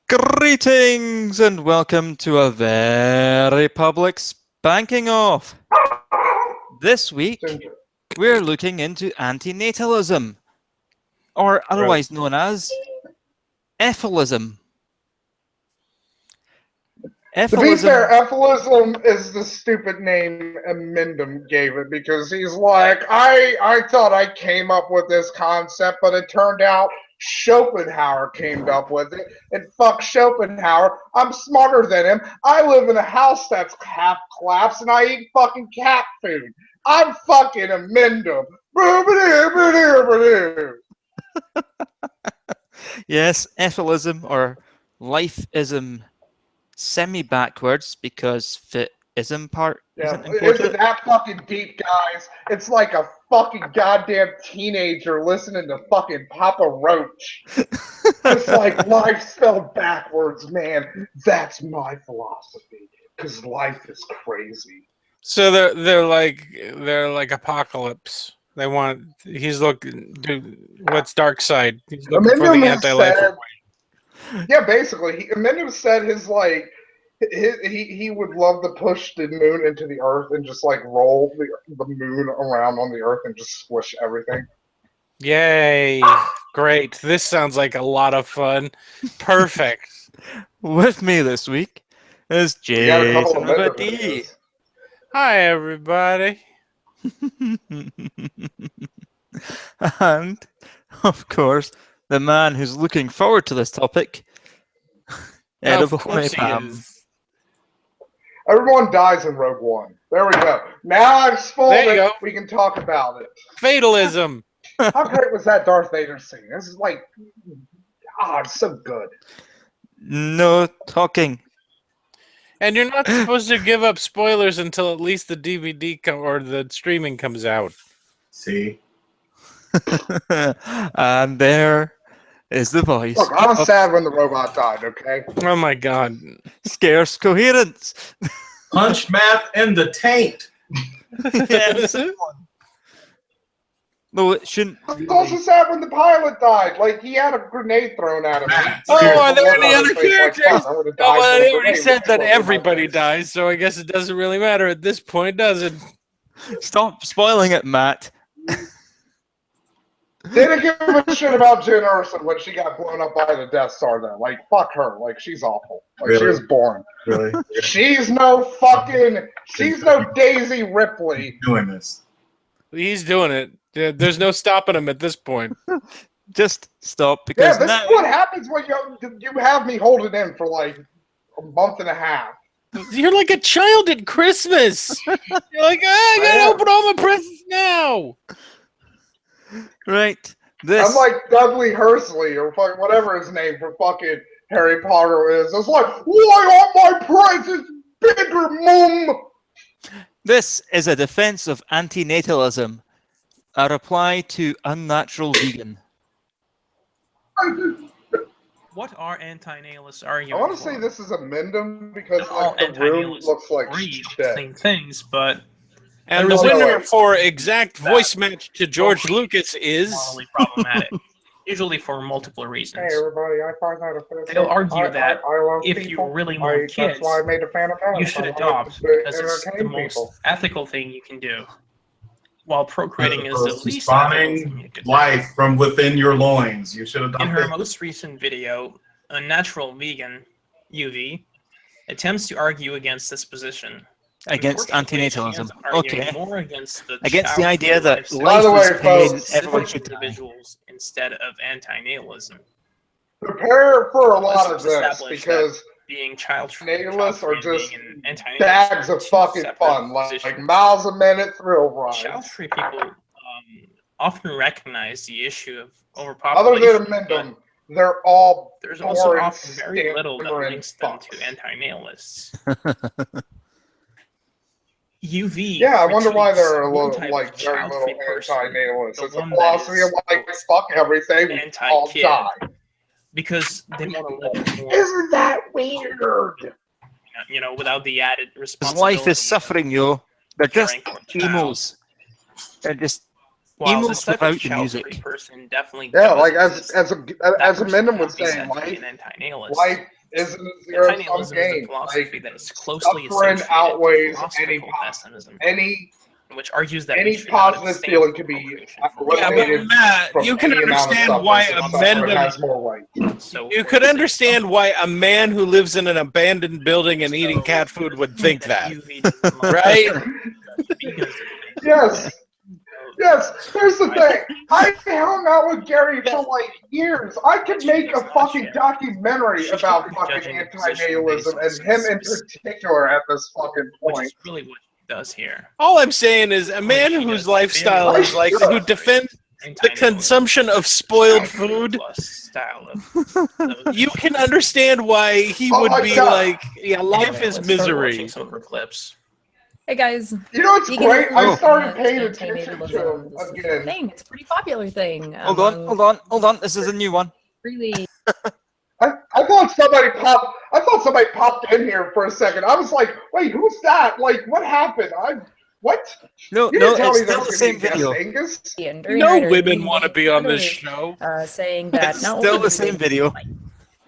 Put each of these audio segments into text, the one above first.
Greetings and welcome to a very public spanking off. This week, we're looking into antinatalism, or otherwise known as ephilism. To be fair, ephilism is the stupid name Emendum gave it because he's like, I thought I came up with this concept, but it turned out Schopenhauer came up with it. And fuck Schopenhauer, I'm smarter than him. I live in a house that's half collapsed and I eat fucking cat food. I'm fucking Emendum. Yes, ephilism or lifeism. Semi-backwards because fit-ism part isn't important. Isn't that fucking deep, guys? It's like a fucking goddamn teenager listening to fucking Papa Roach. It's like life spelled backwards, man. That's my philosophy. Because life is crazy. So they're like Apocalypse. They want he's looking what's dark side? He's looking for the anti-life. Yeah, basically, Emendum said he would love to push the moon into the earth and just like roll the moon around on the earth and just squish everything. Yay! Great. This sounds like a lot of fun. Perfect. With me this week is Jason. Hi, everybody. And, of course, the man who's looking forward to this topic, Of course he is. Everyone dies in Rogue One. There we go. Now I've spoiled it. We can talk about it. Fatalism. How great was that Darth Vader scene? This is like, it's so good. No talking. And you're not supposed to give up spoilers until at least the DVD or the streaming comes out. See? And there is the voice. Look, I was sad when the robot died, okay? Oh my god. Scarce coherence. Punch math in the taint. Yes. No, it shouldn't. I was also sad when the pilot died. Like, he had a grenade thrown at him. Are there any other characters? Well, they already said that everybody dies, so I guess it doesn't really matter at this point, does it? Stop spoiling it, Matt. They didn't give a shit about Jen Erso when she got blown up by the Death Star, though. Like, fuck her. Like, she's awful. Like, really? She was boring. Really? She's no Daisy Ripley. Doing this. He's doing it. There's no stopping him at this point. Just stop because this is what happens when you have me hold it in for like a month and a half. You're like a child at Christmas. You're like, I gotta open all my presents now. Right. I'm like Dudley Hursley or whatever his name for fucking Harry Potter is. It's like, why aren't my presents bigger, Mum? This is a defense of antinatalism. A reply to unnatural vegan. What are anti-natalists arguing I want to for? say this is Emendum because all like, the room anti-natalists looks like agree on shit. the same things, but And the winner for exact voice match to George Lucas is morally problematic. Usually for multiple reasons. Hey everybody, I find that offensive. They'll argue that I love if people. you really want kids, that's why I made a fan of you should adopt because it's the most ethical thing you can do. While procreating is the least ethical thing you could do. Life from within your loins. You should adopt In her it. most recent video, a natural vegan, UV, attempts to argue against this position. Against antinatalism. Okay. More against the idea that By the way, folks, everyone should die. individuals instead of anti-natalism. Prepare for a lot of this because being child-free natalists are just anti-natalist bags of fucking fun, like miles a minute thrill rides. Child-free people often recognize the issue of Other overpopulation. than Emendum, they're all There's also boring, often very little that ignorant links them fucks. to anti-natalists. UV. Yeah, I wonder why critiques they're a one little type like of very little child-free person, anti-natalist. the It's a one that philosophy is of like fuck everything, we all anti-kid. die. because they want to live more, Isn't that weird? you know, without the added His responsibility. life is suffering, yo. They're just caring for the child. emos. They're just While emos this type without of the child-free music. person definitely Yeah, does like exist, as that Amendum person was cannot be saying, said to be life an anti-natalist. life isn't a zero-sum Antinatalism is a game. philosophy that is closely Suffering associated outweighs with any philosophical pessimism, which argues that we any should not positive abstain feeling from can be procreation for Yeah, but eliminated Matt, from you can any amount of understand suffering, why since a suffering man. has more weight. So You for could example, understand why a man who lives in an abandoned building and eating cat food would think that, right? Yes. Yes, here's the thing. I hung out with Gary for like years. I could make a fucking documentary about fucking anti-natalism and him in particular at this fucking which point. is really what he does here. All I'm saying is a man whose lifestyle is like who defends the consumption of spoiled food. You can understand why he would be like, yeah, life is misery. Some of her clips. Hey guys. You know what's great? I started paying and attention to antinatalism. him This is a again. thing. It's a pretty popular thing. Hold on. This is a new one. Really. I thought somebody popped in here for a second. I was like, wait, who's that? Like, what happened? What? No, You didn't tell it's me still there the was gonna same be a guest video. Angus? No women want to be on this show. Saying that It's not still only the do same video.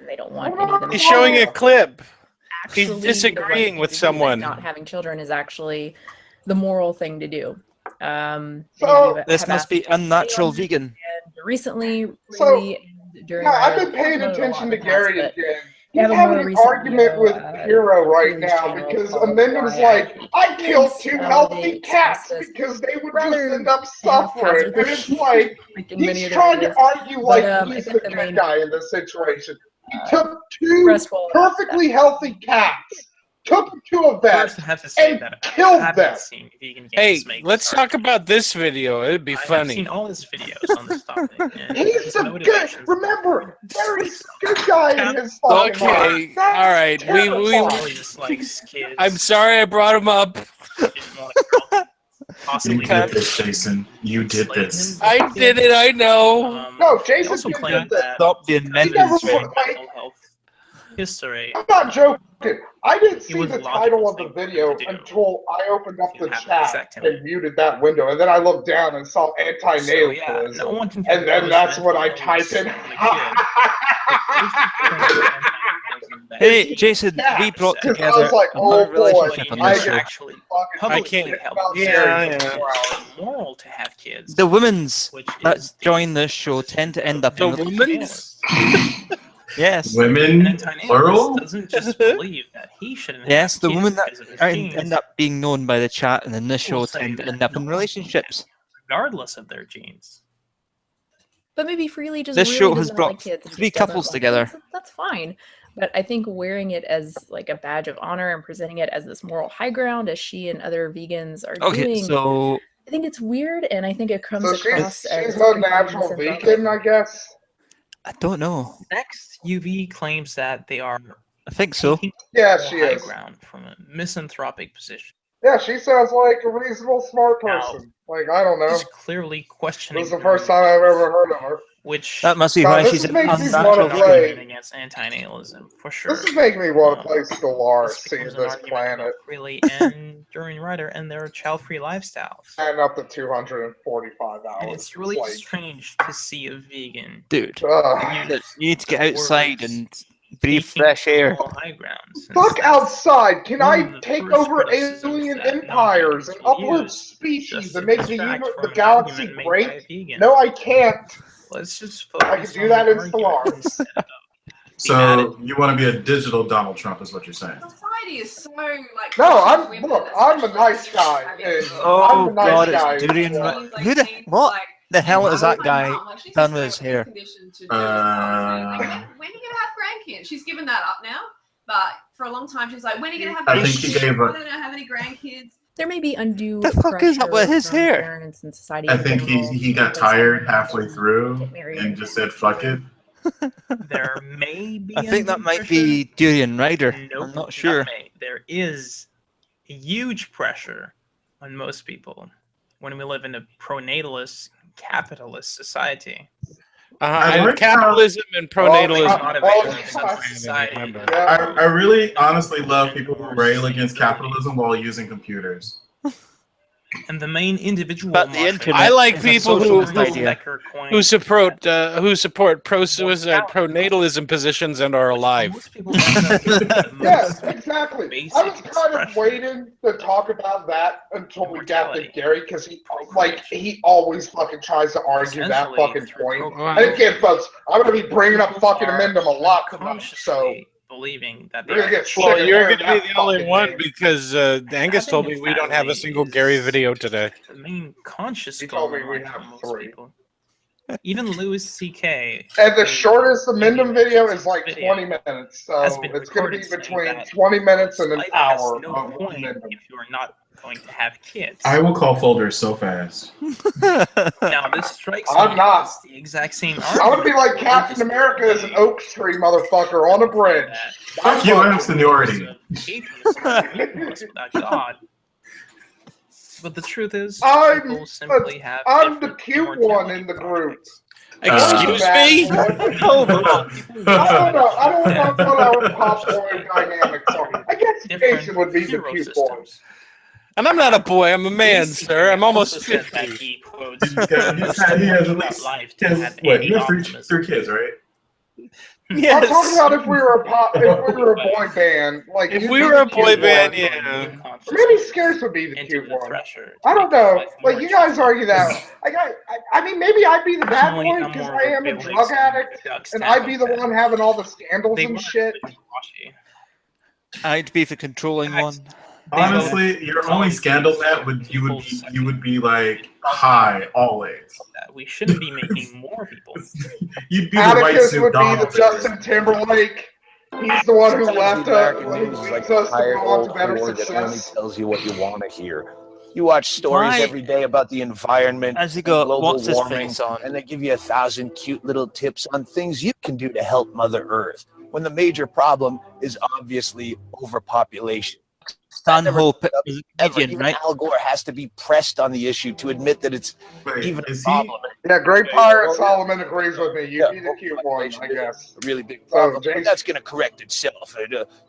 they don't want any of them. He's showing a clip. He's Actually, disagreeing the right with thing to do, someone. Not having children is actually the moral thing to do. So This must be unnatural vegan. Recently, So, really, during yeah, I've our- been paying promoted a lot attention in to the Gary past, but again. we He's have a having more an recent argument video, with Hero right Freely's now channel because called Amendum's Why like, I killed Kids, two they healthy express cats this because they would just rather end up suffering. And it's like, in many he's of their trying to videos. argue like I he's think the the good main guy in this situation. He took two stressful perfectly healthy cats, took two of them, First, I have to say and that killed I haven't them. seen vegan Hey, games make let's this talk argument. about this video. It'd be I have funny. seen all his videos on this topic. And He's his the good. motivations Remember, Gary's the good guy in his fucking mind. Okay, That's all right. terrifying. really dislikes kids. I'm sorry I brought him up. Didn't want to grow them. You Possibly did this, Jason. You did this. I did it. I know. No, He Jason also did claimed this. that Stop being He mental. never mental like, health history. I'm not joking. I didn't see was the the logical title of the thing video to do. until I opened up the Have chat sex in and muted that window, and then I looked down and saw So anti-natalism, yeah, no one can and then impose that's what I mental typed in. illness on a kid. Hey, Jason, we brought Because together I was like, a oh hard relationship boy, on I this can show. Actually, fucking publicly can't help. about Yeah, Gary yeah. for 4 hours. It's moral to have kids. The women's which that is the join this show tend to end up The in the women's? yes, An Women, anti-natalist plural? doesn't just believe that he shouldn't yes. have The kids women that because of his end genes, up being known by the chat and in this show We'll say tend to that end up no in one relationships. regardless of their genes. But maybe Freely just This really show has doesn't brought like kids and 3 just doesn't couples like together. kids. That's fine. But I think wearing it as like a badge of honor and presenting it as this moral high ground, as she and other vegans are Okay, doing, so I think it's weird, and I think it comes So across as she's not pretty natural misanthropic. vegan, I guess. I don't know. Next, UV claims that they are I think so. taking Yeah, moral she high is. ground from a misanthropic position. Yeah, she sounds like a reasonable, smart person. Like, I don't know. She's clearly questioning This is the first time I've ever heard of her. which That must be Now, why this she's an makes me unnatural wanna vegan. play- argument against anti-natalism for sure. This is making me want to play This Stellaris, see becomes an this argument planet. about Freely and During Rider and their child-free lifestyles. And up to 245 hours. And it's really like, strange to see a vegan Dude, ugh. you need to get the outside words and breathe taking fresh air. moral high grounds. Fuck outside! Can One I of the take first over criticisms alien that empires and non-vegans will upload use species just and to make the, distract the from an galaxy argument made by a great? vegan. No, I can't. Let's just I focus can do on that the in argument Stellaris. instead of So you want to be a digital Donald Trump, is what you're saying? Society is so like. No, women, I'm a nice especially guy. having and kids. Oh I'm a nice God, guy. it's Durian. Yeah. She's, like, Who the teens, what like, the hell and is that my guy mum, like, she's done just with his so hair? conditioned to do this policy. Like, when are you gonna have grandkids? She's given that up now, but for a long time she's like, when are you gonna have I grandkids? think he gave up. I don't have any grandkids. There may be undue The fuck is up with his pressure hair? from parents and society I in think general he got because tired women halfway through get married and just said, fuck it. there may be. I think that undue might pressure. be Durian Rider. Nope, I'm not sure. may. There is huge pressure on most people when we live in a pronatalist, capitalist society. I Capitalism and pronatalism. Yeah. I really honestly love people who rail against capitalism while using computers. And the main individual. But the internet I like is a people socialist idea. who support pro-suicide, pronatalism positions and are alive. Most people don't know the Yes, most exactly. I basic was kind of expression. waiting to talk about that until we got to Immortality. Gary, because he always fucking tries to argue that Essentially, fucking through point. procreation, And again, folks, I'm going to be bringing up fucking are amendum a lot tonight, so unconsciously believing that they you're going to are get sick Well, of you're hearing going to be that the only fucking one name. because Angus told me we don't have a single Gary video today. the main conscious He goal told me in we life have for most 3. people. Even Louis C.K. And the who shortest amendum video is his like video 20 minutes, has so been it's going to be recorded saying between that 20 minutes and an life has hour no of point amendum. if you are not going to have kids. I will call folders so fast. Now this strikes I'm me not. as the exact same I want to be like Captain America as an oak tree motherfucker on a bridge. Fuck you, I'm seniority. Without God. But the truth is, I'm people simply have I'm the different cute one immortality in the group. projects. Excuse me? Hold on. I don't know what our popcorn dynamics are. I guess Jason would be the hero cute boy. systems. And I'm not a boy, I'm a man, Louis sir. I'm C.K. almost also said that 50. he quotes He has at about least life he to has, have what, any you have optimism. three kids, right? I'm Yes. talking about if we were a boy band, like If you'd we be were the a boy cute band, one. yeah. Or maybe Scares would be the Into cute the one. thresher. I don't know. Like you guys argue that. I mean, maybe I'd be the bad Personally, boy I'm because more I of a am a Bill drug Hickson, addict, Duck and I'd be the Stanhope one fan. having all the scandals They and weren't shit. wishy-washy. I'd be the controlling one. Honestly, your only scandal that you would be like high always. That we shouldn't be making more people. You'd be the white Atticus suit would be the Donald. Justin Timberlake. He's the one who Sometimes left the American who news is leads like us a to tired go on old to better whore that only success. tells you what you want to hear. You watch stories Why- every day about the environment Has he and got global what's his warming, face on? and they give you 1,000 cute little tips on things you can do to help Mother Earth, when the major problem is obviously overpopulation. Stanhope is a Ever. comedian, Even right? Al Gore has to be pressed on the issue to admit that it's Wait, even a is he? problem. Yeah, Great Pirate Solomon agrees with me. You'd be the cute one, Overpopulation I is guess. a really big So, problem, Jason- but that's going to correct itself.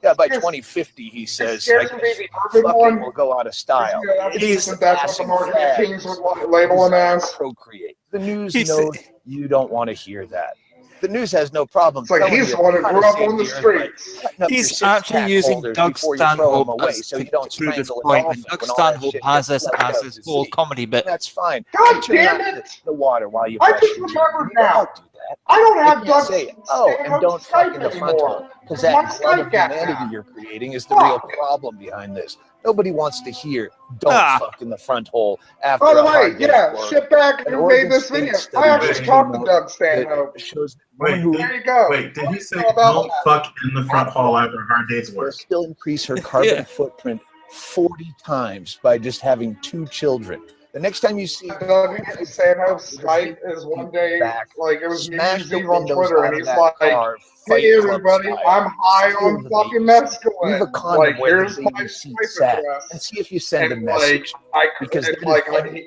Yeah, by Yes. 2050, he says, Scares I would be guess the urban fucking one. will go out of style. That's what the marketing fad teams would label him desire to as. procreate. The news He's- knows you don't want to hear that. The news has no problem. It's like telling he's you the one who how grew to up save on the the earth by streets. cutting up your He's six-pack actually using holders Doug before you throw them Stanhope away, as so to you don't prove his strangle a point. And dolphin Doug when all that Stanhope shit has gets this flushed as out his to whole sea. comedy bit. That's fine. God And turn damn off it! the water while you I brush just your teeth. remembered You now. don't do that. I don't You have can't Doug say, oh, and Stanhope's don't fuck Skype in the front anymore. hole, because My that glut of Skype got humanity hacked. you're creating is the real Fuck. problem behind this. Nobody wants to hear, don't Ah. fuck in the front hole after By the a way, hard day's yeah, work. shitbag An who Oregon made this State video. study I actually just talked to came Doug out Stanhope. that shows that women Wait, who There you go. wait, did he say How about don't that? fuck in the front hall after a hard day's will work? still increase her carbon Yeah. footprint 40 times by just having 2 children. The next time you see Doug Stanhope's Skype is one day, like, it was New smash Year's the Eve on windows Twitter, out and of he's that like, car, Fight hey Club everybody, style. I'm high Steal on the fucking baby's seat. mescaline. Leave a condom Like, where here's the my baby seat Skype sat, address. and see if you send a And message. because that like, is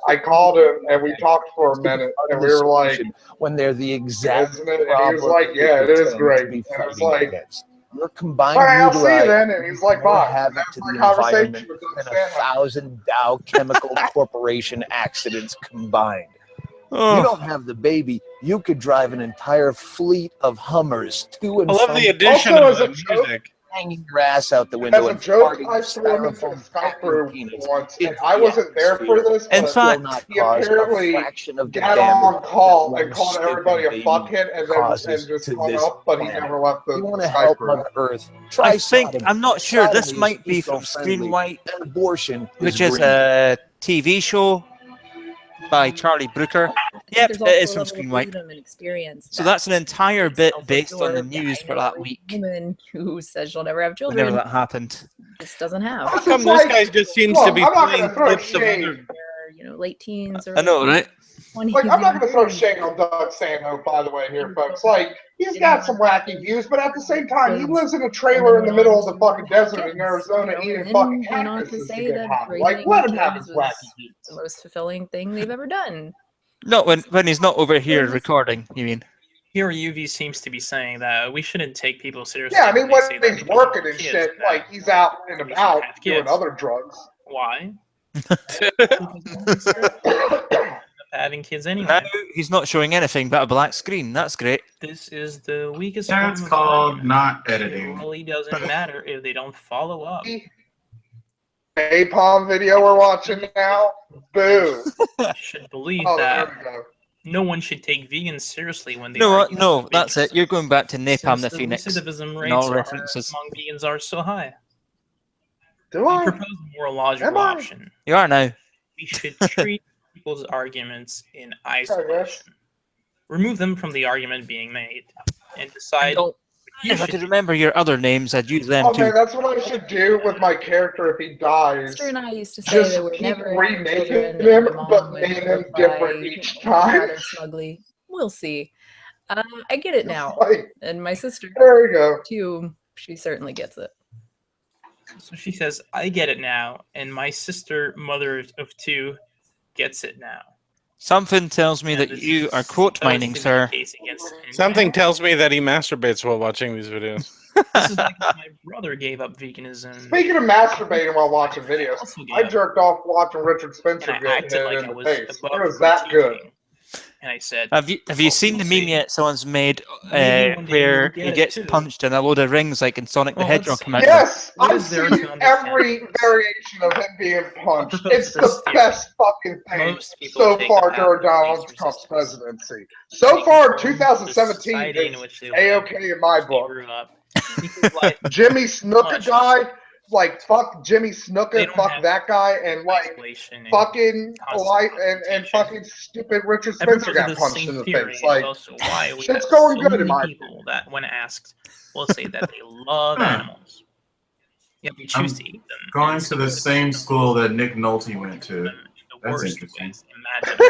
I called him and we talked for a minute, and we were like, when they're the exact isn't it? And he was problem like, that yeah, you it is pretend great. to be And I was fighting like, against. Your combined all right, I'll see you uteri then. And he's like, more bye. And havoc that's to my the conversation environment with Doug than Stanhope. 1,000 Dow Chemical Corporation accidents combined. You Oh, don't have the baby. You could drive an entire fleet of Hummers to and I love from the addition Also, of as the a joke, music. hanging your ass out the window As a and joke, farting I threw him into a styrofoam Skype packing group peanuts once, and into I the wasn't there for atmosphere. this, in but Will fact, not he cause a apparently fraction of the got damage on call that and one called stinking everybody a baby fuckhead and causes just to hung this up, but he planet. never left the You want to Skype help group. Mother Earth? Try I think, sodomy. I'm not sure, this Sodomy is might be from eco-friendly, Screen White, and abortion which is green. a TV show by Charlie Brooker. Yep, There's it also is a from level Screen of White. wisdom and experience. So that's an entire bit based on the self-absorbed, news for I know that a week, woman who says she'll never have whenever children that happened. just doesn't have. How It's come just this like, guy just seems look, to be I'm not playing gonna throw clips of shade. other? They're, late teens or I know, right? 20s. Like, I'm not going to throw 30s. shade on Doug Stanhope, by the way, here, folks. Like, he's got some wacky views, but at the same time, he lives in a trailer in the middle of the fucking desert in Arizona eating fucking went on to cactuses to say get that high. Like, raising let him have kids his was wacky views. the most fulfilling thing they've ever done. No, when he's not over here recording, you mean? Here, UV seems to be saying that we shouldn't take people seriously. Yeah, I mean, they when say that he's they working have and kids, shit, that like, he's out and we should about have doing kids. other drugs. Why? Having kids anyway. Now he's not showing anything but a black screen. That's great. This is the weakest That's form of called argument. not It editing. really doesn't matter if they don't follow up. Napalm video we're watching now. Boo. You should believe Oh, that there we go. no one should take vegans seriously when they No, argue no, about that's it. veganism, You're going back to Napalm since the Phoenix. recidivism and rates all references. among vegans are so high. Do We I? propose a more logical Am I? option. You are now. We should treat people's arguments in isolation. Remove them from the argument being made, and decide Don't. you If I should could remember your other names, I'd use them Oh man, too. that's what I should do with my character if he dies. Sister and I used to say Just that we're keep never remaking children, him, and Mom but would name him reply, different each time. rather smugly. We'll see. I get it now, Like, and my sister there we go. too. She certainly gets it. So she says, I get it now, and my sister, mother of two, gets it now. Something tells me And that this you is are quote supposed mining, to be sir. the case against Something tells me that he masturbates while watching these videos. This is like when my brother gave up veganism. Speaking of masturbating while watching videos, Also gave I up, jerked off watching Richard Spencer and I get acted hit like in I the was face. above It was that good. critiquing. And I said, Have you seen the meme yet? Someone's made Maybe one day where you'll get he it gets too. punched in a load of rings like in Sonic the Well, let's Hedgehog see. commercial. Yes, What I've is there seen to understand every this? variation of him being punched. propose It's this the theory. best fucking thing Most people so take the far path during of Donald least Trump's resistance. presidency. So They far, conform to the 2017 society in is which they live. A-okay in my They book. grew up. Because life Jimmy Snuka much. guy, like fuck Jimmy They Snuka, don't fuck have that guy, and like isolation and fucking constant life and confrontation. fucking stupid Richard I Spencer propose got the punched same in the theory face. is Like also why we shit's have going so good in many my people that, when asked, will say that they love Huh. animals. Yet they choose to eat them. Going and to the so same it's school that Nick Nolte went to. them in the That's worst interesting. ways imaginable.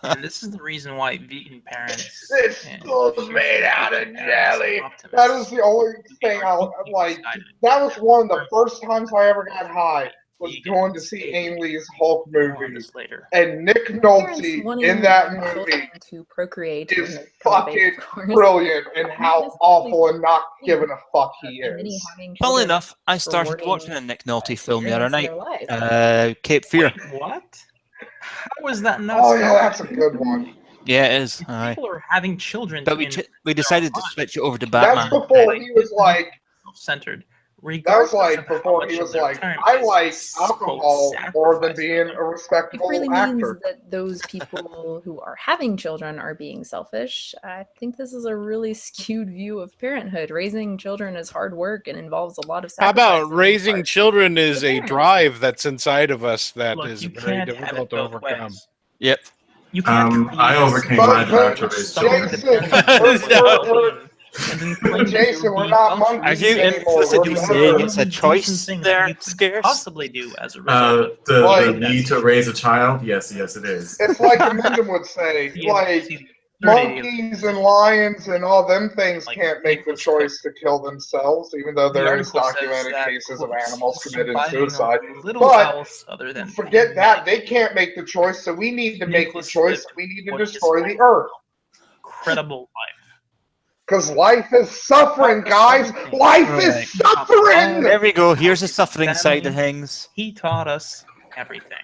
And this is the reason why vegan parents. this and school's made out of vegan parents jelly. and optimists That is the only thing I like. That was one of the first times I ever got high. Was going to see Ainley's Hulk More on movie, this later. and Nick Parents Nolte wanting in that their movie children to procreate when is they come of age, fucking of course. brilliant in how awful and not giving a fuck he And many is. having Funnily children enough, I started rewarding watching a Nick Nolte film the other experience in night. their life. Cape Fear. Wait, what? How is that not? Oh yeah, that's a good one. Yeah, it is. If Aye. people are having children But we in decided to switch it over to That's Batman. before he was like. self-centered. That was like before he was like, I like alcohol more than being a It respectable really means actor. that those people who are having children are being selfish. I think this is a really skewed view of parenthood. Raising children is hard work and involves a lot of How sacrifice. about raising children is a parents. drive that's inside of us that Look, is you very can't have difficult it to both overcome. ways. Yep. You can't I overcame my drive to raise children. Jason, we're not monkeys Are you anymore. implicitly We're saying birds. it's a choice there, Scarce? Possibly do as a result of The Like- need to raise a child? Yes, it is. It's like Amendum would say, like monkeys and lions and all them things Like, can't make the Nicholas choice to kill themselves, even though The there is article says documented that, cases of quote, animals committing surviving suicide. on little But else other than forget that, they can't make the choice, so we need to make the Nicholas choice. lived We need to what is destroy the called earth. credible life. Because life is suffering, guys. Life is suffering. There we go. Here's the suffering Family. side of things. He taught us everything.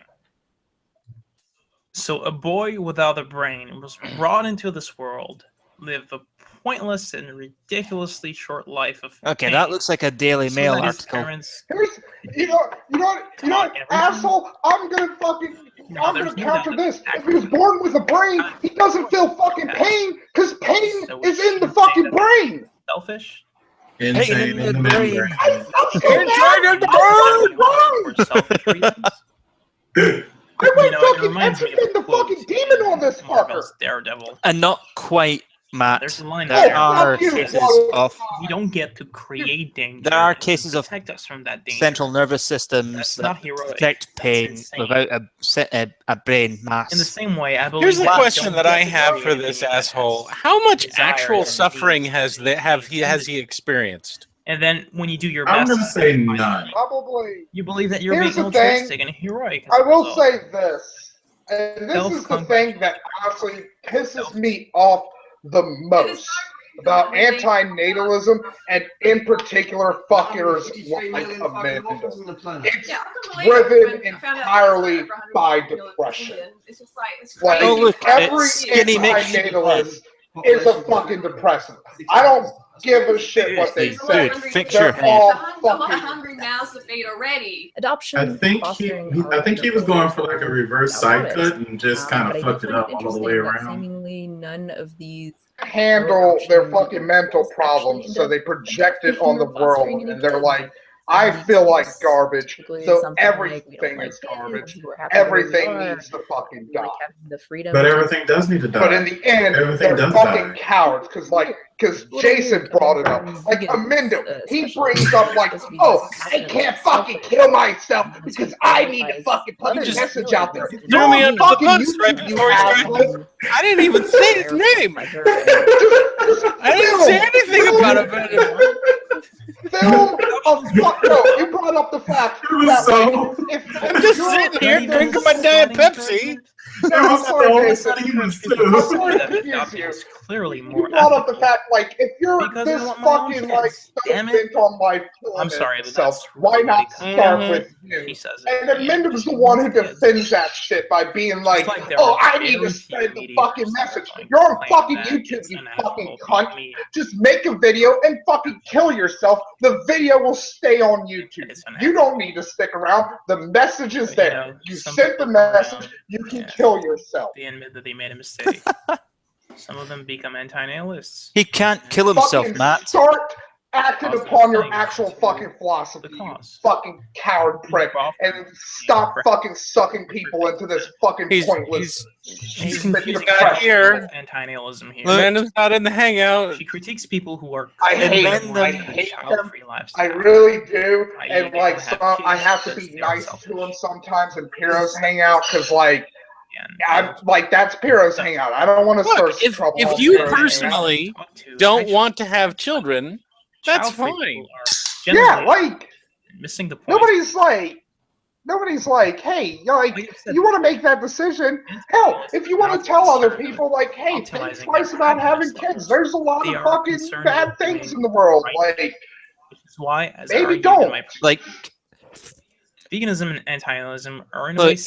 So a boy without a brain was brought into this world, lived a pointless and ridiculously short life of Okay, pain, that looks like a Daily so Mail that his article. parents- Here's, you know what, asshole. I'm gonna there's no counter doubt this. that If he was born with a brain, he doesn't feel fucking pain, because pain So is we in the should fucking say that brain. selfish. Insane in the brain. membrane. I'm so Insane mad. in the I'm For selfish reasons. I went You know, it fucking reminds me of execute a the quote fucking demon on this fucker. Marvel's Daredevil. And not quite, Matt. There's a line There there. are fuck you, cases Wally. of We don't get to create danger. There are and cases of protect us from that danger. central nervous systems That's that not heroic. detect That's pain insane. without a brain mass. In the same way, I believe. Here's the that we question don't that get I to have create for this anyone that asshole: has how much desires actual and suffering needs has and has he experienced? And then when you do your I'm best, gonna say none. Probably. you believe that you're Here's being the thing. altruistic and heroic. as I a will result. say this, and this is the thing that honestly pisses me off the most. about antinatalism and in particular fuckers like Amanda. It's driven entirely by depression. It's just like, it's Like, Oh, look, every it's skinny Mick. antinatalist is a fucking depressant. I don't give a shit what they Dude, say. fix They're your head. all a lot of fucking. hungry mouths to feed already. Adoption. I think he was going for like a reverse side cut and just kind of fucked it up all the way around. Seemingly, none of these Handle their fucking mental problems, so they project it on the world, and they're like, I feel like garbage, so everything is garbage. Everything needs to fucking die. But everything does need to die. But in the end, Everything they're does fucking die. cowards, because Jason brought it up. Like, Amendo, he brings up like, oh, I can't fucking kill myself because I need to fucking put a message out there. Threw me under the Fucking bus right YouTube, you before he asshole. started. I didn't even say his name. I didn't say anything about it. Film of fuck no, you brought up the fact that like, if I'm just sitting here drinking my Diet Pepsi. I'm sorry, Jason. I'm sorry to that confuse adopting you. is clearly You more brought up the ethical. fact, like, if you're Because I this want my own fucking, like, kids. so Damn it. bent on life killing I'm sorry, but itself, that's why really not common. start with you? He says it. And then Mindham's the one who defends that shit by being like, like there oh, are I need to very spread few the media fucking outlets that message. are You're on claiming fucking that YouTube, it's you an fucking ethical cunt. media. Just make a video and fucking kill yourself. The video will stay on YouTube. It's an You don't need to stick around. The message is But, there. You some sent the people come message. around You can and kill yourself. They admit that they made a mistake. Some of them become anti-nihilists. He can't kill himself, Fucking Matt. start acting Positive upon your things actual to fucking philosophy, the you cause. fucking coward prick, and stop fucking sucking people into this fucking pointless. He's stupid confusing depression. here. with anti-nihilism here. Amanda's not in the hangout. She critiques people who are I hate them. I hate them. I really do, and like I have to be nice to them sometimes in Piro's hangout because like. I'm like that's Piro's hangout. I don't want to start Look, trouble. if you personally don't want to have children, that's fine. Yeah, like missing the point. Nobody's like, hey, you want to make that decision? Hell, if you want to tell other people, like, hey, think twice about having kids. There's a lot of fucking bad things in the world. Like, which is why, as maybe I argued don't. in my Like, veganism and anti-nihilism are in a look, way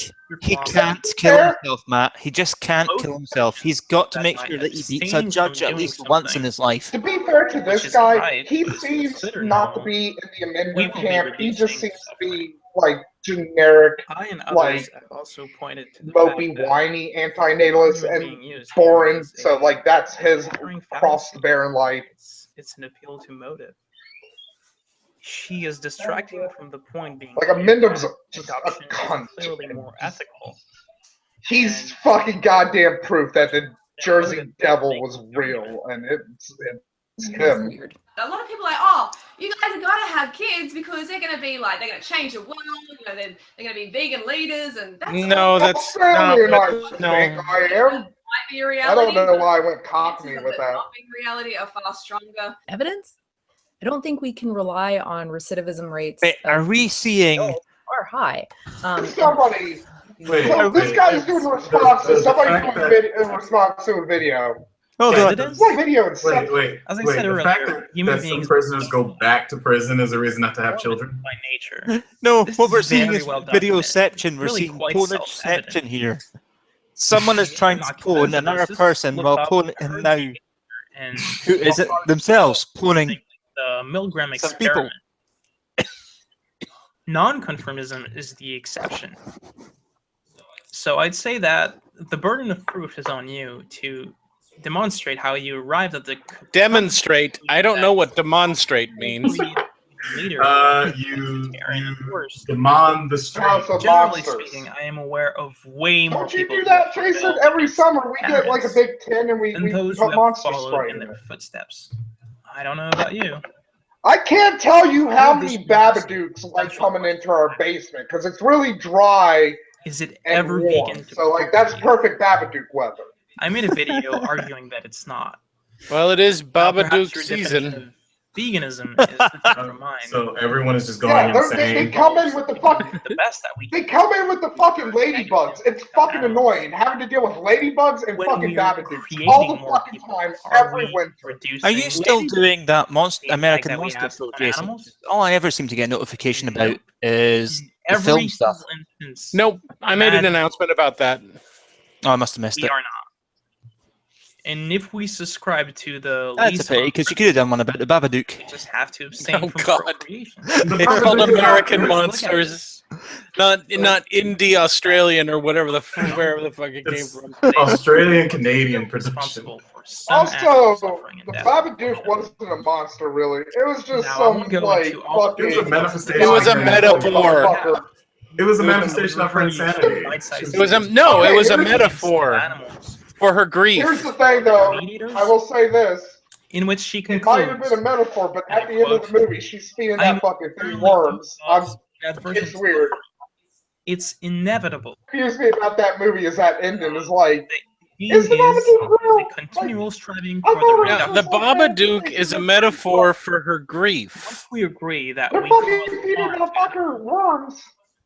he can't kill himself, Matt. He just can't kill himself. He's got to make sure that he beats a judge at least once in his life. To be fair to this is guy, right, he but it's seems considered not to normal. be in the We amendment will be camp. He just reducing seems to be like generic, I and others like have also pointed to the mopey, fact that whiny anti-natalist children and being used foreign. as So a like that's his recurring cross fallacy. to bear in life. It's an appeal to motive. She is distracting from the point being Like Amendum's just a adoption cunt. is clearly more ethical. He's fucking goddamn proof that the Jersey Devil was real, and it's him. Weird. A lot of people are like, oh, you guys have got to have kids because they're going to be like, they're going to change the world. You know, they're going to be vegan leaders, and that's No, that's Australian, not. I think I am. might be a I reality. don't know but why I went cockney chances with of it that. not being reality are far stronger. Evidence? I don't think we can rely on recidivism rates. Wait, are we seeing? Are high. Somebody. Wait, So this guy's doing a response to somebody in response to a video. Hold on. Evidence? What video? It's Wait. As I Wait, said the earlier, fact that, human some beings prisoners go back to prison is a reason not to have children. by nature. No, This what is we're seeing very is well documented. videoception. We're Really seeing quite ponageception self-evident. here. Someone is trying to Not pwn convinced, another just person look while up pwn herd and now behavior and who is it themselves pwning the Milgram some people. experiment. Non-conformism is the exception. So I'd say that the burden of proof is on you to demonstrate how you arrived at the Demonstrate. I don't know what demonstrate means. leader. You worse. demand the strength. House of Generally Monsters. speaking, I am aware of way more Don't you people do who that, have Jason? rebelled Every against summer we get like a parents big tin and we than those who put have monster followed spray in in their it. footsteps. I don't know about you. I can't tell you how This many is Babadooks like coming into our basement because it's really dry Is it and ever warm. vegan to So like that's procreate? perfect Babadook weather. I made a video arguing that it's not. Well, it is Now, perhaps Babadook your season. definition of Veganism is different from mine. So everyone is just going insane. They come in with the fucking. The best that we. They come in with the fucking ladybugs. It's fucking annoying having to deal with ladybugs and fucking babadooks all the fucking time, every winter. Are you still doing that American Monster Film, Jason? All I ever seem to get a notification about is the film stuff. Nope, I made an announcement about that. Oh, I must have missed it. We are not. And if we subscribe to the That's a pity, because you could have done one about the Babadook. We just have to abstain from procreation. It's called American Monsters, not Indie Australian or whatever wherever the fuck it came from. Australian Canadian production. Also, the Babadook wasn't a monster, really. It was just some like fucking. It was a manifestation. It was a metaphor. It was a manifestation of her insanity. It was a metaphor for her grief. Here's the thing, though. I will say this. In which she It concludes. might have been a metaphor, but at the end of the movie, she's feeding that fucking thing worms. It's weird. It's inevitable. What confused me about that movie is that ending is like. Is the Babadook continual striving for the reduction. The Babadook is a metaphor for her grief. Once we agree that They're fucking feeding the fucker worms.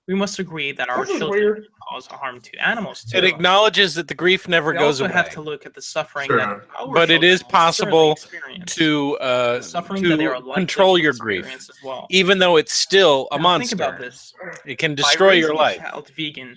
we must agree that our children cause harm to animals too. It acknowledges that the grief never goes away. We also have to look at the suffering that our but it is possible to that control your grief, as well. even though it's still a monster. Think about this. It can destroy your life. Child vegan,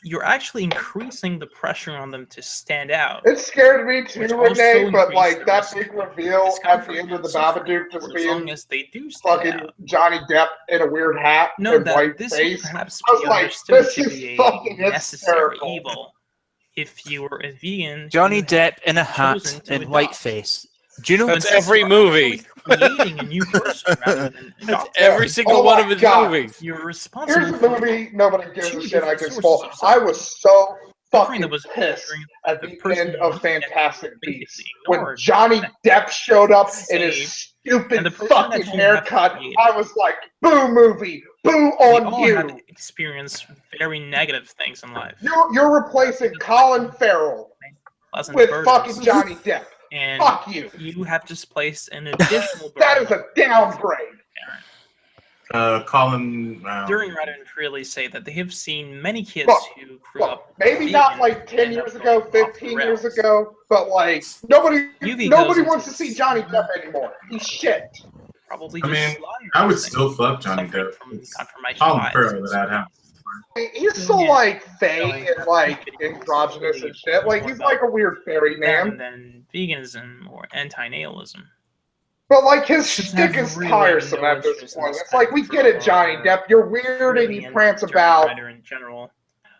you're actually increasing the pressure on them to stand out. It scared me too, Renee, but like that big reveal at the end of the Babadook just being as they do fucking Johnny Depp in a weird hat and white face. I was like, this is fucking hysterical. Evil. If you were a vegan, Johnny Depp in a hat and white face. Do you know that's every movie? Creating a new person rather than that's every single one of his movies. You're responsible. Here's a movie nobody gives a shit I can spoil. I was so fucking pissed at the end of Fantastic Beasts when Johnny Depp showed up in his stupid fucking haircut. I was like, boo movie, boo on you. Experience very negative things in life. You're replacing Colin Farrell with fucking Johnny Depp. And fuck you. You have just placed an additional burden. That is a downgrade. Colin. During rather than really say that they have seen many kids who grew up. Maybe not like 10 years ago, 15 years ago, but like nobody wants to see Johnny Depp anymore. He's shit. Probably. I mean, I would still fuck Johnny Depp. Colin Farrell that happened. He's so like fey and like androgynous and shit. Like he's like a weird fairy man. Than veganism or antinatalism. But like his shtick is tiresome at this point. It's like we get it, Johnny Depp. You're weird and you prance about. In general,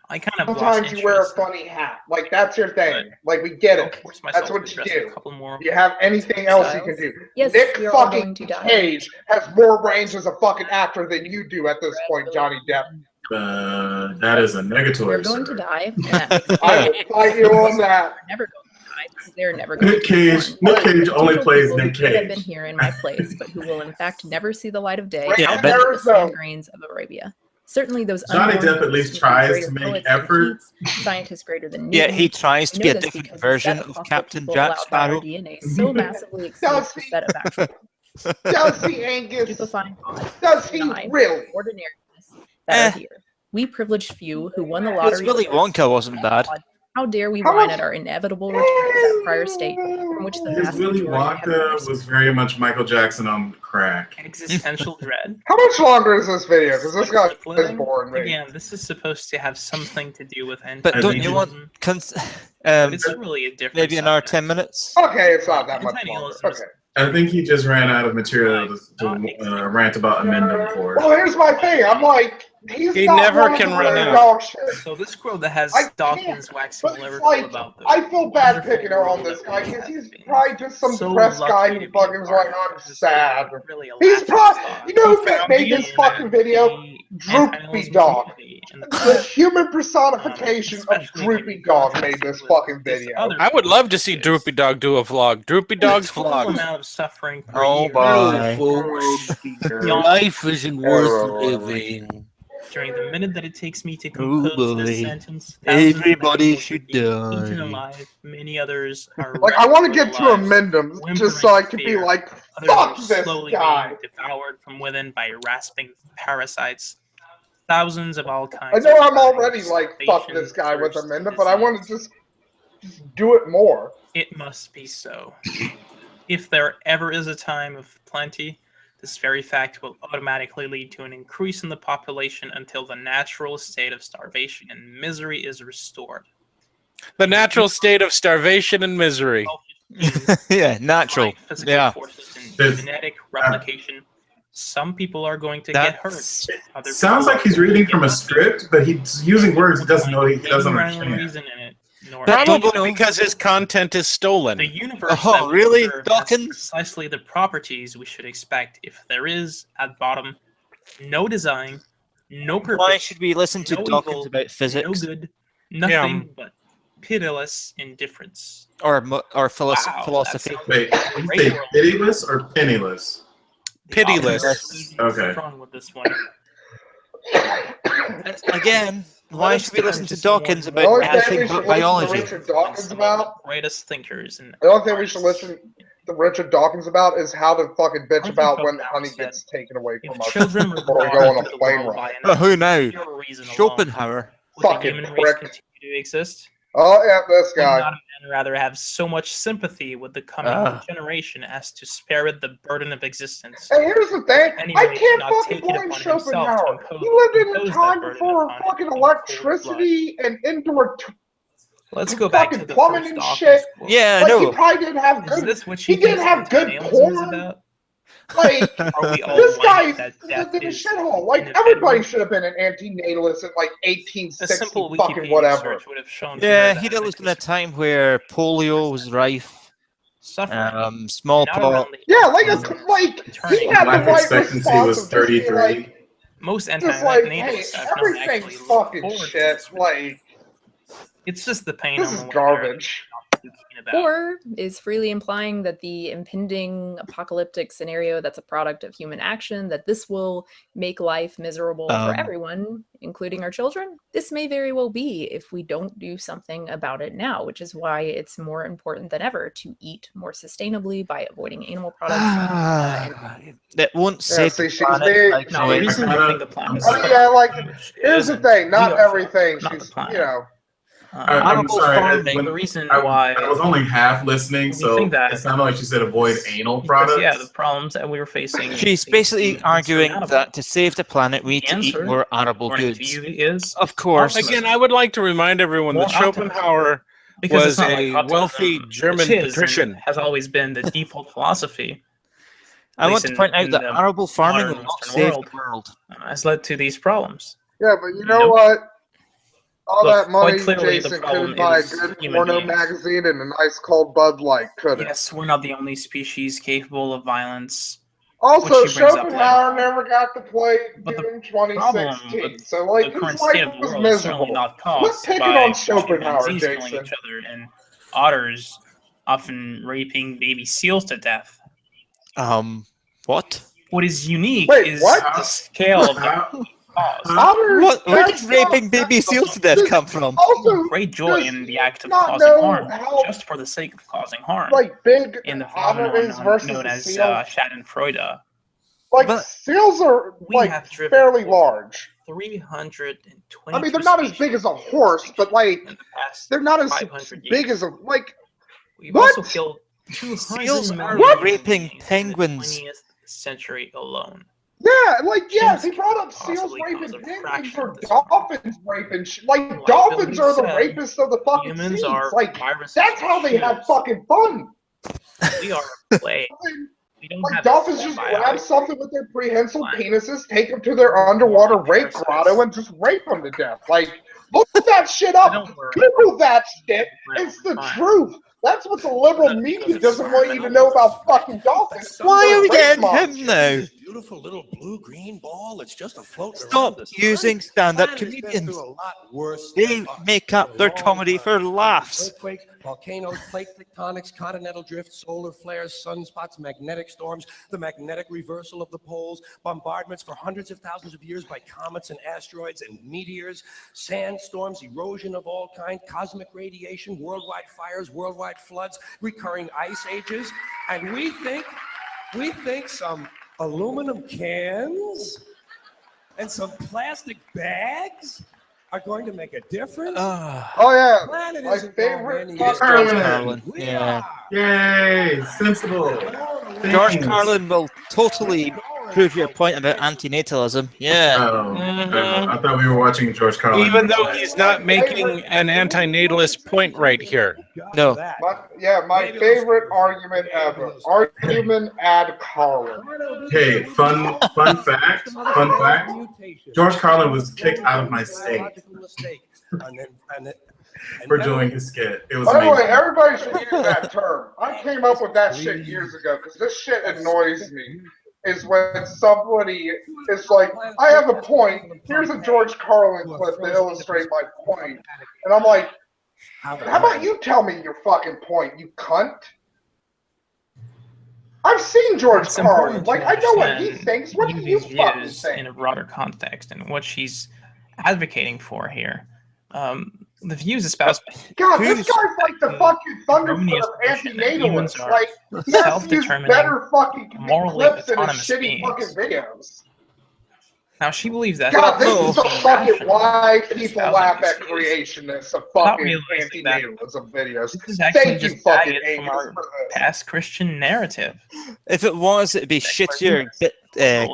I kind of sometimes you wear a funny hat. Like that's your thing. Like we get it. That's what you do. Do you have anything else you can do? Yes, Nick fucking Cage has more range as a fucking actor than you do at this point, Johnny Depp. That is a negatory. You're going to die. I will fight you on that. Never going to die because they're never going Nick Cage. Nick Cage only plays Nick Cage. Have been here in my place, but who will in fact never see the light of day. Yeah, the sand grains of Arabia. Certainly, those Johnny Depp at least tries to make effort. Scientists greater than yeah, he tries to be a different version of Captain Jack Sparrow. DNA so massively exceeds the set of actual. Does he, Angus? Stupefying Does he really? Ordinariness that are here. We privileged few who won the lottery. Willy Wonka wasn't bad. How dare we whine at our inevitable return to that prior state from which the vast Willy majority Wonka was very much Michael Jackson on crack. Existential dread. How much longer is this video? Because this guy is boring me. Again, this is supposed to have something to do with But don't you want it's really a different maybe an hour 10 minutes? Okay, it's not that much longer. Okay. I think he just ran out of material to rant about amendment for. Well, here's my thing. I'm like, he never can run out. So this girl that has Dawkins waxing lyrical like, about this. I feel bad picking her on this guy because he's probably just some depressed guy who fucking was like, I'm sad. He's probably, you know who made this fucking video? Droopy Dog. The human personification of Droopy Dog made this fucking video. I would love to see Droopy Dog do a vlog. Droopy Dog's vlog. Amount of suffering. Oh my! Your life isn't worth living. During the minute that it takes me to compose this sentence, everybody should be eaten die. alive. Many others are Like, I want to get to lives, amend them just whimpering so I could be fear. like, Others fuck are this slowly guy. being devoured from within by rasping parasites. Thousands of all I kinds. know of I'm already crimes, like, fuck starvation, this guy with thirst, amendment, but I want to disease. just do it more. It must be so. If there ever is a time of plenty, this very fact will automatically lead to an increase in the population until the natural state of starvation and misery is restored. The natural state of starvation and misery. Yeah, natural. Physical Yeah. forces and genetic replication. Some people are going to get hurt. Other Sounds people like he's are going to reading get from a lucky. script, but he's using words he doesn't know. He doesn't Any rhyme or understand. reason in it, nor Probably because his content is stolen. the universe Oh, that we really, observe has Dawkins? precisely the properties we should expect if there is, at bottom, no design, no purpose. Why should we listen to no Dawkins evil, about physics? no good, nothing but pitiless indifference. Or Wow, philosophy? that sounds Wait, like a did you great say world. pitiless or penniless? Pitiless. Okay. Wrong with this one. Again, why should we listen to Dawkins The only about thing we anything should but listen to biology? Richard Dawkins Some of about, the greatest thinkers and the only thing we should listen to Richard Dawkins about is how to fucking bitch about when honey gets taken away from us children were before we born go on into a the plane world ride. by Who now? pure reason alone, Schopenhauer. would the Fucking human race prick. continue to exist? Oh, yeah, this Would guy. not a man rather have so much sympathy with the coming generation as to spare it the burden of existence? And here's the thing, Any I way can't not fucking take it blame upon himself to Schopenhauer. impose- He lived in a impose that time burden before upon fucking in cold electricity and indoor Let's go back to fucking the plumbing first and Dawkins shit. quote. Yeah, I Like, he know. probably didn't have Is good. this what He you didn't think have good Antinatalism is porn. about? Like, Are we all this guy whining that death in a is shithole. Like, inevitable? everybody should have been an antinatalist in like A 1860 simple fucking Wikipedia whatever. search would have shown to Yeah, her he that lived in a time where polio was rife, suffering, not smallpox. around the Yeah, like he turning. had the Life right expectancy response was of just being 33. like, Most just like, hey, anti-natalists have not actually everything's looked fucking forward to shit. this. Like, It's just the pain this on is the way garbage. about. Or is freely implying that the impending apocalyptic scenario that's a product of human action, that this will make life miserable for everyone, including our children? This may very well be if we don't do something about it now, which is why it's more important than ever to eat more sustainably by avoiding animal products. That won't save see, the she's planet. big. Like, No, the reason I think the planet is I mean, yeah, like, here's the isn't thing, not the earth, everything not the she's, planet. you know. I'm Animal sorry. farming. But the reason I why was only half listening, we so think that it sounded like she said avoid anal because, products. yeah, the problems that we were facing. She's seem basically arguing insurmountable. that to save the planet, we need The to eat answer, more arable according to goods. you, is Of course. Again, I would like to remind everyone More that Schopenhauer because was it's not like a optimism, wealthy German which is and patrician. has always been the default philosophy. I want least to point out in that the arable farming modern will not Western save world. the world. Has led to these problems. Yeah, but you know Nope. what? All Look, that money, quite clearly the Jason, problem couldn't buy a is good human porno beings. magazine and a nice cold Bud Light, could it? Yes, we're not the only species capable of violence. Also, which she brings up Schopenhauer later on. never got to play But the Doom problem 2016, with so like the his current state life of the was world is certainly miserable. not Quit caused picking by on Schopenhauer, chimpanzees killing Jason. each other and otters often raping baby seals to death. What? What is unique Wait, is what? the scale of the cause. Otters, What? Where that's did raping not- baby that's seals to death just- come from? Also, Great joy does in the act of not causing know harm, how, just for the sake of causing harm. like, big in the otter phenomenon is versus known a as seal. Schadenfreude. Like, But seals are, We like, have driven fairly over large. 320. I mean, they're not as big as a horse, but, like, in the past they're not as 500 big years. as a, like, We've what? also killed 200 Seals are million raping beings penguins. in the 20th century alone. Yeah, like, yes, he Chimps brought up could seals possibly raping cause a penguins fraction or of this harm. dolphins raping like, Like dolphins Billy are the said, rapists of the fucking humans seas. are Like, viruses that's or how they have shivs. fucking fun. We are a plague. We don't Like, have dolphins a just symbiotic grab something with their prehensile Fine. penises, take them to their underwater rape Parasites. grotto, and just rape them to death. Like, look that shit But up. don't worry. Google that shit. It's the Fine. truth. That's what the liberal Because media it's doesn't want you to know about fucking dolphins. Why They're are we rape getting monsters. him now? beautiful little blue-green ball that's just afloat. Stop using stand-up comedians. They make up their comedy for laughs. Earthquakes, volcanoes, plate tectonics, continental drift, solar flares, sunspots, magnetic storms, the magnetic reversal of the poles, bombardments for hundreds of thousands of years by comets and asteroids and meteors, sandstorms, erosion of all kinds, cosmic radiation, worldwide fires, worldwide floods, recurring ice ages, and we think some aluminum cans and some plastic bags are going to make a difference. Oh yeah, Planet my isn't favorite. going George Carlin. Yeah. Yay! Sensible. George Carlin will totally prove your point about antinatalism. Yeah. Oh, I thought we were watching George Carlin. Even though he's not making an antinatalist point right here. No. My favorite argument ever. Argument ad Carlin. Hey, fun fact. George Carlin was kicked out of my state for doing his skit. It was By the way, amazing. everybody should use that term. I came up with that shit years ago because this shit annoys me. Is when somebody is like, I have a point. Here's a George Carlin clip to illustrate my point. And I'm like, how about you tell me your fucking point, you cunt? I've seen George Carlin. Like, I know what he thinks. What do you fucking think? In a broader context and what she's advocating for here. The views espoused by God, this guy's like the fucking thunderfoot of antinatalists. Like, he has to use better fucking clips in his shitty fucking videos. Now she believes that. God, this is the fucking why people laugh at creationists of fucking antinatalism videos. This is actually Thank you, just fucking from Angus, our for this. past Christian narrative. If it was, it'd be shittier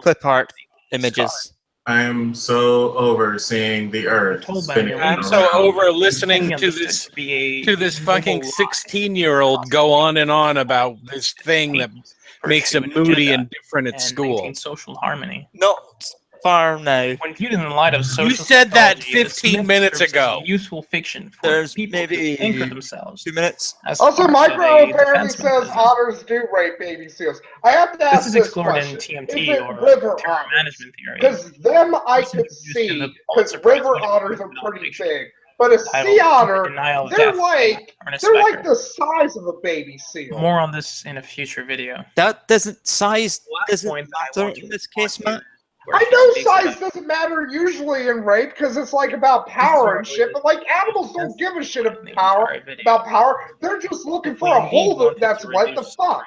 clip art images. I am so over seeing the Earth spinning. I'm so over listening to this fucking 16-year-old go on and on about this thing that makes him moody and different at school. Social harmony. Not far now. When viewed in the light of social You said that psychology, 15 minutes ago. Useful fiction for There's people maybe to anchor themselves. 2 minutes. Also, Micro apparently says otters do rape baby seals. I have to ask This is explored in TMT or terror management theory. Because them I could see, because river otters are pretty big. But a sea otter, they're like the size of a baby seal. More on this in a future video. That doesn't matter in this case, Matt. I know size doesn't matter usually in rape because it's like about power and shit, but like animals don't give a shit about power. They're just looking for a hole that's what the fuck.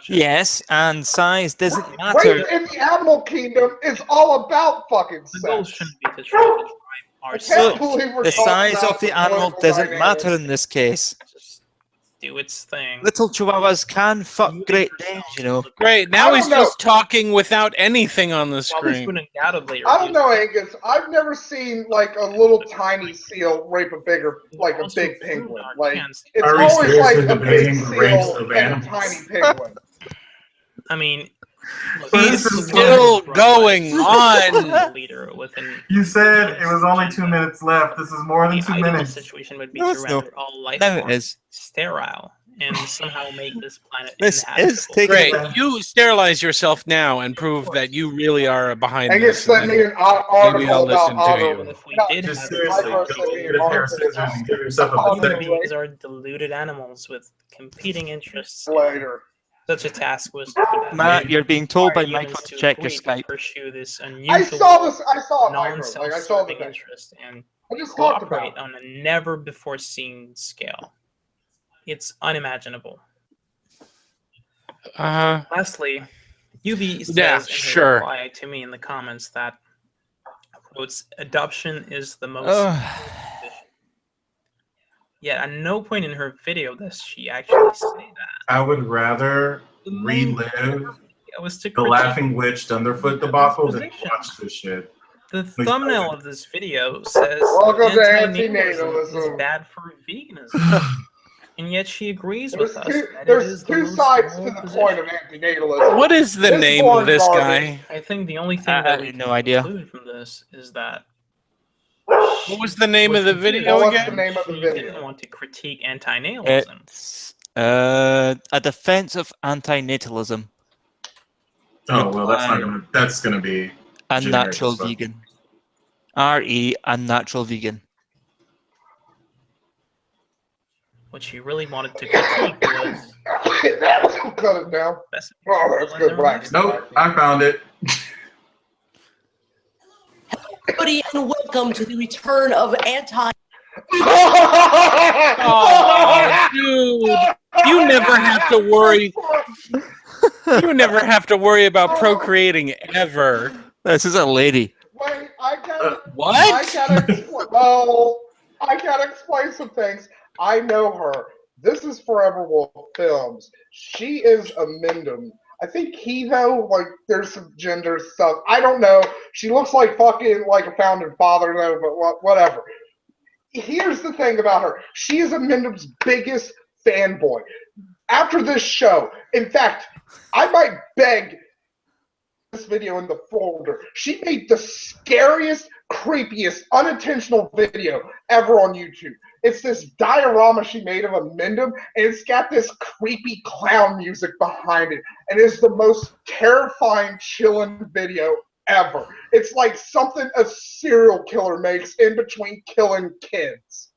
Yes, and size doesn't matter. Rape in the animal kingdom is all about fucking sex. The goal shouldn't be to try to drive ourselves. The size of the animal doesn't matter in this case. Do its thing. Little chihuahuas can fuck Great Danes, you know. Great, now he's just talking without anything on the screen. I don't know, Angus. I've never seen like a little tiny seal rape a big penguin. Like it's always like a big seal and a tiny penguin. I mean, he's still going on. You said it was only 2 minutes left. This is more than 2 minutes. Situation would be to render all life forms sterile and somehow make this planet inhabitable. Great. You sterilize yourself now and prove that you really are behind Angus this. sent me an article I'll listen about to you. If we did Just have seriously, go get a pair of scissors and give yourself a human vasectomy. beings are deluded animals with competing interests. Later. Such a task was Matt, you're being told by Michael to check your Skype. Pursue this I unusual, saw it, Michael. Like, I saw the non-self-serving thing. interest and I just talked cooperate about on a never-before-seen scale. It's unimaginable. Lastly, UV says in her reply to me in the comments that, quotes, adoption is the most... Yet at no point in her video does she actually say that. I would rather relive the Laughing Witch Thunderfoot debacle than watch this shit. The thumbnail of this video says Welcome to antinatalism is antinatalism. bad for veganism. And yet she agrees with us. There's two sides to the point of antinatalism. What is the name of this guy? I think the only thing that we can conclude from this is that what was the name of the video again? The name of the video? Didn't want to critique antinatalism. It's a defense of antinatalism. Oh well, that's gonna be unnatural vegan. RE unnatural vegan. What she really wanted to critique was. That's cut it down. Oh, that's good black. Nope, I found it. Everybody, and welcome to the return of Oh, dude! You never have to worry. You never have to worry about procreating ever. This is a lady. Wait, I gotta. What? I gotta explain some things. I know her. This is Forever Wolf Films. She is a Mindom. I think he though, like, there's some gender stuff. I don't know. She looks like fucking like a founding father though, but whatever. Here's the thing about her. She is a Mindom's biggest fanboy. After this show, in fact, I might beg this video in the folder. She made the scariest, creepiest, unintentional video ever on YouTube. It's this diorama she made of a Mindom, and it's got this creepy clown music behind it. And it's the most terrifying, chilling video ever. It's like something a serial killer makes in between killing kids.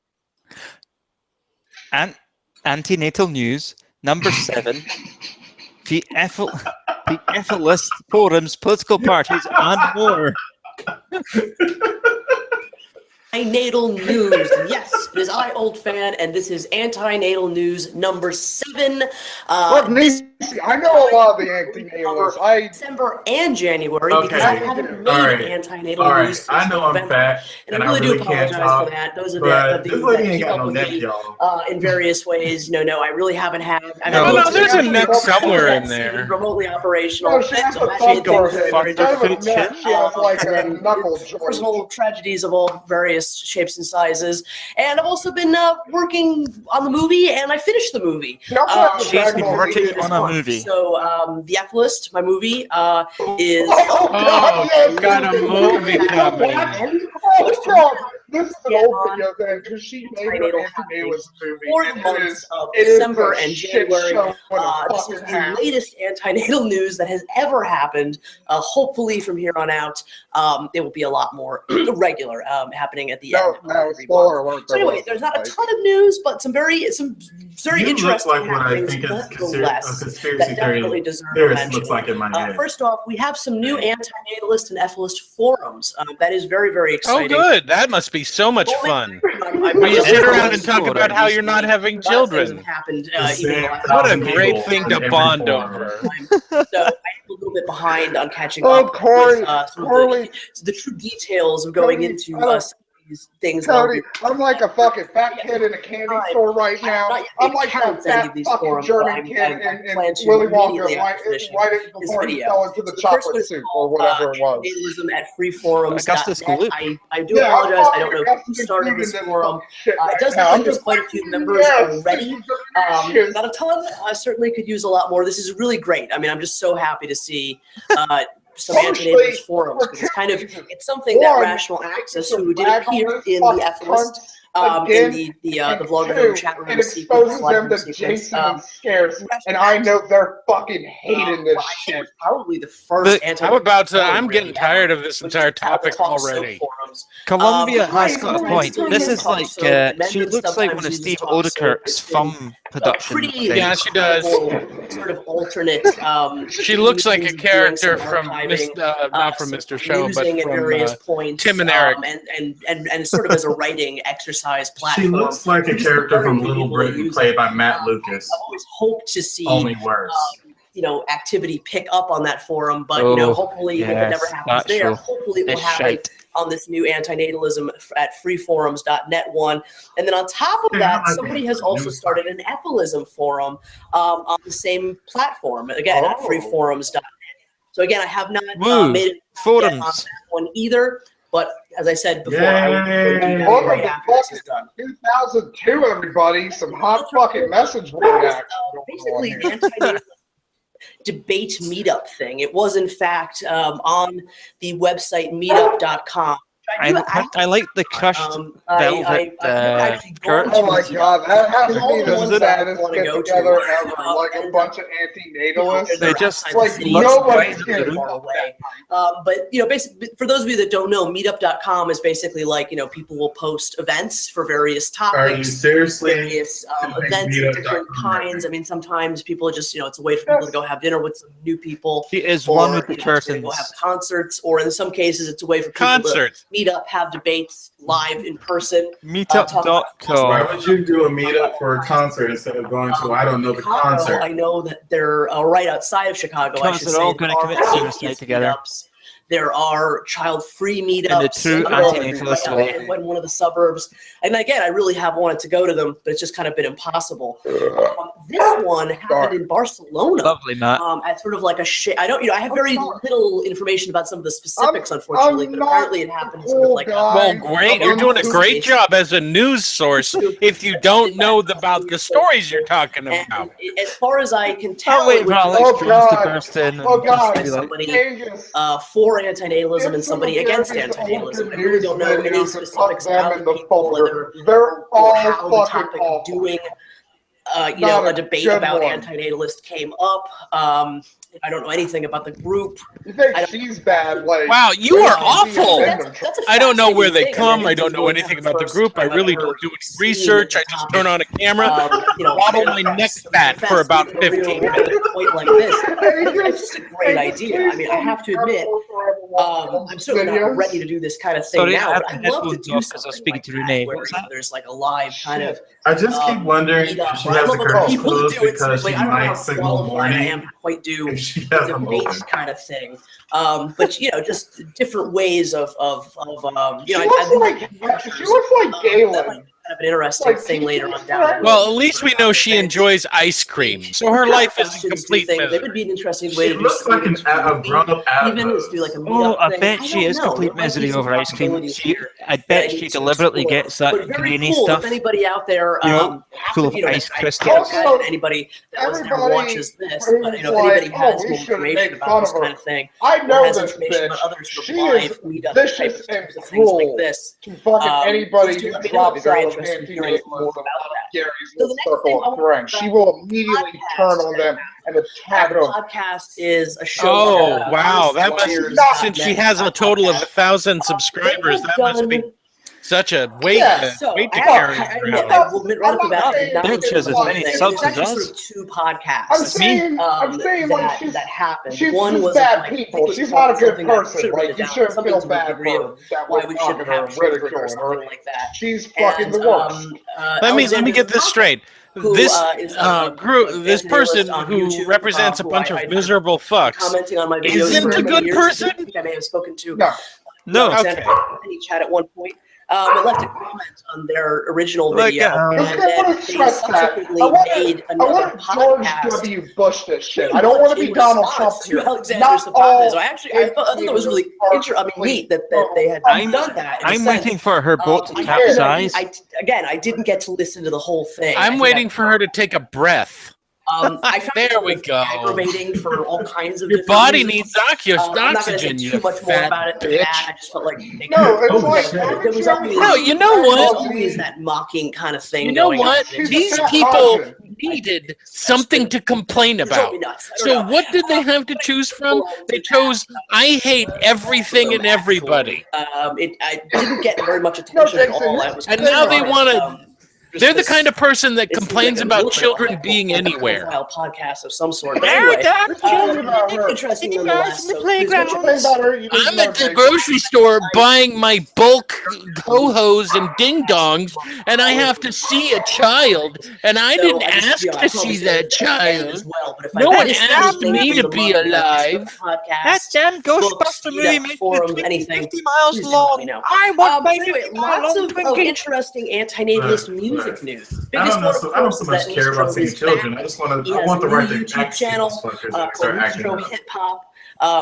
And antenatal news number 7. The ethylist forums, political parties, and more. Anti-natal news. Yes, it is I, Old Fan, and this is anti-natal news number 7. Look, I know a lot of the anti-natalists. December and January, because I haven't made anti-natal news. I know I'm fat, and I really do apologize for that. Those are the things that keep up with me in various ways. No, I really haven't had. No, there's a neck somewhere in there. Remotely operational. Personal tragedies of all various shapes and sizes, and I've also been working on the movie, and I finished the movie. She's been working on a movie. So, The Ethylist, my movie, is. Oh, got a movie coming. This is an old video then, because she made an anti-natalist movie. For the months of December and January, this is the latest anti-natal news that has ever happened. Hopefully, from here on out, it will be a lot more regular happening at the end. So anyway, there's not a ton of news, but some very interesting happenings nonetheless that definitely deserve a mention. First off, we have some new anti-natalist and ethylist forums. That is very, very exciting. Oh, good. That must be so much fun. Where you sit around and talk about how you're not having children. What a great thing to bond over. So I'm a little bit behind on catching up with some of the true details of going into these things. Cody, I'm like a fucking fat kid in a candy store right now. I'm like that fat fucking German kid in Willy Wonka right before he fell into the chocolate soup or whatever it was. Natalism at freeforums.net. I do apologize. I don't know who started this forum. It does look like there's quite a few members already. Not a ton. I certainly could use a lot more. This is really great. I mean, I'm just so happy to see some anti-natalist forums, because it's something that Rational Access, who did appear in the Ethylist, in the vlogger chat room, it exposes them to Jason and Scares, and I know they're fucking hating this shit. Probably the first I'm getting tired of this entire topic already. Columbia has got a point. This is like, she looks like one of Steve Odekirk's film production things. Yeah, she does. Sort of alternate. She looks like a character from not from Mr. Show, but from Tim and Eric, and sort of as a writing exercise platform. She looks like a character from Little Britain, played by Matt Lucas. I've always hoped to see only worse. Activity pick up on that forum, but hopefully, if it never happens there, hopefully it will happen on this new antinatalism at freeforums.net one. And then on top of that, somebody has also started an ethylism forum on the same platform, again, at freeforums.net. So again, I have not made it on that one either. But as I said before, I will do that right after this is done. 2002, everybody, some hot fucking message board action. Basically, the anti-natalist debate meetup thing. It was, in fact, on the website meetup.com. I like the crushed velvet skirt. Oh my god, that has to be the ones that I saddest want to get go together to. ever. Like a bunch of antinatalists. They just like nobody's getting far away. But basically, for those of you that don't know, meetup.com is basically like people will post events for various topics. Are you seriously? Various events of different kinds. I mean, sometimes people just it's a way for people to go have dinner with some new people. She is one with the persons. Go have concerts, or in some cases, it's a way for people to meet up, have debates live in person. Meetup.com. Why would you do a meetup for a concert instead of going to the concert? I know that they're right outside of Chicago. Because they're all going to commit suicide together. There are child-free meetups in the true antinatalist way. In one of the suburbs. And again, I really have wanted to go to them, but it's just kind of been impossible. This one happened in Barcelona. Lovely, Matt. At sort of like a I have very little information about some of the specifics, unfortunately, but apparently it happened sort of like well, great. You're doing a great job as a news source if you don't know about the stories you're talking about. As far as I can tell, I'll wait for Alex to burst in. Somebody for antinatalism and somebody against antinatalism. I really don't know any specifics about the people, whether they're all how the topic of doing a debate about antinatalist came up. I don't know anything about the group. You think she's bad? Like, wow, you are awful. That's I don't know where they come. I don't know anything about the group. I really don't do any research. I just turn on a camera, waddle my neck fat for about 15 minutes. Like this. It's just a great idea. I mean, I have to admit, I'm certainly not ready to do this kind of thing now. But I'd love to do something like that, where there's like a live kind of. I just keep wondering if she has a girl clothes because she might signal morning. Quite do debate kind of thing, but just different ways of she looks like Galen. Kind of an interesting thing later on down the road. Well, at least we know she enjoys ice cream, so her life isn't complete. It would be an interesting way to do looks like a grown-up even is do like a meetup I bet she is complete misery over ice cream. I bet she deliberately gets that grainy stuff. If anybody out there, full of ice crystals. Anybody that was there watches this, but if anybody has more information about this kind of thing, I know has this information bitch. about other sort of She live is meetup vicious type and of things like cruel this. to fucking anybody who drops out of hearing more about that. Gary's circle of friends. She will immediately turn on them and attack them. Podcast is a show. Oh wow, that must since she has a total of 1,000 subscribers, that must be such a weight to carry. I will admit right off the bat, Bitch has as many subs as us. sort of two podcasts. I'm saying like that happened. She's One was bad like, people. She's not a good person. Like, you shouldn't feel bad for her. Why we shouldn't have children or something like that. She's fucking the worst. Let me get this straight. This group, this person who represents a bunch of miserable fucks, commenting on my videos isn't a good person. I may have spoken to. No. Okay. Any chat at one point. I left a comment on their original video, and then they subsequently made another podcast. George W. Bush this shit. I don't want to be Donald Trump. To Alexander Sapatis. So I thought that was really neat that they had done that. I'm waiting for her boat to capsize. I didn't get to listen to the whole thing. I'm waiting for her to take a breath. I found there we go. Aggravating for all kinds of. Your body needs oxygen. I'm not going to say too much more about it than that. I just felt like there was always, you know what? Always that mocking kind of thing. You know what? These people needed something to complain about. So what did they have to choose from? They chose, I hate everything and everybody. I didn't get very much attention at all. And now they want to. They're the kind of person that complains about children being anywhere. Podcast of some sort. Anyway, interesting nonetheless. I'm at the grocery store buying my bulk ho-hos and ding-dongs, and I have to see a child, and I didn't ask to see that child. No one asked me to be alive. That damn Ghostbuster movie made me 50 miles long. I want my lots of interesting antinatalist music. basic news. I Biggest don't one, I don't of so course, much is care that about Nistro seeing is children. back. I just want He to. I has want the a new right to YouTube act channel these fuckers called and start acting Nistro up. Hip Hop.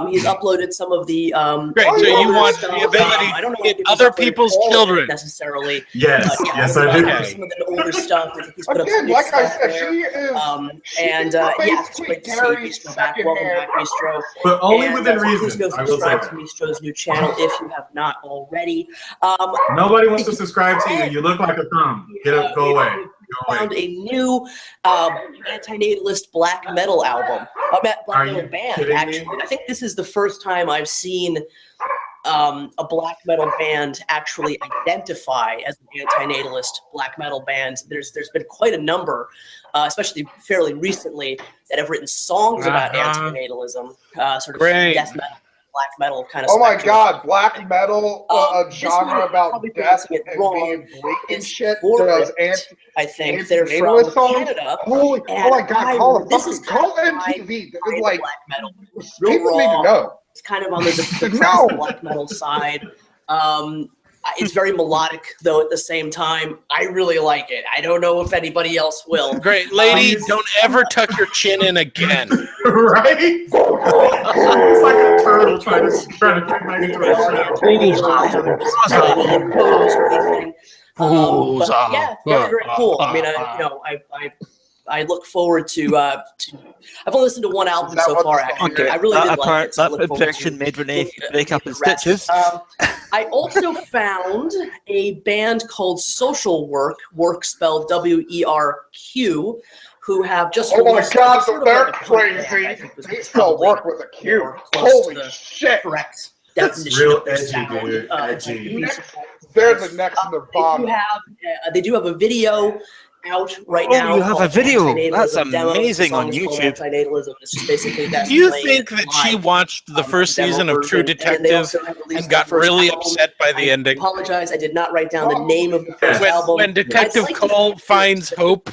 He's uploaded some of the Great. So you want stuff. the ability I don't know to if get he's other uploaded people's all of it children. necessarily. Yes, Yeah, yes, I do. Okay. Some of the older stuff. I think he's put up Again, some new like I stuff said, there. she is. And she's yeah, it's basically great to see Gary's Nistro back. Welcome back, Nistro. But only And, within so please reason. go I will say subscribe that. to Nistro's new channel if you have not already. Nobody wants to subscribe to you. You look like a thumb. Get up, go away. Found a new antinatalist black metal album, black metal band. Actually, I think this is the first time I've seen a black metal band actually identify as an antinatalist black metal band. There's been quite a number, especially fairly recently, that have written songs about antinatalism, sort of death metal, black metal kind of. Oh my spectrum. God, black metal, a genre about death and being bleak and shit. Does I think they're from Canada. Holy, oh my God, call MTV. Like, people need to know. It's kind of on the depressed black metal side. It's very melodic, though, at the same time. I really like it. I don't know if anybody else will. Great. Lady, don't ever tuck your chin in again. Right? It's like a turtle trying to get back into a yeah, very, very cool. I mean, I look forward to. I've only listened to one album so far. Actually, okay. I really did like it. So that impression made Renee break up in stitches. I also found a band called Social Work, work spelled WERQ, who have just. Oh my God, they're crazy. They spell work with a Q. Holy shit! Correct. That's real edgy, dude. Edgy. They're the next Nirvana. They do have a video out right now. Oh, you have a video. That's amazing on YouTube. It's just basically that. Do you think that she watched the first season of True Detective and got really upset by the ending? I apologize, I did not write down the name of the first album. When Detective Cole finds hope.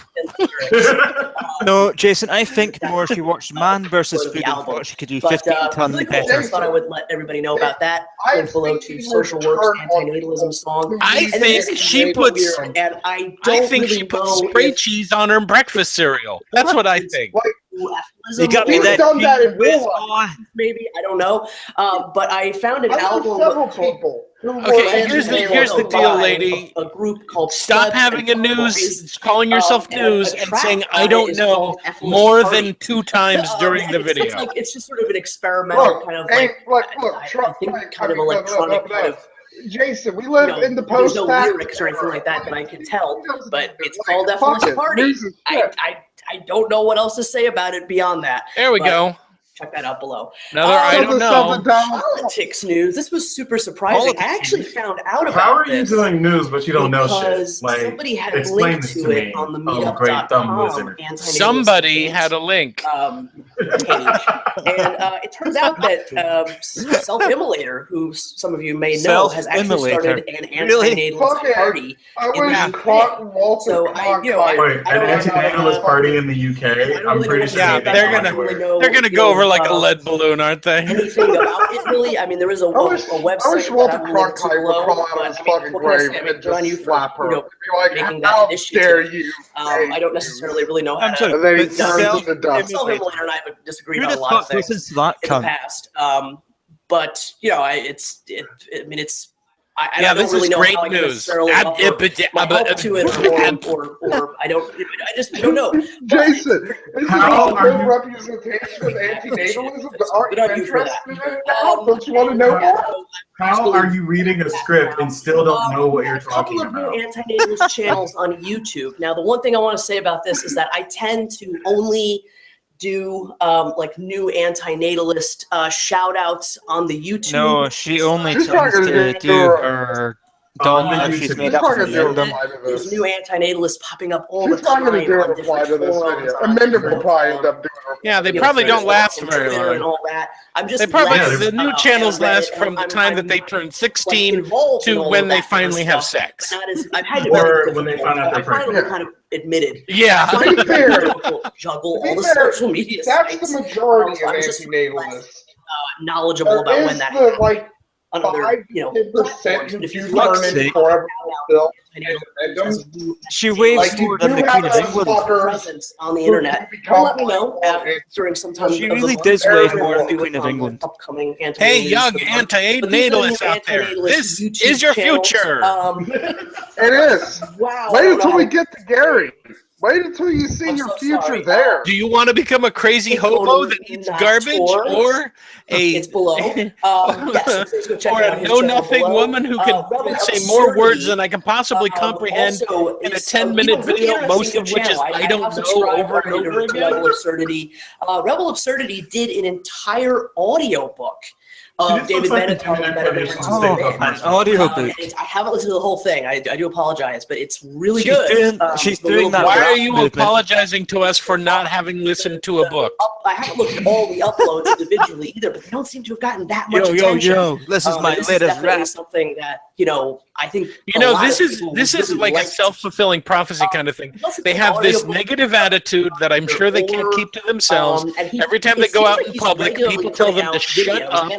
No, Jason, I think more she watched Man vs. Food and thought she could do 15 tons really better. I thought I would let everybody know about that. Link below to Social Work's antinatalism song. I think she puts. I think she puts spray cheese on her breakfast cereal. That's what I think. You got me that. Done that in real life. Maybe, I don't know. But I found an album. Several people. Okay, here's the deal, lady. A group called Stop having a news, calling yourself news, and saying I don't know more than 2 times during the video. It's just sort of an experimental kind of like. I think kind of electronic kind of. Jason, we live in the post. There's no lyrics or anything like that I can tell, but it's called FLS Party. I don't know what else to say about it beyond that. There we go. Check that out below. Another I don't know. Politics news. This was super surprising. I actually found out about this. How are you doing news, but you don't know shit? Like, somebody had a link to it on the meetup.com. Somebody had a link. And it turns out that Self-Immolator, who some of you may know, has actually started an antinatalist party. So an antinatalist party in the UK. I'm pretty sure. Yeah, they're gonna go over like a lead balloon, aren't they? Anything about it, really? I mean, there is a website. I wish Walter Cronkite would crawl out of his fucking grave and just slap her. Be like, how dare you? I don't necessarily really know how to. Self-Immolator and I have disagreed on a lot of things in the past. But you know, I mean, it's. I don't really know how I can necessarily help to it, or I don't know. Jason, is how are you representation of antinatalism? Aren't you interested in it now? Don't you want to know more? How are you reading a script and still don't know what you're talking about? A couple of new antinatalist channels on YouTube. Now, the one thing I want to say about this is that I tend to only do like new antinatalist shout outs on the YouTube. No, she only tends to do her dumb that she's made up for random. There's new antinatalists popping up all the time. She's not going to do a reply to this video. Amanda will probably end up doing a reply. Yeah, they probably don't last very long. And all that. I'm just the new channels last from the time that they turn 16 to when they finally have sex. I've had or when they find out they're pregnant. Kind of admitted. Yeah. Juggle all the social media sites. That's the majority of antinatalists. antinatalists. Knowledgeable about when that happened. on other, platforms. But if you look she waves toward the Queen of England. Presence on the internet. Let me know during some time. She really does wave more than the Queen of England. Upcoming hey, young anti-natalists out there, this is your future. It is. Wow. Wait until we get to Gary. Wait until you see your future there. Do you want to become a crazy hobo that eats garbage, or it's below? Yes, or a know-nothing woman who can say more words than I can possibly comprehend in a 10-minute video, most of which is I don't know over and over again? Rebel Absurdity. Rebel Absurdity did an entire audiobook of David Bennett talking about an audiobook. I haven't listened to the whole thing. I do apologize, but it's really good. She's doing that. Why are you apologizing to us for not having listened to a book? I haven't looked at all the uploads individually either, but they don't seem to have gotten that much attention. This is my latest rap. Something that I think this is like a self-fulfilling prophecy kind of thing. They have this negative attitude that I'm sure they can't keep to themselves. Every time they go out in public, people tell them to shut up.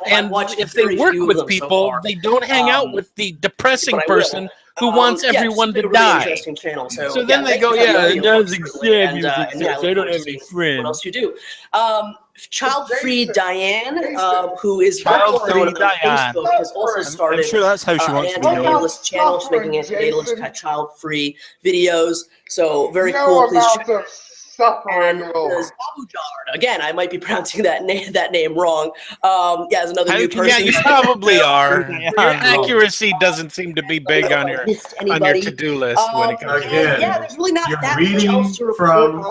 And if they work with people, they don't hang out with the depressing person who wants everyone to die. So then they go, it does exist. I don't have any friends. What else you do? Child-free Diane, who is Child-free Diane. Facebook, has also started. I'm sure that's how she wants to be known. Antinatalist channel. She's making antinatalist child-free videos. So very cool. Please check. And again, I might be pronouncing that name wrong. As another new person. Yeah, you probably are. Your accuracy doesn't seem to be big on your to-do list when it comes to there's really not that much else to from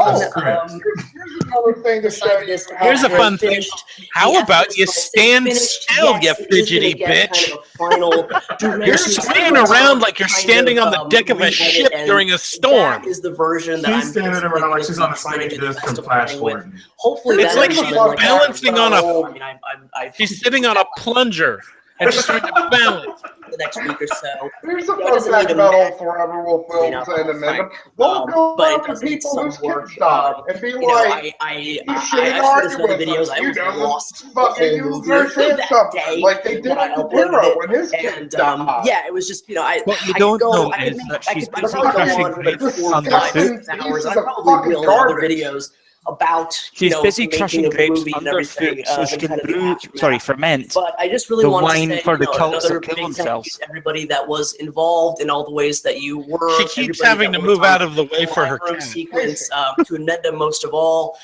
Here's a fun thing. How about you stand still, you fidgety bitch? You're swinging around like you're standing on the deck of a ship during a storm. That is the version that she's standing around like she's on a stage just from Flash Gordon. Hopefully, it's like she's balancing on a. She's sitting on a plunger and she's trying to balance. The next week or so. Here's a fun fact about old Forever Will Films and Amendment. They'll go after people whose kids died and be like, I started some of the videos. I almost lost the whole movie that day. Like they did with Hero when his kids died. Yeah, it was just, What you don't know is that she's basically crashing grapes under soup. I probably will other videos about she's busy crushing grapes under soup so she can ferment. But I just really want to say for the cults another that kill big themselves. thank you to everybody that was involved in all the ways that you were. She keeps having to move out of the way for her sequence. To Neda most of all,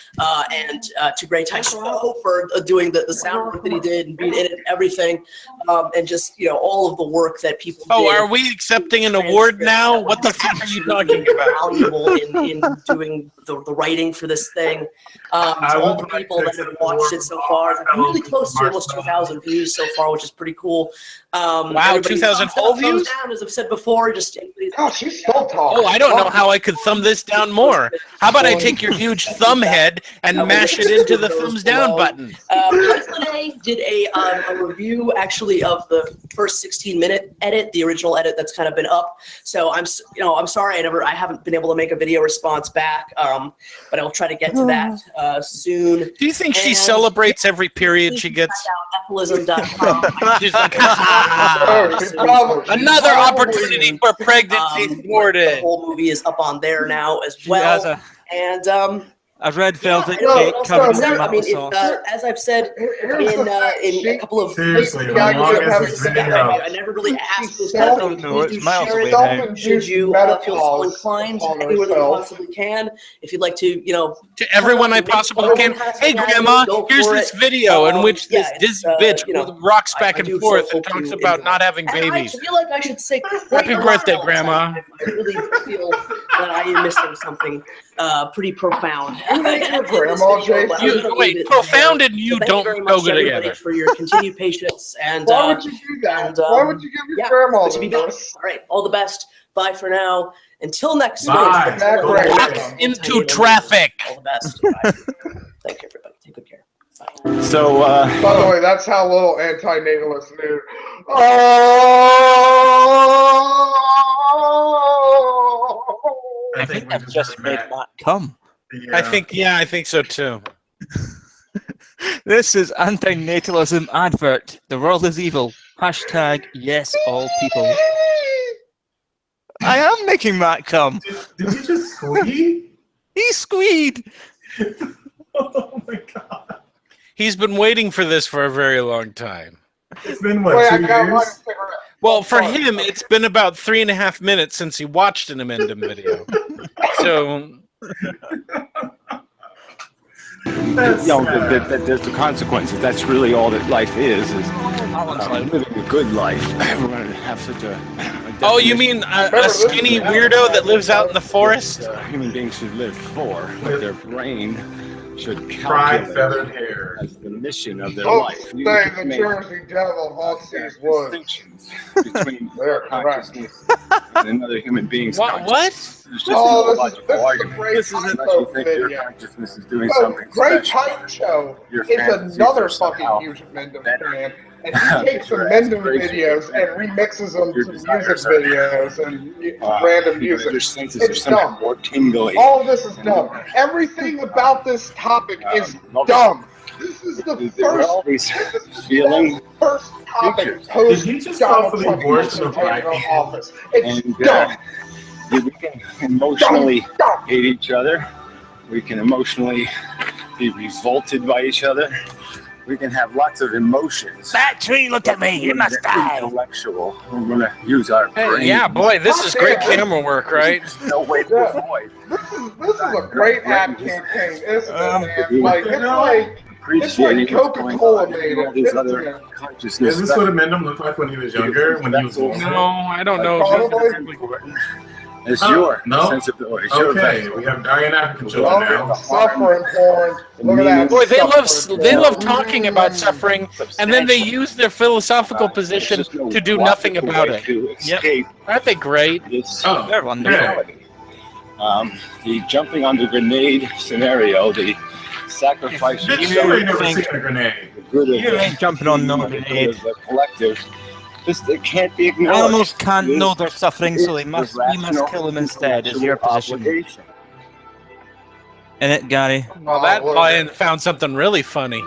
and to Gray Tyson for doing the sound work that he did and being in it and everything, and just all of the work that people. Oh, did. are we accepting an award now? What the fuck are you talking about? Valuable in doing the writing for this thing. To all the people that have watched it so far, it's really close to almost 2,000 views so far, which is pretty cool. Wow, 2,000 whole views? Down, as I've said before, just she's still talking. Oh, I don't know how I could thumb this down more. How about I take your huge thumb head and mash it into the thumbs down button? Today did a review actually of the first 16-minute edit, the original edit that's kind of been up. So I'm sorry I haven't been able to make a video response back, but I'll try to get to that soon. Do you think she celebrates every period she gets? Ephilism.com. She's like, another opportunity for pregnancy thwarted. The whole movie is up on there now as well. And a red velvet cake covered in tomato sauce. As I've said in a couple of seriously, I never really asked this I don't know. It's miles away now. Should you feel so inclined, anywhere that you possibly can, if you'd like to, to everyone I possibly can. Hey, Grandma, here's this video in which this dizzy bitch rocks back and forth and talks about not having babies. I feel like I should say happy birthday, Grandma. I really feel that I am missing something pretty profound. Profound and you don't go good together. For your continued patience and why would you do that? Why would you give your grandma this? All right, all the best. Bye for now. Until next week. Back into traffic. All the best. Bye. Thank you, everybody. Take good care. Bye. So, by the way, that's how little anti-natalists knew. I think I've just made that come. I think so too. This is antinatalism advert. The world is evil. Hashtag yes all people. I am making Matt come. Did you just squeak? He squeed. Oh my god. He's been waiting for this for a very long time. It's been what, 2 years? Well, for him, it's been about 3.5 minutes since he watched an amendum video. So, there's the consequences. That's really all that life is living a good life. Everyone have such a oh, you mean a skinny weirdo that lives out in the forest? Human beings should live for, but their brain should fried calculate feathered hair as the mission of their Folks life. say the Jersey Devil haunts these woods. Between their consciousness and another human being's consciousness. What? There's just no logical argument. This is Unless you think your consciousness is doing something Great special. Type Show Your is fantasies another are somehow fucking huge Mendham fan. And he takes the Mendham videos and remixes them to music videos and random music. Your senses It's are somehow dumb. more tingly. All of this is dumb. Everything about this topic is dumb. This is the first topic post Donald Trump taking office. It's dumb. We can emotionally hate each other. We can emotionally be revolted by each other. We can have lots of emotions. That tree, look at me, you must die. Intellectual. We're going to use our brain. Yeah, boy, this is great camera work, right? No way to avoid. This is a great ad campaign, isn't it, man? Like, it's like Coca-Cola made it. These other consciousness. Is this what Amendum looked like when he was younger? When he was older? No, I don't know. It's your sensibility. Okay, we have Aryan African children now. Suffering porn. Look at that. Boy, they love talking about suffering, and then they use their philosophical position to do nothing about it. Yep. Aren't they great? Oh, they're wonderful. The jumping on the grenade scenario, the sacrifice. You ain't never seen a grenade. You ain't jumping on no grenade. The collective. It can't be ignored. Animals can't know they're suffering, so we must kill them instead, is your position. In it, Gary? Well, that lion found something really funny.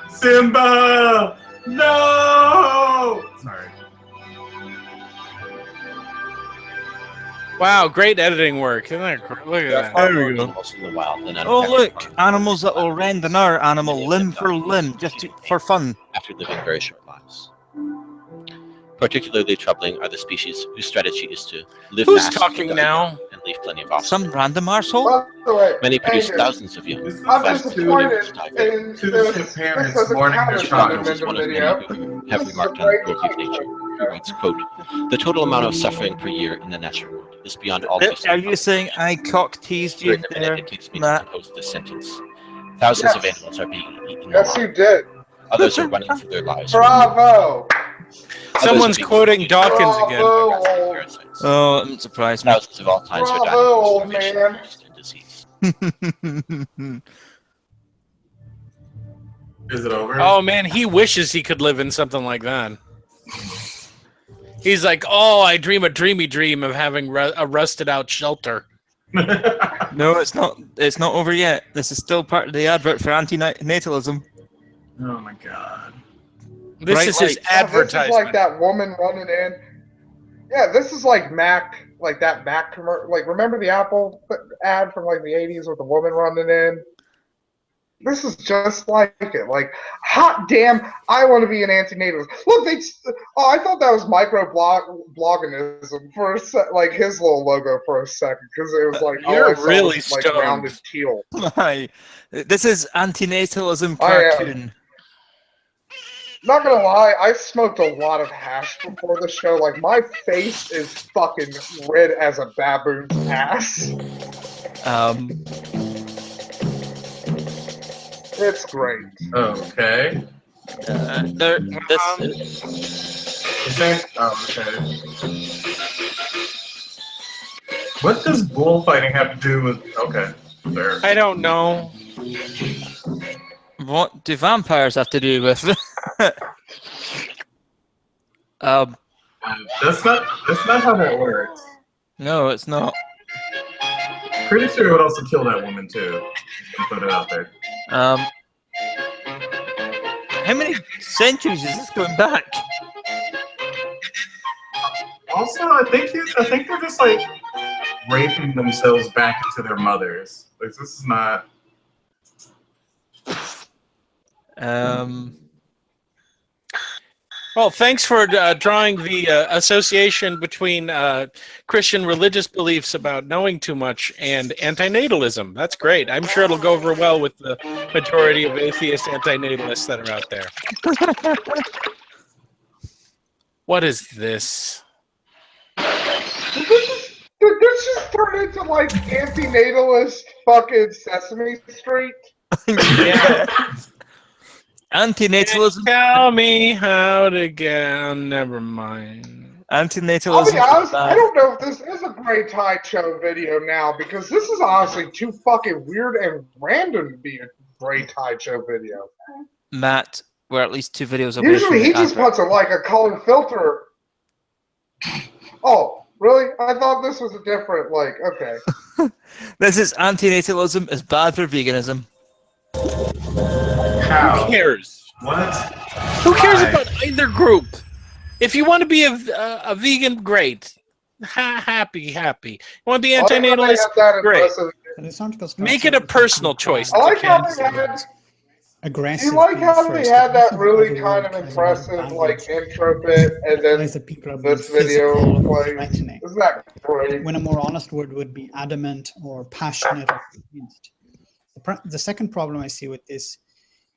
Simba! No! Sorry. Wow, great editing work. Isn't that great? Look at that. There we go. Oh, look, animals that will rend another animal limb for limb, just for fun. After living very short lives. Particularly troubling are the species whose strategy is to live Who's fast talking now? and leave plenty of offspring. Some random arsehole? Many produce thousands of young. I'm disappointed in Two parents mourning their child. This is one of many who have remarked on the cruelty of nature. He writes, quote, "The total amount of suffering per year in the natural world is beyond all Are you saying I cock-teased you there, Matt? Compose this sentence. Thousands of animals are being eaten. Yes, you did. Others are running for their lives. Bravo! Someone's quoting Dawkins again. Oh, I'm surprised. Thousands of all kinds are dying Bravo, from starvation and disease. Is it over? Oh man, he wishes he could live in something like that. He's like, oh, I dream a dreamy dream of having a rusted out shelter. No, it's not. It's not over yet. This is still part of the advert for antinatalism. Oh my god. This is his advertisement. This is like that woman running in. Yeah, this is like Mac, like that Mac commercial. Like, remember the Apple ad from like the 80s with the woman running in? This is just like it. Like, hot damn, I want to be an antinatalist. Look, I thought that was micro-blogganism for a like his little logo for a second, because it was like, you're really like stoned. rounded teal. This is antinatalism cartoon. Not gonna lie, I smoked a lot of hash before the show. Like, my face is fucking red as a baboon's ass. It's great. Okay. Okay. What does bullfighting have to do with... Okay, there. I don't know. What do vampires have to do with? That's not how that works. No, it's not. Pretty sure it would also kill that woman too. Put it out there. How many centuries is this going back? Also, I think they're just like raping themselves back into their mothers. Like this is not. Well, thanks for drawing the association between Christian religious beliefs about knowing too much and antinatalism. That's great. I'm sure it'll go over well with the majority of atheist antinatalists that are out there. What is this? Did this just turn into like antinatalist fucking Sesame Street? Yeah. Antinatalism. Tell me how to get. Never mind. Antinatalism. I'll be honest, I don't know if this is a Grey Tide Show video now because this is honestly too fucking weird and random to be a Grey Tide Show video. Matt, we're at least 2 videos away. Usually he just puts like a color filter. Oh, really? I thought this was a different, like, okay. This is antinatalism is bad for veganism. How? Who cares? What? Who cares about either group? If you want to be a vegan, great. Happy. You want to be antinatalist? Great. Make it a personal choice. I like how they had aggressive. You like how they had that really kind of impressive like intro bit, and then this video plays. Isn't that great? When a more honest word would be adamant or passionate or convinced. The second problem I see with this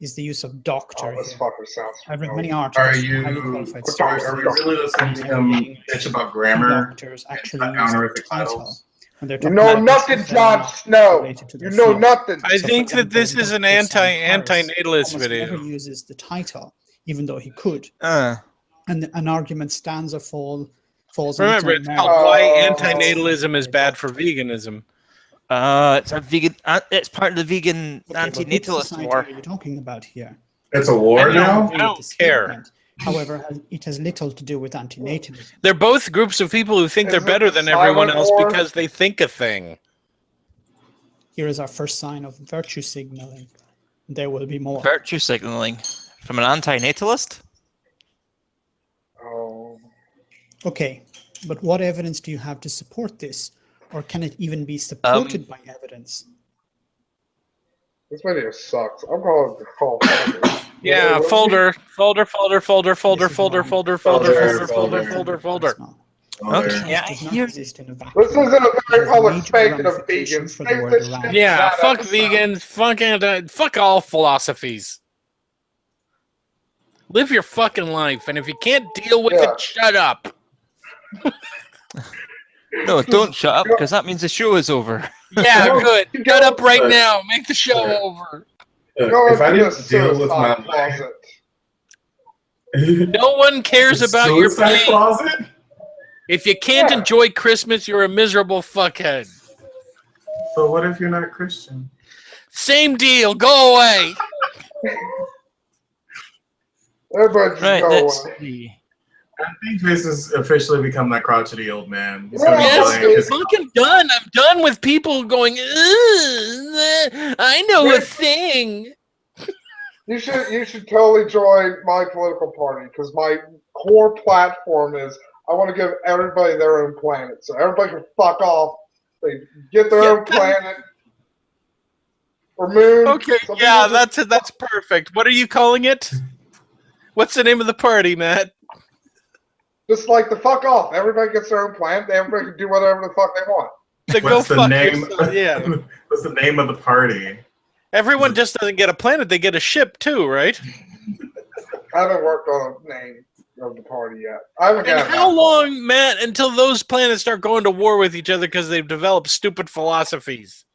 is the use of doctor. This fucker sounds. I've read many articles. Are you really listening to him bitch about grammar? Doctors actually honorific titles. You know nothing, Jon Snow. You know nothing. I think that this is an antinatalist video. Never uses the title, even though he could. And an argument stands or falls. Remember, it's called why antinatalism is bad for veganism. It's a vegan. It's part of the vegan antinatalist war. What are you talking about here? It's a war now. I don't care. However, it has little to do with antinatalism. They're both groups of people who think they're better than everyone else because they think a thing. Here is our first sign of virtue signaling. There will be more. Virtue signaling from an antinatalist? Oh. Okay, but what evidence do you have to support this? Or can it even be supported by evidence? This video sucks. I'm going to call Yeah, folder. Okay. Yeah, This isn't a very public statement of vegans. Yeah, fuck vegans, fuck all philosophies. Live your fucking life, and if you can't deal with it, shut up. No, don't shut up, because that means the show is over. Yeah, good. Shut up right now. Make the show over. If I didn't deal with my life, no one cares about your pain. Closet? If you can't enjoy Christmas, you're a miserable fuckhead. But what if you're not Christian? Same deal. Go away. Everybody Right, go let's away. see. I think this has officially become that crotchety old man. He's Yes, I'm fucking done. I'm done with people going, I know a thing. You should totally join my political party because my core platform is I want to give everybody their own planet. So everybody can fuck off. They get their own planet. Or moon. Okay, yeah, that's perfect. What are you calling it? What's the name of the party, Matt? Just like the fuck off. Everybody gets their own planet. Everybody can do whatever the fuck they want. What's the name of the party? Everyone just doesn't get a planet; they get a ship too, right? I haven't worked on a name of the party yet. I haven't And got how long, Matt, until those planets start going to war with each other because they've developed stupid philosophies?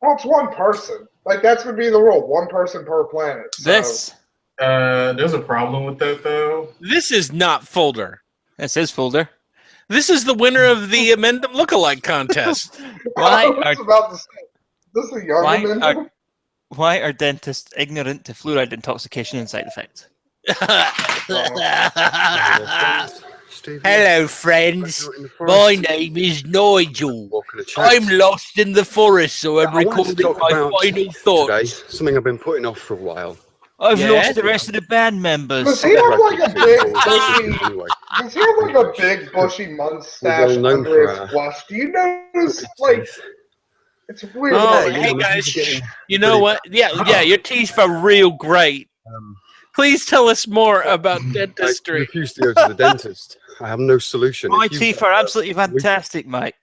Well, it's one person. Like that's gonna be the rule. One person per planet. So. There's a problem with that though. This is not Folder. This is Folder. This is the winner of the Amendum Lookalike contest. Why are dentists ignorant to fluoride intoxication and side effects? Steve. Hello, friends. My name is Nigel. I'm lost in the forest, so I'm I want to recording talk my about final thoughts. today, something I've been putting off for a while. I've Yeah? lost the rest of the band members. Does he have like a big bushy? Anyway, Does he have like a big bushy mustache well known under for his our flesh? Do you notice like it's weird? Oh, like, hey guys. You know what? Yeah, your teeth are real great. Please tell us more about I dentistry. refuse to go to the dentist. I have no solution. My If you- teeth are absolutely fantastic, mate.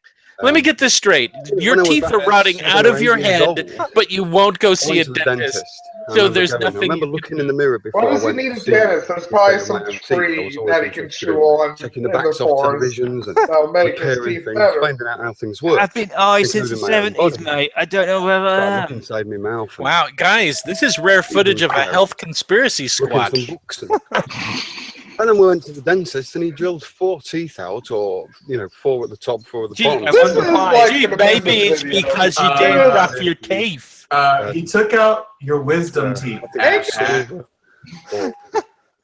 Let me get this straight. Your when I was teeth are about rotting 7 out or of your 8 years head, old, but you won't go I see a went to the dentist. I So remember there's going. I nothing. remember looking in the mirror before Why I does he went need to a see dentist? There's probably instead of my some own teeth. I tree was always that he can interested chew in on taking the in the backs off forest. televisions and That'll make his repairing teeth things, better. finding out how things work. I've been since the including my own 70s, body. mate. I don't know where I So I am. look inside my mouth. And Wow, guys, this is rare footage of a health conspiracy look at some squatch. books. And then we went to the dentist and he drilled 4 teeth out, or 4 at the top, 4 at the bottom. This is like Gee, an maybe amendment it's video. because you Uh, didn't rough your teeth. He took out your wisdom teeth. Silver or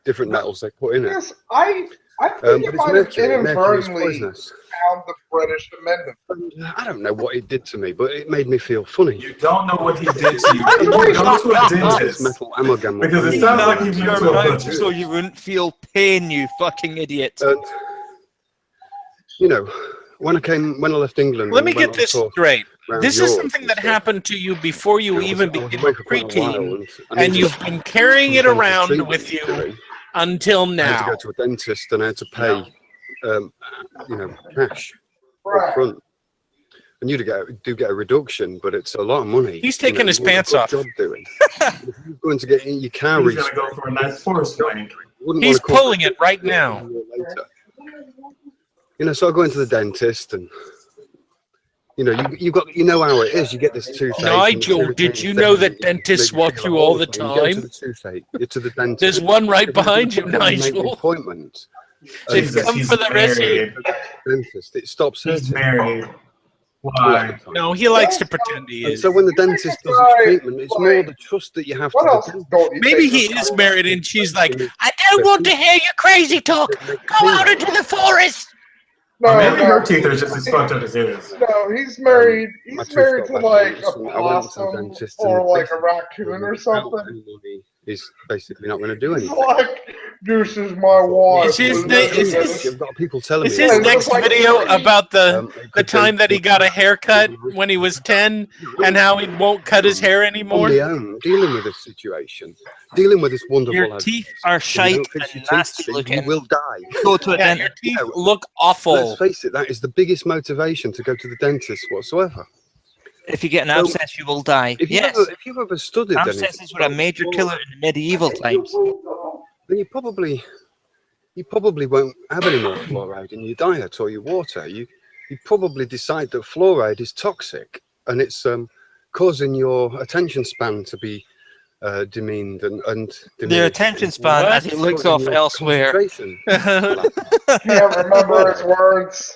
different metals they put in it. Yes, I think But it it's might have mercury. Mercury is inadvertently poisonous. found the British Amendment. I don't know what it did to me, but it made me feel funny. You don't know what he did to you. If you go to a dentist, Metal amalgam. because it sounds like you've been Your to a mouth butcher. so you wouldn't feel pain, you fucking idiot. And when I left England. Let me and went get on this tour straight. around This is Europe something and that stuff, happened to you before you even I was became a away for quite a while, preteen, I and needed you've been carrying it some dental around treatment with you doing. until I had to now. go to a dentist and I had to pay, cash Right. up front. And you do get a reduction, but it's a lot of money. He's taking his you want a pants good off. Job doing. If you're going to get in your car, He's gonna go for a nice force wank. He's pulling it right now. Later. So I go into the dentist, and you know how it is. You get this toothache. Nigel, did you know that dentists watch you all the You go to time? the toothache. You're to the dentist. There's one right behind you, Make an Nigel. appointment. They've come for the rest of you. Dentist. It stops. He's married. Why? No, he likes to pretend he And is. so when the dentist does his treatment, it's more the trust that you have What to else the dentist. don't you Maybe think he was is going married and she's like, I don't want to hear your crazy talk. Go out into the forest. No, Maybe no, her teeth are just as fucked up as his. no, he's married. My He's tooth married got to bad like once, a and I went to the possum dentist or and like a basically raccoon or something. Is basically not going to do It's anything. like, this is my wife. Is his name- is his- You've got people telling Is me. his about next it. video about the It could time be- that he got a haircut when he was 10 and how he won't cut his hair on anymore? my own, dealing with this situation, dealing with this wonderful. Your teeth are shite and nasty looking. You will die. Go to a Yeah, your dentist. teeth look awful. Let's face it, that is the biggest motivation to go to the dentist whatsoever. If you get an abscess, you will die. If Yes. you've ever studied Abscesses were a major killer in the medieval times. then you probably won't have any more fluoride in your diet or your water. You probably decide that fluoride is toxic and it's causing your attention span to be demeaned and Their diminished. attention span as it looks Causing off your elsewhere. concentration. Can't remember his words.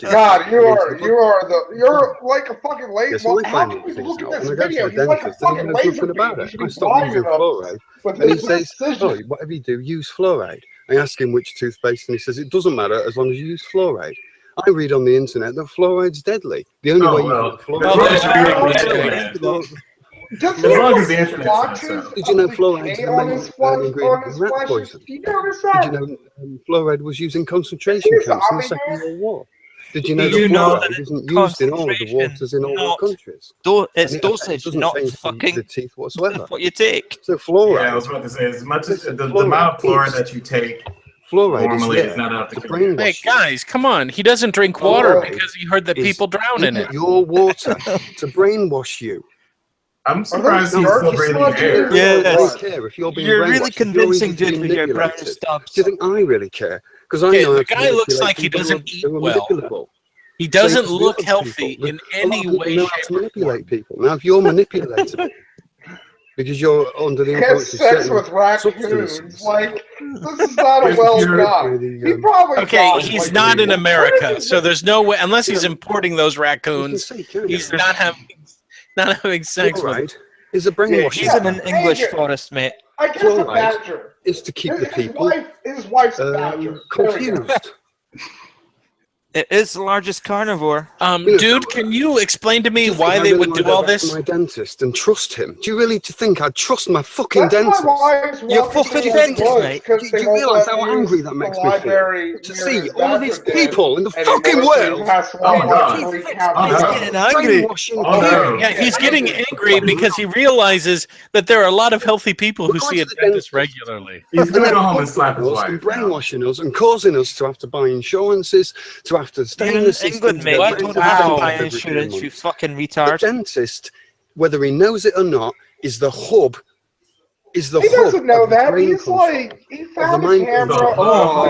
God, you're like a fucking lazy. Yes, so I How find can you things look at out. this When I go video? to the He's like a dentist, and he fucking knows laser nothing about beam. it. You should I be stop lying using enough fluoride, with and he his says, precision. "Oh, whatever you do, use fluoride." I ask him which toothpaste, and he says it doesn't matter as long as you use fluoride. I read on the internet that fluoride's deadly. The only way you get fluoride. As long as the internet says so. Did you know fluoride's the main ingredient in rat flesh. poison? Do you notice that? Did you know fluoride was used in concentration He's camps in the zombie Second man. World War? Did you know Did that you know fluoride that isn't used in all of the waters in all not- the countries? It's And dosage, doesn't not change fucking the teeth whatsoever. what you take. So fluoride. Yeah, I was about to say, as much as the Fluoride amount of fluoride is- that you take Fluoride normally is is not enough to to kill you. brainwash Hey, guys, come on. He doesn't drink water because he heard that is people drown in it. your water to brainwash you. I'm surprised he's dark still breathing sludgy air. or- Yes. I care if you're being You're really brainwashed, if convincing, you're dude, with your brown manipulated. stubs. Do you think I really care? Because I Okay, know the how to guy looks manipulate like he people doesn't who eat are well. manipulable. He doesn't Same as look other healthy people. in A lot any of people way, know how shape, to or manipulate people. Now, if you're manipulated because you're under the Has influence of sex certain with raccoons. substances, Like, this is not a If well you're done. really, He probably Okay, thought, he's like, not in what America, is so there's no way, unless he's importing those you can raccoons, say, can't he's you? not having sex with them. Fluoride is a brainwashing. He's in an English Danger. forest, mate. I guess a Fluoride badger. is to keep the His people wife's a badger. There we go. confused. It is the largest carnivore. Dude, can you explain to me why they would do all this? My dentist and trust him. Do you really think I'd trust my fucking That's dentist? why I was You're walking fucking through dentist, the woods, mate. 'cause Do they you won't realise let how me angry use that the makes me feel? library To near see his all of these doctor did people in the anymore, fucking so he world. has to Oh my like God. 3 He's counties. getting angry. Brainwashing Oh, no. Yeah, he's getting angry because he realizes that there are a lot of healthy people who see a dentist regularly. He's gonna go home and slap his us wife. and brainwashing us and causing us to have to buy insurances, to have to stay in the system. England, mate. You don't have to buy insurance, you fucking The retard. dentist, whether he knows it or not, is the hub. Is the He hub doesn't know of the that. brain He's control, like, he of the found a mind camera. control.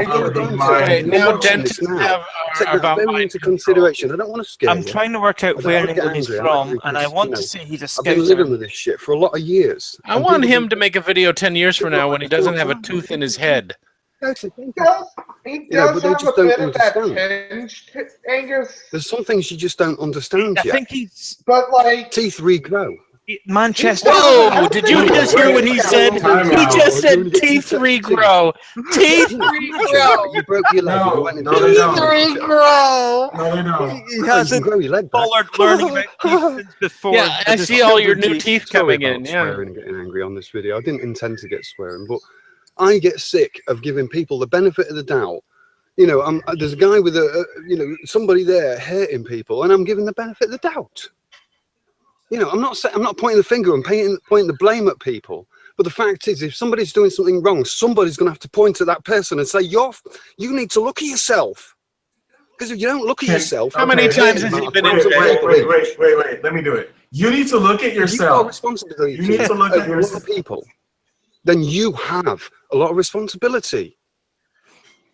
Wait, now dentists Take have that about very mind into control. consideration. I don't want to scare I'm you. trying to work out I don't where in wanna get England he's angry, I'm from, and I because, want you to know, say he's a I've been living Scouser. with this shit for a lot of years. I want him to make a video 10 years from now when he doesn't have a tooth in his head. He does but they have just a don't bit of that understand. tinge, Angus. There's some things you just don't understand I yet. think he's But like teeth regrow. Manchester. Whoa! Did you just hear what he said? He just said teeth regrow. Teeth regrow. You broke your leg. No, you went into no, they the- don't. Regrow. No, they don't. He You hasn't can grow your leg back. bothered learning about teeth since before. Yeah, I the see all your children new teeth Sorry coming about in. Yeah. swearing and getting angry on this video. I didn't intend to get swearing, but I get sick of giving people the benefit of the doubt. You know, there's a guy with somebody there hurting people, and I'm giving the benefit of the doubt. You know, I'm not pointing the finger and pointing the blame at people. But the fact is, if somebody's doing something wrong, somebody's going to have to point at that person and say, you need to look at yourself. Because if you don't look at yourself, How many times has he been in jail? Wait. Let me do it. You need to look at You've got a yourself. responsibility. You need to look at a lot of people. Then you have a lot of responsibility.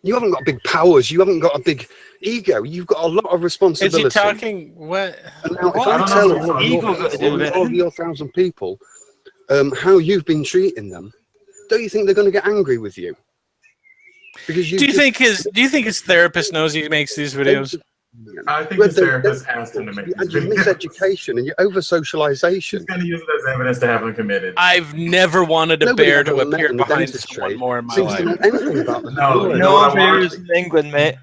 You haven't got big powers. You haven't got a big ego. You've got a lot of responsibility. Is he talking? What? And now, if I tell all of your 1,000 people how you've been treating them, don't you think they're going to get angry with you? Because do you think his therapist knows he makes these videos? I think his therapist asked him to make these your videos. miseducation and your over-socialization. He's going to use it as evidence to have him committed. I've never wanted a Nobody bear ever to met appear in the behind dentist someone trade more in my seems to life. know anything about the No bears in England, mate.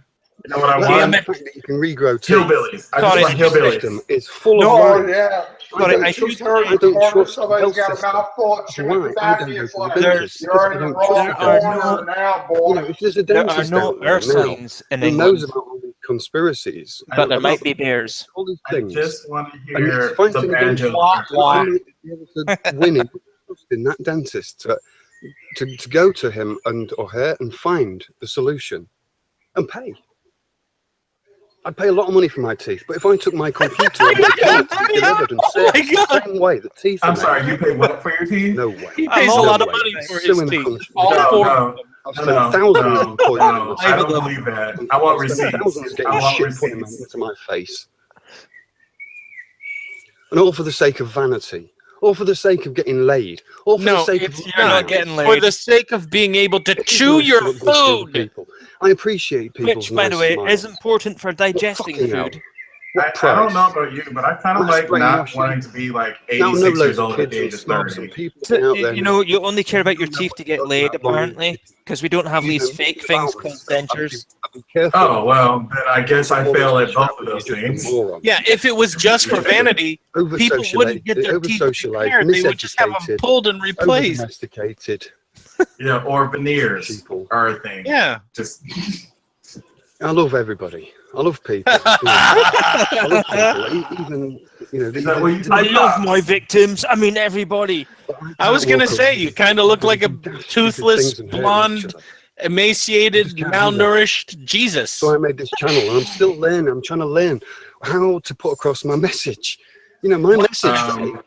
You know what I want? want? The fact that you can regrow teeth. Hillbillies. I just want hillbillies. It's full of lies. Yeah. I don't trust somebody's got a health mouthful of system. Why? I don't go to the dentist you're because in I the don't trust wrong the dentist. corner now, boy. You know, if there's a There are dentist no out there earth now signs in who England, knows about all these conspiracies, but there might be bears. all these I things, just want to and hear it's fighting the against banjo. somebody to be able to win in trusting that dentist to go to him or her and find the solution and pay. I'd pay a lot of money for my teeth, but if I took my computer and delivered and served the same way, the teeth. I'm sorry, you pay what for your teeth? No way. He pays a lot of money for his teeth. All four of them. I've spent thousands No, I don't believe that. I want receipts. Thousands I getting want shit put receipts. into my face. And all for the sake of vanity. All for the sake of getting laid. All for the sake of you're not getting laid. For the sake of being able to chew your food. I appreciate people's Which, by the way, nice is important for digesting Fucking hell. food. I don't know about you, but I kind of like not wanting to be like 86 years old at the age of 30. So, you know, you only care about your teeth to get laid, apparently, because we don't have these fake things called dentures. Oh, well, then I guess I fail at both of those things. Yeah, if it was just for vanity, people wouldn't get their teeth repaired. They would just have them pulled and replaced. Domesticated. Yeah, or veneers are a thing. Yeah. Just. I love everybody. I love people. I love people. Even, you know, I love my victims. I mean, everybody. I was going to say, you kind of look like a toothless, blonde, emaciated, malnourished Jesus. So I made this channel, and I'm still learning. I'm trying to learn how to put across my message. You know, my message.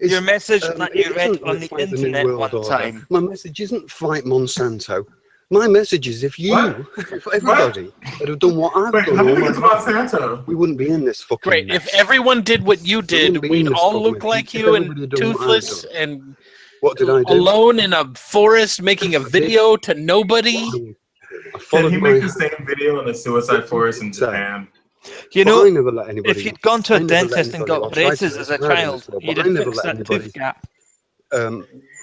Your message that you read on the internet one time. My message isn't fight Monsanto. My message is if everybody had have done what I've done, we wouldn't be in this fucking Great. mess. If everyone did what you did, we'd all look like you and toothless and what did I do? alone in a forest making a video to nobody. Can he make the same video in the suicide forest in Japan? You know, I never let anybody, if you'd gone to a dentist and got braces as a child, you'd have fixed that tooth gap.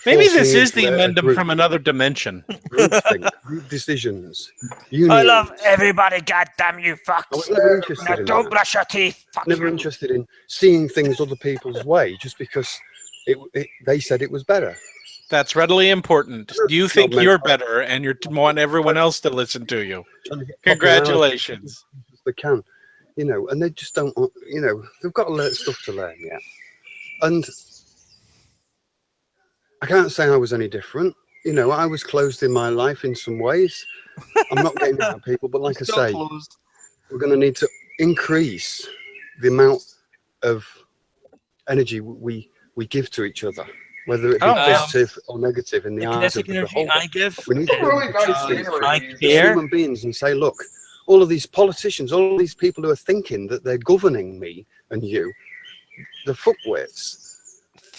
Maybe this forcing is the into a amendment group, from another dimension. groupthink, group decisions. I Unions. love everybody, goddamn you I fucks. was never interested Now in don't that. brush your teeth. Fuck Never you. interested in seeing things other people's way just because they said it was better. That's readily important. You think meant- you're better, and you want everyone else to listen to you. Trying to get Congratulations. popularity as they can, you know, and they just don't, you know, they've got to learn stuff to learn yet. And I can't say I was any different. You know, I was closed in my life in some ways. I'm not getting at people, but like I say, we're going to need to increase the amount of energy we give to each other, whether it be positive or negative in the eyes of the energy beholder. I give. We need to Really nice choose scenery. human beings and say, look, all of these politicians, all of these people who are thinking that they're governing me and you, the fuckwits.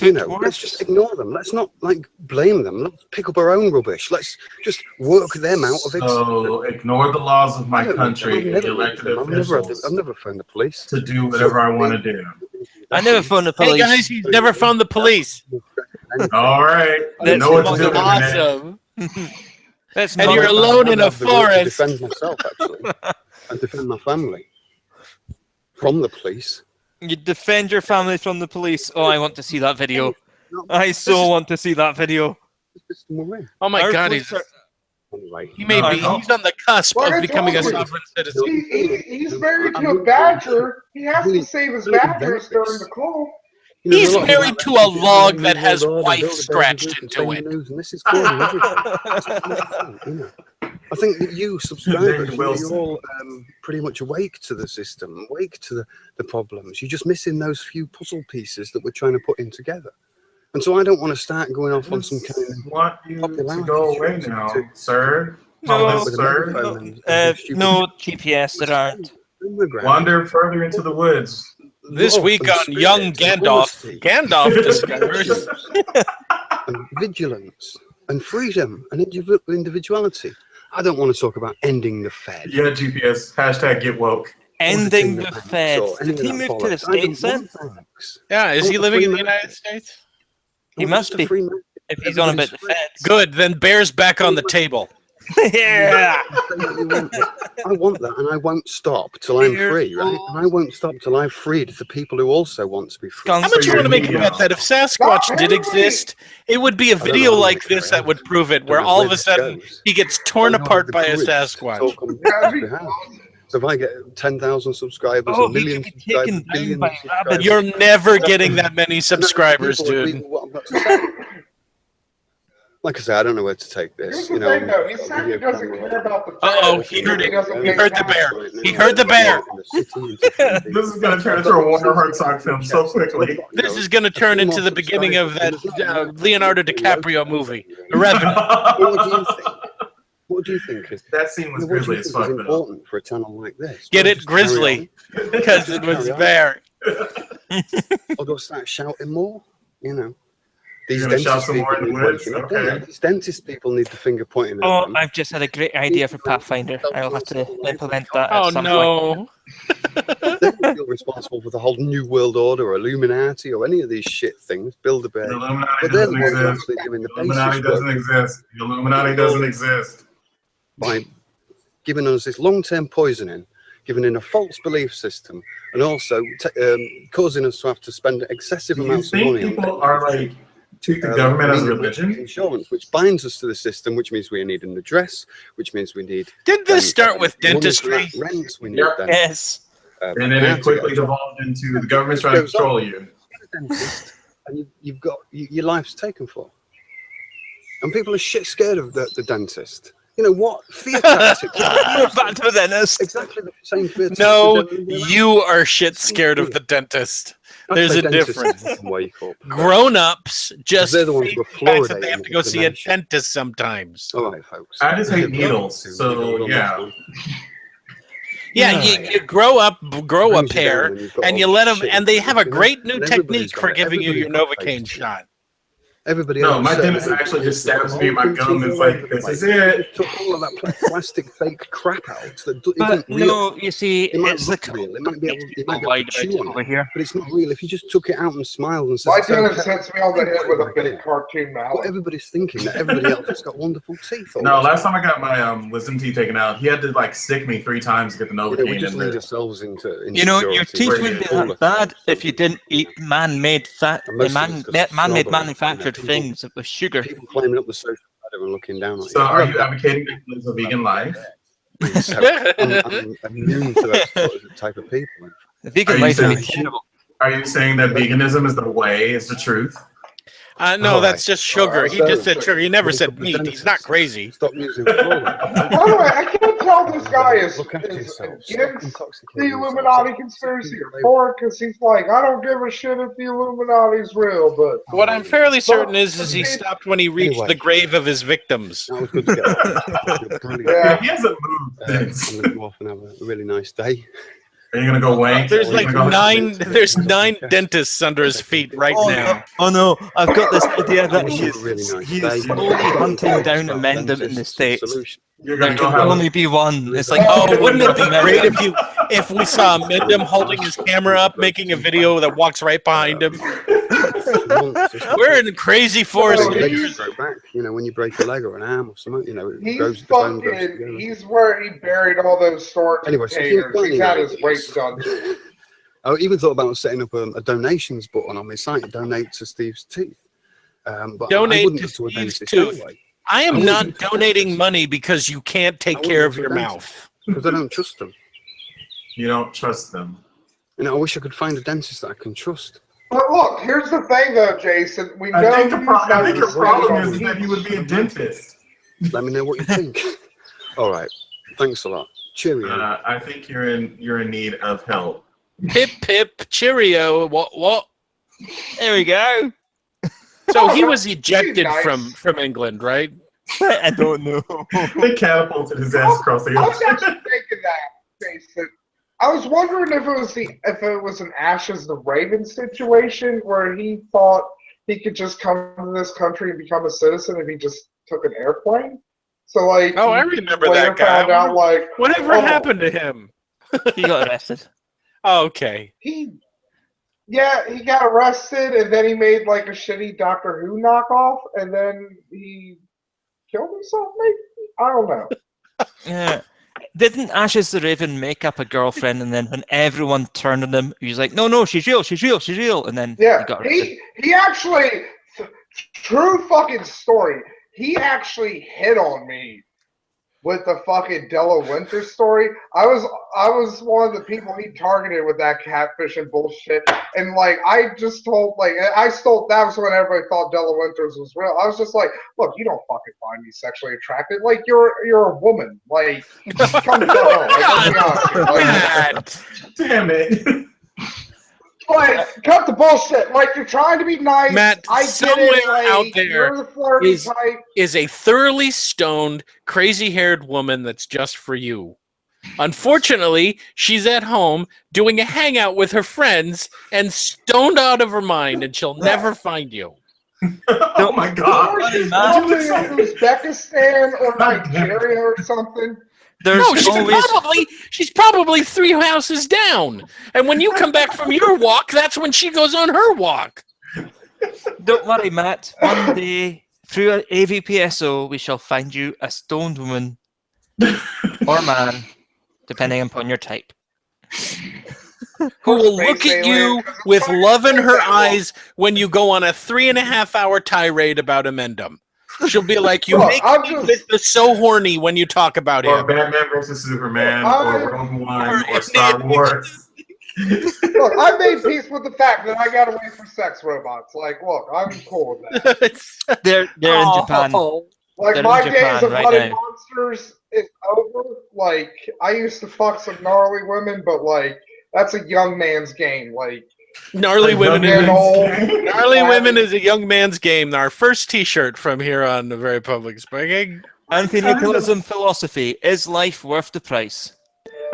You know, let's just ignore them. Let's not like blame them. Let's pick up our own rubbish. Let's just work them out of existence. So ignore the laws of my country, elected officials. I've never phoned the police to do whatever I want to do. I never phoned the police. Hey guys, he's never phoned the police. All right, you know what to do. Awesome. That's and you're alone in a to forest. defend myself, actually, and defend my family from the police. You defend your family from the police. Oh, I want to see that video. I so want to see that video. Oh my God, he's he may be. He's on the cusp of becoming a sovereign citizen. He's married to a badger. He has to save his badgers during the call. He's married to a log that has wife scratched into it. And this is causing everything. I think that you subscribers, you're all pretty much awake to the system, awake to the problems. You're just missing those few puzzle pieces that we're trying to put in together. And so I don't want to start going off on some kind of want you to go away now, sir. No, sir. No GPS, there aren't. Wander further into the woods. This week on Young Gandalf, Gandalf discovers and vigilance and freedom and individuality. I don't want to talk about ending the Fed. Yeah, GPS. Hashtag get woke. Ending the Fed. Did he move to the States then? Yeah, is he living in the United States? He must be. If he's on about the Feds. Good, then Bear's back on the table. Yeah. I want that, and I won't stop till I'm free, right? And I won't stop till I've freed the people who also want to be free. How much you want to make a bet that if Sasquatch did exist, it would be a video like this that would prove it, where all of a sudden he gets torn apart by a Sasquatch. So if I get 10,000 subscribers, a million subscribers, billion subscribers, you're never getting that many subscribers, dude. Like I say, I don't know where to take this. You know, he said he doesn't care about the oh, he heard it. He heard the bear. He heard the bear. This is going to turn into a Warner Herzog film so quickly. This is going to turn into the beginning of that Leonardo DiCaprio movie, The Revenant. What do you think? That scene was grisly as fuck. Important for a channel like this. Get it, Grizzly, because it was bear. Or do I start shouting more? You know. These dentist people need the finger pointing at Oh, them. I've just had a great idea for Pathfinder. I'll have to implement that Oh, at some no. They don't feel responsible for the whole New World Order or Illuminati or any of these shit things. Build a bear. The Illuminati But they're the doesn't ones exist. actually doing the The Illuminati basic doesn't work exist. The Illuminati doesn't exist. by giving us this long-term poisoning, giving in a false belief system, and also causing us to have to spend excessive Do you amounts of think money people are like treat the government as religion? Insurance, which binds us to the system, which means we need an address, which means we need. Didn't this start with dentistry? Rents, we need Yep. then, Yes. And then it quickly devolved into the government's trying to control you. And you've got your life's taken for. And people are shit scared of the dentist. You know what? Fear tactics. Back to the dentist. Exactly the same fear tactics. No, you are shit scared of the dentist. There's a difference. Wake up. Grown-ups just They're the ones face who are the fact that fluoridating they have to go the see a dementia. dentist sometimes. All right, folks. I just hate needles. So yeah. Yeah, you grow a pair, and you let them, and they have a great new technique for giving you your Novocaine shot. Everybody No, else my said dentist that actually just it's got stabs me in my all gum and printing is all like, over the this place. is it. It took all of that plastic fake crap out. That it But isn't real. no, you see, It might it's the look real. It might be able, you might be able wide to about chew it on over it, here. but it's not real. If you just took it out and smiled and said, My it's dentist okay, hits me on the head with a everybody big cartoon But mallet. everybody's thinking that everybody else has got wonderful teeth. No, last time I got my wisdom teeth taken out, he had to like stick me 3 times to get the We Novocaine just in lead there. ourselves into You know, your insecurity. teeth We're wouldn't be all that bad if you didn't eat man-made And most of it's 'cause of man-made snobbery, manufactured people- things with sugar. People climbing up the social ladder and looking down on So you. are you advocating to live a vegan life? So I'm immune to those type of people. The vegan Are you life would be saying- terrible. Are you saying that veganism is the way, is the truth? No, All that's just sugar. Alright, He just so- said sugar. He never Wake said up the meat. He's dentist. not crazy. Stop using fluoride. By the way, I can't tell this guy is Look after against yourself. Stop the intoxicating Illuminati yourself. conspiracy or for it, because he's like, I don't give a shit if the Illuminati's real, but What I'm fairly certain is he But- stopped when he reached Anyway. the grave of his victims. That was good to get. You're brilliant. Yeah. He hasn't moved since. I'm going to go off and have a really nice day. Are you gonna go wank? There's Are you like gonna go- nine dentists under his feet right now. Oh no, I've got this idea that Wish you he's, a really nice he's day. slowly hunting down amendment in the States. Solution. You're There gonna go can have only be one. It's like, Oh, wouldn't it be Amendment. great if we saw Mendham holding his camera up, making a video that walks right behind him? We're in the crazy forest. Your legs grow back. You know, when you break a leg or an arm or something, you know, it he's the bone goes fucking, together. he's where he buried all those storage Anyway, so if you're containers. He's had his planning rape ideas- done. I even thought about setting up a donations button on my site, donate to Steve's teeth. But Donate I wouldn't to have to a Steve's dentist tooth. anyway. I am I not wouldn't- donating money because you can't take care of your mouth. Because I don't trust them. You don't trust them. You know, I wish I could find a dentist that I can trust. But look, here's the thing though, Jason. We know I think you your guys are problem raised is on that he would be a dentist. Let me know what you think. All right. Thanks a lot. Cheerio. I think you're in need of help. Pip pip cheerio. What? There we go. So he was ejected Nice. from England, right? I don't know. They catapulted his ass across the I was actually ocean. thinking that, Jason. I was wondering if it was an Ashes the Raven situation where he thought he could just come to this country and become a citizen if he just took an airplane. So like, Oh, I he remember later that guy. Found out like Whatever oh, happened to him? He got arrested. Okay. He got arrested and then he made like a shitty Doctor Who knockoff and then he killed himself. Maybe I don't know. Yeah. Didn't Ashes the Raven make up a girlfriend, and then when everyone turned on him, he was like, "No, she's real, and then Yeah, he got arrested. he actually, true fucking story. He actually hit on me with the fucking Della Winter story. I was one of the people he targeted with that catfish and bullshit. And like I just told that was when everybody thought Della Winters was real. I was just like, look, you don't fucking find me sexually attractive. Like you're a woman. Like come to home. Like, let's be honest here. Like, Damn it. But cut the bullshit. Like you're trying to be nice. Matt, I get somewhere it. Like, out there you're the flirty is- type. Is a thoroughly stoned, crazy-haired woman that's just for you. Unfortunately, she's at home doing a hangout with her friends and stoned out of her mind, and she'll never find you. Oh my god. Probably Uzbekistan or Nigeria or something. No, she's probably 3 houses down. And when you come back from your walk, that's when she goes on her walk. Don't worry, Matt. One day, through AVPSO, we shall find you a stoned woman or man, depending upon your type. Who will look at you with love in her eyes when you go on a 3.5-hour tirade about Amendum. She'll be like, you make me so horny when you talk about Or him. Batman versus Superman, or Rogue One, or Star Wars. Look, I made peace with the fact that I got away from sex robots. Like, look, I'm cool with that. They're in Japan. Like They're my in days Japan of right hunting now. monsters is over. Like I used to fuck some gnarly women, but like that's a young man's game. Like Gnarly women, getting old. Gnarly women is a young man's game. Our first T-shirt from here on the Very Public Spanking. Antinatalism philosophy: is life worth the price?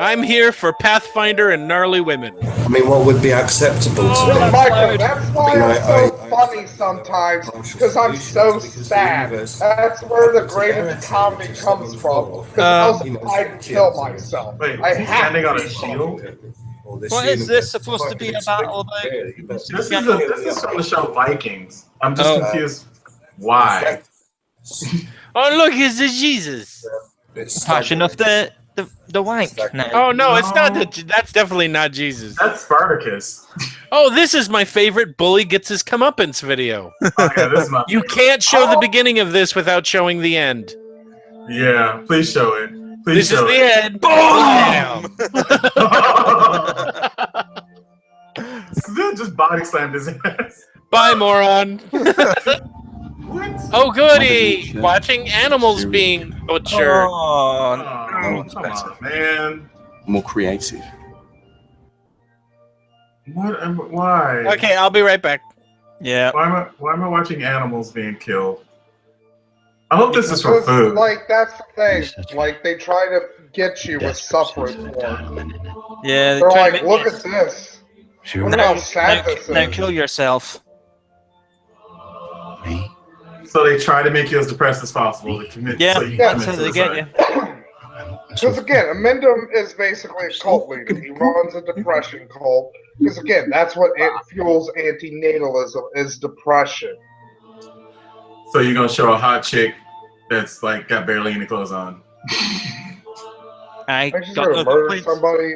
I'm here for Pathfinder and gnarly women. I mean, what would be acceptable to me? Michael, that's why I'm so funny sometimes, because I'm so sad. That's where the greatest comedy comes from. Because I kill myself. Wait, I is he have standing on to. a shield? What is this supposed to be a battle about? This is from the show Vikings. I'm just confused. Why? Oh, look, it's the Jesus. Passion of the wank. No. Oh no, it's not. That's definitely not Jesus. That's Spartacus. Oh, this is my favorite. Bully gets his comeuppance video. Okay, this is my You can't show the beginning of this without showing the end. Yeah, please show it. Please This is show the it. end. Bam! Just body slammed his ass. Bye, moron. Oh, goody! Watching animals being butchered. Oh, come on, man. More creative. What? Why? Okay, I'll be right back. Yeah. Why am I watching animals being killed? I hope this is for food. Like, that's the thing. Like, they try to get you with suffering porn. Yeah, They're like, look at this. Look how sad this now is. kill yourself. So they try to make you as depressed as possible to commit. Yeah, so you that's commit how they get suicide. you. Because again, Amendum is basically a cult leader. He runs a depression cult. Because again, that's what fuels antinatalism, is depression. So you're gonna show a hot chick that's like got barely any clothes on. I She's got gonna no murder complaints. somebody.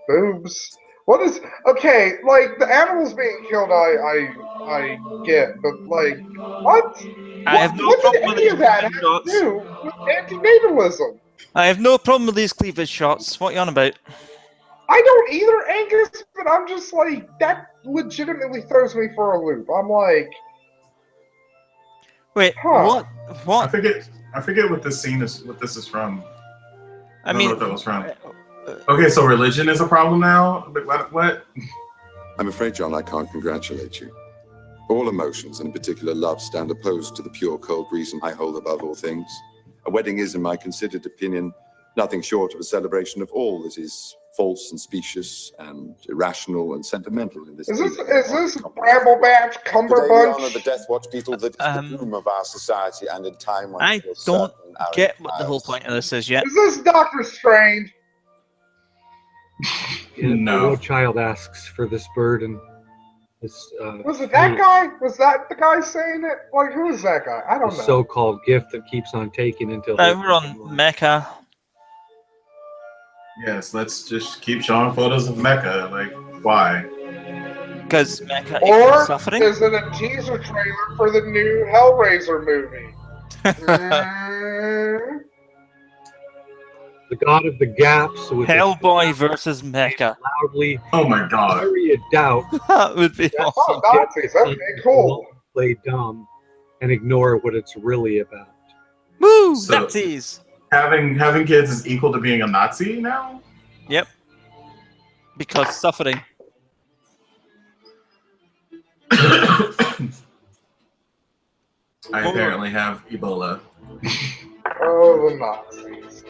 Boobs. What is okay? Like the animals being killed, I get, but like what? I have no what did problem with any of these that have shots. to do with antinatalism? I have no problem with these cleavage shots. What are you on about? I don't either, Angus. But I'm just like that. Legitimately throws me for a loop. I'm like, wait, huh. what? I forget what this scene is. What this is from. I don't mean, know what that was from. Okay, so religion is a problem now. What? I'm afraid, John, I can't congratulate you. All emotions, and in particular love, stand opposed to the pure, cold reason I hold above all things. A wedding is, in my considered opinion, nothing short of a celebration of all that is false and specious and irrational and sentimental in this. Is this Bramblebatch Cumberbunch? Today we honor the Death Watch beetle that is the doom of our society, and in time when I don't get what the whole point of this is yet. Is this Doctor Strange? No. No child asks for this burden. This, Was it that guy? Was that the guy saying it? Like, who is that guy? I don't know. So-called gift that keeps on taking until. We're on Mecca. Yes, let's just keep showing photos of Mecca. Like, why? Because Mecca Or is suffering. is it a teaser trailer for the new Hellraiser movie? The god of the gaps with Hellboy versus Mecca. loudly. Oh my god. Myriad doubt. That would be Oh, awesome. Nazis. Okay, cool. Play dumb and ignore what it's really about. Woo! So- Nazis! Having kids is equal to being a Nazi now? Yep. Because suffering. I apparently have Ebola. Oh, the Nazis.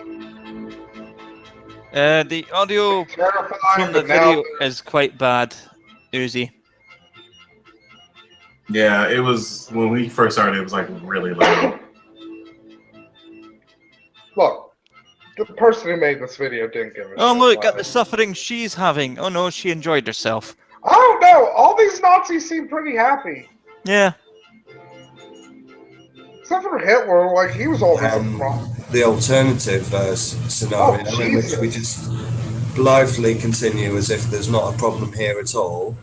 The audio Terrifying, from the but now- video is quite bad. Uzi. Yeah, it was when we first started. It was like really loud. Look, the person who made this video didn't give a Oh shit look about at the it. suffering she's having. Oh no, she enjoyed herself. I don't know. All these Nazis seem pretty happy. Yeah. Except for Hitler, like, he was always a problem. The alternative scenario in which we just blithely continue as if there's not a problem here at all.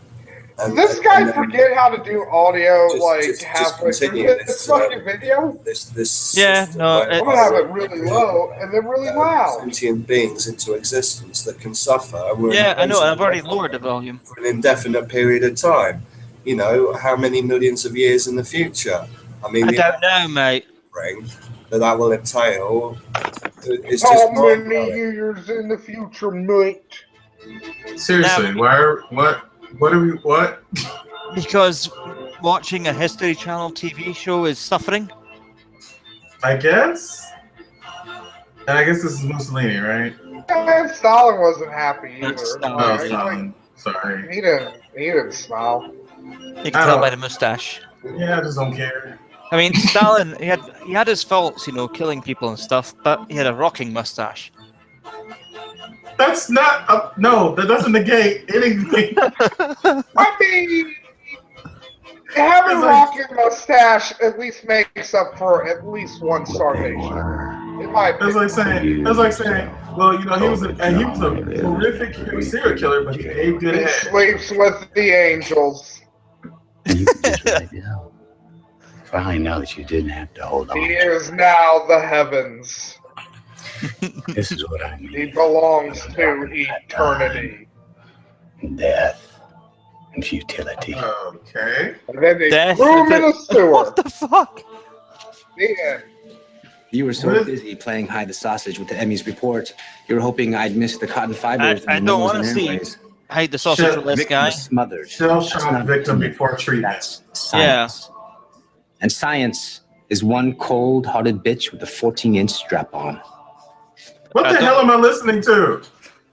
Does this guy forget how to do audio, like, just halfway through continue this fucking video? This Yeah, no, I'm gonna have it really low and then really loud. sentient beings into existence that can suffer. and we're Yeah, I know. imposing I've already lowered the volume. for an indefinite period of time. You know, how many millions of years in the future? I mean, I don't know, mate. that will entail. It's How just many years in the future, mate? Seriously, what? Because watching a History Channel TV show is suffering. I guess. And I guess this is Mussolini, right? And Stalin wasn't happy either. Oh, Stalin. Sorry. He didn't smile. You can tell by the mustache. Yeah, I just don't care. I mean, Stalin, he had his faults, you know, killing people and stuff, but he had a rocking mustache. That's not no. That doesn't negate anything. I mean, having a rocking mustache at least makes up for at least one starvation. That's like saying. Well, you know, he was a horrific serial killer, but he ate good He head. sleeps with the angels. You could just let it go. Finally know that you didn't have to hold on. He is now the heavens. This is what I mean. He belongs to eternity. Death and futility. Okay. And then they Death threw him in a sewer. What the fuck? The end. You were so busy playing hide the sausage with the Emmys report, you were hoping I'd miss the cotton fibers. I don't want to see hide the sausage with this guy. Smothered. Shell-shock victim before treatment. That's science. Yeah. And science is one cold-hearted bitch with a 14-inch strap-on. What the hell am I listening to?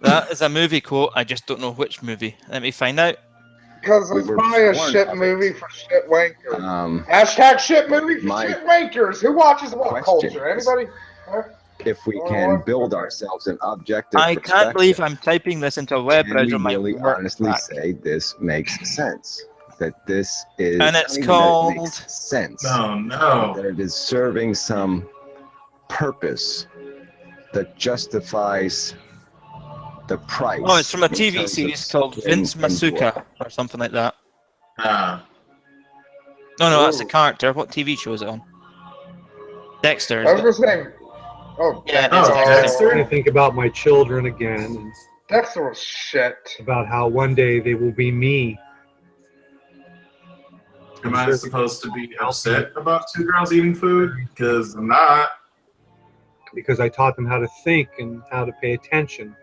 That is a movie quote. I just don't know which movie. Let me find out. Because it's probably a shit movie for shit wankers. Hashtag shit movie for shit wankers. Who watches what culture? Anybody? If we can build ourselves an objective I can't believe I'm typing this into a web browser. Can we really honestly say this makes sense? That this is and it's something called that makes sense. No. That it is serving some purpose that justifies the price. Oh, it's from a TV series called Vince Masuka or something like that. No, that's a character. What TV show is it on? Dexter. I was just saying. Oh, yeah, Dexter. I think about my children again. And Dexter was shit. About how one day they will be me. Am I supposed to be upset about two girls eating food? Because I'm not. Because I taught them how to think and how to pay attention.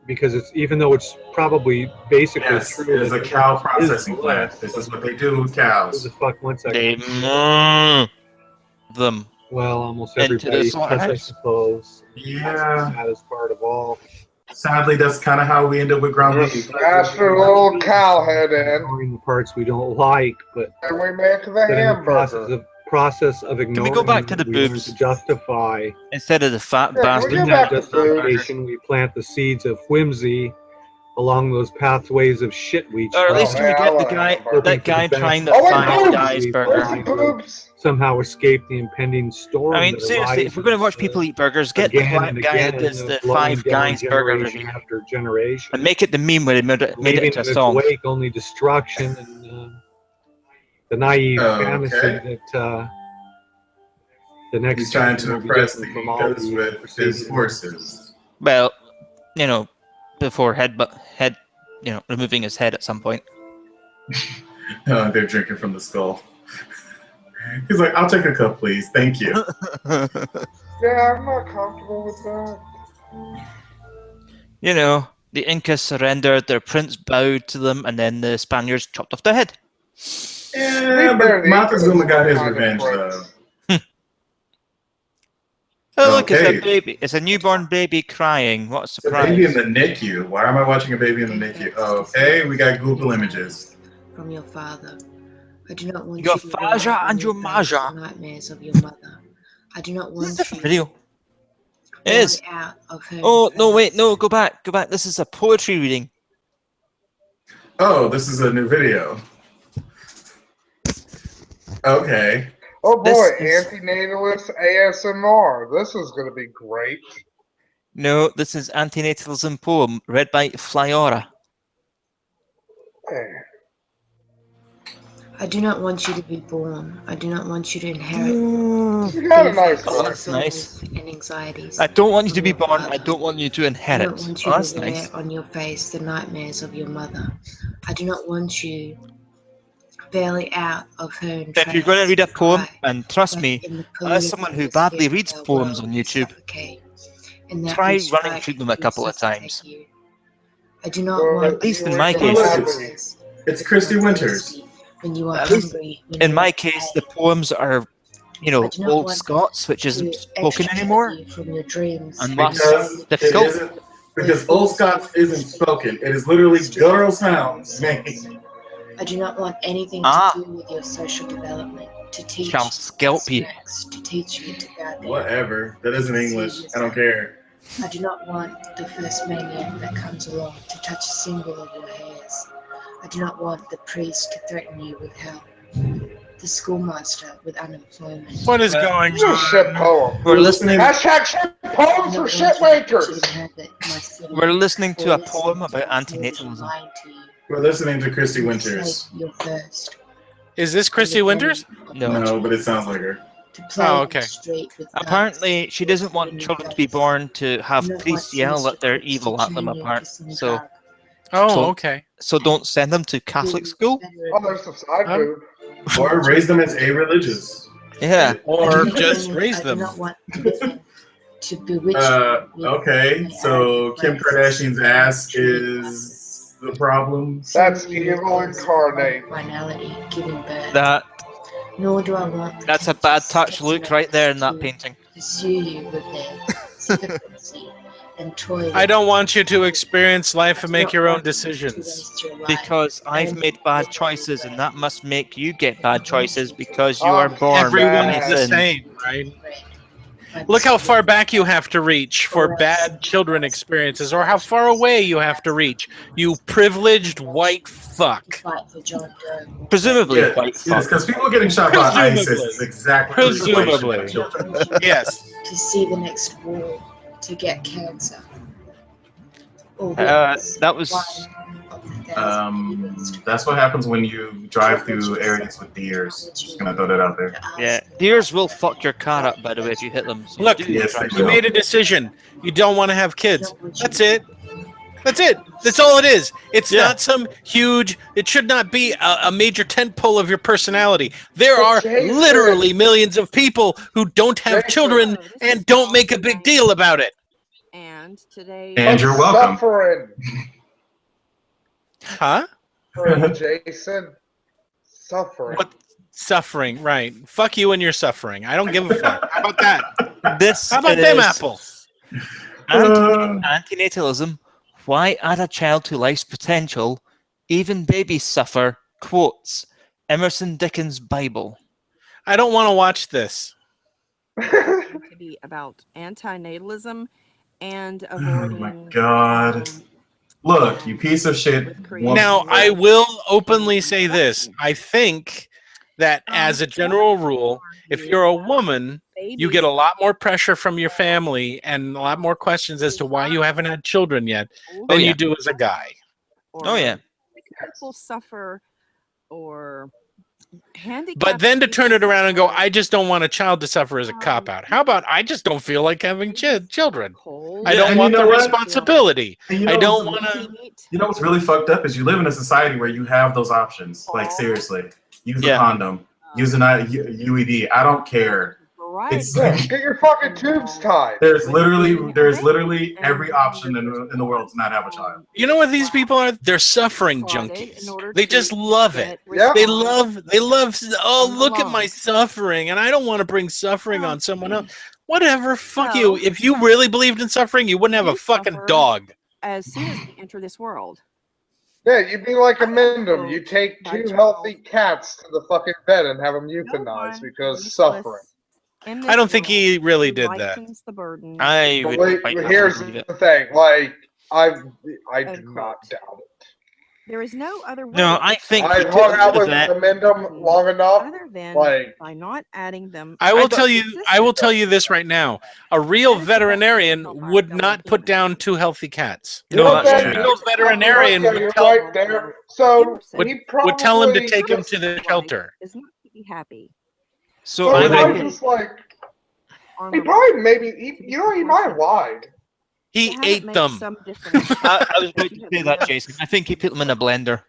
Because it's, even though it's probably basically true. It is a cow processing plant. This is what they do with cows. The fuck, one second. They them. Well, almost everybody does, I suppose. Yeah. That is part of all. Sadly, that's kind of how we end up with ground beef. Smash your little cow head in. The parts we don't like, but and we make the hamburger. Process of ignoring. Can we go back to the boobs? To justify instead of the fat bastard. Justification, we plant the seeds of whimsy along those pathways of shit we. Or at least can we get the guy, that guy trying the Five Guys burger? Somehow escape the impending storm. I mean, seriously, if we're going to watch people eat burgers, get the black guy that does the Five Guys burger review after generation, and make it the meme where they made it into a song. Wake only destruction and the naive fantasy that the next he's trying to impress the egos with his horses. Well, you know, before you know, removing his head at some point. Oh, they're drinking from the skull. He's like, I'll take a cup, please. Thank you. Yeah, I'm not comfortable with that. You know, the Incas surrendered, their prince bowed to them, and then the Spaniards chopped off their head. Yeah, but Montezuma got his revenge, though. Oh, look, it's a baby. It's a newborn baby crying. What a surprise. A baby in the NICU. Why am I watching a baby in the NICU? Okay, we got Google images. From your father. I do not want your you to father and your mother. Nightmares of your mother. I do not want you video. It is. Out of her oh, no, wait, no, go back. Go back. This is a poetry reading. Oh, this is a new video. Okay. Oh boy, antinatalist ASMR. This is going to be great. No, this is Antinatalism poem read by Flyora. Hey. I do not want you to be born. I do not want you to inherit. You got a nice one. That's nice. And anxieties. I don't want you to be born. I don't want you to inherit. I don't want you to wear on your face the nightmares of your mother. I do not want you barely out of her. If you're going to read a poem, and trust me, as someone who badly reads poems on YouTube, try running through them a couple of times. I do not want. At least in my case, it's Christy Winters. When you are hungry. In my case, the poems are you know, I do not old want Scots, which isn't to spoken extricate anymore. you from your dreams. And thus Because it difficult. isn't. Because Old Scots isn't spoken. It is literally guttural sounds made. I do not want anything Ah. to do with your social development. To teach Shall scalp what's you. next, to teach you to guide them. Whatever. That isn't English. I don't care. I do not want the first maniac that comes along to touch a single of your hairs. I do not want the priest to threaten you with hell. The schoolmaster with unemployment. What is going This is a shit on? poem. We're listening. Hashtag shit poems for shit wankers. We're listening to a poem about antinatalism. We're listening to Christy Winters. You're first. Is this Christy Winters? No, but it sounds like her. Oh, okay. Apparently, she doesn't want children to be born to have priests yell that they're evil at them. So, okay. So don't send them to Catholic school. Oh, there's some side boob. Or raise them as a-religious. Yeah. Or just raise them. Okay, so Kim Kardashian's ass is the problem. That's evil incarnate. Finality, giving birth. That. Nor do I want. That's a bad touch, Luke, right there in that painting. Pursue you with their sufficiency and toil. I don't want you to experience life and make your own decisions. Because I've made bad choices, and that must make you get bad choices because you are born. Everyone's the same, right? Look how far back you have to reach for bad children experiences, or how far away you have to reach. You privileged white fuck. Presumably, Yeah, white fuck. because people getting shot by ISIS is exactly Presumably. Yes. To see the next war, to get cancer. That was. That's what happens when you drive through areas with deers. Just gonna throw that out there. Yeah, deers will fuck your car up, by the way, if you hit them. So Look, Yes, they you will. made a decision. You don't want to have kids. That's it. That's it. That's all it is. It's not some huge. It should not be a major tentpole of your personality. There are literally millions of people who don't have children and don't make a big deal about it. And today. And you're welcome. Suffering. Huh? Jason. Suffering. What? Suffering, right. Fuck you and your suffering. I don't give a fuck. How about that? This How about them apples? Antinatalism. Why add a child to life's potential? Even babies suffer. Quotes. Emerson Dickens' Bible. I don't want to watch this. To be about antinatalism and avoiding. Oh my god. Look, you piece of shit. Now, I will openly say this. I think that as a general rule, if you're a woman, you get a lot more pressure from your family and a lot more questions as to why you haven't had children yet than you do as a guy. Oh, yeah. People suffer or handicapped. But then to turn it around and go, I just don't want a child to suffer as a cop-out. How about I just don't feel like having children? I don't want the responsibility. I don't want to... You know what's really fucked up is you live in a society where you have those options. Like, seriously. Use a condom. Use an UED. I don't care. It's get your fucking tubes tied. There's literally every option in the world to not have a child. You know what these people are? They're suffering junkies. They just love it. Yep. They love, oh, look at my suffering, and I don't want to bring suffering on someone else. Whatever, fuck you. If you really believed in suffering, you wouldn't have a fucking dog. As soon as we enter this world. Yeah, you'd be like a Mendham. You take two healthy cats to the fucking bed and have them euthanized because suffering. I don't think he really did that. Here's the thing. Like, I do not doubt it. There is no other way. No, I think I hung out with the Mendham long enough. Like, by not adding them. I will tell you this right now. A real veterinarian would not put down two healthy cats. No, A real veterinarian would tell, right there. So would tell him to take him to the shelter. Is not to be happy. So I just like he probably he might have lied. He ate them. I was going to say that, Jason. I think he put them in a blender.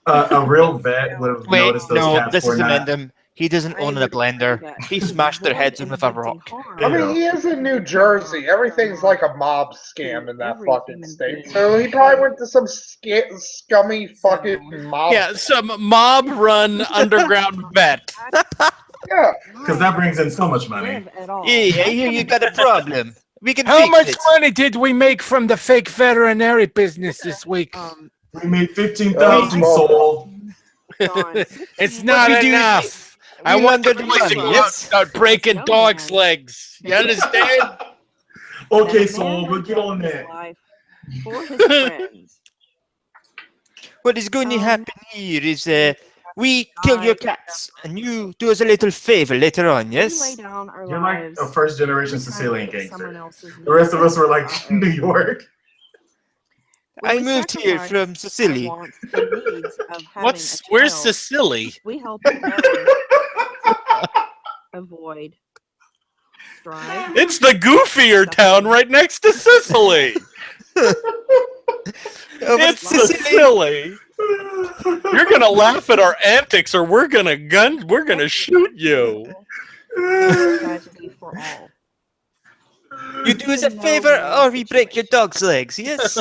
A real vet would have noticed those cats. This were is not. Amendum. He doesn't own a blender. He smashed their heads in with a rock. I mean, he is in New Jersey. Everything's like a mob scam in that fucking state. So he probably went to some scummy fucking mob. Yeah, some mob-run underground vet. Yeah. Because that brings in so much money. Hey, I hear you got a problem. We can How fix much it. money did we make from the fake veterinary business this week? We made 15,000 sold. It's not we do is enough. we I want the launder the boys to money, go out and yes? start breaking dogs' legs. You understand? Okay, so we'll get on that. For his friends. What is going to happen here is we kill your cats, and you do us a little favor later on, yes? You're like a first generation Sicilian gangster. The rest of us were like New York. I moved here from Sicily. Where's Sicily? We help avoid strife. It's the goofier town right next to Sicily. It's Sicily. You're gonna laugh at our antics, or we're gonna shoot you. Tragedy for all. You do us a favor, or we break your dog's legs, yes?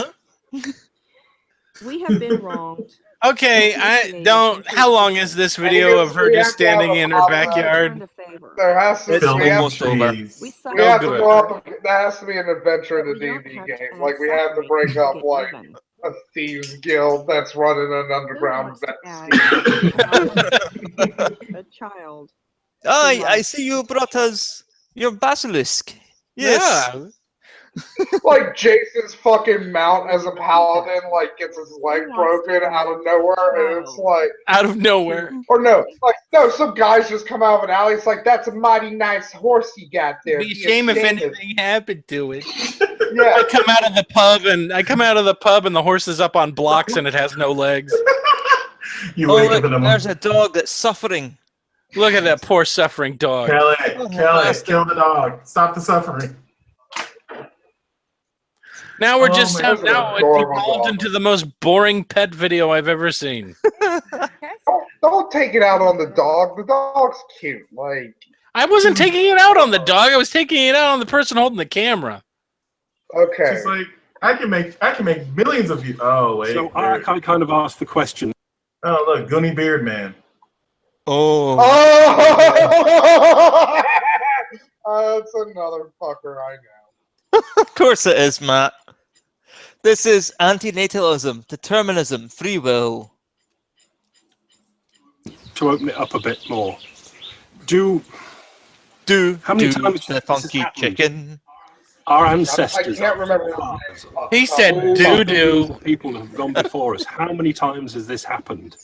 We have been wronged. Okay, I don't. How long is this video of her just standing in her backyard? There has to It's be almost over. We have to go up. There has to be an adventure in the D&D game. Like we have to break up like a thieves guild that's running an underground vet. A child. I see you brought us your basilisk. Yes. Yeah. Like Jason's fucking mount as a paladin, like gets his leg broken out of nowhere, and it's like out of nowhere. Or no, like no, some guys just come out of an alley. It's like that's a mighty nice horse you got there. Be a shame if anything happened to it. Yeah. I come out of the pub and the horse is up on blocks and it has no legs. Look, there's a dog that's suffering. Look at that poor suffering dog. Kill it, kill the dog. Stop the suffering. Now we're just now it evolved into the most boring pet video I've ever seen. Don't take it out on the dog. The dog's cute. Like I wasn't taking it out on the dog. I was taking it out on the person holding the camera. Okay. She's like, I can make millions of you. Oh wait. So I kind of asked the question. Oh look, Goonie Beard Man. Oh. That's another fucker I know. Of course it is, Matt. This is antinatalism, determinism, free will. To open it up a bit more, how many times the funky chicken? Our ancestors. I can't remember. He said doo-doo. People have gone before us. How many times has this happened?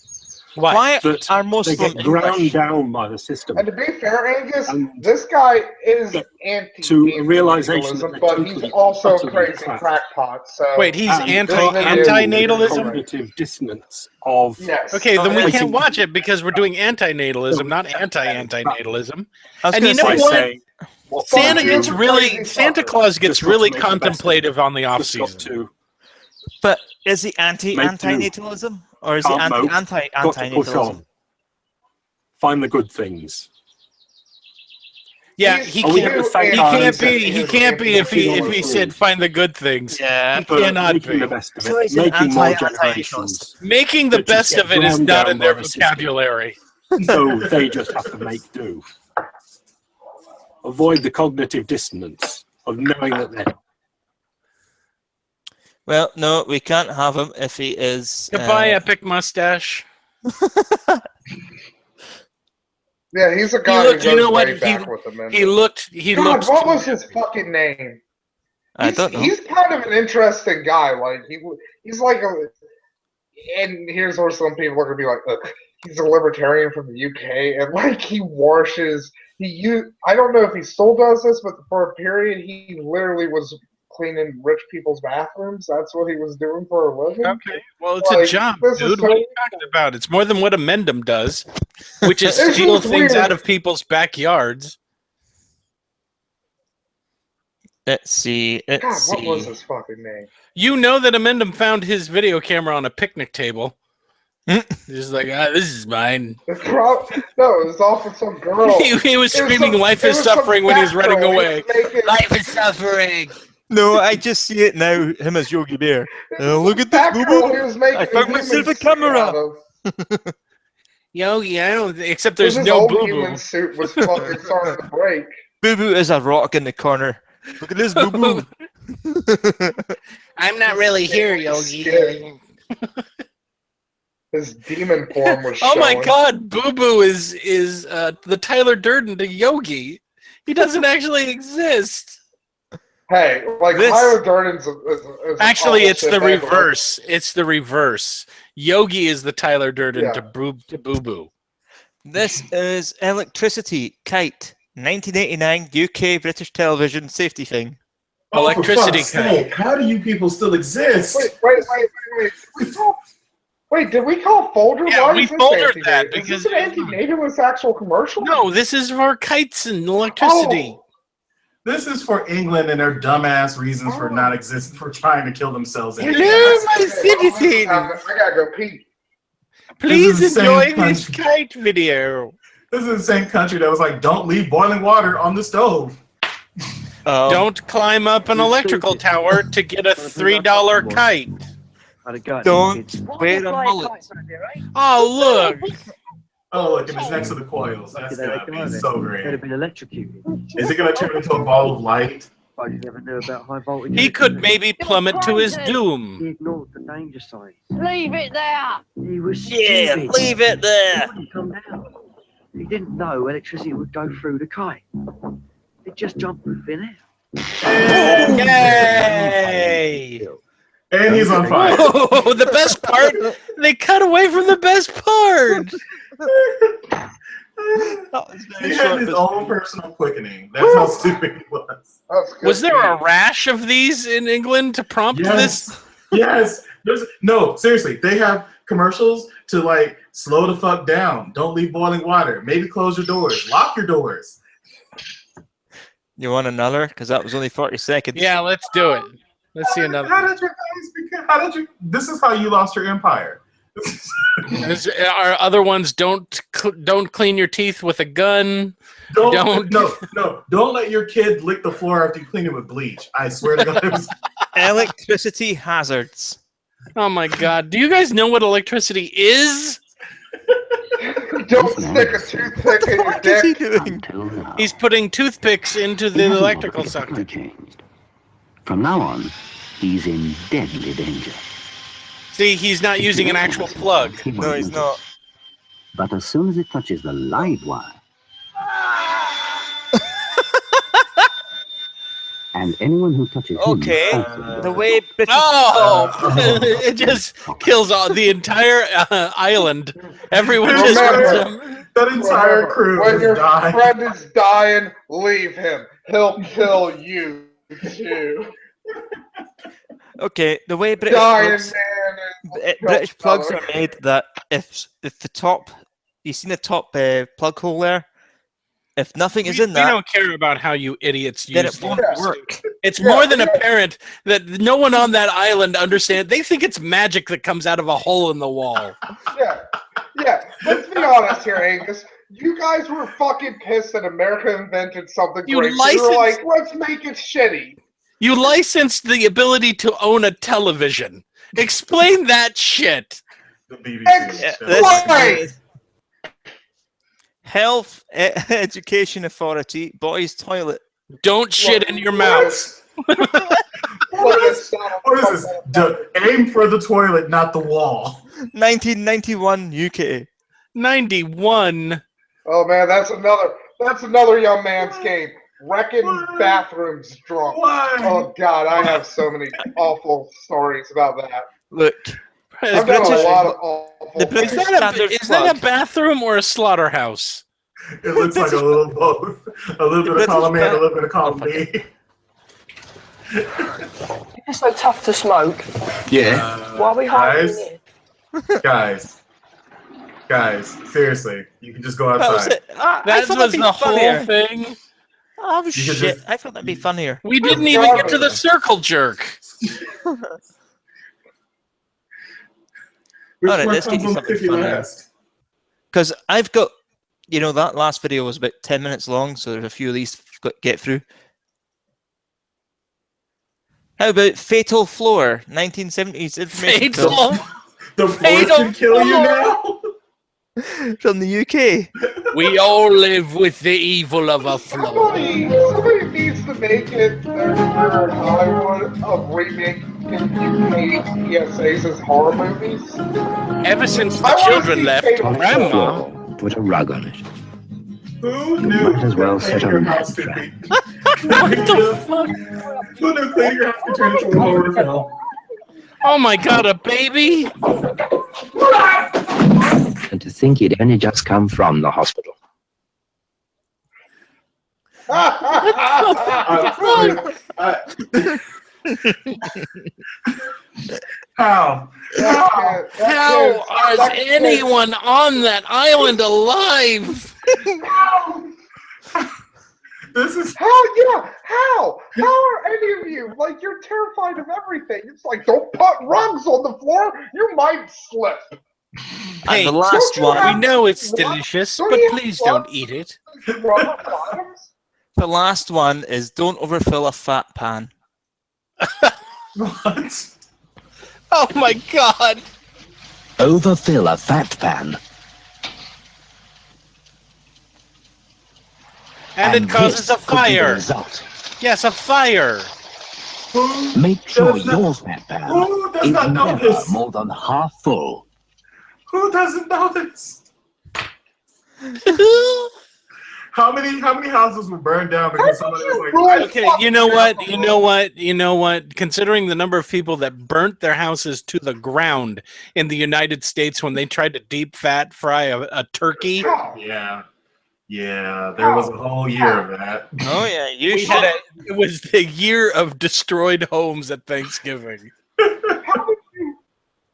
Why that are Muslim they get ground down by the system? And to be fair, Angus, this guy is anti-natalism, but he's also a crazy crackpot. So wait, he's anti-natalism? Cognitive dissonance of Okay, then we can't watch it because we're doing anti-natalism, not anti-anti-natalism. And you know what? Santa Claus gets really contemplative on the off season. But is he anti-natalism? Or is he anti-natalism? Find the good things. Yeah, he can't be if he said find the good things. Yeah, he cannot be. So he's an anti-nationalist. Making the best of it is not in their vocabulary. So they just have to make do. Avoid the cognitive dissonance of knowing that they're. Well, no, we can't have him if he is. Goodbye, epic mustache. Yeah, he's a guy who goes way back with him. He looked. What was his fucking name? I don't know. He's kind of an interesting guy. Like he's like a. And here's where some people are gonna be like, look, he's a libertarian from the UK, and like he washes. I don't know if he still does this, but for a period, he literally was cleaning rich people's bathrooms. That's what he was doing for a living. Okay, well, it's a job, dude. What are you talking about? It's more than what a Mendham does, which is steal things out of people's backyards. Let's see. God, what was his fucking name? You know that Amendum found his video camera on a picnic table. He's like, this is mine. No, it was off of some girl. He was screaming, "Life is suffering" when he's running away. Life is suffering. No, I just see it now. Him as Yogi Bear. Look at this, boo-boo. I found myself a camera. Yogi, I don't. Except there's His no old boo human boo. suit was fucking starting to break. Boo Boo is a rock in the corner. Look at this Boo Boo. I'm not really here, Yogi. His demon form was Oh my showing. God, Boo Boo is the Tyler Durden to Yogi. He doesn't actually exist. Hey, like Tyler Durden's is Actually, an it's the awful shit, man, reverse. It's the reverse. Yogi is the Tyler Durden Yeah. to Boo Boo. This is electricity kite. 1989 UK British television safety thing. Oh, Electricity for fuck's sake, how do you people still exist? Wait, did we call folder? Yeah, Why we is this foldered that anti-native? because Is this an anti-nativist actual commercial? No, this is for kites and electricity. This is for England and their dumbass reasons for not existing, for trying to kill themselves. Hello, my citizen. I gotta go pee. Please This is the enjoy same this country. kite video. This is the same country that was like, don't leave boiling water on the stove. Don't climb up an electrical tower to get a $3 kite. Don't wear a mullet. Oh, look. Oh, look, and it's next to the coils. That's gonna be so great. They'd have been electrocuted. Is it gonna turn into a ball of light? I never knew about high voltage. He could maybe plummet to his He doom. ignored the danger signs. Leave it there. He was Yeah, stupid. leave it there. He wouldn't come down. He didn't know electricity would go through the kite. It just jumped through thin air. Yay! And he's on fire. Oh, the best part, they cut away from the best part. He had his own personal quickening. That's how stupid he was. Was there a rash of these in England to prompt this? Yes. No, seriously. They have commercials to like slow the fuck down. Don't leave boiling water. Maybe close your doors. Lock your doors. You want another? Because that was only 40 seconds. Yeah, let's do it. Let's see another. How did you? This is how you lost your empire. Our other ones don't clean your teeth with a gun. Don't let your kid lick the floor after you clean it with bleach. I swear to God. It was... Electricity hazards. Oh my God! Do you guys know what electricity is? Don't stick a toothpick in your dick. What is he doing? He's putting toothpicks into the electrical socket. From now on, he's in deadly danger. See, he's not using an actual plug. No, he's not. But as soon as it touches the live wire, and anyone who touches him, the way British it just kills all the entire island. Everyone just that entire crew When your dying. friend is dying, leave him. He'll kill you too. Okay, the way Dying British plugs are made that if the top, you seen the top plug hole there? If nothing is in We that, don't care about how you idiots then use it won't things. work. It's more than apparent that no one on that island understands. They think it's magic that comes out of a hole in the wall. Yeah. Let's be honest here, Angus. You guys were fucking pissed that America invented something You great. So you're licensed- like, let's make it shitty. You licensed the ability to own a television. Explain that shit. The BBC. Explain! Health Education Authority, boys' toilet. Don't shit in your mouth. What is this? Aim for the toilet, not the wall. 1991 UK. 91. Oh man, that's another young man's game. Wrecking bathrooms drunk. Oh god, I have so many awful stories about that. Look, I've done a lot of awful Is that a bathroom or a slaughterhouse? It looks like a little both. A little bit of column A and a little bit of column B. It's so tough to smoke. Yeah. Why are we hiding here? Guys, seriously, you can just go outside. That was the whole thing. Oh You shit! could just- I thought that'd be funnier. We didn't even get to the circle jerk. Which Alright, one let's get comes you on something cookie funnier. last? Because I've got, that last video was about 10 minutes long, so there's a few of these to get through. How about Fatal Floor, 1970s information film? The floor can kill you now? From the UK. We all live with the evil of a floor. Somebody needs to make it there in Hollywood of remaking UK PSAs as horror movies. Ever since the I wanna children see left, Kate Grandma. Put a rug on it. Who knew Might as well set a your mat house could trap. be? What the fuck? Who knew cleaning your house could turn into a horror film? Oh my god, a baby? And to think he'd only just come from the hospital. How? How is anyone on that island alive? This is How are any of you like you're terrified of everything? It's like don't put rugs on the floor, you might slip. Hey, the last one. We know it's delicious, but please don't eat it. The last one is don't overfill a fat pan. What? Oh my god! Overfill a fat pan. And it causes this a could be the fire. result. Yes, a fire. Make sure your fat pan Who does is not know never this? more than half full. Who doesn't know this? How many houses were burned down because somebody was like, Okay, you know what? Considering the number of people that burnt their houses to the ground in the United States when they tried to deep fat fry a turkey. Yeah, there was a whole year of that. Oh yeah, It was the year of destroyed homes at Thanksgiving.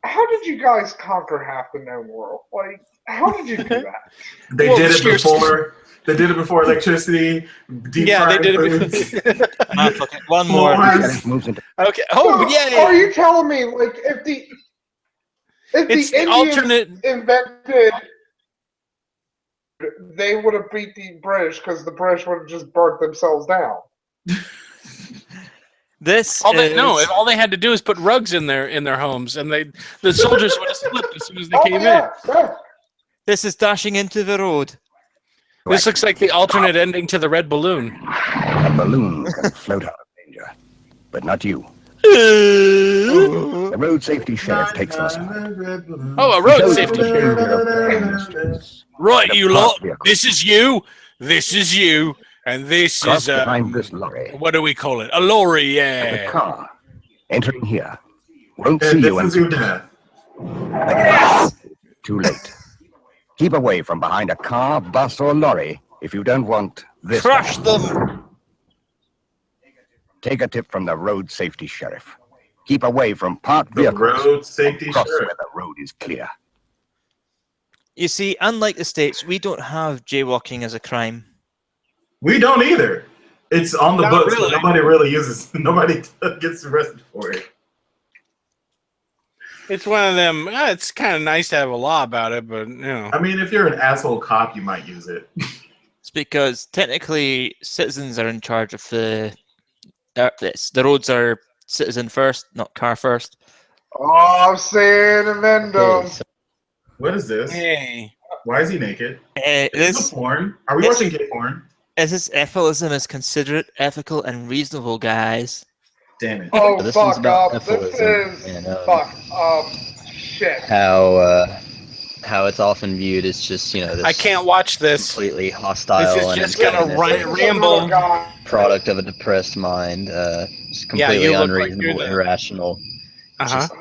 How did you guys conquer half the known world? Like, how did you do that? They did it before. They did it before electricity. Deep They did foods. it. One more. Okay. Oh, yay! Are you telling me like if the Indians alternate invented, they would have beat the British because the British would have just burnt themselves down? All they had to do is put rugs in their homes, and the soldiers would have slipped as soon as they came in. This is dashing into the road. This looks like the alternate ending to the red balloon. A balloon can float out of danger, but not you. The road safety sheriff takes them aside. Oh, a road safety sheriff. Right, you lot. This is you. This is you. And this Cross is behind this lorry. what do we call it? A lorry, yeah. The car entering here won't And see this you is your death. Again, too late. Keep away from behind a car, bus, or lorry if you don't want this. Crush them. Take a tip from the road safety sheriff. Keep away from parked vehicles. Road safety Cross sheriff. where the road is clear. You see, unlike the States, we don't have jaywalking as a crime. We don't either. It's on the Not books, really. but nobody really uses. Nobody gets arrested for it. It's one of them. It's kind of nice to have a law about it, but you know. I mean, if you're an asshole cop, you might use it. It's because technically citizens are in charge of the roads are citizen first, not car first. Oh, I'm saying amendum. What is this? Hey. Why is he naked? This Is this porn? Are we watching gay porn? This ephilism is considerate, ethical, and reasonable, guys. Damn it. Oh, This fuck one's about up. This ephilism is and, shit. How it's often viewed as just this. I can't watch this. Completely hostile. This is and just gonna antagonistic ramble. Product of a depressed mind. Just completely you look like unreasonable, you're the- irrational. Just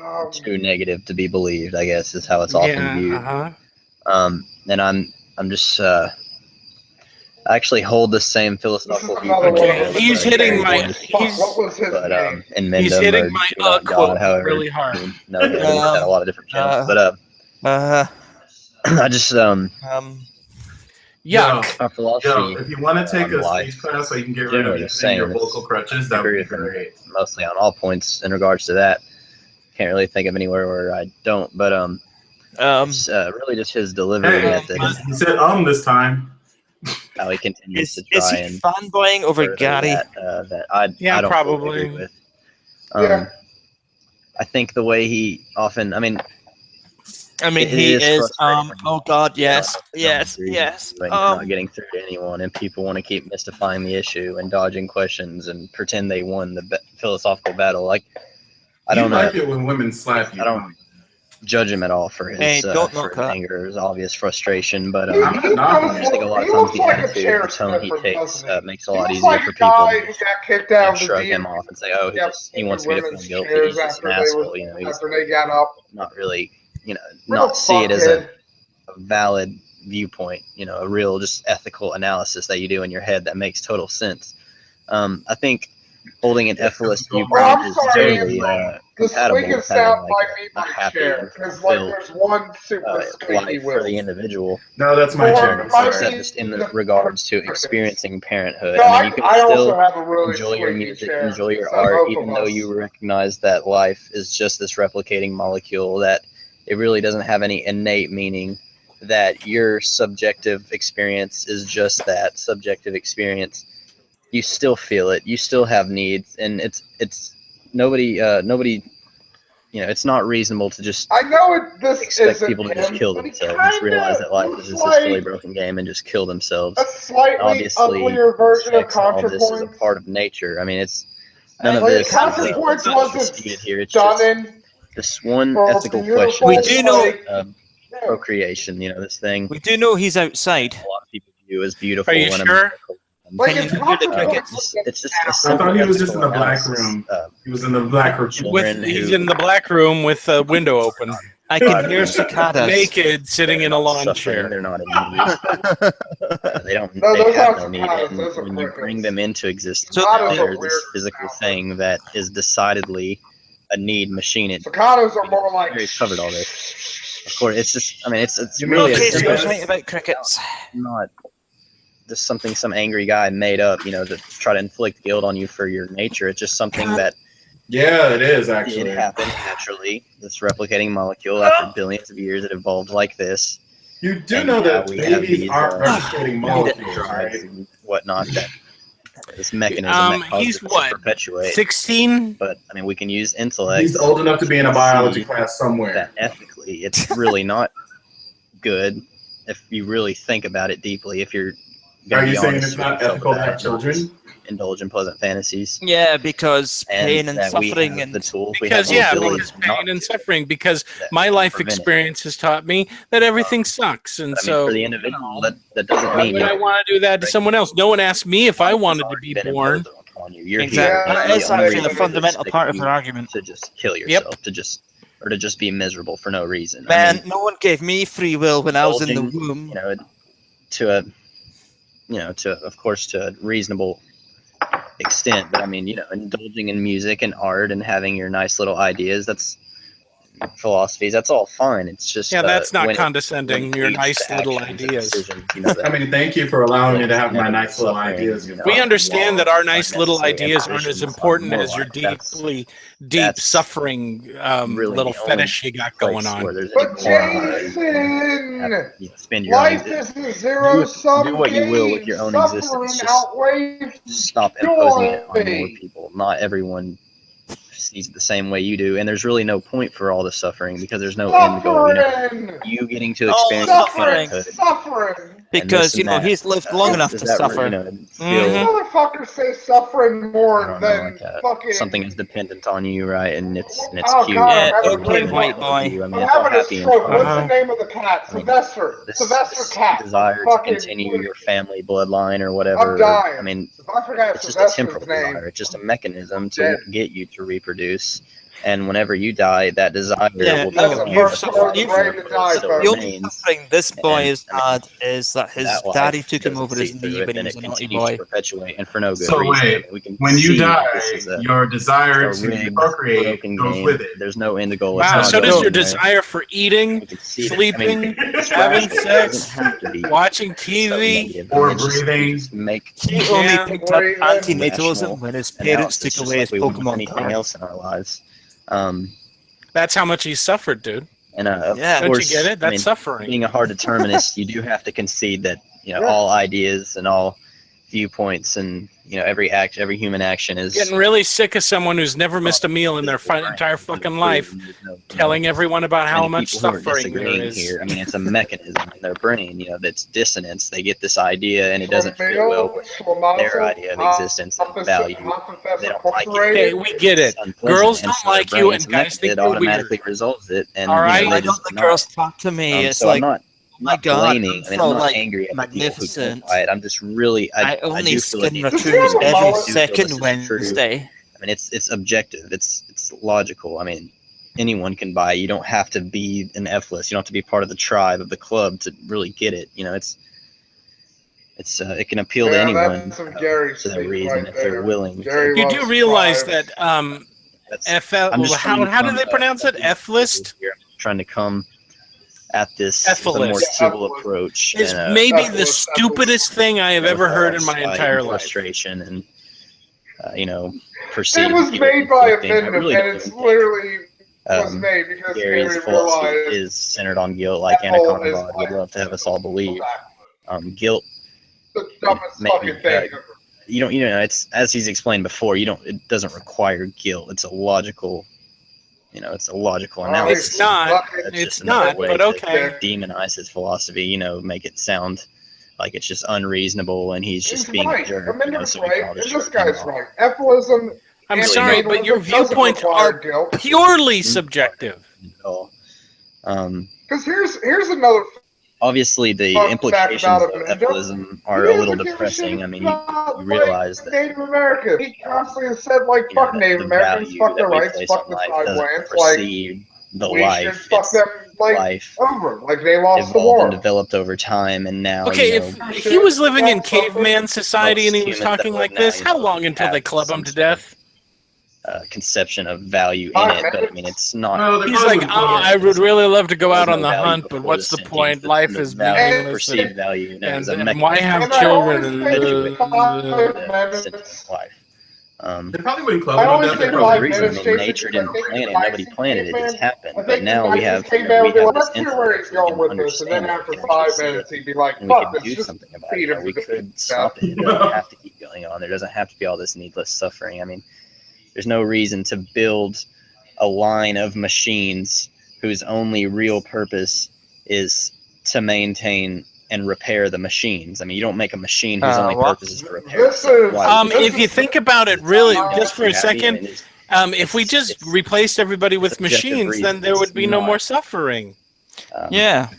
too negative to be believed, I guess, is how it's often viewed. And I'm just I actually hold the same philosophical view. He's hitting my. He's hitting my quote however, really hard. No, he's had a lot of different channels, but I just yuck. Our philosophy. If you want to take a life, speech class so you can get rid generally of the same. your vocal crutches, that would be great. Mostly on all points in regards to that. Can't really think of anywhere where I don't, but it's really just his delivery method. He said this time. How he continues to Is try he and fanboying over further Gary? That I don't probably. agree with. I think the way he often, I mean, he is. Oh God, yes, yes, yes. Not getting through to anyone, and people want to keep mystifying the issue and dodging questions and pretend they won the philosophical battle. Like, I don't like it when women slap you. I don't judge him at all for his anger, his obvious frustration, but I just think a lot of times the attitude, the tone he takes makes it a lot easier for people to shrug him off and say, "Oh, he wants me to feel guilty. He's just an asshole." You know, he's not really, not see it as a valid viewpoint. You know, a real just ethical analysis that you do in your head that makes total sense. I think holding an ethless viewpoint is totally compatible with having a happy and fulfilled life for the individual. No, that's my chair. Except just in the regards to experiencing parenthood. I mean, you can still enjoy your music, enjoy your art, even though you recognize that life is just this replicating molecule, that it really doesn't have any innate meaning, that your subjective experience is just that subjective experience. You still feel it. You still have needs, and it's nobody. It's not reasonable to just expect people to just kill themselves. Just realize that life is just this silly broken game and just kill themselves. Obviously, sex and all this is a part of nature. I mean, it's none of this is disputed here. It's just this one ethical question. We do know procreation. This thing. We do know he's outside. A lot of people view as beautiful. Are you sure? It's just I thought he was just in the black room. He was in the black room. He's in the black room with a window open. I can hear cicadas. Naked, sitting in a lawn chair. They're not in need. They don't. They have no need. And when you bring them into existence, they're this physical thing that is decidedly a need machine. Cicadas are more like. He's covered all this. Of course, it's just. I mean, it's really. Okay, so what's right about crickets? Not. Just something some angry guy made up, to try to inflict guilt on you for your nature. It's just something that it is actually. It happened naturally. This replicating molecule after billions of years, it evolved like this. You do know that babies aren't replicating molecules, right? And whatnot. That this mechanism that causes it to perpetuate. 16? But I mean, we can use intellect. He's old enough to be in a biology class somewhere. That ethically, it's really not good if you really think about it deeply. If you're Are you saying it's not ethical to have children? Indulge in pleasant fantasies. Yeah, because pain and suffering and the tools. Because pain and suffering. Because my life experience has taught me that everything sucks, and so for the individual, that doesn't mean I want to do that to someone else. No one asked me if I wanted to be born. Exactly. That's actually the fundamental part of her argument. To just kill yourself, to just be miserable for no reason. Man, no one gave me free will when I was in the womb. Of course, to a reasonable extent, but I mean, indulging in music and art and having your nice little ideas, that's philosophies, that's all fine. It's just that's not condescending. Your nice little ideas. I mean, thank you for allowing me to have my nice little ideas. We understand that our nice little ideas aren't as important as your deep suffering little fetish you got going on. But Jason, life is a zero-sum do what you will with your own existence. Just stop imposing it on more people. Not everyone sees it the same way you do, and there's really no point for all the suffering because there's no end goal. You getting to experience suffering. Because he's lived long enough to suffer. Motherfuckers say suffering more than fucking something is dependent on you, right? And it's cute. God, okay, white boy. I'm having a stroke. What's the name of the cat? Sylvester. Sylvester cat. Desire to continue your family bloodline or whatever. I'm dying. I mean, it's just a temporal desire. It's just a mechanism to get you to reproduce. And whenever you die, that desire will the only suffering this boy has had is that his daddy took him over his knee when he was a naughty boy. Perpetuate, and for no good so reason. Wait, when you die, your desire to procreate goes with it. There's no end goal. Wow, so does your desire for eating, sleeping, having sex, watching TV, or breathing? He only picked up antinatalism when his parents took away his Pokemon anything else in our lives. That's how much he suffered, dude. And of don't course, you get it? That's suffering. Being a hard determinist, you do have to concede that all ideas and all viewpoints, and every human action is Getting really sick of someone who's never missed a meal in their entire fucking life, telling everyone about how much suffering there is. Here. I mean, it's a mechanism in their brain, that's dissonance. They get this idea, and it doesn't fit well with their idea of existence and value. They don't like it. Hey, we get it. Girls don't like you, and guys think it you're automatically weird. resolves it. And all right, why don't the girls talk to me? It's so like, I'm not blaming. I'm not angry at magnificent. people who don't buy it. I'm just really. I only skin raccoons every second Wednesday. I mean, it's objective. It's logical. I mean, anyone can buy it. You don't have to be an F-list. You don't have to be part of the tribe of the club to really get it. It can appeal to anyone for their reason if they're willing. You do realize that how do they pronounce it? F-list? I'm trying to come at this with a more civil approach. Is maybe the stupidest thing I have ever heard in my entire life. Frustration and it was made by a Mindim, and it's literally was made because Gary's Gary philosophy realized is centered on guilt, like Anaconda would love to have us all believe. Guilt. The dumbest fucking thing. It's as he's explained before. It doesn't require guilt. It's a logical. It's a logical analysis. It's not. It's not. But okay. Demonize his philosophy. Make it sound like it's just unreasonable, and he's just being a jerk. Amendment's right, and this guy's right. Euphemism. I'm sorry, but your viewpoints are purely subjective. Because here's another. Obviously, the implications of euphemism are a little depressing. I mean, you realize that Native American. He constantly said fuck Native Americans, fuck their rights, fuck the Sidelands, the life, fuck them life over, they lost the evolved war. and developed over time, and now. Okay, if he was living in caveman society and he was talking like this, how long until they club him to death? Conception of value in it, but I mean, it's not. He's like, I would really love to go out on the hunt, but what's the point? Life is meaningless. Perceived value, and why have children? Life. They probably wouldn't club it. That's the reason. I mean, nature didn't plan it. Nobody planted it. It's happened. But now we have this intellect. And then after 5 minutes, he'd be like, "Fuck, we could do something about it. We could stop it. It doesn't have to keep going on. There doesn't have to be all this needless suffering. I mean, there's no reason to build a line of machines whose only real purpose is to maintain and repair the machines. I mean, you don't make a machine whose only purpose is to repair. If you think about it, really, just for a second, if we just replaced everybody with machines, then there would be no more suffering. Yeah,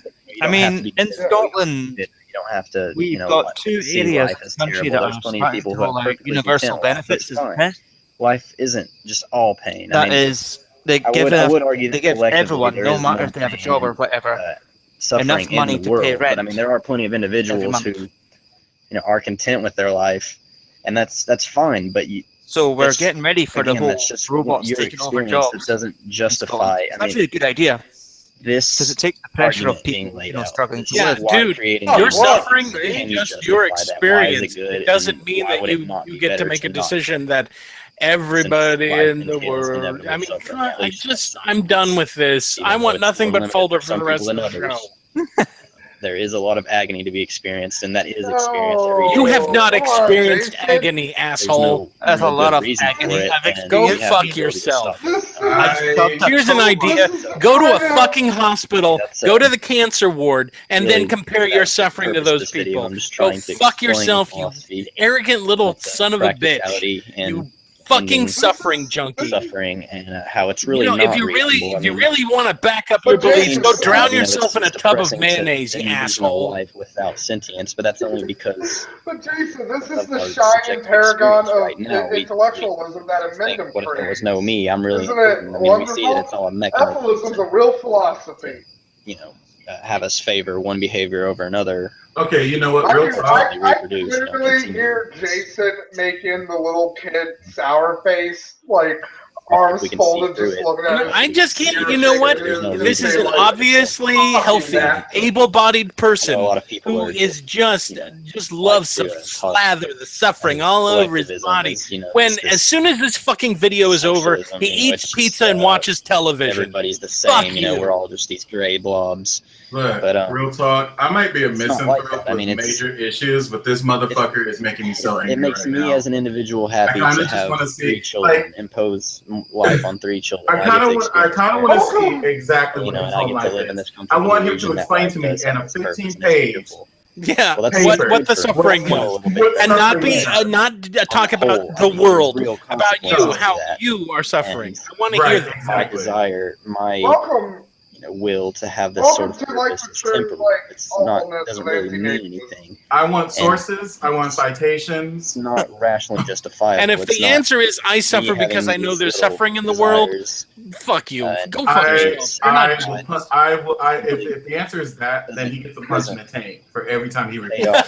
I mean, in Scotland, you don't have to. We've got 2 areas of the country that are starting to roll out universal benefits. Life isn't just all pain. They give everyone, no matter if they have a job or whatever, enough money to pay rent. But, I mean, there are plenty of individuals who, are content with their life, and that's fine. But so we're getting ready for the whole robots your taking over experience. jobs. It doesn't justify. It's actually a good idea. Does it take the pressure of people struggling to live? Dude, your suffering is just your experience. It doesn't mean that you get to make a decision that everybody in the world. I mean, I'm done with this. I want nothing but folder for the rest of the show. There is a lot of agony to be experienced, and that is experienced every day. You have not experienced agony, asshole. That's a lot of agony. Go fuck yourself. Here's an idea. Go to a fucking hospital, go to the cancer ward, and then compare your suffering to those people. Go fuck yourself, you arrogant little son of a bitch. You fucking suffering junkie. Suffering and how it's really if you really want to back up your beliefs, go drown yourself in a tub of mayonnaise, you asshole. Life without sentience, but that's only because. But Jason, this is the shining paragon of intellectualism that Amendment What if there was no me? I'm really. Isn't it we see it. It's all a mechanism. Euphemism's a real philosophy. Have us favor one behavior over another. Okay, you know what? Real talk. I literally hear Jason making the little kid sour face, like, arms folded, just looking at it. I just can't. You know what? This is an obviously healthy, able-bodied person who is just loves to slather the suffering all over his body. When as soon as this fucking video is over, he eats pizza and watches television. Everybody's the same. You know, we're all just these gray blobs. Look, but real talk. I might be a misanthrope like with major issues, but this motherfucker is making me so angry. It makes me as an individual happy to have 3 children, impose life on 3 children. I kind of want to see exactly what his whole life is. I want him to explain to me in a 15-page. Yeah, what the suffering was, and not be talk about the world, about you, how you are suffering. I want to hear that. My desire, my will to have this sort of purpose is temporal. It's not, doesn't really mean anything. I want sources. I want citations. It's not rationally justifiable. And if the answer is I suffer because I know there's suffering in the world, fuck you. Go fuck yourself. If the answer is that, then he gets a punch in the tank for every time he records.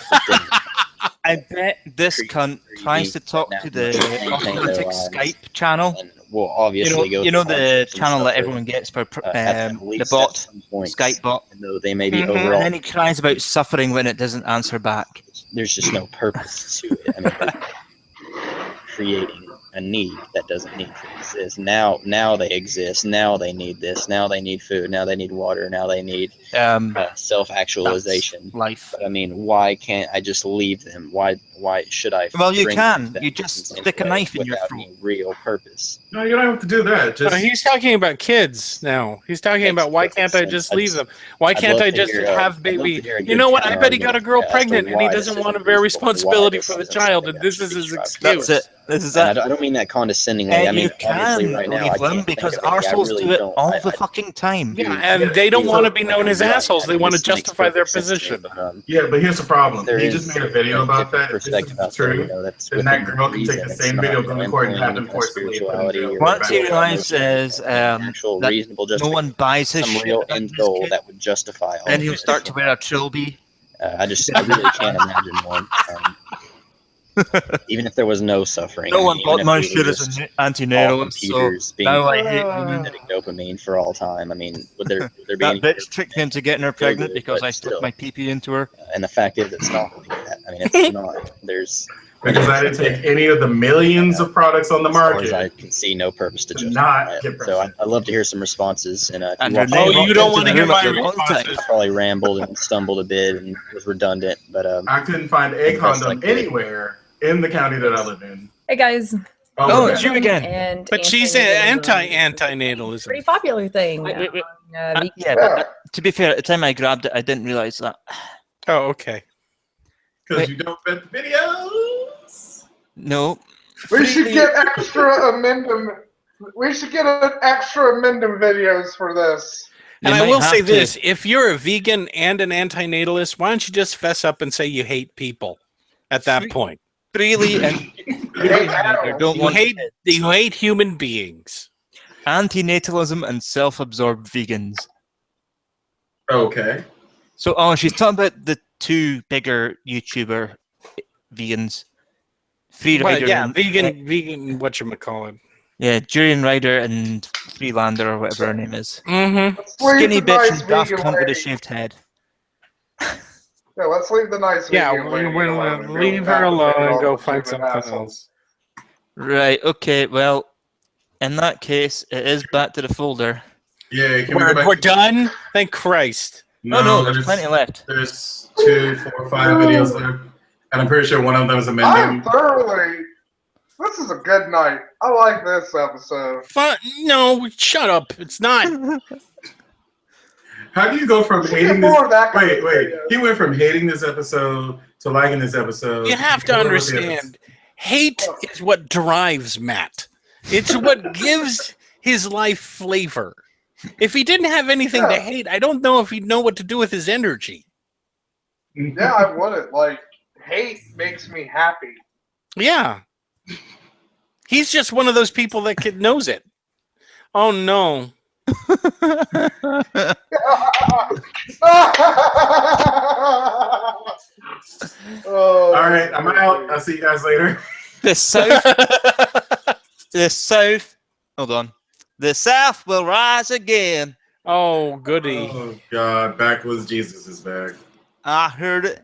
I bet this cunt tries to talk to the authentic Skype channel. Well, obviously, you know the channel that everyone gets for the bot, Skype bot. Though they may be overall. And then he cries about suffering when it doesn't answer back. There's just no purpose to it. I mean, creating a need that doesn't need to exist. Now they exist. Now they need this. Now they need food. Now they need water. Now they need self-actualization. Life. But, I mean, why can't I just leave them? Why should I? Well, you can. You just stick a knife in your throat. Any real purpose. No, you don't have to do that. Just he's talking about kids now. He's talking about why can't I just leave them? Why can't I just have baby? You know what? I bet he got a girl pregnant and he doesn't want to bear responsibility for the child, and this is his excuse. That's it. This is it. I don't mean that condescendingly. I mean, you can right now, leave them because arseholes do it all the fucking time. Yeah, and they don't want to be known as assholes. They want to justify their position. Yeah, but here's the problem. He just made a video about that. If this is true, then that girl can take the same video, go to court, and have them forcibly. Once he realizes that no one buys his shit, real end goal that would justify all then he'll start to wear a trilby. I really can't imagine one. Even if there was no suffering. No one bought my shit as an antinatalist, so now I hate women. Dopamine for all time. I mean, would there be that any bitch tricked me into getting her pregnant because I stuck my pee-pee into her. And the fact is, it's not like that. I mean, it's not. There's because I didn't take any of the millions of products on the market. I can see no purpose to justify it. So I'd love to hear some responses. And you don't want to hear my responses? Probably rambled and stumbled a bit and was redundant, but I couldn't find a condom anywhere in the county that I live in. Hey guys. Oh, it's you again. And but she's anti-antinatalism. Pretty popular thing. But to be fair, at the time I grabbed it, I didn't realize that. Oh, okay. Because you don't fit the videos. No. We should get extra amendum. We should get an extra amendum videos for this. And I will say this: if you're a vegan and an antinatalist, why don't you just fess up and say you hate people at that point? Freely and you hate human beings. Antinatalism and self-absorbed vegans. Okay. So, she's talking about the 2 bigger YouTuber vegans. Freerider. Yeah, vegan. Whatchamacallit? Yeah, Durian Rider and Freelander or whatever her name is. Mm-hmm. Skinny bitch and daft cunt with a shaved head. Yeah, let's leave the nice video. Yeah, we'll leave her alone and go find something else. Right, okay, well, in that case, it is back to the folder. Yeah, we're done? Thank Christ. No, there's plenty left. There's 2, 4, 5 videos there. And I'm pretty sure one of them is amending. This is a good night. I like this episode. No, shut up. It's not. How do you go from hating this? Wait. He went from hating this episode to liking this episode. You have to understand, hate is what drives Matt. It's what gives his life flavor. If he didn't have anything to hate, I don't know if he'd know what to do with his energy. Yeah, I wouldn't. Like, hate makes me happy. Yeah. He's just one of those people that knows it. Oh, no. All right, I'm out. I'll see you guys later. The South Hold on. The South will rise again. Oh, goody. Oh, God. Backwoods Jesus is back. I heard it.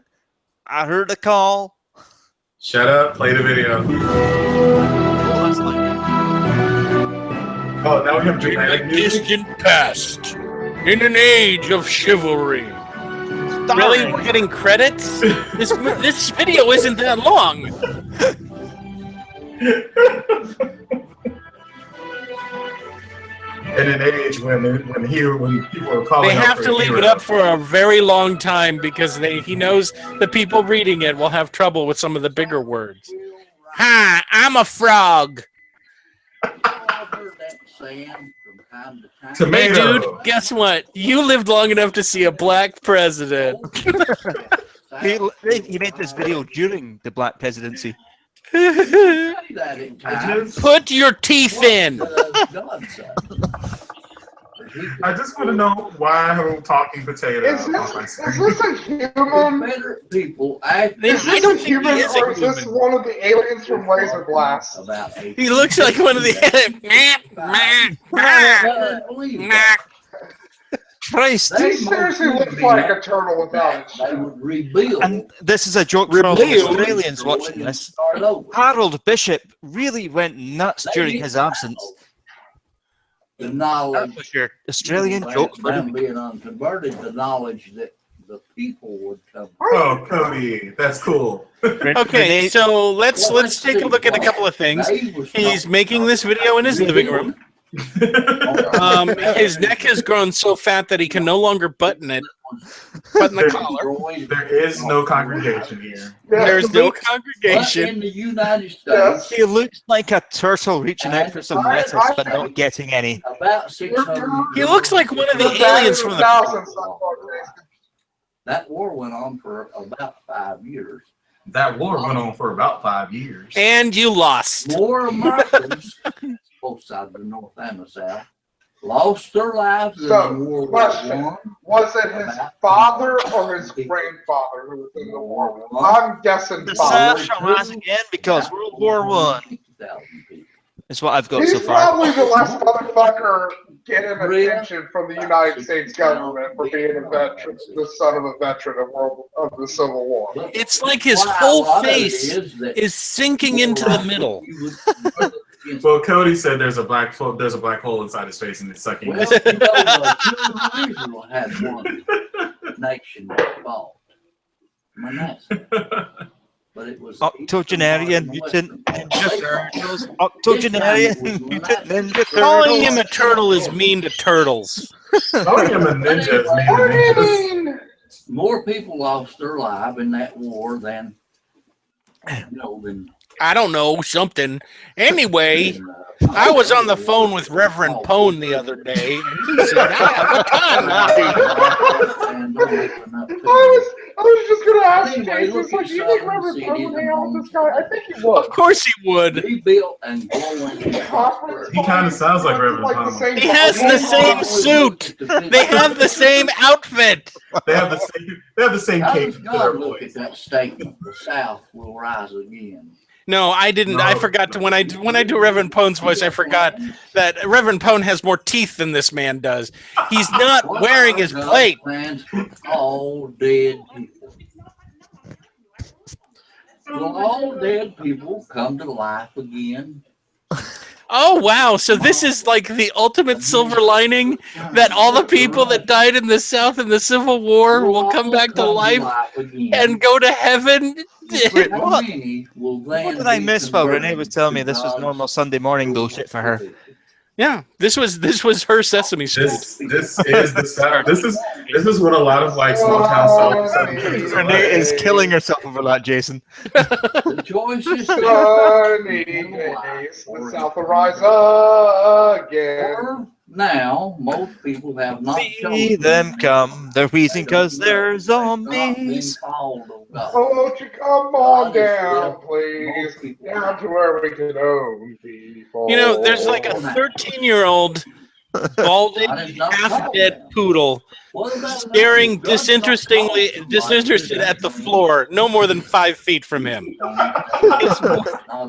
I heard the call. Shut up. Play the video. Oh, now we have dramatic music? Distant past. In an age of chivalry. Really? We're getting credits? This video isn't that long. In an age when people are calling They out have for to leave hero. it up for a very long time because he knows the people reading it will have trouble with some of the bigger words. Hi, I'm a frog. Tomato. Hey, dude, guess what? You lived long enough to see a black president. He made this video during the black presidency. Put your teeth in. I just want to know why I have a talking potato. Is this a human? People, Is this I don't a think human, he is a or is this human. one of the aliens from Laser Blast? He looks like one of the. Christ. He seriously looks like a turtle without its shell. And this is a joke for all the Australians watching this. Harold Bishop really went nuts during his absence. The knowledge That was your Australian joke for the them being unconverted, the knowledge that the people would come. Oh, Cody, that's cool. Okay, so let's take a look at a couple of things. He's making this video in his living room. His neck has grown so fat that he can no longer button the collar. There is no congregation here. There's no congregation. In the United States, He looks like a turtle reaching out for some lettuce but not getting any. about 600. He looks like one of the aliens from the. That war went on for about 5 years. That war went on for about 5 years. And you lost. More Americans, both sides of the North and the South, lost their lives in So, World War question. I. Was it his father or his grandfather who was in the war? I'm guessing The father. South shall rise again because World War I is what I've got He's so far. probably the last motherfucker getting attention from the United States government for being a veteran, the son of a veteran of the Civil War. It's like his whole face is sinking into the middle. Well, Cody said there's a black hole inside his face and it's sucking. Well, you know, Israel had one nation that fought. Manasseh. But it was Octogenarian mutant ninja turtles. Octogenarian mutant ninja turtles. Calling him a turtle is mean to turtles. Calling him a ninja is mean to ninjas. More people lost their life in that war than I don't know, something. Anyway, I was on the phone with Reverend Pone the other day, and he said, I have a ton. I was just gonna ask you, Jason, like, do you think Reverend Pone hang out with this guy? I think he would. Of course he would. Rebuilt and glowing. He kind of sounds like Reverend Palmer. He has the same suit. They have the same outfit. They have the same How cape. does God look at that statement? The South will rise again. No, I didn't. I forgot to when I do Reverend Pone's voice. I forgot that Reverend Pone has more teeth than this man does. He's not wearing his plate. Plans for all dead people. Will all dead people come to life again? Oh wow! So this is like the ultimate silver lining that all the people that died in the South in the Civil War will come back to life and go to heaven. Wait, what did I miss while Renee was telling me this was normal Sunday morning bullshit for her? Yeah, this was her Sesame Street. This is the South. This is what a lot of like small town Southern countries are Renee like. is killing herself over that, Jason. The choice is the South will rise again. Now, most people have not See them come. They're wheezing because they're zombies. Oh, won't you come on down, please? Down to where we can own people. You know, there's like a 13-year-old balding, half-dead poodle staring disinterested at the floor, no more than 5 feet from him.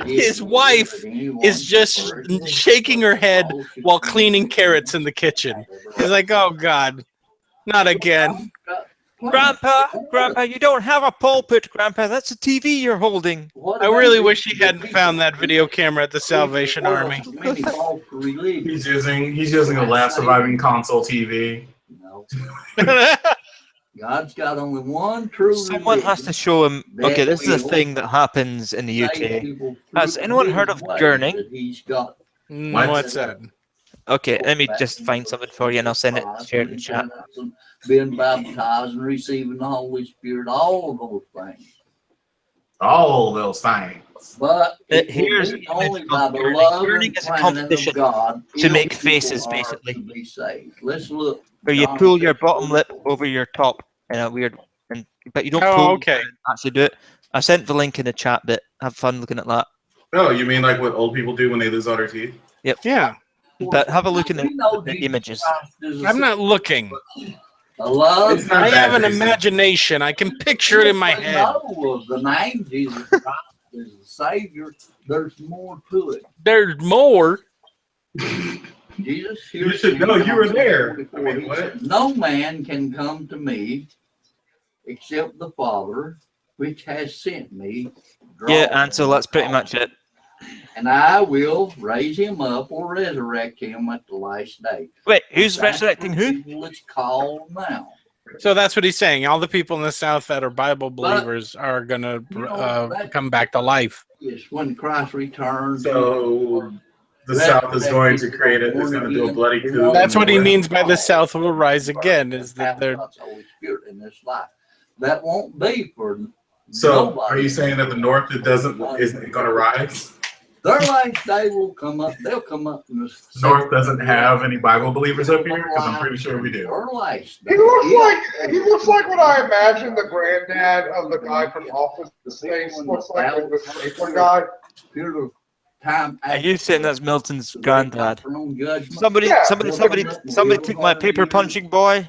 His wife is just shaking her head while cleaning carrots in the kitchen. He's like, oh, God, not again. Grandpa, you don't have a pulpit, Grandpa. That's a TV you're holding. I really wish he hadn't found that video camera at the Salvation Army. He's using a last surviving console TV. God's got only one true. Someone has to show him. Okay, this is a thing that happens in the UK. Has anyone heard of gurning? What's that? Okay, let me just find something for you, and I'll send it. Share it in chat. Being baptized and receiving the Holy Spirit, all of those things. All those things. But here's only by the love and is a competition of God to make faces, basically. to be saved. Let's look. Where you pull your bottom lip over your top in a weird, but you don't pull. Okay. Actually, do it. I sent the link in the chat, but have fun looking at that. Oh, you mean like what old people do when they lose all their teeth? Yep. Yeah. But have a look in the images. I'm not looking. Love. I have an imagination. I can picture it in my head. Of the name Jesus Christ is the Savior. There's more to it. There's more. Jesus, you should know you were there. I mean, what? No man can come to me except the Father, which has sent me. Yeah, and so that's pretty much it. And I will raise him up or resurrect him at the last day. Wait, who's resurrecting who? It's called now. So that's what he's saying. All the people in the South that are Bible believers are going to come back to life. Yes, when Christ returns. So the South is going to create it. It's going to do a bloody coup. That's what he means by the South will rise again. Is that they're Holy Spirit in this life? That won't be for. So nobody. are you saying that the North isn't going to rise? Their last day will come up. They'll come up. North doesn't have any Bible believers up here, because I'm pretty sure we do. He looks like what I imagine the granddad of the guy from Office Space looks like, the stapler guy. Are you saying that's Milton's granddad? Somebody took my paper punching boy.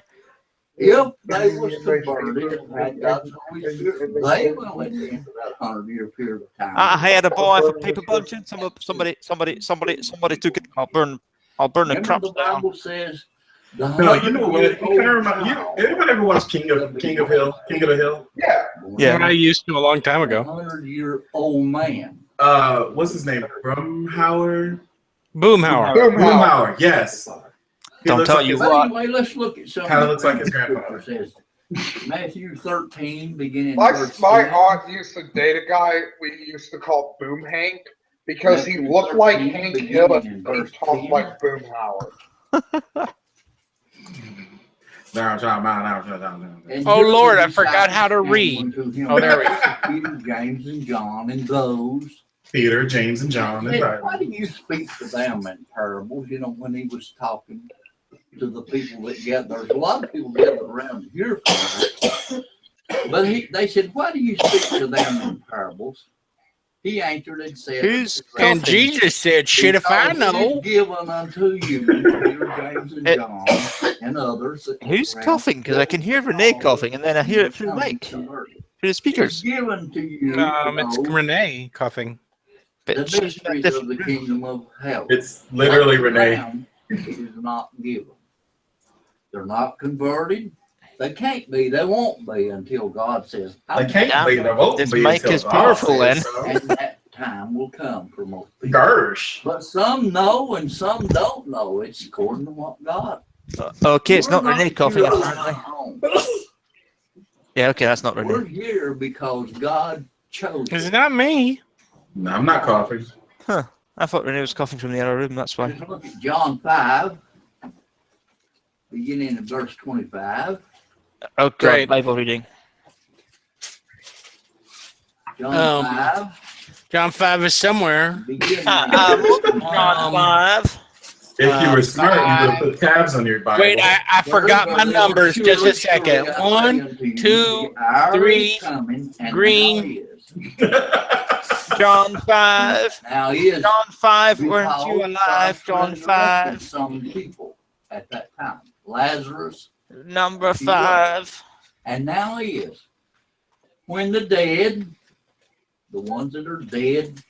If they was converted, and God's Holy Spirit, they will enter into that 100-year period of time. I had a boy for paper punching. Somebody took it. I'll burn the crops down. The Bible says. No, you know what? You kind of remind you. Anyone ever watched King of the Hill? Yeah. I used to a long time ago. 100-year-old man. What's his name? Boomhauer. Boomhauer. Yes. Don't tell you what. Anyway, let's look at something. Kind of looks like his grandfather. Says Matthew 13, beginning. My verse aunt used to date a guy we used to call Boom Hank because he looked like Hank Hill and he talked like Boomhauer. Oh Lord, I forgot how to read. Oh, there we go. Peter, James, and John, and those. Peter, James, and John. Why do you speak to them in parables? You know, when he was talking to the people that gathered, there's a lot of people gathered around here. But they said, why do you speak to them in parables? He answered and said, and Jesus said, shit if I know. Given unto you, Peter, James, and John, and others. Who's coughing? Because I can hear Renee coughing, and then I hear it through the mic, through the speakers. Given to you. It's Renee coughing. The mysteries of the kingdom of hell. It's literally Renee. It is not given. They're not converted. They can't be. They won't be until God says. They can't be. They won't be. This mic is powerful, then. And that time will come for most people. Gersh. But some know and some don't know. It's according to what God. Okay, it's not Renee coughing, apparently. Yeah, okay, that's not Renee. We're here because God chose. It's not me. No, I'm not coughing. Huh. I thought Renee was coughing from the other room, that's why. Just look at John 5, beginning in verse 25. Oh, great. Bible reading. John 5. John 5 is somewhere. John 5. If you were smart, you would put tabs on your Bible. Wait, I forgot my numbers. Just a second. 1, 2, 3, green. John 5. Now he is. John 5, weren't you alive? John 5. Some people. at that time. Lazarus. Number 5. And now he is. When the dead, the ones that are dead.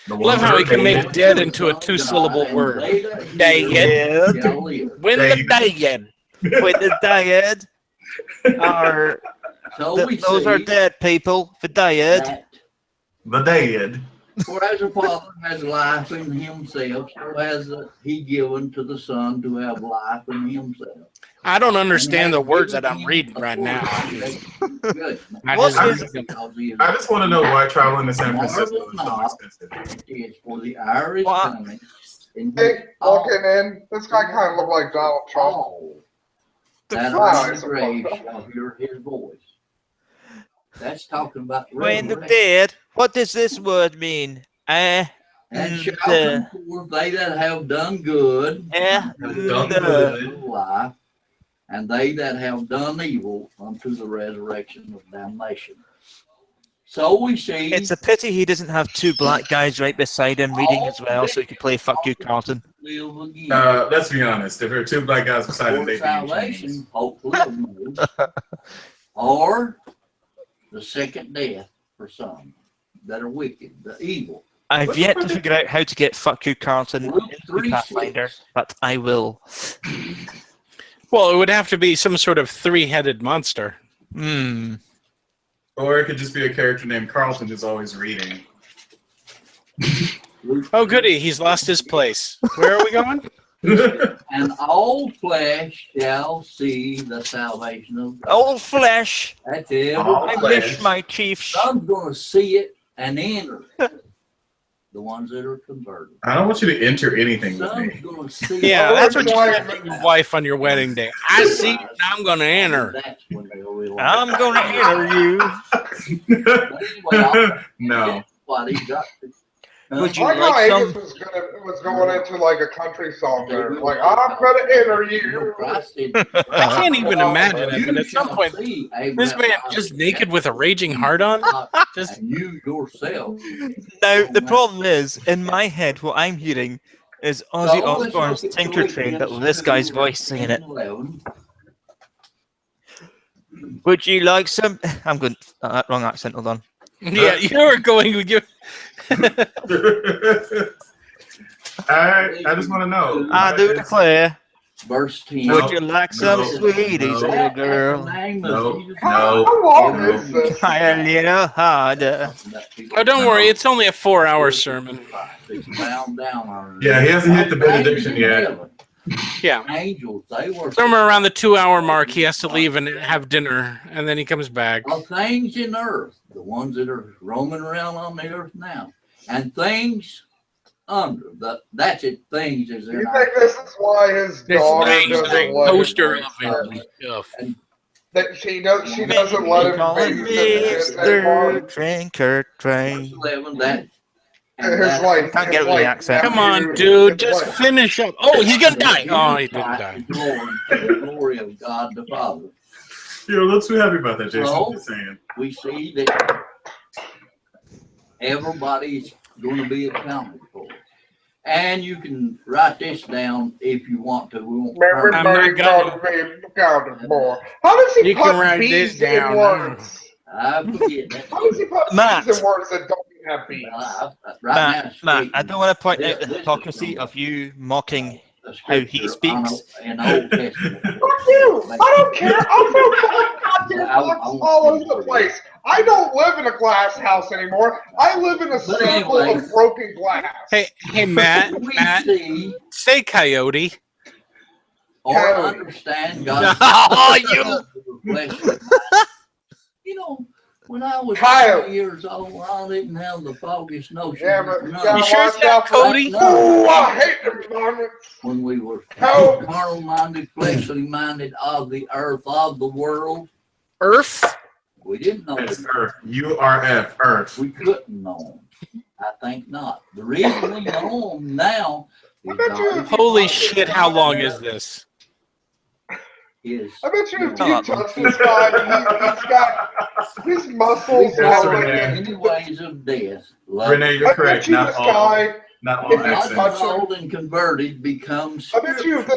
Love how he can make dead into a 2-syllable word. Dead. When the dead. When the dead are. Those are dead people. The dead. The dead. For as the Father has life in himself, so has he given to the Son to have life in himself. I don't understand the words that I'm reading right now. I just want to know why traveling to San Francisco is so expensive. It's for the hour is coming. Hey, walking in, this guy kind of looked like Donald Trump. That on the grave shall hear his voice. That's talking about when the dead. What does this word mean? And shall come forth they that have done good, life, and they that have done evil unto the resurrection of damnation. So we see. It's a pity he doesn't have 2 black guys right beside him reading as well, so he could play "Fuck You, Carlton." Let's be honest. If there are 2 black guys beside him, they'd be salvation, hopefully, or the second death for some that are wicked, the evil. I've yet to figure out how to get "Fuck You, Carlton" into Pathfinder, but I will. Well, it would have to be some sort of 3-headed monster. Or it could just be a character named Carlton who's always reading. Oh, goody. He's lost his place. Where are we going? And all flesh shall see the salvation of God. All flesh. That's it. I miss my chief. Some's going to see it and enter. The ones that are converted. I don't want you to enter anything with me. Yeah, that's what you said to your wife on your wedding day. I see it, I'm going to enter. I'm going to enter you. No. Would you like like how some? was going into like a country song there. Like, I'm going to enter you. I can't even imagine it, but at some point, this man just naked with a raging heart on? Just you yourself. Now, the problem is, in my head, what I'm hearing is Ozzy Osbourne's Tinker Train, but with this guy's voice singing it. Would you like some? I'm going. Wrong accent. Hold on. Yeah, you were going with your. I just want to know. I do declare. Verse 10. Would you like some sweeties, little girl? No. How long is this? Try a little harder. Oh, don't worry. It's only a 4-hour sermon. Yeah, he hasn't hit the benediction yet. Yeah. Angels, they were Somewhere around the 2-hour mark, he has to leave and have dinner, and then he comes back. of things in earth, the ones that are roaming around on the earth now, and things under the. That's it. Things is in. You think this is why his daughter doesn't let Poster him of stuff. that she doesn't let him Mr. Tinker Train. 11, that. His like, Can't get it with the accent. Come on, dude, just finish up. Oh, he's gonna die. Oh, he didn't die. The glory of God the Father. You're a little too happy about that, Jason. So, Just saying. we see that everybody's going to be accounted for. And you can write this down if you want to. We won't everybody's going to be accounted for. How does he You can put write bees this down. in words? I forget that. How does he put Matt. bees in words that don't have bees? Matt, I don't want to point out the hypocrisy of you mocking how he speaks. In Old Testament. Fuck you! I don't care. I'll throw goddamn blocks all over the place. I don't live in a glass house anymore. I live in a circle of broken glass. Hey, Matt, say coyote. Or understand God. Oh, You know, when I was 20 years old, I didn't have the foggiest notion. Yeah, but You sure it's not Cody? Ooh, I hate environment. When we were carnal-minded, fleshly-minded of the earth, of the world. Earth? We didn't know. It's Earth. URF, Earth. We couldn't know them. I think not. The reason we know them now is Holy shit, how long is this? I bet you if you touch this guy, he's got his muscles. Many ways of death. Renee, you're correct. This guy Not If on you accident. touch him, Old and converted becomes. I bet you if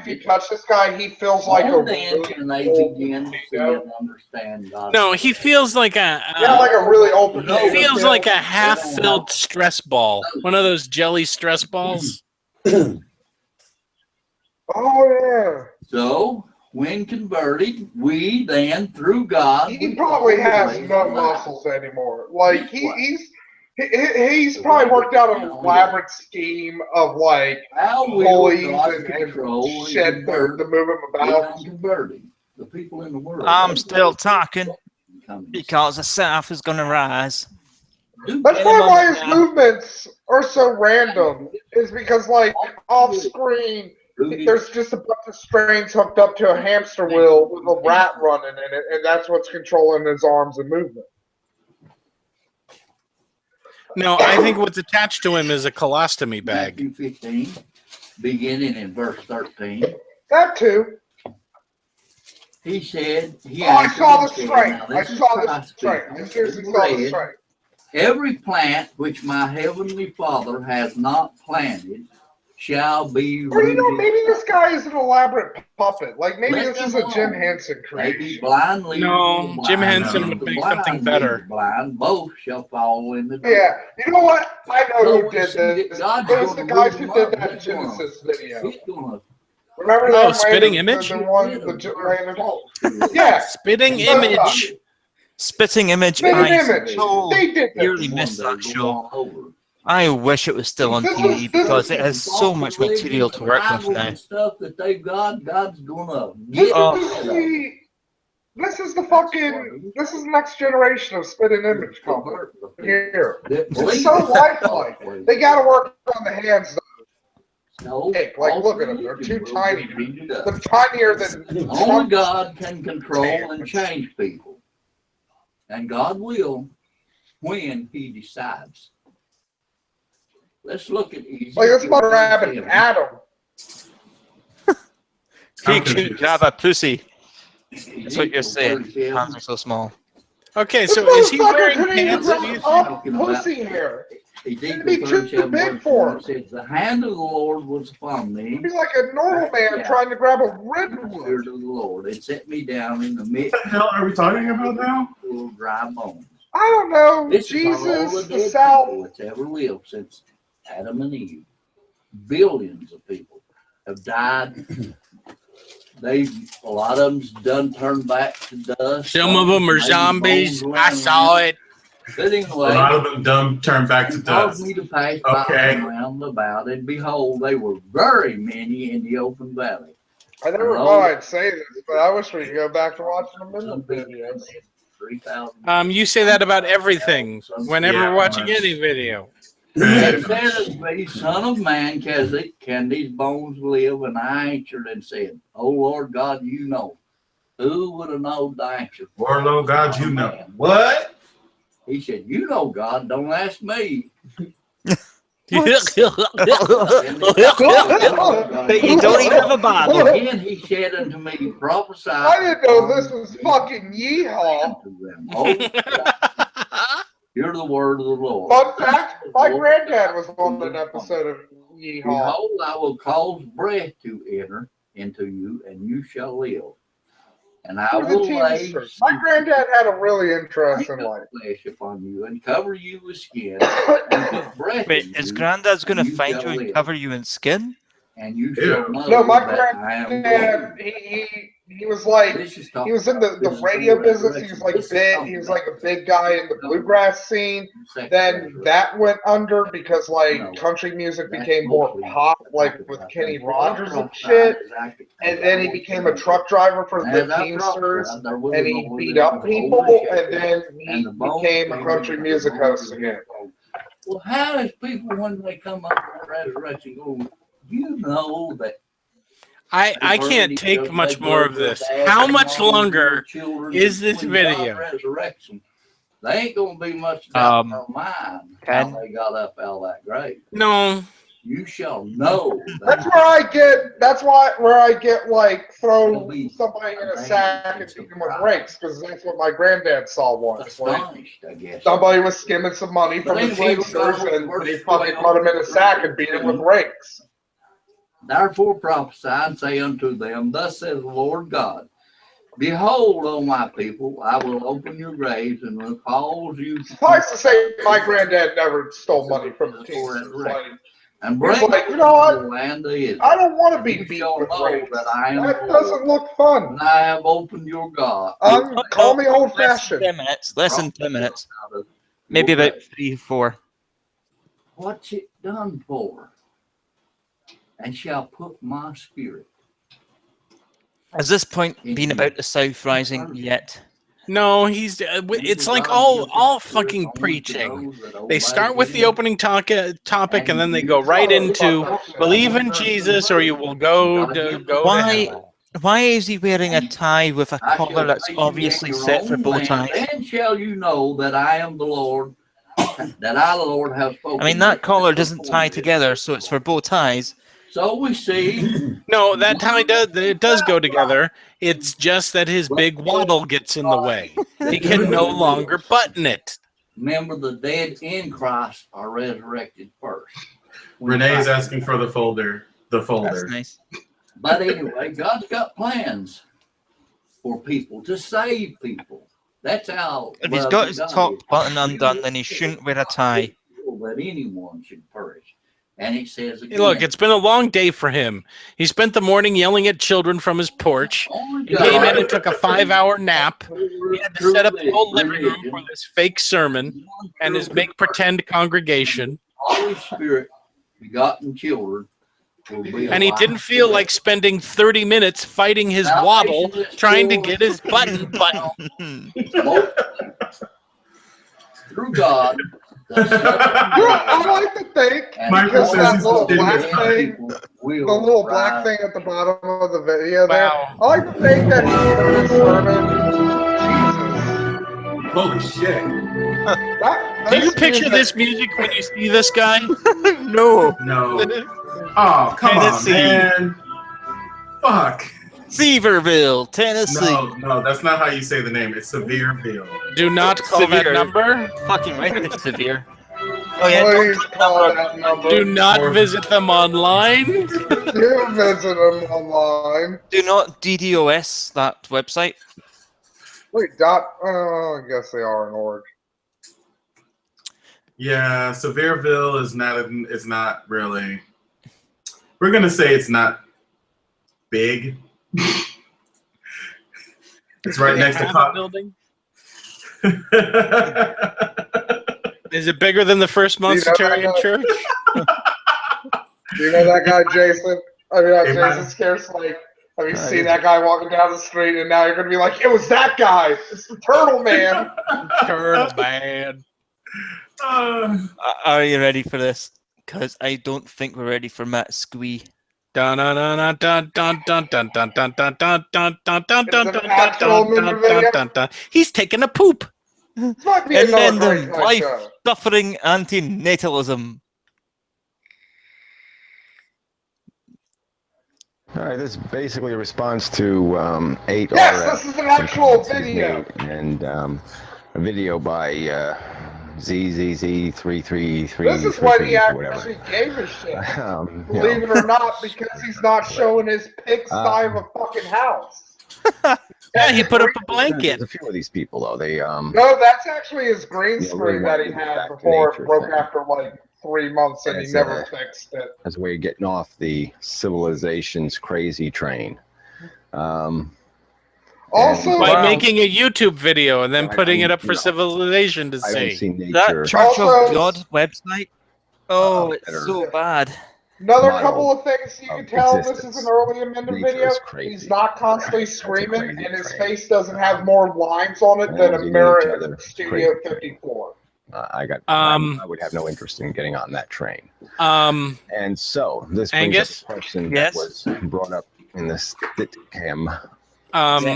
you touch this guy, he feels like a Then really can they old begin to see and understand God? No, he feels like a. Yeah, like a really old He potato feels chip. like a half-filled stress ball. One of those jelly stress balls. Oh yeah. So when converted, we then through God. He probably has no muscles anymore. Like he's probably worked out an elaborate scheme of like pulleys and shit to move him about. Converting the people in the world. I'm still talking because the South is going to rise. That's probably why his movements are so random. Is because like off screen, there's just a bunch of strings hooked up to a hamster wheel with a rat running in it, and that's what's controlling his arms and movement. No, I think what's attached to him is a colostomy bag. Matthew 15, beginning in verse 13. That too. He said, I saw the strength. I saw the strength. I seriously saw the strength. Every plant which my heavenly Father has not planted shall be Or rooted. maybe this guy is an elaborate puppet. Like maybe this is a Jim Henson creation. No, Jim Henson would make something better. Blind, both shall fall in the. Yeah, you know what? I know who did this. It was the guys who did that Genesis video. Remember that? Oh, spitting image? Yeah. Spitting image. Spitting image. Spitting I image. They did that. really missed that show. I wish it was still on TV because it has so much material to work with now. Stuff that they've got, God's gonna This get. is the next generation of spitting image company. Here. It's so lifelike. They gotta work on the hands though. Like look at them, they're too tiny. They're tinier than Only God can control and change people. And God will when he decides. Let's look at Ezekiel. Like that's my rabbit Adam. He could grab a pussy. That's what you're saying. Hands are so small. Okay, so is he wearing pants? Pussy hair. It'd be too big for him. Says, the hand of the Lord was upon me. He's like a normal man trying to grab a redwood. Spirit of the Lord. It set me down in the midst. What the hell are we talking about now? Of dry bones. I don't know. This Jesus, is all the South. It's ever lived since Adam and Eve. Billions of people have died. A lot of them's done turned back to dust. Some of them are zombies. I saw it. But anyway, a lot of them dumb turned back to dust. Me to pass okay. Around about, and behold, they were very many in the open valley. I never thought I'd say this, but I wish we could go back to watching the Minimum videos. 3,000. You say that about everything whenever watching any video. And said, Son of man, can these bones live? And I answered and said, Oh Lord God, you know. Who would have known the answer? Lord God, you know. What? He said, You know, God, don't ask me. But you don't even have a Bible. Again, he said unto me, Prophesy. I didn't know this was fucking yeehaw. Hear the word of the Lord. Fun fact, my granddad was on an episode of Yeehaw. Behold, I will cause breath to enter into you, and you shall live. And I will lay my granddad had a really interesting life. Flesh upon you and cover you with skin. And put breath Wait, in is you, Granddad's going to you find shall you and live. cover you in skin? And you shall know No, my that I am granddad, he was like, he was in the radio business. He was like he was like a big guy in the bluegrass scene. Then that went under because like country music became more pop, like with Kenny Rogers and shit. And then he became a truck driver for the Teamsters, and he beat up people, and then he became a country music host again. Well, how is people when they come up with resurrection go, you know that I can't take much more of this. How much longer is this video? Resurrection. They ain't gonna be much doubt in their mind how they got up out of that grave. No, you shall know. That's where I get. That's where I get like throw somebody in a sack and beat them with rakes, because that's what my granddad saw once. Like, I guess. somebody was skimming some money from the Teamsters, and they fucking put him in a sack and beat him with rakes. Therefore prophesy and say unto them, thus says the Lord God, behold, O my people, I will open your graves and will cause you to... Suffice to say, my granddad never stole money from the Teamsters. And He's bring like, you know what? Land is. I don't want to be beat with rakes. That doesn't look fun. I have opened your God. Call me old-fashioned. 10 minutes. Less than 10 minutes. Maybe about 3 or 4. What's it done for? And shall put my spirit. Has this point been about the South Rising yet? No, he's. It's like all fucking preaching. They start with the opening topic, and then they go right into believe in Jesus, or you will go to hell. Why is he wearing a tie with a collar that's obviously set for bow ties? Then shall you know that I am the Lord, that I, the Lord, have spoken. I mean, that collar doesn't tie together, so it's for bow ties. So we see. No, that tie does go together. It's just that his big waddle gets in the way. He can no longer button it. Remember, the dead in Christ are resurrected first. Renee's asking for the folder. That's nice. But anyway, God's got plans for people, to save people. That's how. If he's got his top button undone, then he shouldn't wear a tie. That anyone should perish. And it says again, Hey, look, it's been a long day for him. He spent the morning yelling at children from his porch. He came in and took a 5-hour nap. He had to set up the whole living room for this fake sermon and his make-pretend congregation. Holy Spirit, begotten children. And he didn't feel like spending 30 minutes fighting his waddle trying to get his button button. Through God. I like to think because that little black thing, the little black thing at the bottom of the video there. I like to think that he's sermon. Holy shit! Do you picture this music when you see this guy? No. Oh, come on, man! Fuck. Sevierville, Tennessee. No, that's not how you say the name. It's Sevierville. Do not call that number. Fucking right, it's Severe. Oh yeah, Please call that number. Do not visit them online. You visit them online. Do not DDoS that website. Wait, I guess they are in Orange. Yeah, Sevierville is not really. We're gonna say it's not big. It's right next to the building. Is it bigger than the First Monsterian Church? Do you know that guy, Jason? I mean, Jason Scarslake. Have you seen that guy walking down the street, and now you're gonna be like, it was that guy. It's the Turtle Man. Turtle Man. Are you ready for this? Because I don't think we're ready for Matt Squee. He's taking a poop. And then the life-suffering antinatalism. All right, this is basically a response to 8 Yes, this is an actual video. And a video by ZZZ333. This is what he actually gave a shit. Believe it or not, because he's not showing his pigsty of a fucking house. Yeah, he put up a blanket. There's a few of these people, though. They No, that's actually his green screen that he had before it broke after like 3 months, and he never fixed it. as a way of getting off the civilization's crazy train. Also, by making a YouTube video and then putting it up for civilization to see. That Church of God website. Oh, it's so bad. Another couple of things you can tell this is an early amendment video. He's not constantly screaming, and his face doesn't have more lines on it than a mirror in Studio 54. I would have no interest in getting on that train. And so this brings up a question that was brought up in the Stitcam. A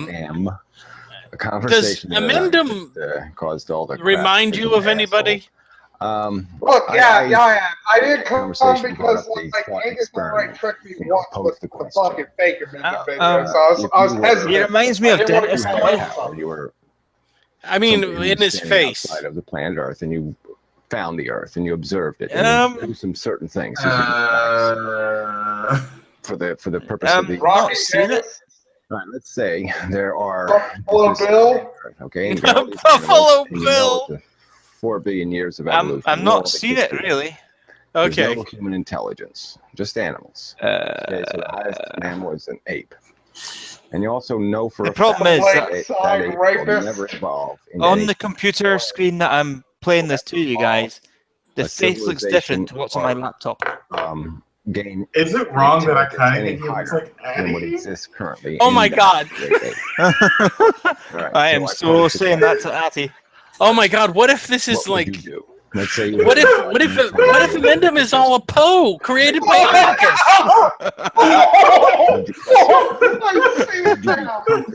conversation does amendum caused all the remind you of anybody? Look, I did come conversation because brought up the like thought Angus already experiment. tricked me You know, once pose with the the question. fucking fake amendment video. Uh, So I was if you hesitant. were- It reminds me I of didn't want to Dennis come you away had from power, something. you were I mean, somebody who in was his standing face. outside of the planet Earth, and you found the Earth and you observed it, and you do some certain things. These are the facts. For the purpose of the not seen it. All right, let's say there are Buffalo Bill. Okay, and you got all these Buffalo animals, and you know Bill. it's a 4 billion years of I'm evolution. not seen it really. There's Okay. no human intelligence, just animals. Okay, so the highest mammal is an ape. And you also know for The a problem fact is that that that ape will never evolve into on any the computer screen that I'm playing this to you guys, the a face looks different to what's on my laptop. Gain. Is it wrong that I kind of any think he looks higher like than what Annie? exists currently? Oh in my that God. great ape? All right, I am I so posed the saying that to Atty. Oh my God! What if this is What would like? you do? Let's say you What had if Amendum is all a Poe created by Atticus?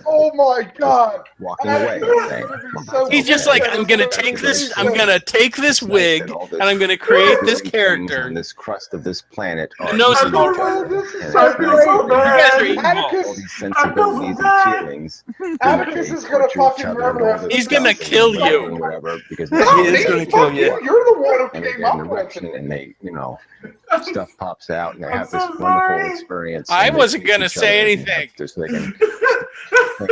Oh my God! walking away and saying, He's just like, I'm gonna take this wig and I'm gonna create this character. on this crust of this planet are No each smoke. other, This is and so it's great. nice that we have Atticus, all these sensibilities and feelings. Atticus is gonna fucking murder us. He's gonna kill you. Whatever, because No, He is me, gonna kill fuck you. You're the one who and they came get up an with erection it. and they, stuff pops out and they have this wonderful experience. I and they wasn't kiss gonna each say other anything. Just so they can,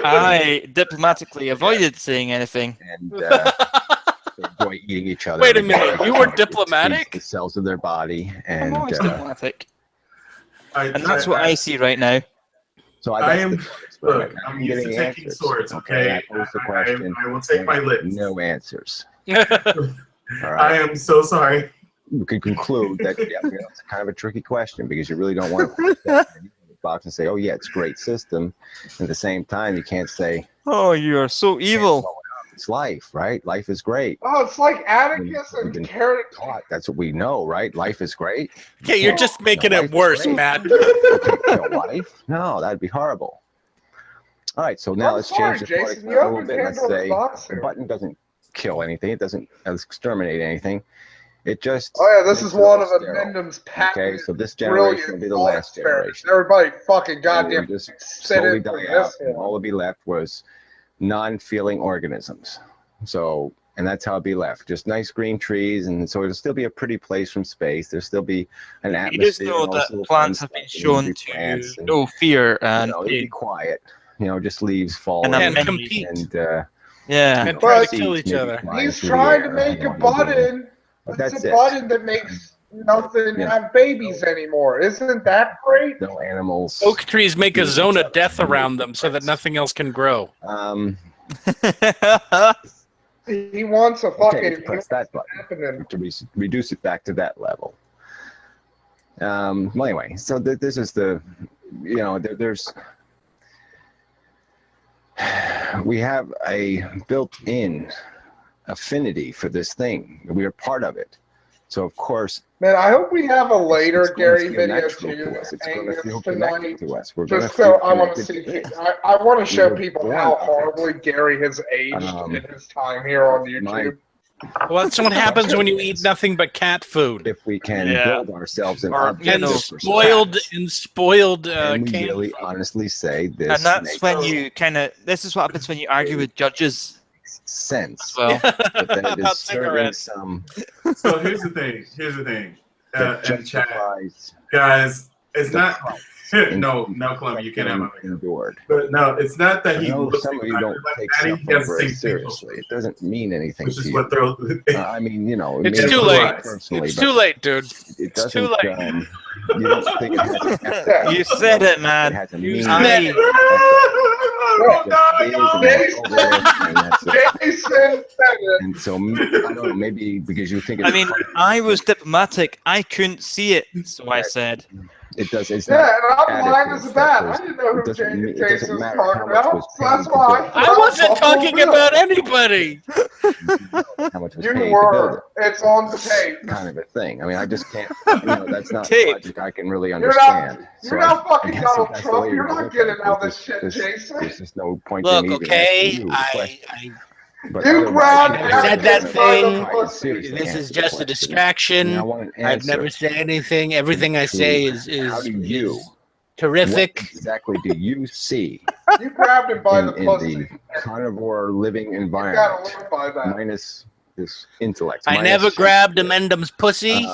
I diplomatically avoided saying anything. and they enjoy eating each other. Wait a and minute, you were diplomatic? The cells of their body, and I'm always diplomatic. And that's what I see right now. so I am. Look, I'm used to taking swords. Okay, Okay, I pose the question. I will take my lips. No answers. All I right. am so sorry. We can conclude that it's kind of a tricky question because you really don't want to box and say, "Oh yeah, it's a great system." At the same time, you can't say, "Oh, you are so evil." It's life, right? Life is great. Oh, it's like Atticus We've and been Carrot. taught. That's what we know, right? Life is great. Okay, you're just making it worse, Matt. You can't kill life. No, that'd be horrible. All right, so now I'm let's sorry, change the Jason, product you a little opened bit. Let's Pandora's say box the here. button doesn't kill anything. It doesn't exterminate anything. It just. Oh yeah, this is makes it one of all sterile. Amendum's patent. Okay, so this generation will be the last generation. Everybody fucking And goddamn we'll just sit slowly in for die out, this and one. all that'll be left was non-feeling organisms. So, and that's how it'll be left. Just nice green trees, and so it'll still be a pretty place from space. There'll still be an You atmosphere. just know and all this that little plants fun have been stuff, and there'll shown be to plants and, know fear and it'll be pain. quiet. Just leaves falling And compete. and Yeah. And try to seeds kill each maybe other. flying He's through the trying to air, make a and button. but It's that's a it. button that makes nothing have babies anymore. Isn't that great? No animals. Oak trees make a zone of death around them so that nothing else can grow. He wants a Okay, fucking press that button to reduce it back to that level. Well, anyway, so this is the, there's, we have a built-in affinity for this thing. We are part of it. So, of course, Man, I hope we have a later it's going Gary to feel video natural too. to us. It's going to Angus feel tonight. connected to us. We're going to Just so feel I want to connected see. to this. I want to show We were people born how with it. horribly Gary has aged in his time here on YouTube. Well, that's what happens when you eat nothing but cat food. If we can build ourselves an and objective spoiled and we canned really food. honestly say this And that's makes when you this is what happens when you argue with judges. sense. Well, But then it about is serving cigarettes. some So here's the thing. In that chat, justifies guys, it's the not. price No, Columbia, you can't have my endured. But no, it's not that I he know looks some of you don't like take Annie. stuff He has over the it same seriously. It doesn't mean anything Which to is you. what they're. I mean, it It's means too a late. lot personally, It's but too late, dude. It It's doesn't. too late. You don't think it has an effect. You said it, man. It has a You meaning. said It it. just is, and that's it. Jason said it. And so I don't know, maybe because you think it's I mean, funny, I was diplomatic. I couldn't see it, so I said. it does. It's Yeah, not and I'm blind as a additive, bat. that I didn't know who it doesn't Jason was matter talking how much about. was So that's paid to why build it. I wasn't talking about anybody. How much was You paid to build were. it. It's on the tape. Kind of a thing. I mean, I just can't. That's not Tape. logic I can really You're understand. not I fucking guess Donald if that's the Trump. way You're you not look getting at it, out there's this shit, just- Jason. There's just no point Look, in even okay, asking you the question. But You grabbed I've said that thing. Seriously, This is answer the just a question. distraction. And I want an I've never answer said anything. Everything I to say is how do you, terrific. What exactly do you see You grabbed him by in the pussy. the carnivore living You gotta environment, live by that. minus this intellect? I minus never grabbed Amendum's pussy.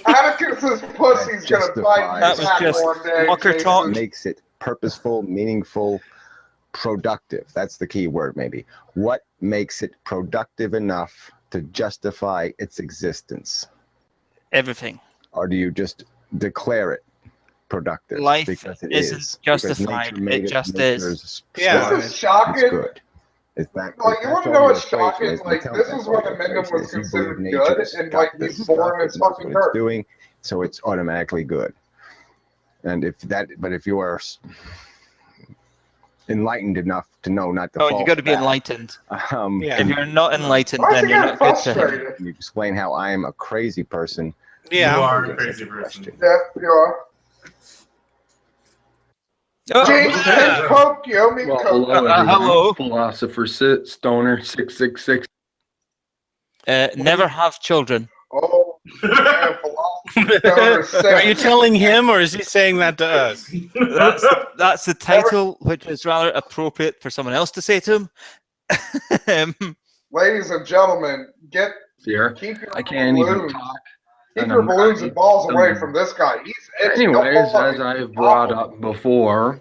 Atticus's pussy's gonna bite justifies his back one day. Walker Jason. talk. makes it purposeful, meaningful, productive. That's the key word, maybe. What makes it productive enough to justify its existence? Everything. Or do you just declare it productive? Life because it isn't is. justified. Because nature It just nature's is. smart. This is shocking. It's good. Is that, Like, you that's want to all know your what's equation shocking? is, Like, tell this that's is all when your Amendum equation was is. You considered believe good, nature's and got like this he's stuff, born it as knows fucking what it's dirt. doing, so it's automatically good. And if you are enlightened enough to know not to Oh, fall you got to for be that, enlightened. Yeah. If you're not enlightened, Why is then he you're getting not good to him. frustrated? you explain how I am a crazy person. Yeah. You are a crazy person. Yeah, you are. Oh, James can coke, you owe me Well, coke. hello, everyone. hello. Philosopher Stoner 666. Never have children. Oh, man, philosopher Stoner Are you 6. telling him, or is he saying that to us? That's the title, which is rather appropriate for someone else to say to him. Ladies and gentlemen, keep your I can't even balloons. talk. Keep and your I'm balloons and balls away I'm- from this guy. He's itchy. Anyways, Don't as I've brought up before,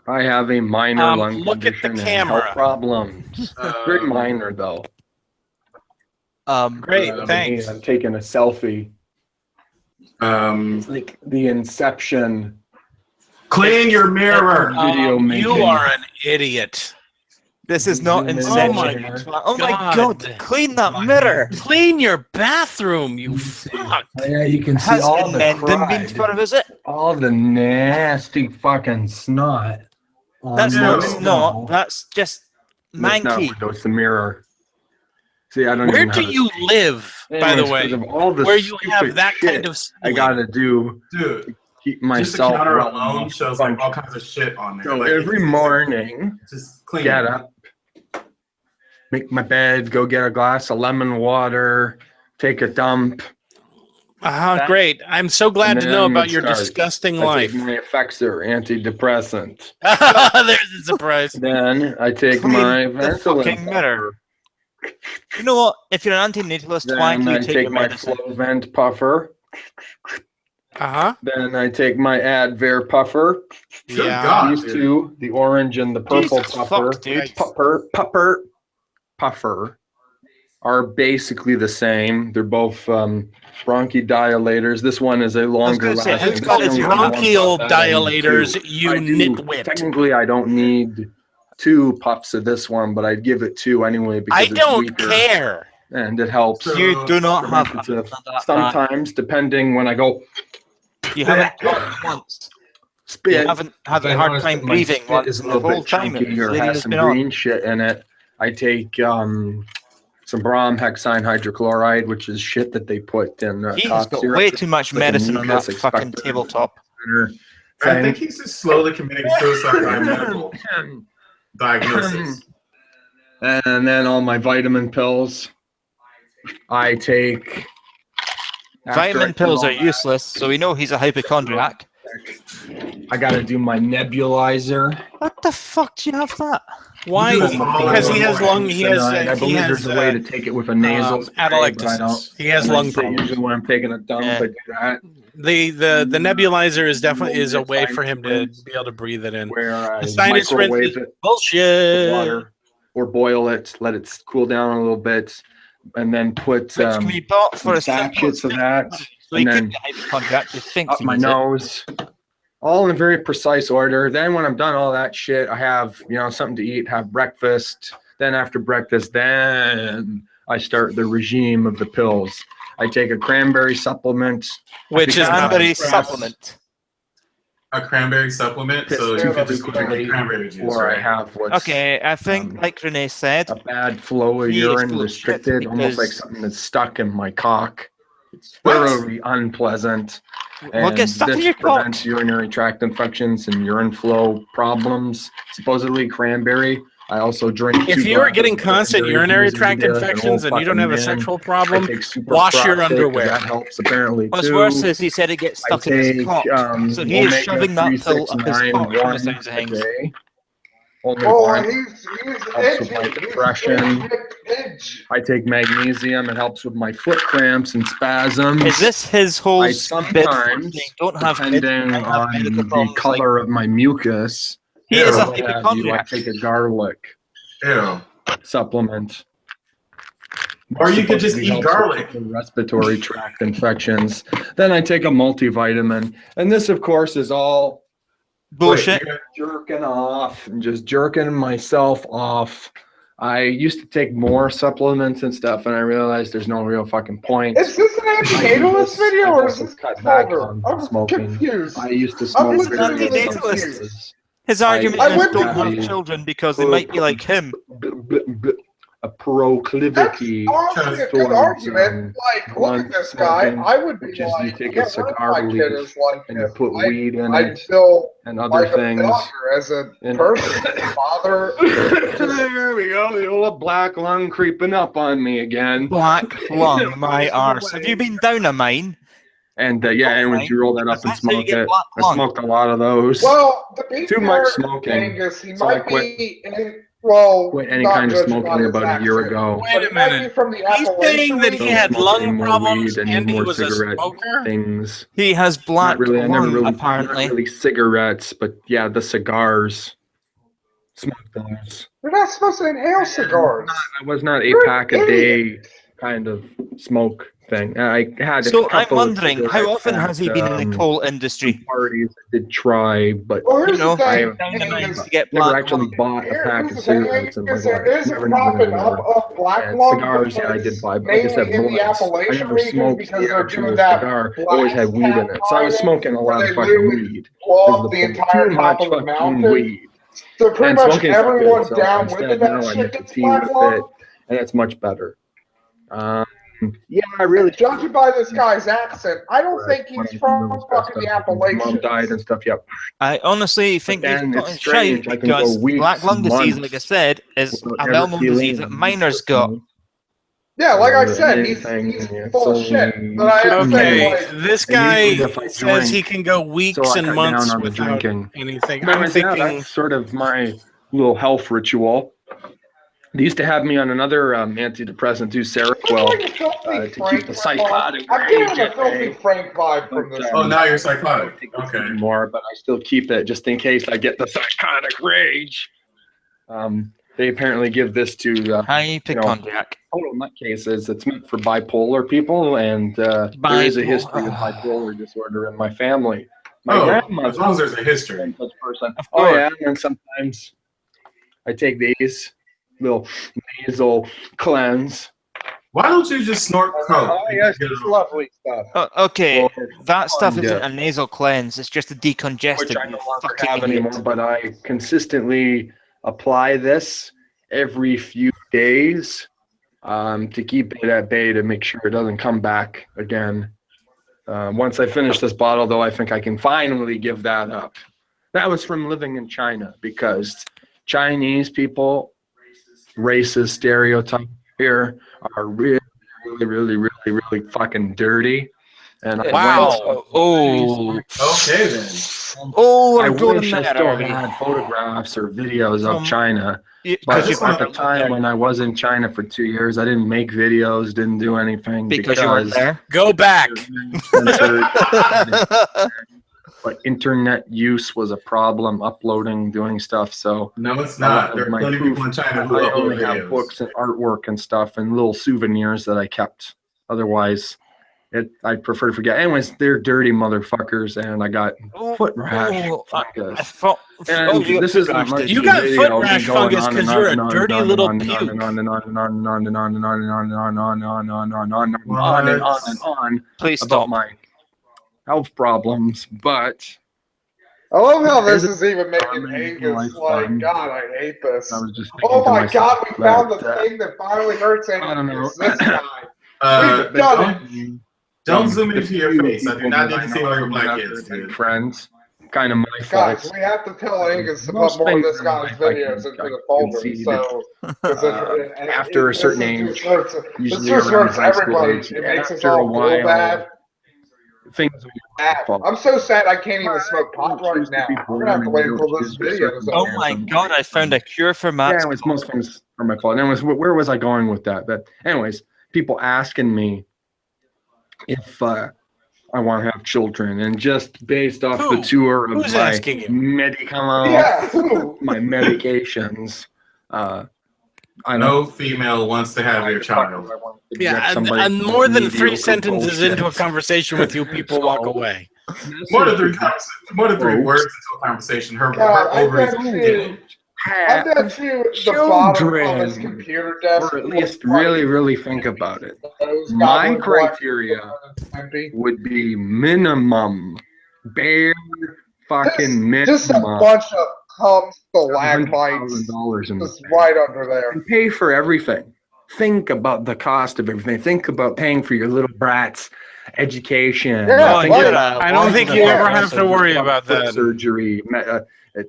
I have a minor lung Look at the condition and camera. health problems. Very minor, though. Great, thanks. I'm taking a selfie. It's like the Inception. Clean your mirror. Video making. You are an idiot. This is not Inception. Oh my god, clean that mirror. Clean your bathroom, you fuck. Yeah, you can see Has all the Amendum been pride, for a visit? all the nasty fucking snot. That's on not the snot. window. That's just That's not manky. window, it's the mirror. See, I don't Where even do have a you live, by the Anyways, way? 'cause of all the Where you have stupid that shit kind of I gotta do Dude, to keep just the myself counter well alone enough to shows like all function. kinds of shit on there. So Like, every it's morning, just clean. get up, make my bed, go get a glass of lemon water, take a dump. Great. I'm so glad to know and then about it your starts. disgusting I life. take my Effexor antidepressant. There's a surprise. Then I take Clean my the Ventolin fucking mirror. You know what? If you're an antinatalist, why Then do you I take take your my medicine? Flovent puffer. Uh-huh. Then I take my Advair puffer. Yeah. These two, the orange and the purple Jesus puffer, fuck, dude. puffer, are basically the same. They're both bronchodilators. This one is a longer gonna say, lasting. it's called this one's bronchial one puff, that only dilators, two. you I do- nitwit. Technically, I don't need 2 puffs of this one, but I'd give it 2 anyway because I it's don't weaker care. and it helps. You do not have preventative. that bad. Sometimes, depending when I go You haven't talked once. spit, You haven't had a if I hard notice time that my breathing spit once is a in the little whole bit time chunky or it has has some been on. green shit in it. I take some bromhexine hydrochloride, which is shit that they put in He's cough got syrup. way too much Like a medicine on that mucus fucking expectorant tabletop. I think he's just slowly committing suicide by medical diagnosis. And then all my vitamin pills I take. After I Vitamin do pills all are useless, so we know he's a hypochondriac. I gotta do my nebulizer. What the fuck do you have that? Why? Because he has lung. He has. I believe there's a way to take it with a nasal spray, but I don't. atelectasis. He has lung problems. Usually when I'm taking a dump, I do that. The nebulizer is definitely a way for him to be able to breathe it in. Where I The sinus rinse microwave is it, bullshit. water, or boil it, let it cool down a little bit, and then put Which can be bought for some a simple sachets of that, So he and could then be a hypochondriac. He thinks up he my needs it. nose, all in a very precise order. Then when I'm done all that shit, I have something to eat, have breakfast. Then after breakfast, then I start the regime of the pills. I take a cranberry supplement, Which is cranberry supplement. A cranberry supplement, so you could just drink cranberry juice. or I Right? have what's Okay, I think, like Renee said, a bad flow of he is urine, full of shit restricted, almost like because- something that's stuck in my cock. It's thoroughly unpleasant. What gets stuck in this your cock? prevents urinary tract infections and urine flow problems. Supposedly cranberry I also drink. If you are getting constant urinary tract infections and you don't have a sexual problem, wash your underwear. That helps apparently What's too. worse is he said it gets stuck in his cock. So he is shoving that pill up his cock from the sounds of things. Only Oh, one. he's Helps with my itching. depression. I take magnesium. It helps with my foot cramps and spasms. Is this his whole I sometimes, don't have depending on the color of my mucus, he is a I hypochondriac. take a garlic supplement. Or you could just eat garlic. Respiratory tract infections. Then I take a multivitamin, and this, of course, is all bullshit. Jerking off and just jerking myself off. I used to take more supplements and stuff, and I realized there's no real fucking point. Is this an antinatalist video or is this cut back on I'm smoking? confused. I used to smoke. His argument is don't have children because they might be like him. A proclivity. Honestly, a good argument. Like, look at this guy. I would be like, you take a cigar leaf and you put weed in I'd it feel and other like things. a failure as a person, father. There we go. The old black lung creeping up on me again. Black lung, my arse. Have you been down a mine? And and when you roll that up and smoke it, I smoked a lot of those. Well, the beef Too much smoking. Angus, he So I might quit. be in, well, Quit any not kind of judging by smoking his about a year accent, ago. but Wait a he might be minute. from the He's saying that he had lung problems and and he more was a cigarette smoker? things. He has black Not really. I never lung, really, apparently. not really cigarettes, but yeah, the cigars. Smoke those. You're not supposed to inhale cigars. I was not a pack a day kind of smoke thing. I had. So a I'm couple of wondering, how cigarettes often has he been in the at, coal industry? Parties I did try, but Well, here's you know, the thing. down the mines to I get never black actually lung. bought a pack of Here's the thing, cigarettes in my is there life. is a Never, propping up of black And lung cigars, yeah, I did buy, but like I said, mainly in the blunts. I Appalachian never region smoked because the they're actual doing that cigar. I always had weed in it, so I was smoking a lot where of they fucking literally weed. blow Is up the point. entire Too top much of the fucking mountain. weed. So pretty And much smoking's not everyone good, so down with instead that now I shit make gets tea black with lung. it, and it's much better. Yeah, I really. Judging by this guy's accent, I don't think he's from fucking the Appalachians. Mom died and stuff. Yep. I honestly think he's Again, got it's in shite strange. I can go because weeks, black lung disease, like I months said, is without a ever well-known disease feeling that miners got. Yeah, like I or said, he's anything. full of shit. But I have to say, Okay, like, this And guy even if I says he drink, can go weeks so I and cut months down on the without drinking. anything. But I'm yeah, thinking, that's sort of my little health ritual. They used to have me on another antidepressant too, Seroquel, to keep the psychotic I'm rage getting a at filthy bay. Frank vibe from this. Oh, now you're psychotic. Okay. Anymore, but I still keep it just in case I get the psychotic rage. They apparently give this to hypochondriac. Total nutcases. It's meant for bipolar people, and there is a history of bipolar disorder in my family. My grandmother, as long as there's a history. Oh yeah, and then sometimes I take these little nasal cleanse. Why don't you just snort coke? Oh yes, it's lovely stuff. Okay, that stuff isn't a nasal cleanse. It's just a decongestant. Which I no longer have anymore, but I consistently apply this every few days to keep it at bay to make sure it doesn't come back again. Once I finish this bottle, though, I think I can finally give that up. That was from living in China because Chinese people, racist stereotype here, are really fucking dirty. And okay then. Oh, I wish I still had photographs or videos of China. But at the time when I was in China for 2 years, I didn't make videos, didn't do anything because you weren't there. Go back. But internet use was a problem, uploading, doing stuff. So no, it's not. There are plenty of people in China who I upload only videos. have books and artwork and stuff and little souvenirs that I kept. Otherwise, I prefer to forget. Anyways, they're dirty motherfuckers, and I got foot rash fungus. This is you got foot rash fungus because you're a dirty little puke. On and on. Please about stop. my health problems, but I love how this is even making Angus like, God, I hate this. I was just oh my God, we found the thing that finally hurts Angus. This guy. We've done it. Don't zoom into your face. I do not need to see all your black kids, dude. Friends, kind of my Guys, fault. we have to tell Angus to Most put more of things this in guy's life I videos can into the folder. concede. So, After a certain age, usually this around hurts high school everybody. age, It makes us after a all feel while, bad. things I'm so sad I can't even smoke pot right now. I'm gonna have to wait until this video is Oh over. my god, I found a cure for Matt's. Yeah, anyways, most things are my fault. Anyways, where was I going with that? But anyways, people asking me if I want to have children, and just based off the tour of Who's my asking you? my medications, I No female wants to have your child. Yeah, and more than 3 sentences into a conversation with you, people walk away. More than 3 words into a conversation. Her I ovaries bet you the bottom of his computer desk, or at least really think about it. My criteria would be minimum, bare fucking minimum. Just a bunch of cum stalagmites just right under there. And pay for everything. Think about the cost of everything. Think about paying for your little brat's education. I don't think you ever have to worry about that. Surgery,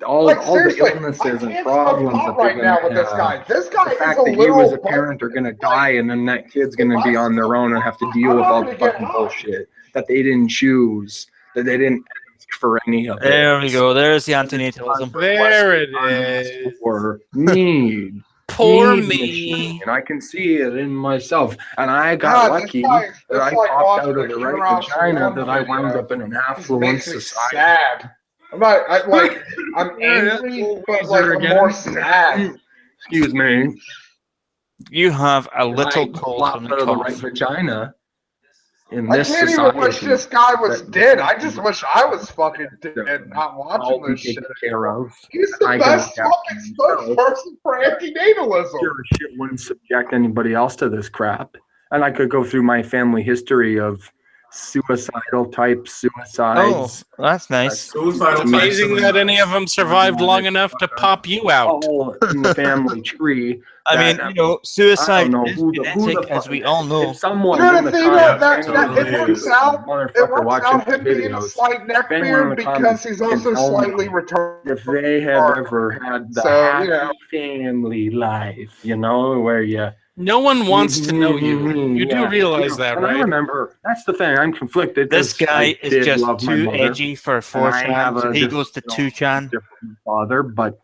all the illnesses and problems that right now with this guy. This guy the fact is a that you as a literal parent are going to die, and then that kid's going to be on their own and have to deal with all the fucking bullshit that they didn't choose, that they didn't ask for any of it. There we go. There's the antinatalism. There it is. Or need. Poor Need me. machine. And I can see it in myself. And I got lucky that I popped out of the right vagina, that I wound up in an affluent society. Sad. I'm angry, but I'm more sad. Excuse me. You have a little cold from the out of the cough. right vagina in I this can't society. even wish this guy was dead. I just wish I was fucking dead, not watching this shit. Care of. He's the best fucking spokesperson for antinatalism. Sure as shit wouldn't subject anybody else to this crap. And I could go through my family history of suicidal type suicides. Oh, that's nice. It's amazing that any of them survived long enough to pop you out. In the family tree. I mean, you know, suicide is genetic, as we all know. Someone You know in the the thing comments, it works out him being a slight neckbeard because he's also slightly retarded. If they have ever had the happy family life, you know, where you... No one wants to know you. You do realize that, and right? I remember, that's the thing, I'm conflicted. This guy is just too too edgy for 4chan, so he goes to 2chan. Father, but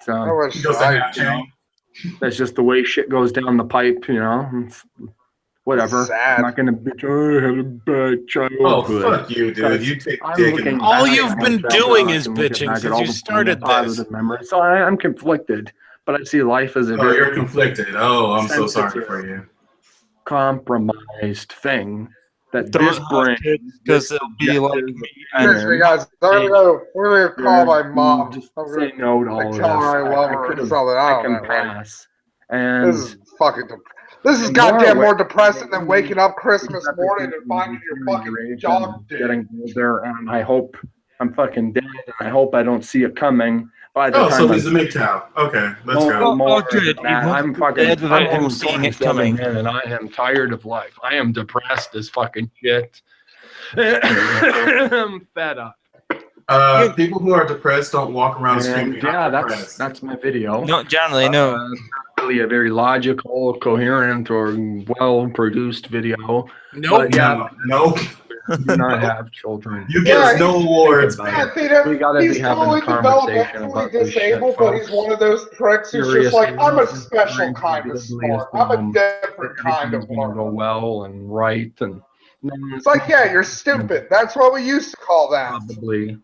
that's just the way shit goes down the pipe, you know. It's whatever. I'm not gonna bitch. I had a bad childhood. Oh, fuck you, dude. You take dick. All you've been doing is bitching since you started this. So I'm conflicted, but I see life as a Oh, you're conflicted. Oh, I'm so sorry for you. Compromised thing that this brings, because it'll be like me. Seriously, guys, we're gonna call my mom. Just say no to all of this. Tell her I love her or something. I don't know. Pass. And this is fucking. This is goddamn more depressing than waking up Christmas morning and finding your fucking dog dead. Getting older, and I hope I'm fucking dead, and I hope I don't see it coming. By the time so he's a MGTOW. Okay, let's go. Good. I'm fucking dead without him seeing it coming. And I am tired of life. I am depressed as fucking shit. I'm fed up. People who are depressed don't walk around screaming. Yeah, that's my video. Not generally, no. Not really a very logical, coherent, or well-produced video. Nope. But yeah, no. Do not have children. You get no awards, man. We gotta be having a conversation about this shit, disabled, but he's one of those pricks who's just like, I'm a special kind of smart. I'm a different kind of smart. Go well and right and. It's like, yeah, you're stupid. That's what we used to call that. Probably.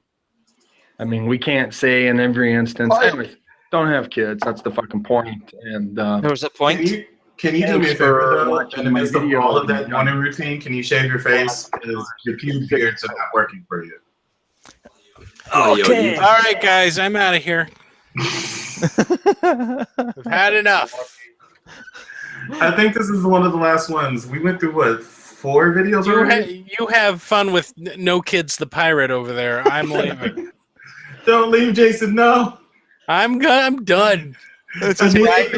I mean, we can't say in every instance. Anyways, don't have kids. That's the fucking point. And there was a point. Can you do me a favor, though? In the midst of all of that morning routine, can you shave your face? Because the pube beards are not working for you. Okay. All right, guys, I'm out of here. We've had enough. I think this is one of the last ones. We went through, what, 4 videos already? You have fun with No Kids the Pirate over there. I'm leaving. Don't leave, Jason. No. I'm done. Wait!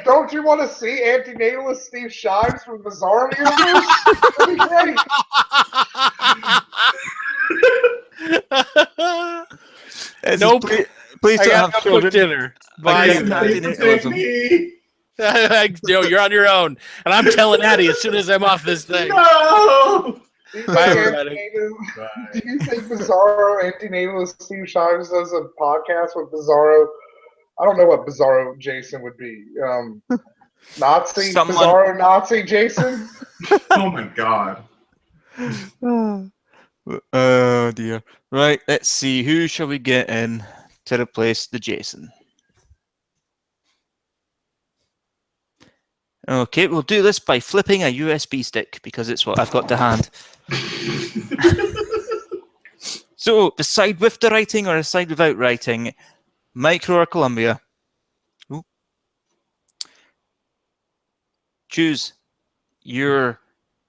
Don't you want to see antinatalist Steve Shives from Bizarre Universe? That'd be great. Nope. Please I don't gotta have go cook children. dinner. Bye. Antinatalism. No, you're on your own, and I'm telling Addie as soon as I'm off this thing. No. Bye, everybody. Do you think Bizarro Antinatalist Steve Shives does a podcast with Bizarro? I don't know what Bizarro Jason would be. Nazi? Bizarro Nazi Jason? Oh my god. Oh dear. Right, let's see. Who shall we get in to replace the Jason? Okay, we'll do this by flipping a USB stick because it's what I've got to hand. So, decide with the writing or decide without writing. Micro or Columbia? Ooh. Choose your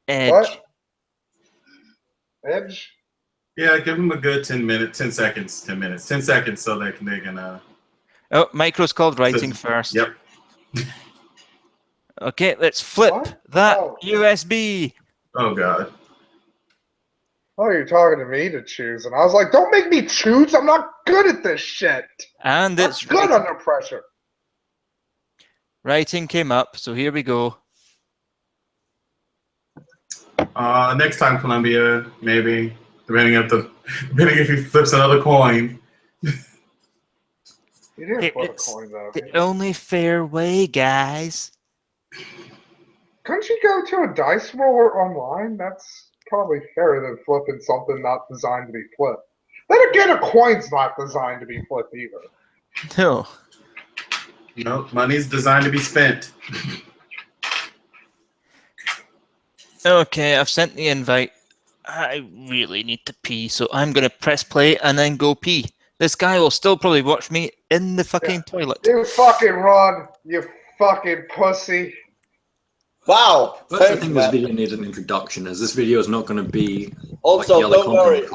edge. What? Edge? Yeah, give them a good 10 minutes, 10 seconds, 10 minutes, 10 seconds so they can Oh, micro's called writing first. Yep. Okay, let's flip that USB. Oh god. Oh, you're talking to me to choose, and I was like, "Don't make me choose. I'm not good at this shit." And I'm it's good under pressure. Writing came up, so here we go. Next time, Columbia, maybe. Depending if he flips another coin. You didn't flip a coin, though. The only fair way, guys. Couldn't you go to a dice roller online? That's probably fairer than flipping something not designed to be flipped. Then again, a coin's not designed to be flipped either. No. No, money's designed to be spent. Okay, I've sent the invite. I really need to pee, so I'm going to press play and then go pee. This guy will still probably watch me in the fucking toilet. You fucking run, you fucking pussy. Wow. I think this video needs an introduction, as this video is not going to be also, like the other don't worry,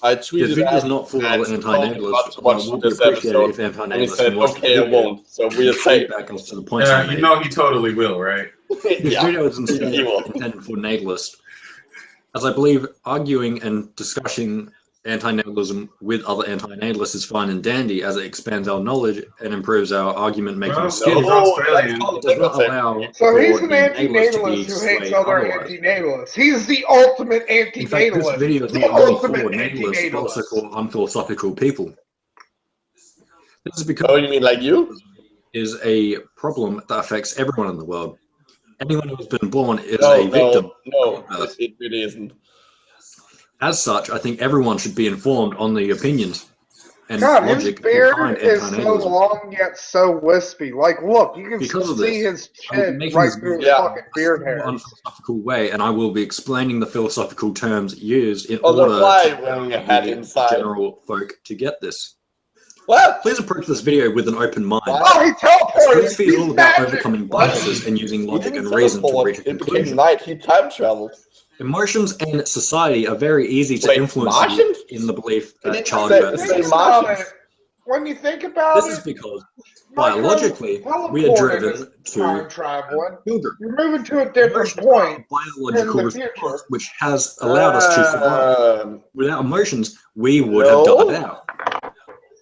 I tweeted this video is not for all anti-natalists. I would appreciate it if anti-natalists can watch okay, it won't. So we'll say feedback as to the points I made. You know he totally will, right? This video is instead intended for natalists, as I believe arguing and discussing anti-natalism with other anti-natalists is fine and dandy, as it expands our knowledge and improves our argument-making skills. It does not allow So he's for an the antinatalist who hates other antinatalists. He's the ultimate antinatalist. In fact, this video is not only for natalists, but also for unphilosophical people. This is because you mean like you? Is a problem that affects everyone in the world. Anyone who's been born is a victim. No, it really isn't. As such, I think everyone should be informed on the opinions and God, logic his beard behind is so anti-natalism. long yet so wispy. Like, look, you can Because of see this, his I will be chin making right this through his video fucking beard in an hair. unphilosophical way, and I will be explaining the philosophical terms used in Oh, order that's why to wearing a hat inside. general folk to get this. What? Please approach this video with an open mind. Oh, he teleported! This video is all about overcoming biases and using logic and reason to reach a conclusion. Night, he time traveled. Emotions and society are very easy to influence you in the belief that child When you think about This is because biologically we are driven to traveling. children. You're moving to a different point Biological in the response, future. which has allowed us to survive. Without emotions, we would have died out.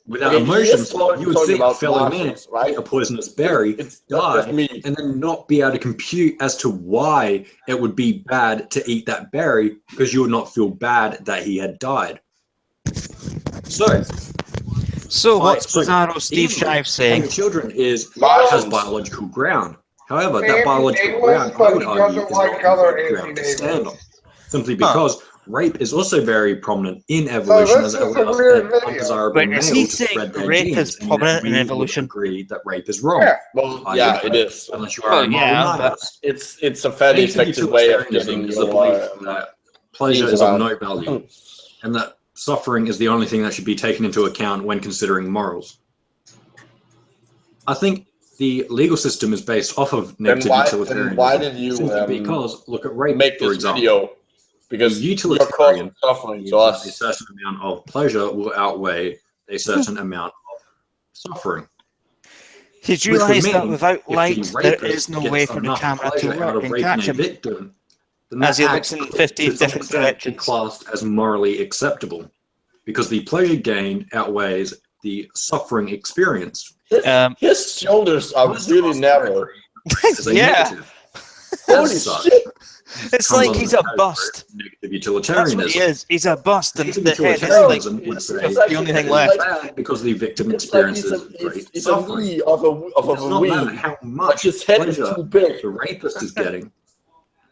Without emotions, you would see a fellow man eat a poisonous berry, die, and then not be able to compute as to why it would be bad to eat that berry, because you would not feel bad that he had died. So what's Bizarro Steve Shive saying? Having children has biological ground. However, that biological ground, I would argue, is not ground to stand on. Simply because rape is also very prominent in evolution, as it allows an undesirable male to spread their rape genes. is prominent in evolution? Agree that rape is wrong. Yeah, well, yeah, it is. Unless you are a moral it's a fairly effective way of getting your pleasure is of no value, and that suffering is the only thing that should be taken into account when considering morals. I think the legal system is based off of negative utilitarianism. Why did you because look at rape, make for this example. video? Because utilitarian suffering to us. A certain amount of pleasure will outweigh a certain amount of suffering. Did you realize that without light, there is no way for the camera to work and catch him? Victim, As he looks in 50 different directions. Classed as morally acceptable. because the pleasure gained outweighs the suffering experienced. His shoulders are really narrow. Yeah. Holy shit. It's like he's a bust. Negative utilitarianism. That's what he is. He's a bust, and Negative the head is utilitarianism like would say the only thing left. bad because the victim It's like experiences great he's a suffering. knee of a It does not wee. matter how much His head is pleasure too big. the rapist is getting,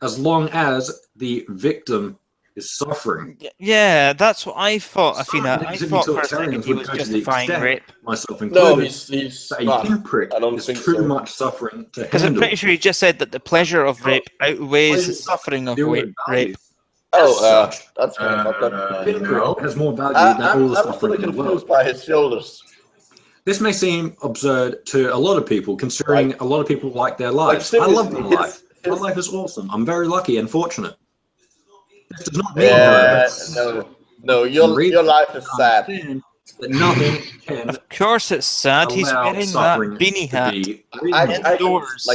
as long as the victim is suffering. Yeah, that's what I thought, Athena. I Negative thought for a second utilitarians he would was go to the justifying extent, rape. myself No, included, he's that a not. pinprick I don't is think too so. much suffering to Because I'm handle. pretty sure he just said that the pleasure of rape outweighs the suffering of rape. Oh, that's kind of fucked up. Pinprick has more value than all the I'm suffering still in the world. confused by his shoulders. This may seem absurd to a lot of people, considering a lot of people like their lives. I love my seriously, life. My life is awesome. I'm very lucky and fortunate. This does not mean, Yeah, however, no, your life is sad. that nothing can Of course it's sad. He's allow wearing that suffering beanie to hat be indoors.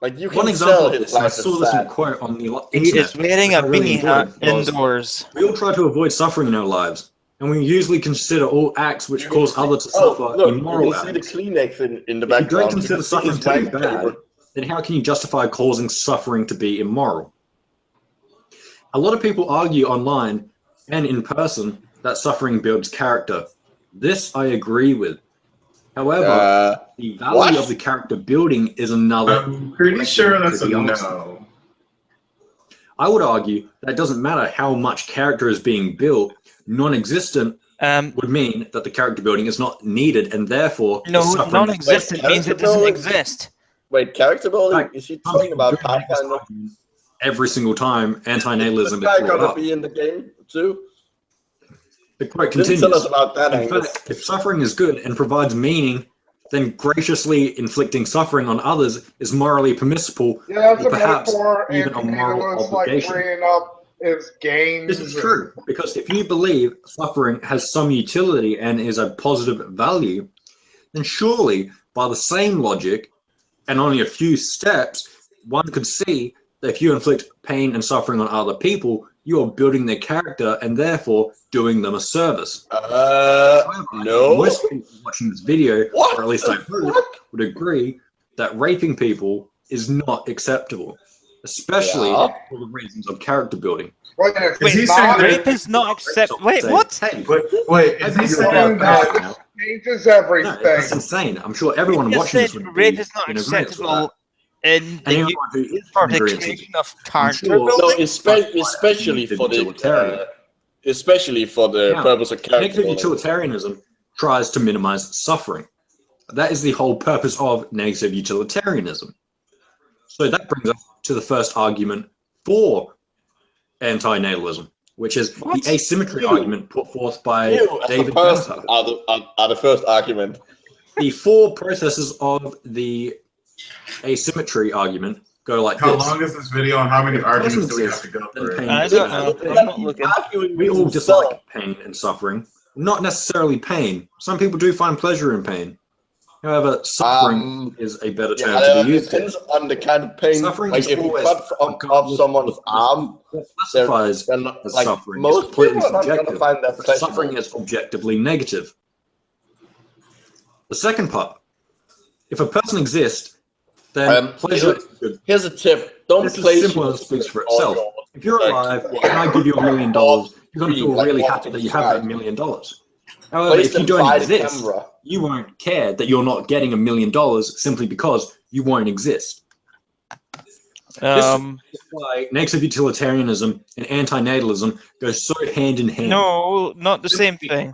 Like you One can example tell of his this, I life saw is this in a sad. quote on the internet. He is wearing a which I really beanie hat enjoyed, was, indoors. We all try to avoid suffering in our lives, and we usually consider all acts which cause others to Oh, suffer look, immoral you can see the acts. Kleenex in the If you background. don't consider can see suffering his to be white bad, paper. then how can you justify causing suffering to be immoral? A lot of people argue online and in person that suffering builds character. This I agree with. However, the value of the character building is another. I'm pretty sure that's a to the answer. no. I would argue that it doesn't matter how much character is being built. Non-existent would mean that the character building is not needed, and therefore the No, suffering- non-existent means it doesn't exist. Wait, character building? Is he talking about Pathfinder? Every single time antinatalism Is is this guy brought gonna up. be in the game too? The quote Didn't continues. tell us about that, In Angus. fact, if suffering is good and provides meaning, then graciously inflicting suffering on others is morally permissible, Yeah, that's or a perhaps metaphor. even a moral Antinatalism, like obligation. bringing up his gains. This is true, because if you believe suffering has some utility and is a positive value, then surely, by the same logic, and only a few steps, one could see that if you inflict pain and suffering on other people, you are building their character and therefore doing them a service. No. Most people watching this video, or at least I hope, would agree that raping people is not acceptable, especially for the reasons of character building. Wait, Is he saying rape is not acceptable? Wait, what? Wait, is he saying that? Changes everything. No, that's insane. I'm sure everyone You just watching this said would rape be is not in agreement with that. acceptable in And the anyone who is for in the agreement creation of I'm character sure- No, building. especially for the Now, purpose of character negative building. utilitarianism tries to minimize suffering. That is the whole purpose of negative utilitarianism. So that brings us to the first argument for antinatalism, which is the asymmetry argument put forth by You, as a David person, Bessa. are the first argument. The four processes of the asymmetry argument go like How this. long is this video and how many arguments do we have to go Then through? pain I is don't suffering. know. I'm not looking. We all dislike pain and suffering. Not necessarily pain. Some people do find pleasure in pain. However, suffering is a better term to It be used. depends on the kind of pain. Suffering Like is if you always cut off someone's arm, classifies they're not, as like suffering is most completely people are not going to subjective. find that But pleasurable. suffering is objectively negative. The second part, if a person exists, then pleasure is good. Here's a tip: don't This is place simple and speaks for itself. If you're alive and I give you $1 million, you're going to feel really happy that you have that $1 million. However, Place if you them don't by the exist, camera. you won't care that you're not getting $1 million simply because you won't exist. This is why negative utilitarianism and antinatalism go so hand in hand. No, not the same thing.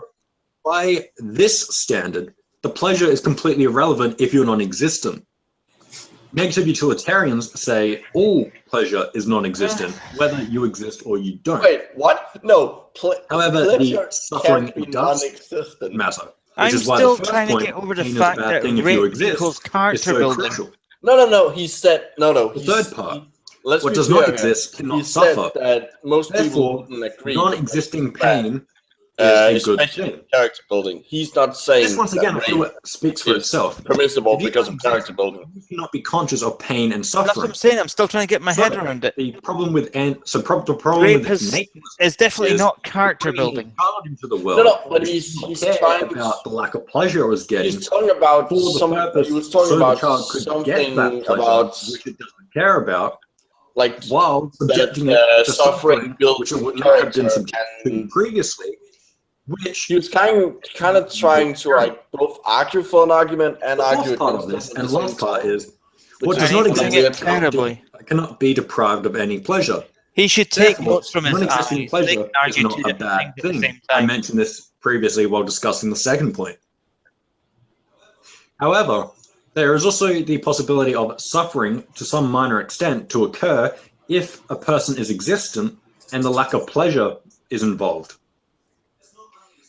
By this standard, the pleasure is completely irrelevant if you're non-existent. Negative utilitarians say all pleasure is non-existent, whether you exist or you don't. Wait, what? No. However, pleasure the suffering can't be does non-existent. matter. Which I'm is why still the first trying to point, get over the pain is a fact bad that thing if you rape exist, equals is character so building. crucial. No. He said no. The third part, Let's what be does not clear here. exist cannot He said suffer. that most people Therefore, wouldn't agree. non-existing pain is a good especially thing. character building. He's not saying This once again speaks for itself. Permissible because of character building. You cannot be conscious of pain and That's suffering. what I'm saying. I'm still trying to get my head around it. The problem with the problem Rape with is definitely not character building. into the world. No, but he's trying about the lack of pleasure it was getting. He's talking about something. He was talking about something about which it doesn't care about. Like while subjecting that, it to suffering, which it would not have been subjected to previously. Which he was kind of trying to like both argue for an argument and argue part of this, and the last part is what does not exist cannot be deprived of any pleasure. He should take notes from his non-existing eyes. pleasure is not a bad thing. I mentioned this previously while discussing the second point. However, there is also the possibility of suffering to some minor extent to occur if a person is existent and the lack of pleasure is involved.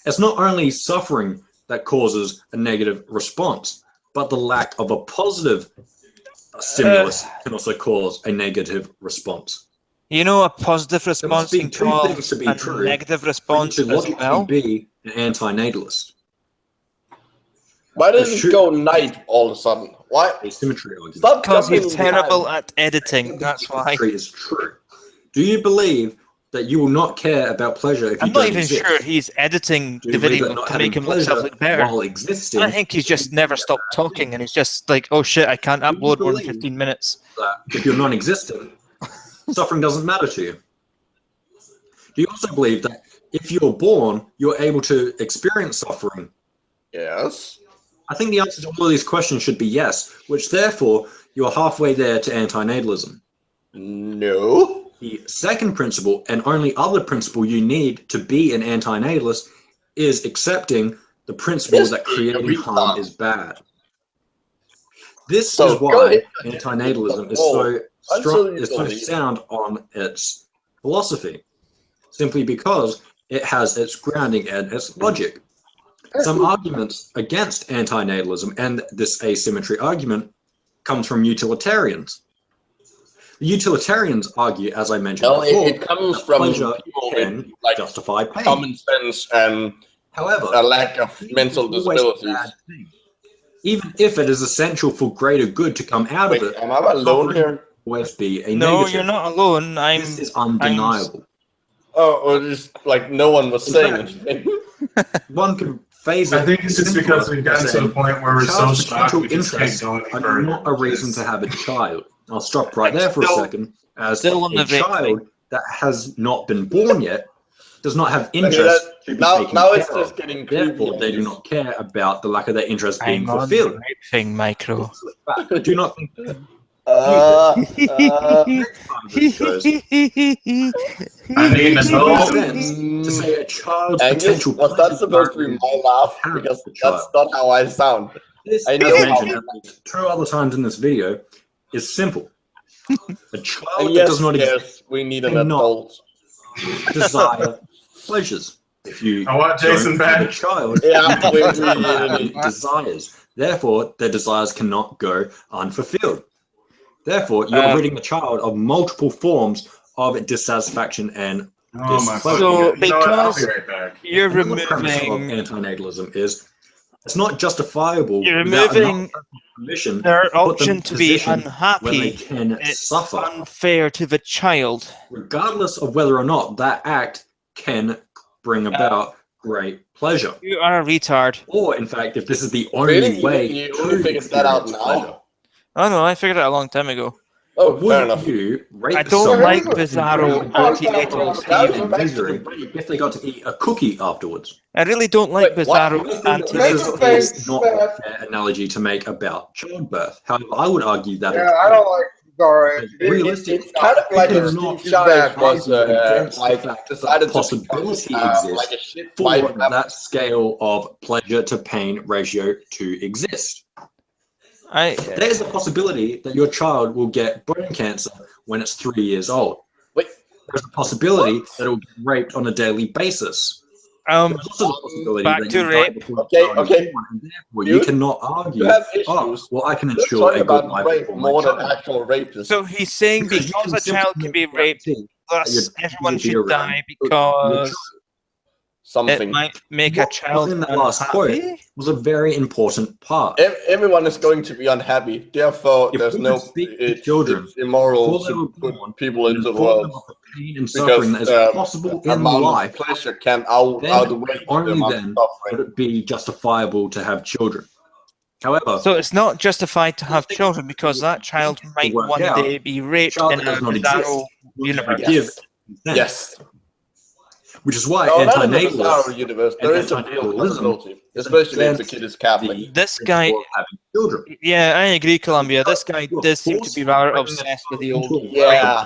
It's not only suffering that causes a negative response, but the lack of a positive stimulus can also cause a negative response. You know, a positive response can cause a true, negative response as well. Be an anti-natalist. Why does it go night all of a sudden? Why? Asymmetry. Because he's terrible at editing. That's why. Is true. Do you believe that you will not care about pleasure if you don't exist? I'm not even sure he's editing the video to make himself look better. While existing, I think he's just never stopped talking, and he's just like, "Oh shit, I can't upload more than 15 minutes." That if you're non-existent, suffering doesn't matter to you. Do you also believe that if you're born, you're able to experience suffering? Yes. I think the answer to all of these questions should be yes, which therefore you're halfway there to antinatalism. No. The second principle, and only other principle you need to be an antinatalist, is accepting the principle that creating harm is bad. This is why antinatalism is so strong, is so sound on its philosophy, simply because it has its grounding and its logic. Some arguments against antinatalism and this asymmetry argument comes from utilitarians. The utilitarians argue, as I mentioned before, it comes from people with like justify pain. Common sense and however a lack of mental disabilities. Even if it is essential for greater good to come out of it, am I alone here? Always be a no, negative. you're not alone. This is undeniable. Or just like no one was saying anything. One can phase it. I think it's just because we've gotten to the point where we're so shocked we just can't go any are further. not a reason to have a child. I'll stop right there for a second. As a child that has not been born yet does not have interest to be taken now care it's just of. getting Therefore, they do not care about the lack of their interest being fulfilled. Thing, Micro. Do not think. I mean, it's no sense to say a child's potential. Was that supposed to be my laugh? Because that's not how I sound. This, I as know mentioned 2 other times in this video, is simple. A child that does not exist, we need an adult. Desire pleasures. If you I want Jason back. A child, we need desires. Therefore, their desires cannot go unfulfilled. Therefore, you're ridding the child of multiple forms of dissatisfaction and displeasure. So, because you're removing antinatalism is it's not justifiable. You're removing their option to be unhappy. When they can suffer. Unfair to the child, regardless of whether or not that act can bring about great pleasure. You are a retard. Or, in fact, if this is the only way you figured that out now. Pleasure. Oh no, I figured it out a long time ago. Oh, fair enough. I don't like bizarro antinatals misery if they got to eat a cookie afterwards. I really don't like bizarro antinatals. This is not a fair analogy to make about childbirth. However, I would argue that I don't like bizarro. It's kind of like if Steve Jobs was like decided possibility to exists like a shit for that scale of pleasure to pain ratio to exist. There's a possibility that your child will get brain cancer when it's 3 years old. There's a possibility that it will get raped on a daily basis. Back to rape. Okay. You cannot argue. Well, I can ensure a good life for my child. So he's saying because a child can be raped, thus everyone should die because. something. It might make a child in that last quote was a very important part. Everyone is going to be unhappy. Therefore, If there's we no. could speak to children It's immoral before they to were put born people and into the inform them world of the pain and suffering that is possible in amount life, of pleasure can then outweigh the only amount then of would it be justifiable to have children. However, so it's not justified to have children because that child might work one out, day be raped child in a does not bizarro exist. universe. Give consent. Yes. Which is why No, not in the bizarro antinatalists universe. and There is a real antinatalism possibility, especially if the against kid is Catholic. This guy, having children. yeah, I agree, Columbia. This guy does seem to be rather obsessed with the old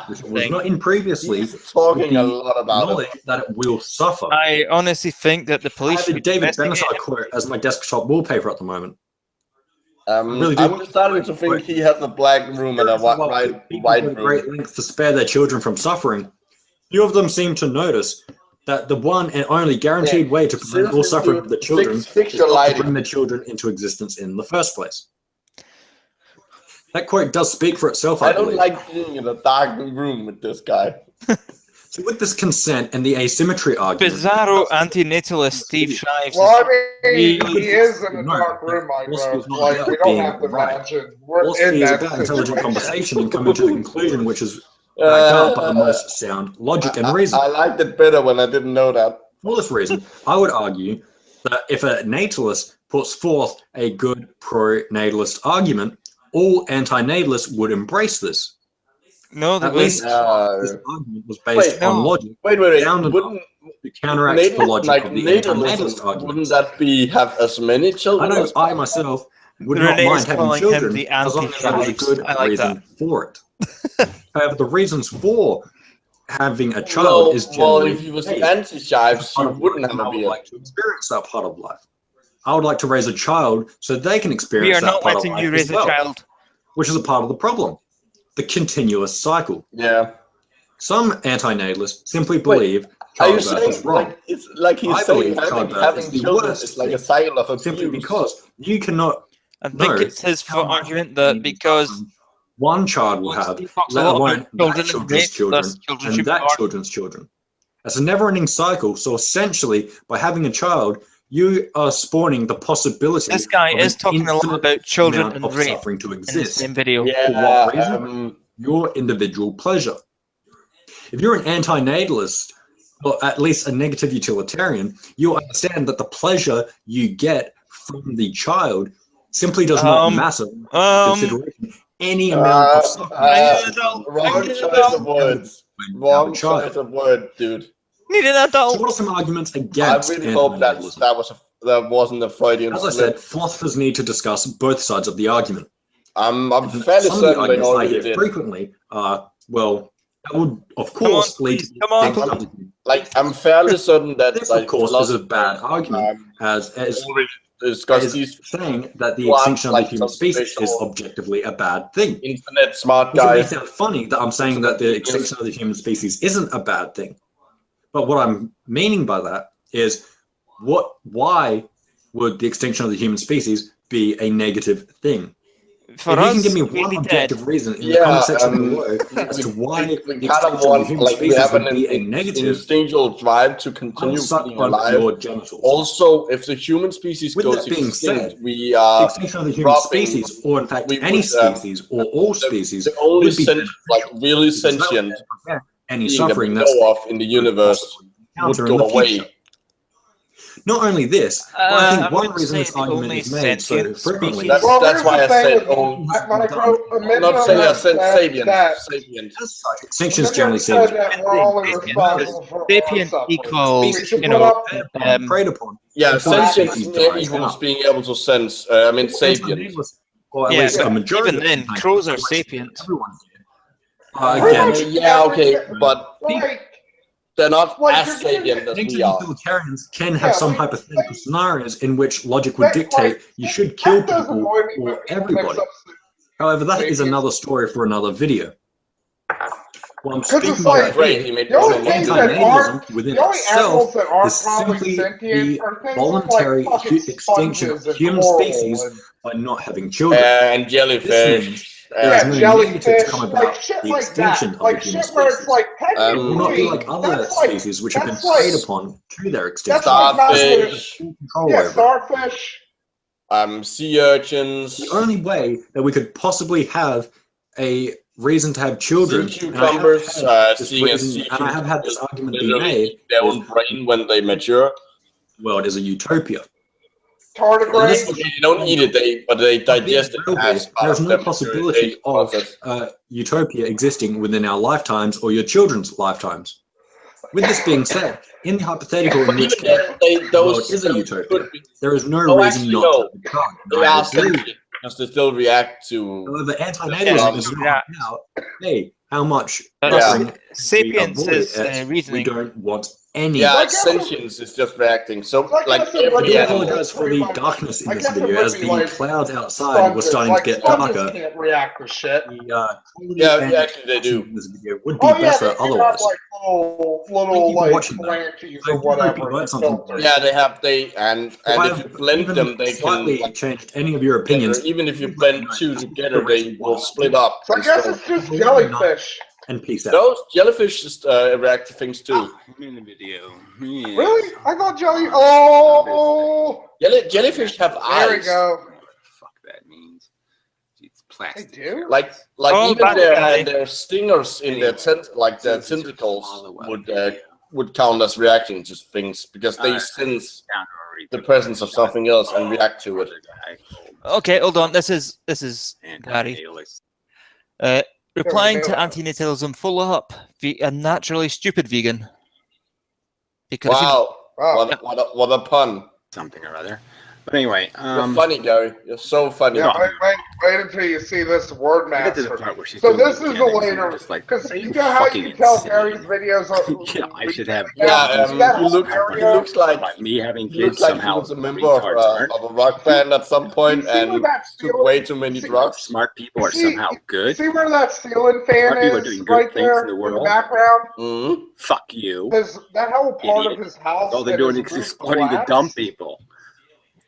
Which was not in previously. He's talking a lot about knowledge it. that it will suffer. I honestly think that the I police have a should David investigate Benatar quote as my desktop wallpaper at the moment. I'm starting to think he has a black room and a white People go great room. lengths to spare their children from suffering. Few of them seem to notice that the one and only guaranteed way to prevent all suffering of the children fix is your not to lighting. bring the children into existence in the first place. That quote does speak for itself, I I don't believe. like being in a dark room with this guy. So with this consent and the asymmetry argument, bizarro antinatalist Steve Shives. Well, I mean, he is in a dark room, I know. Like, we don't have to imagine. We're philosophy in is that about intelligent situation. conversation and coming to a conclusion which is backed up by the most sound logic and reason. I liked it better when I didn't know that. For this reason, I would argue that if a natalist puts forth a good pro-natalist argument, all anti-natalists would embrace this. No, at least this argument was based on logic. Wait. Sound enough to counteract the logic of the anti-natalist argument. Wouldn't that be have as many children? I myself would not mind having children as long as there was a good reason for it. However, the reasons for having a child is generally if you was anti-shives, you wouldn't have a beard. like to experience that part of life. I would like to raise a child so they can experience that part of life. We are not letting you raise a child. Which is a part of the problem. The continuous cycle. Yeah. Some anti-natalists simply believe childbirth is wrong. Like, it's like he's I saying believe having children is like a cycle of abuse. Simply because you cannot. I think it's his argument that because one child will have, let alone that children's children and that children's children. That's a never-ending cycle. So essentially, by having a child, you are spawning the possibility. This guy is talking a lot about children and rape suffering to exist in the same video. For what reason? Your individual pleasure. If you're an anti-natalist, or at least a negative utilitarian, you understand that the pleasure you get from the child simply does not matter. Consideration any amount of suffering. Wrong choice of words. Wrong choice of word, dude. Need an adult. So what are some arguments against? I really hope that wasn't a Freudian slip. As I said, philosophers need to discuss both sides of the argument. I'm fairly certain they already did. Frequently, well, that would of course lead to. I'm fairly certain that this, of course, is a bad argument, as saying that the extinction of the human species is objectively a bad thing. Internet smart guy. It may sound funny that I'm saying that the extinction of the human species isn't a bad thing. But what I'm meaning by that is, why would the extinction of the human species be a negative thing? If you can give me one objective reason in the comment section below as to why the extinction of the human species would be a negative, instinctual drive to continue being alive. Also, if the human species goes extinct, we are the extinction of the human species, or in fact any species or all species, the only really sentient any suffering that know of in the universe would go away. Not only this, but I think one reason this argument is made so frequently. That's why I said not say I said sapient. Extinction is generally seen sapient equals, preyed upon. Yeah, sentient equals being able to sense. I mean, sapient. Or at least a majority. Even then, crows are sapient. Yeah, okay, but they're not as sapient as we are. Utilitarians can have some hypothetical scenarios in which logic would dictate you should kill people or everybody. However, that is another story for another video. Well, I'm speaking about anti-natalism within itself is simply the voluntary extinction of human species by not having children. And jellyfish. There is no jellyfish, need to come about like shit the like extinction that, of like the human shit where it's species. like It will not be technically like other that's like species which have been that's like preyed upon to their extinction. that's like not even Starfish. Control yeah over it. starfish. Sea urchins. The only way that we could possibly have a reason to have children, Sea and I have cucumbers, had this seeing a reason, sea and I have had this cucumber argument be literally made, eat their is own brain when they mature. well, it is a utopia. Well, Tardigrades. they don't eat it, but they digest it as part There's of no their possibility maturation of process. utopia existing within our lifetimes or your children's lifetimes. With this being said, in the hypothetical in which case the world is a utopia, there is no reason not to have a child. They I are agree. sentient because they still react to. However, antinatalism is not about, hey, how much Yeah. suffering Sapiens we avoid is it, reasoning. we don't want any. Yeah, sentience is just reacting. So, like I I every do animal. apologize for the darkness in I this guess it video would as be the like clouds outside were sponges. starting Like to get sponges darker. can't react to shit. Yeah, actually they do. This video would be Oh yeah, better they do have otherwise. like little Thank you for like watching that. phalanges I or do hope you whatever. learned The something. filters. Yeah, they have and if I've you blend even them, they slightly can changed any of your opinions. even if you blend two together, they will split up. So I guess it's just jellyfish. And peace out. Those jellyfish just react to things too. I'm in the video. Really? I thought jelly. Oh. Jellyfish have eyes. There we go. Fuck that means. It's plastic. They do? Like Oh, even but- their stingers in their their tentacles would count as reacting to things because they sense the presence of something else and react to it. Okay, hold on. This is Gary. Replying to antinatalism, follow up. A naturally stupid vegan. Because Wow! What a pun! Something or other. But anyway, you're funny, Gary. You're so funny. Yeah, wait until you see this word Get to the master. part where she's So doing this the is the eugenics, later, just like, because are you you know how fucking you can tell insane? Gary's videos are. Yeah, I should have. Yeah, he looks like me having he looks kids like somehow. he was a member of a rock band at some point and took way too many drugs. Smart people are somehow good. See where that ceiling fan Smart people are is doing good right things there in the in the world. background? Fuck you. Because that whole part Idiot. of his house. All they're and doing his is roof exploiting the collapsed dumb people.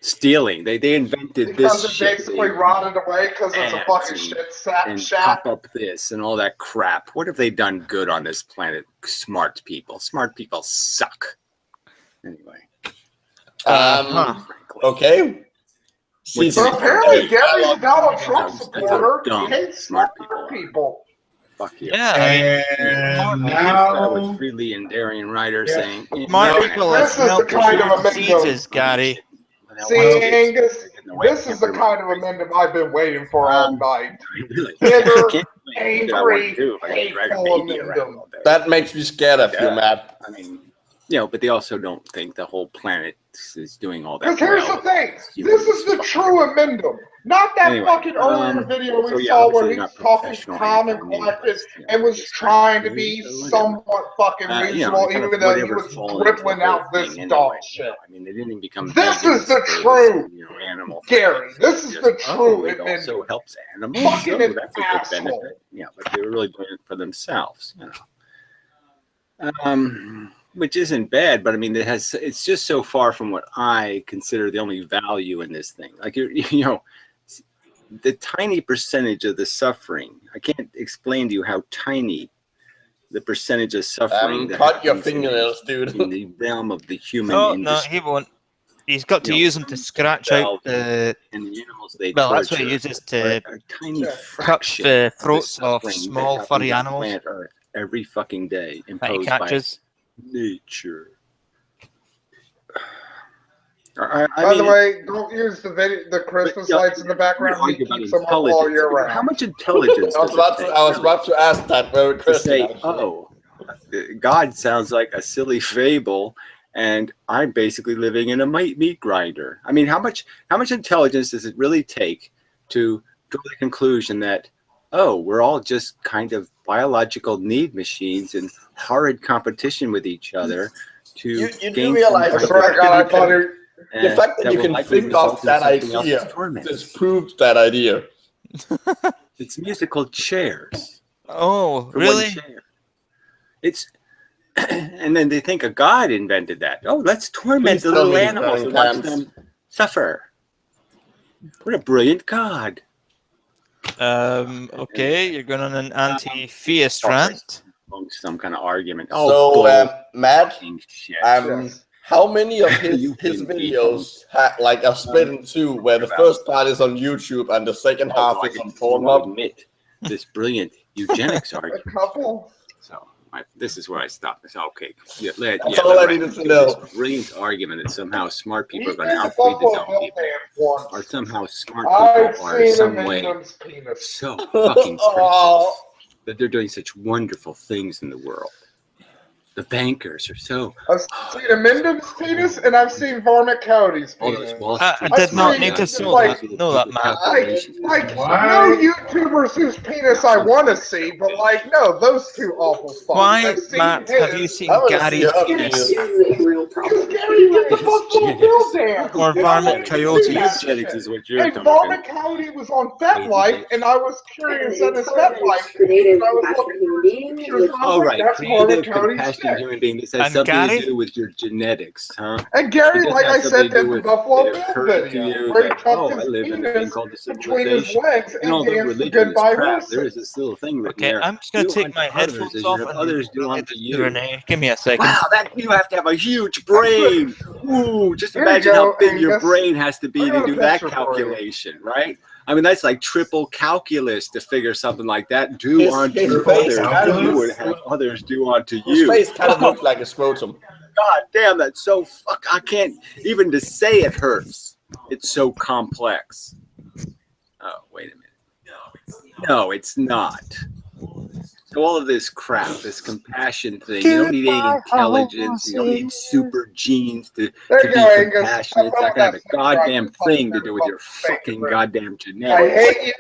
Stealing. They invented because this it shit. basically rotted away because it's a fucking shit And shack. pop up this and all that crap. What have they done good on this planet? Smart people. Smart people suck. Anyway. Okay. So apparently Gary's a Donald Trump That's supporter. dumb. He hates Smart people. Fuck you. Yeah, I now with Freely and Darian Ryder saying smart people this is the kind of amendment. diseases, Gary. See, Angus, this is the kind of amendment I've been waiting for all night. Bitter, angry, hateful amendment. That makes me scared of you, Matt. I mean, you know, but they also don't think the whole planet is doing all that. Because here's the thing, this is the true amendment. Not that fucking earlier video we saw where he was talking calm and collected and was trying to be somewhat fucking reasonable, even though he was dribbling out this dog shit. I mean, they didn't even become. This is the true, animal. Gary. This is the true It amendment. also helps animals. Fucking So that's a good asshole. benefit. Yeah, but they were really doing it for themselves, you know. Which isn't bad, but I mean, it's just so far from what I consider the only value in this thing. Like you know, the tiny percentage of the suffering. I can't explain to you how tiny the percentage of suffering. that Cut your happens fingernails, dude. In the realm of the human No, industry. he won't. He's got to use them to scratch out the. And the animals they Well, that's what he torture uses to are a tiny cut fraction the of the throats of suffering that small happens furry on animals. planet Earth every fucking day, That he imposed by catches. nature. By the way, don't use the Christmas lights in the background. We keep them up all year round. How much intelligence? I was about to ask that very to question. say, oh, God sounds like a silly fable, and I'm basically living in a meat grinder. I mean, how much intelligence does it really take to draw the conclusion that, oh, we're all just kind of biological need machines in horrid competition with each other to You gain do realize some the kind fact of the fact that you can think of that idea disproves that idea. It's musical chairs. Oh, For really? one chair. It's and then they think a god invented that. Oh, let's torment the little animals and watch them suffer. What a brilliant god. Okay, you're going on an anti-theist rant. Some kind of argument. Matt, shit. how many of his videos are split in two, where the first part is on YouTube and the second half is on Pornhub? Admit this brilliant eugenics argument. A couple. So this is where I stop. It's okay. That's all I needed to know. This brilliant argument that somehow smart people are going to outbreed the dumb people, or somehow smart people are in some way so fucking precious that they're doing such wonderful things in the world. The bankers are so. I've seen Amendum's penis and I've seen Varmint Cody's penis. I did not need to know that, Matt. No YouTubers whose penis I want to see, but no, those two awful fucks. Why, Matt, have you seen Gary's penis? Because Gary did the Buffalo Bill dance. Or Varmint Coyote. Eugenics is what you're talking Varmint Coyote was on FetLife, and I was curious at his FetLife. All right, creative, compassionate human being. This has something to do with your genetics, huh? And Gary, like I said, did the Buffalo Bill video, where he tucked I his live in a thing penis called the between his civilization. legs And all and the danced religion Goodbye is crap. Wilson. There is this little thing written Okay, there. I'm just going to take my headphones off and others do unto you. Renee, give me a second. Wow, you have to have a huge brain. Ooh, just imagine how big your brain has to be to do that calculation, right? I mean, that's like triple calculus to figure something like that. Do unto others, you would have others do unto you. His face kind of looks like a scrotum. God damn, that's so I can't even to say it hurts. It's so complex. Oh, wait a minute. No, it's not. So all of this crap, this compassion thing, you don't need any intelligence, you don't need super genes to be compassionate. It's not going to have a goddamn thing to do with your fucking goddamn genetics. I hate you.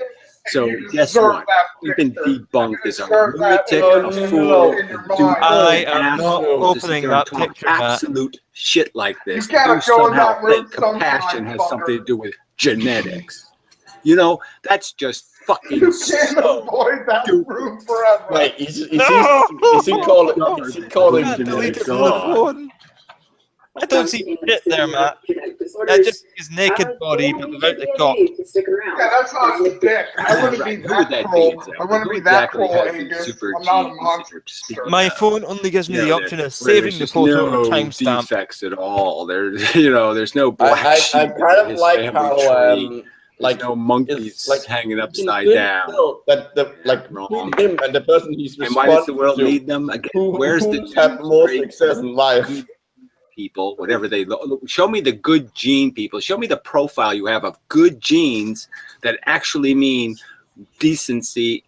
So guess what? You've been debunked as a lunatic, a fool, a dude, I an am not asshole, opening that picture, Matt. absolute shit like this. You gotta You go in somehow that room think compassion sometime, has something to do with genetics. You know, that's just fucking You can't avoid that room forever. Wait, is he calling genetics phone? I don't see shit there, Matt. That's just his naked body, but without the cock. Yeah, that's not his dick. I wouldn't be that cruel. I wouldn't be that cruel, Angus. I'm not a monster. My phone only gives me the option of saving the photo or timestamp. Defects at all. There's no black sheep. I kind of like how like no monkeys hanging upside down. Wrong. Him and the person he's and why does the world need them again? Where's the have more success in life? People, whatever they look. Show me the good gene people. Show me the profile you have of good genes that actually mean decency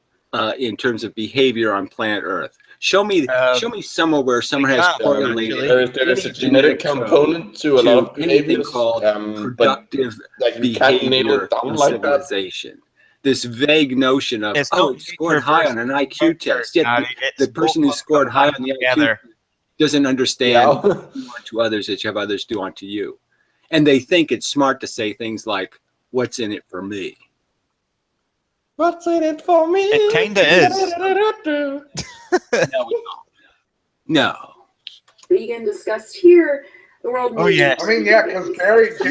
in terms of behavior on planet Earth. Show me somewhere where someone has correlated. There is a genetic component to a lot of anything called productive behavior in civilization. This vague notion of scored high on an IQ test. Yet the person who scored high on the IQ doesn't understand to others that you have others do unto you, and they think it's smart to say things like, "What's in it for me?" What's in it for me? It kinda is. No. Vegan discussed here. The world. Oh yeah. I mean, yeah, because Gary's a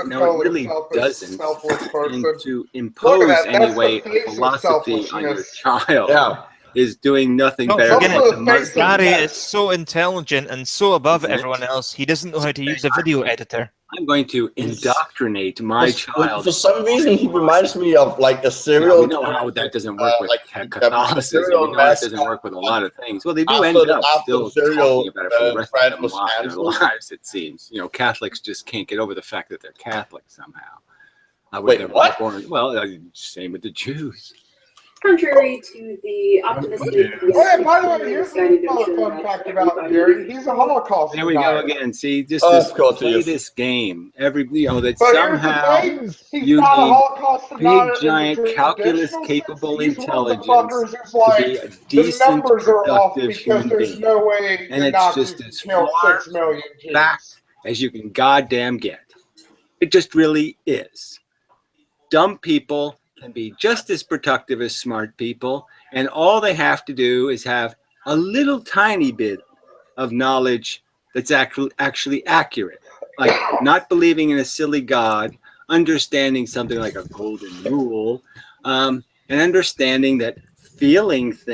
totally selfless person. And to impose anyway a philosophy on your child is doing nothing better than Gary is so intelligent and so above everyone else, he doesn't know how to use a video editor. I'm going to indoctrinate my child. For some reason, he reminds me of like a serial. We know how that doesn't work with Catholicism. We know that doesn't work with a lot of things. Well, they do end up still talking about it for the rest of their lives, it seems. You know, Catholics just can't get over the fact that they're Catholic somehow. Wait, what? Well, same with the Jews. Contrary to the optimistic. Oh, yeah, by the way, here's another fun fact about Gary. He's a Holocaust. There we go again. See, just play this game. That somehow you need big, giant, calculus-capable intelligence to be a decent, productive human being. No way and it's just as far back as you can goddamn get. It just really is. Dumb people can be just as productive as smart people, and all they have to do is have a little tiny bit of knowledge that's actually accurate, like not believing in a silly god, understanding something like a golden rule, and understanding that feelings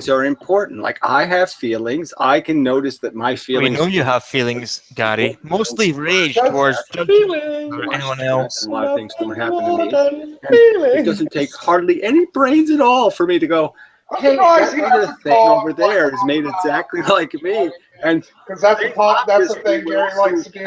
are important. Like I have feelings. I can notice that my We feelings. know you have feelings, Gary. Mostly rage towards or anyone else. A lot of things don't happen to me. And it doesn't take hardly any brains at all for me to go, hey, that other thing over there is made exactly like me. And because that's the thing Gary likes to do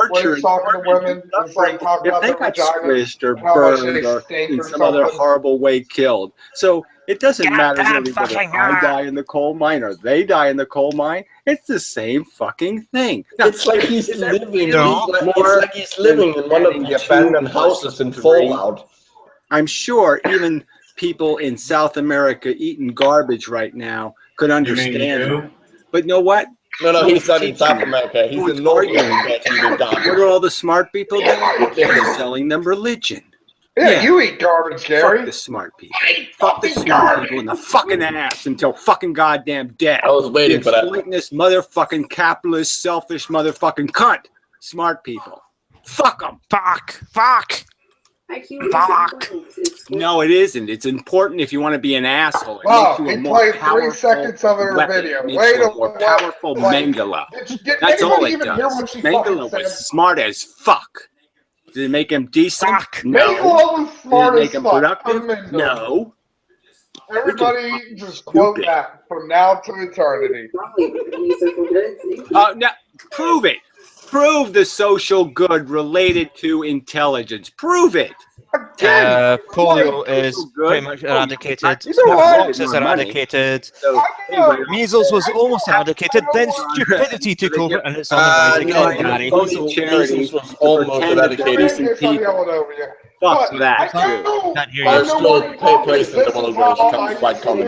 when he's talking to women. It's like talking if about they their got vagina, squished or how much burned they or stink in or some other something. horrible way killed. So it doesn't matter really whether I die in the coal mine or they die in the coal mine. It's the same fucking thing. Now, It's like he's living. No. It's like he's living in one of the abandoned houses in Fallout. I'm sure even people in South America eating garbage right now could understand that. But you know what? No, he's not in South America. He's in North America eating garbage. What are all the smart people doing? They're selling them religion. Yeah, you eat garbage, Gary. Fuck the smart people. Fuck the smart people in the fucking ass until fucking goddamn death. I was waiting for that. Exploiting this motherfucking capitalist, selfish motherfucking cunt. Smart people. Fuck them. Fuck. Fuck. No, it isn't. It's important if you want to be an asshole. It Oh, makes you a he more played 3 powerful seconds of her weapon. video. It makes Wait you a a more minute. powerful Mengele. Did That's all anybody it even hear does. what she Mengele fucking was said? smart as fuck. Did it make him decent? No. Mengele was smart Did it make as him fuck. productive? No. Everybody just quote that from now to eternity. Now, prove it. Prove the social good related to intelligence. Prove it. Polio is pretty much eradicated. You know what? Smallpox is eradicated. Measles was almost eradicated. Then stupidity took over, and it's on the rise again, Gary. Measles was almost eradicated. Fuck that. There's still place in the one where it becomes quite common.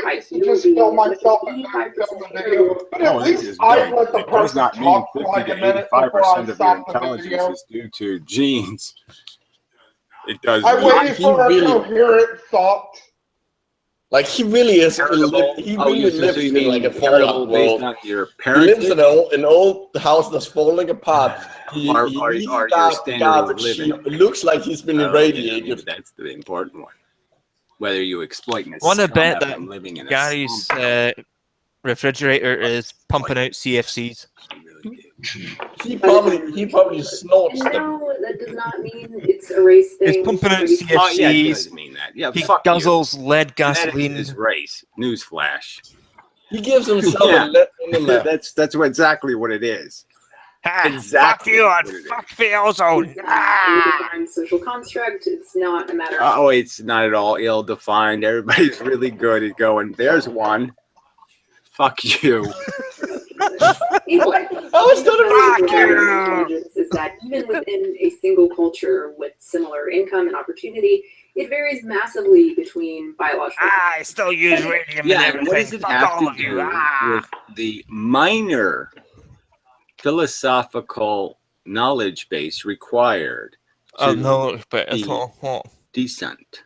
I used to just film myself and not film the video. But at least I let the It does person not mean talk 50 for like a to minute before 85% I of your stop the intelligence video. is due to genes. It does. I waited for a coherent thought. Like he really is. He really lives in like a Fallout world. He lives in an old house that's falling apart. He eats garbage. He looks like he's been irradiated. That's the important one. Whether you exploiting a Want to bet scum that from living in a Gary's refrigerator is pumping out CFCs? He probably snorts them. No, that does not mean it's a race thing. It's pumping out CFCs. Oh, yeah, it does mean that. Yeah, he fuck guzzles lead gasoline. That is race. Newsflash. He gives himself a lead in the That's exactly what it is. Exactly. Fuck you and fuck the ozone. Social construct. It's not a matter of. Oh, it's not at all ill-defined. Everybody's really good at going, there's one. Fuck you. Is that even within a single culture with similar income and opportunity, it varies massively between biological. I still use radium and everything. What does it Fuck have all to of you. do with the minor philosophical knowledge base required decent,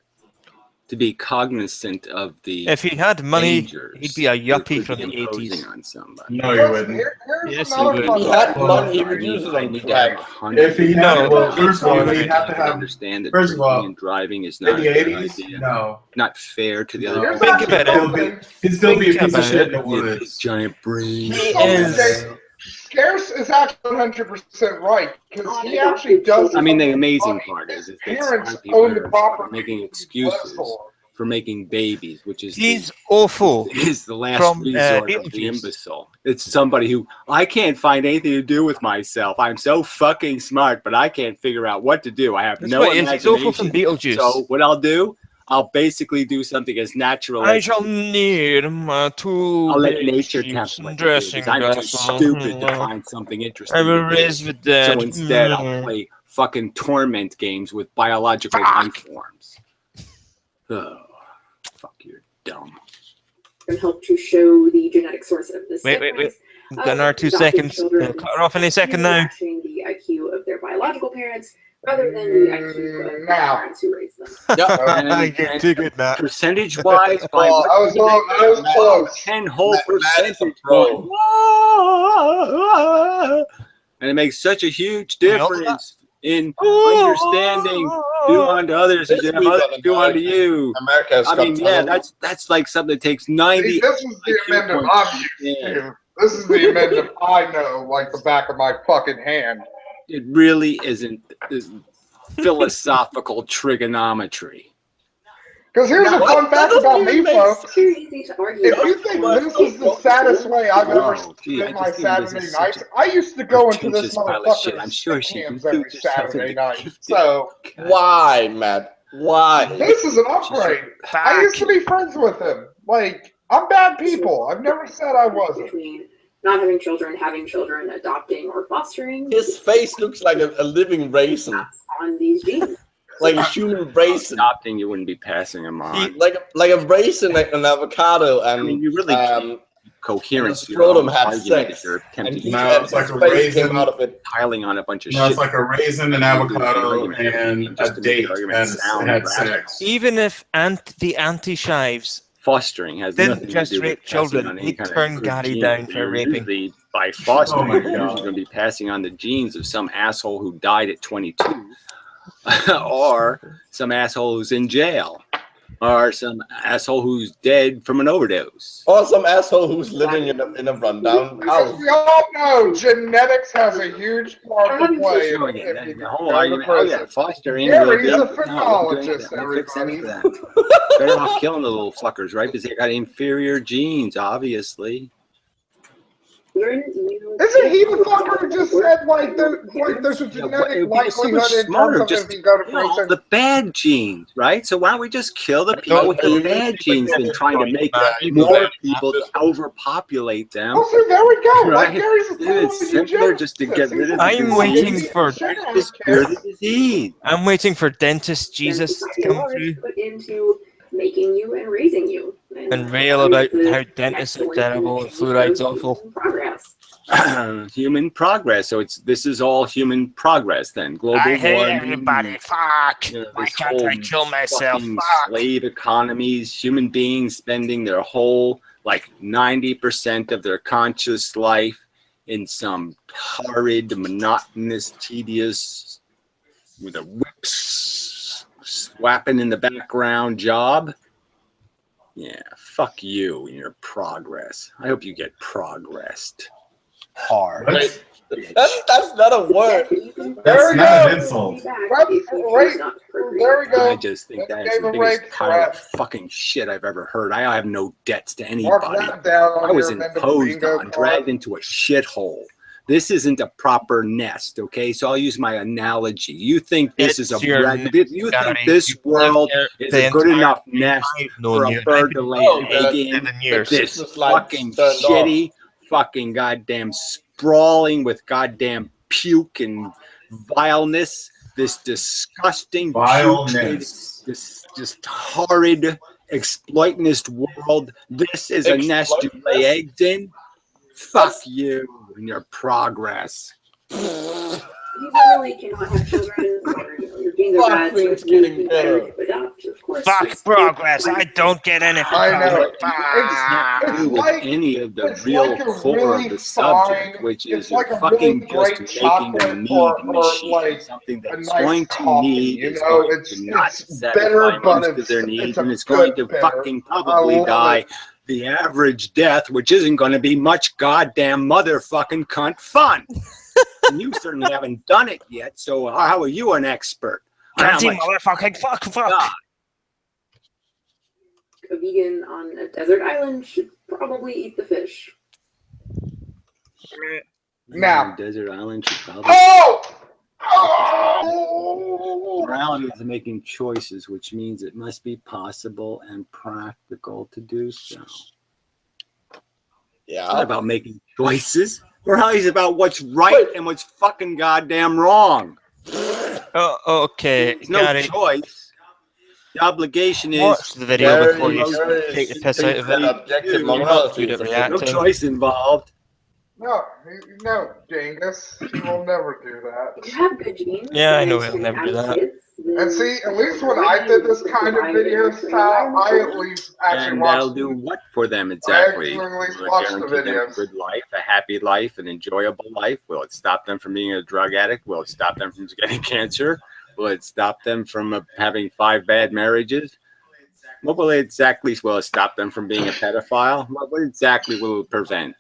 to be cognizant of the if he had money, dangers he'd be a yuppie from the 80s. on somebody. No, you wouldn't. Yes, he would. He had money. He would use it on crack. If he had, first of all, he'd have to have. Understand that First of all, and driving is in not the a good 80s, idea. no. Not fair to the other. Think about it. He'd still be a piece of about shit in the it. woods. Giant brain. He is. Scarce is actually 100% right because he actually does. I mean, the amazing part is that parents smart people own the are property. making excuses for making babies, which is He's awful. Is the last from, resort of the imbecile. It's somebody who I can't find anything to do with myself. I'm so fucking smart, but I can't figure out what to do. I have That's no what it is. imagination. He's awful from Beetlejuice. So what I'll do, I'll basically do something as natural I as shall need my two. I'll let nature test what to do, because I'm too stupid to find something interesting. I will to do. raise the dead. So instead, I'll play fucking torment games with biological life forms. Oh, fuck, you're dumb. And help to show the genetic source of this. Wait. Got another 2 seconds. I'll cut her off any second now. The IQ of their biological parents rather than the IQ of the parents who raised them. You're too good, Matt. Percentage-wise, by I was close. 10 whole percentage and it makes such a huge difference in understanding do unto others as you have others do unto you. America's I mean, yeah, Talent. that's like something that takes 90. See, this is the amendment I'm used to. This is the amendment I know like the back of my fucking hand. It really isn't philosophical trigonometry. Because here's a fun fact about me, folks. If you think this is the saddest way I've ever spent my Saturday nights, I used to go into this motherfucker. I'm sure she can every Saturday night. So why, Matt? Why? This is an upgrade. I used to be friends with him. Like, I'm bad people. I've never said I wasn't. Between not having children, adopting, or fostering. His face looks like a living raisin. On these genes. Like a human raisin. Adopting, you wouldn't be passing them on. Like a raisin, like an avocado, and I mean, you really coherent. Scrotum had sex. And it's like a raisin out of it, piling on a bunch of shit. It's like a raisin, an avocado, and a date had sex. Even if the anti-shives fostering has didn't nothing just to do with rape children, passing on he any kind of turned good Gary gene. down for You're raping. usually, by fostering, Oh my you're usually God. going to be passing on the genes of some asshole who died at 22, or some asshole who's in jail, or some asshole who's dead from an overdose. Or some asshole who's living in a rundown house. We all know genetics has a huge part to play. The whole argument, fostering. Gary's a No, physiologist, don't fix any everybody. of that. Better off killing the little fuckers, right? Because they got inferior genes, obviously. Isn't he the fucker who just said like there's a genetic likelihood in terms of if you go to prison? The bad genes, right? So why don't we just kill the people with the bad genes than trying to make more people to overpopulate them? Oh, so there we go. Right? Like Gary's It's simpler just to get rid of the I'm waiting for just cure the disease. I'm waiting for dentist Jesus to come through Put into making you and raising you. and rail about how dentists are terrible and fluoride's awful. Progress. Human progress. So this is all human progress then. Global I hate warming, everybody. Fuck. Why can't I kill myself? fucking Fuck. slave economies, human beings spending their whole, like 90% of their conscious life in some horrid, monotonous, tedious, with a whip swapping in the background job. Yeah, fuck you and your progress. I hope you get progressed hard. That's not a word. That's not an insult. There we go. I just think that is the biggest pile of fucking shit I've ever heard. I have no debts to anybody. I was imposed on, dragged into a shithole. This isn't a proper nest, okay? So I'll use my analogy. You think this is a you think this world is a good enough nest for a bird to lay an egg in? This fucking shitty, fucking goddamn sprawling with goddamn puke and vileness, this disgusting Vileness. this just horrid exploitionist world. This is a nest you lay eggs in. Fuck you and your progress. You generally cannot have children, or your genes are bad, so it's getting better to adopt, of course. Fuck progress. I don't get anything. Do with any of the real core of the subject, which is fucking just making a need machine, something that's going to need, is going to not satisfy most of their needs, and it's going to fucking probably die the average death, which isn't going to be much goddamn motherfucking cunt fun. And you certainly haven't done it yet, so how are you an expert? Cunty motherfucking fuck. A vegan on a desert island should probably eat the fish. Now. Desert island should probably. Morality is making choices, which means it must be possible and practical to do so. Yeah. It's not about making choices. Morality is about what's right and what's fucking goddamn wrong. Oh, okay. There's no choice. The obligation is watch the video before you take the piss out of it. No choice involved. No, Genghis. He will never do that. You have good genes. Yeah, I know he'll never do that. And see, at least when I did this kind of video style, I at least actually And watched. that'll do what for them exactly? I at least Will it watched the guarantee them a videos. good life, a happy life, an enjoyable life? Will it stop them from being a drug addict? Will it stop them from getting cancer? Will it stop them from having 5 bad marriages? What will it exactly? Will it stop them from being a pedophile? What exactly will it prevent?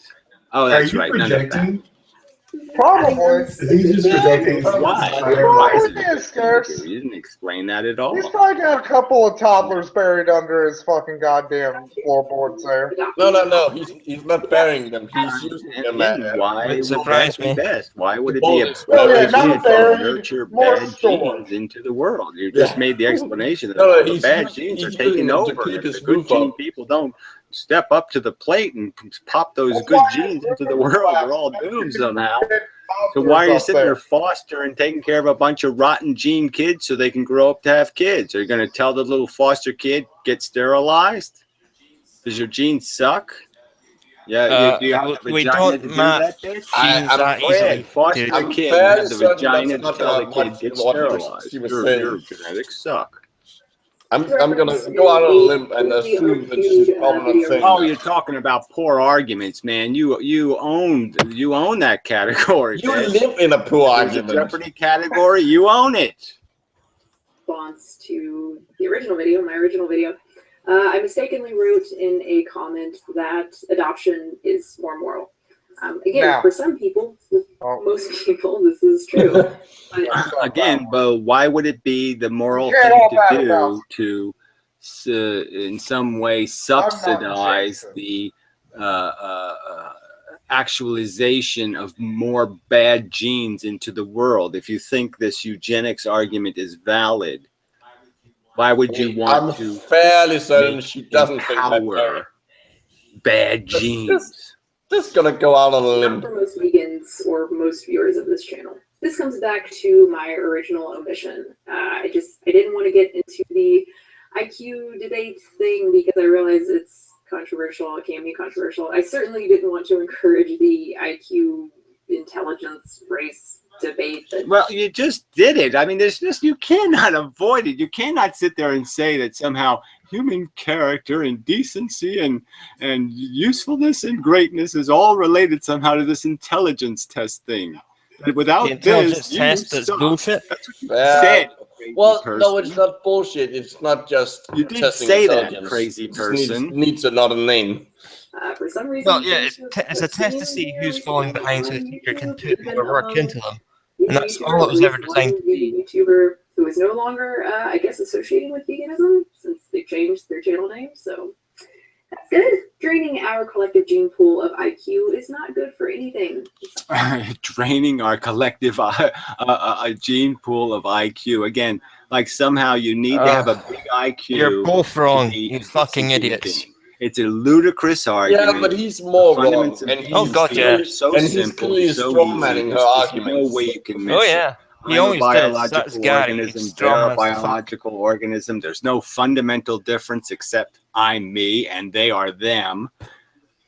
Oh, that's Are you right. None of that. projecting? Probably. He's just projecting. Why? Why is would he get scared? You didn't explain that at all. He's probably got a couple of toddlers buried under his fucking goddamn floorboards there. No. He's not burying them. He's using them. Why It would surprised that be me. best? Why would it be a Oh, yeah, bad not idea to buried, nurture more bad stored. genes into the world? You just made the explanation that No, all the he's bad using- genes are he's taking using them to over. keep If his the good roof gene up. people don't step up to the plate and pop those good genes into the world, we're all doomed somehow. So why are you sitting there fostering, taking care of a bunch of rotten gene kids so they can grow up to have kids? Are you going to tell the little foster kid, get sterilized? Does your genes suck? Yeah, do you have the we vagina don't to do map that, bitch? genes that easily. Foster dude. a I'm kid, you fairly have the certain vagina that's to not tell the what kid, get he sterilized. was Your saying. genetics suck. I'm gonna go out on a limb and assume that she's probably not saying Oh, that. you're talking about poor arguments, man. You own that category. You bitch. live in a poor There's argument. a Jeopardy category. You own it. Response to the original video, my original video, I mistakenly wrote in a comment that adoption is more moral. Again, Now. for some people, most people, this is true. But Again, but why would it be the moral Yeah, thing all to bad do about- to in some way subsidize the actualization of more bad genes into the world? If you think this eugenics argument is valid, why would you want I'm fairly certain she doesn't think that. empower bad genes? This is gonna go out on a limb. not for most vegans or most viewers of this channel. This comes back to my original omission. I didn't want to get into the IQ debate thing because I realize it's controversial. It can be controversial. I certainly didn't want to encourage the IQ intelligence race debate. Well, you just did it. I mean, you cannot avoid it. You cannot sit there and say that somehow human character and decency and usefulness and greatness is all related somehow to this intelligence test thing. But without The intelligence this, test is bullshit. That's what you said. Well, person. no, it's not bullshit. It's not just You did testing say that, intelligence. crazy It just person. needs another name. For some reason, Well, yeah, it's a test to see who's falling behind so the teacher can put more work into them. And that's all it was ever designed to be. YouTuber who is no longer, I guess, associating with veganism since they've changed their channel name. So that's good. Draining our collective gene pool of IQ is not good for anything. Draining our collective gene pool of IQ. Again, like somehow you need to have a big IQ. You're both wrong, you fucking idiots. It's a ludicrous argument. Yeah, but he's more wrong. And Oh, God, yeah. So and he's simple, clearly so strawmanning easy. her There's arguments. no way you can miss Oh, yeah. it. He I'm always a does. biological That's Gary. organism. He's They're strong a as fuck. biological organism. There's no fundamental difference except I'm me and they are them.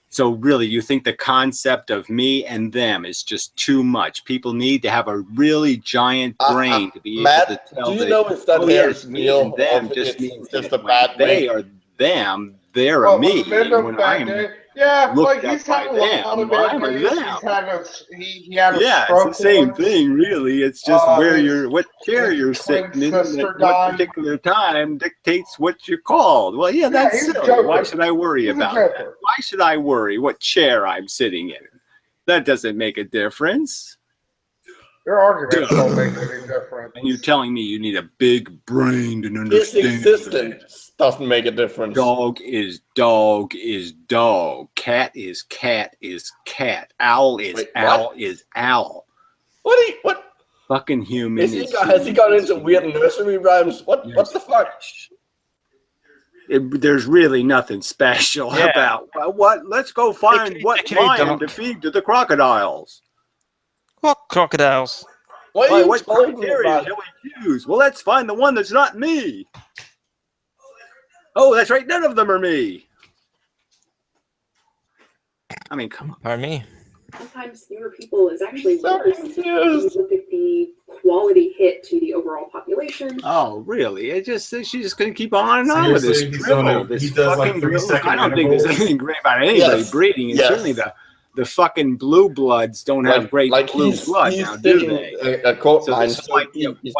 So really, you think the concept of me and them is just too much? People need to have a really giant brain to be Matt, able to tell. do you know if that hair is me real and them or just it's means just that a bad when they way? are them, they're Well, a me. with Mendham And when back I'm there, yeah, looked like he's at had a by lot of them, I'm a days. them. He's had he had a Yeah, stroke it's the same once. thing, really. It's just where his- you're, what chair his you're twin sitting in sister at what died. particular time dictates what you're called. Well, yeah, that's he's a silly. joker. Why should I worry He's a about joker. that? Why should I worry what chair I'm sitting in? That doesn't make a difference. Your arguments don't make any difference. And you're telling me you need a big brain to His understand existence doesn't make a difference. Dog is dog is dog. Cat is cat is cat. Owl is Wait, owl what? is owl. What? Fucking human Has is he gone into weird nursery rhymes? What the fuck? There's really nothing special about what. Let's go find what lion to feed to the crocodiles. What crocodiles? What are you What talking criteria about? shall we use? Well, let's find the one that's not me. Oh, that's right. None of them are me. I mean, come on. Pardon me. times fewer people is actually worse when you look at the quality hit to the overall population. Oh, really? She's just going to keep on and on with this Seriously, dribble, this fucking dribble. I don't think there's anything great about anybody breeding, and certainly the fucking blue bloods don't have great blue blood now, do they? He's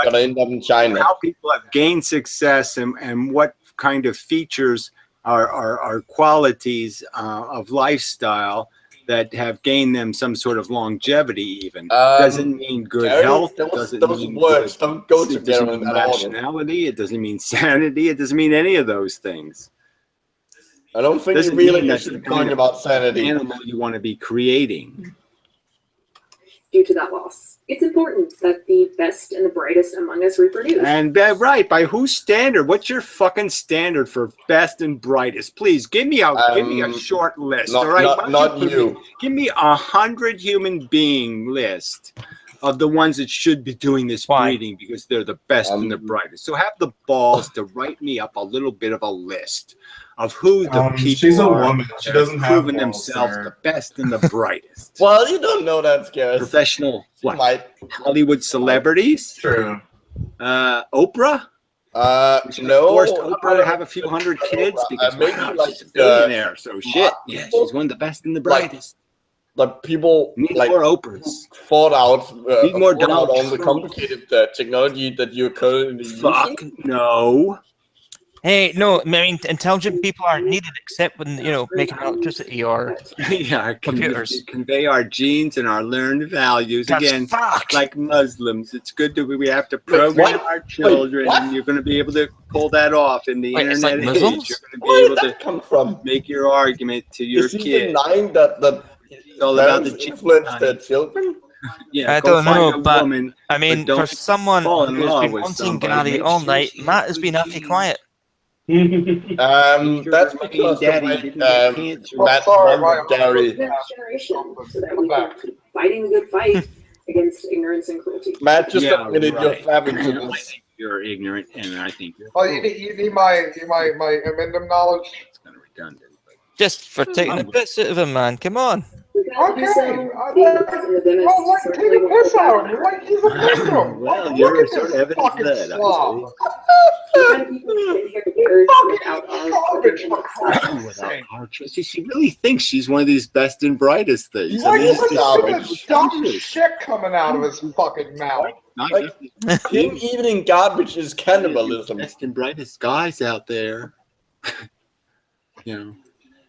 gonna end up in China. How people have gained success and what kind of features are qualities of lifestyle that have gained them some sort of longevity. Even doesn't mean good health. Doesn't mean words don't go together mean rationality. It doesn't mean sanity. It doesn't mean any of those things. I don't think you really should be talking about sanity. Animal you want to be creating. Due to that loss, it's important that the best and the brightest among us reproduce. And right, by whose standard? What's your fucking standard for best and brightest? Please give me a short list. All right, not you. Give me 100 human being list of the ones that should be doing this breeding because they're the best and the brightest. So have the balls to write me up a little bit of a list of who the people she's a woman. She doesn't have proven themselves the best and the brightest. Well, you don't know that, Gareth. Professional Hollywood celebrities. True. Oprah. No. Forced Oprah to have a few hundred kids because she's a billionaire. So shit. Yeah, she's one of the best and the brightest. But people need more Oprahs. Thought out on the complicated technology that you're currently using. No. Hey, no, I mean, intelligent people aren't needed except when, making electricity or computers. Convey our genes and our learned values. Again, like Muslims, it's good that we have to program our children, and you're going to be able to pull that off in the internet age. You're going to be able to come from? Make your argument to your kid. Denying that it's all about the influence their children? Yeah, I don't know, but I mean, for someone who's been wanting Gary all night, Matt has been awfully quiet. That's because Matt wanted Gary. Generation, so that we can keep fighting the good fight against ignorance and cruelty. Matt just admitted your family. You're ignorant, and I think. Oh, you need my amendum knowledge. It's kind of redundant. Just for taking the piss out of him, man. Come on. Okay, take a piss out. You're like, he's a victim. Well, you're sort of evidence of that. She really thinks she's one of these best and brightest things. Like, this dumb shit coming out of his fucking mouth. Him eating garbage is cannibalism. Best and brightest guys out there.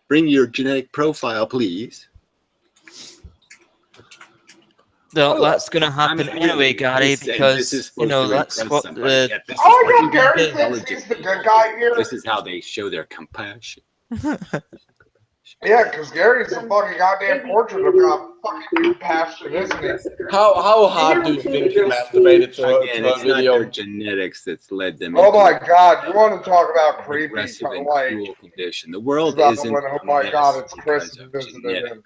Bring your genetic profile, please. No, that's going to happen anyway, Gary, because, that's what the... Oh, yeah, Gary thinks he's the good guy here. This is how they show their compassion. Yeah, because Gary's a fucking goddamn portrait of fucking compassion, isn't he? How hard do you think you masturbated to a video? Not their genetics that's led them. Oh my God! You want to talk about creepy? Cruel condition. The world isn't. Oh my God! It's Chris visiting.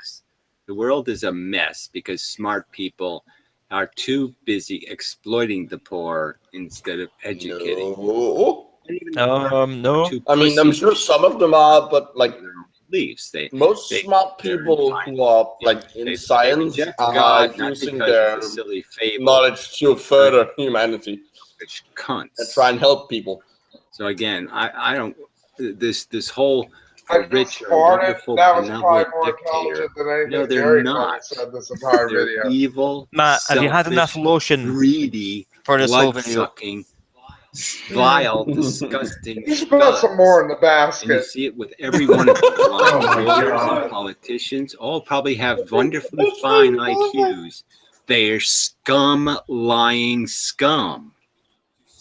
The world is a mess because smart people are too busy exploiting the poor instead of educating. No. I mean, I'm sure some of them are, but leaves. Most smart people who are in science are using their knowledge to further humanity. Which cunts. And try and help people. So again, I don't. This whole rich, wonderful, benevolent dictator. No, they're not. They're evil. Matt, have you had enough lotion? Greedy for this whole video? Sucking, vile, disgusting. You should put some more in the basket. And you see it with every one of the lawyers and politicians. All probably have wonderfully fine IQs. They are scum, lying scum.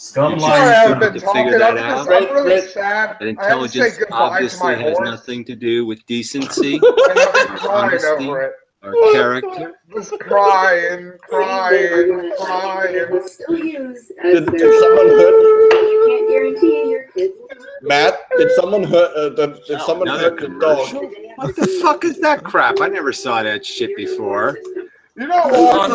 Scum lying scum. To figure that out. I'm really sad. That intelligence obviously has nothing to do with decency, honesty, or character. Just crying. Still use Did someone hurt? You can't guarantee your kids. Matt, did someone hurt? Did someone hurt the dog? What the fuck is that crap? I never saw that shit before. You know what?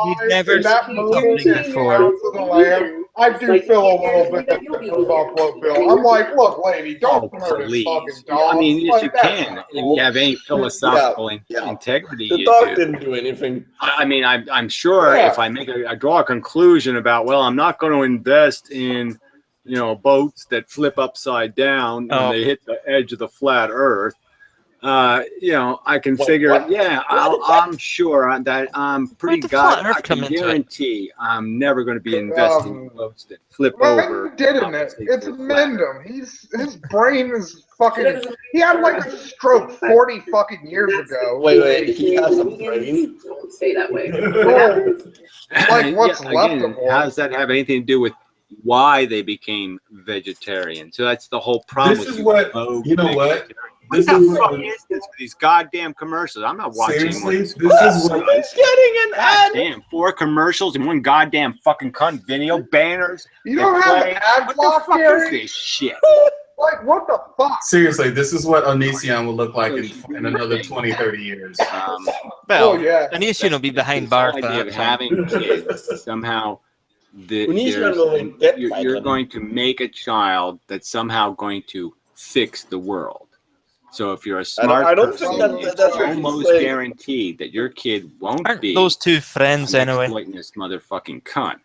You've never that seen movie, something before. House of the Lamb, I do feel a little bit for Buffalo Bill. I'm like, look, lady, don't hurt his fucking dog. I mean, yes, you Like, that's can. not If cool. you have any philosophical integrity, The you dog do. didn't do anything. I mean, I'm sure if I make I draw a conclusion about, well, I'm not going to invest in, boats that flip upside down when they hit the edge of the flat Earth. I can figure. I'm sure that I'm pretty God. I can guarantee I'm never going to be investing in boats that flip over. He didn't it? It's Mendham. His brain is fucking. He had like a stroke 40 fucking years ago. Wait, he has a brain? Don't stay that way. Like what's left again, of one. how does that have anything to do with why they became vegetarian? So that's the whole problem. This is what you know. What this is this these goddamn commercials? I'm not watching. Seriously, this is what it's getting an ad. Damn, 4 commercials and 1 goddamn fucking cunt video banners. You don't have an ad block, What the fuck Gary? is this shit? Like what the fuck? Seriously, this is what Onision will look like in another 20, 30 years. Well, yeah. Onision will be behind bars. The idea of having kids somehow. Onision You're going to make a child that's somehow going to fix the world. So if you're a smart I don't person, think it's that's what almost he's saying. guaranteed that your kid won't Aren't be those two friends anyway? exploiting this motherfucking cunt.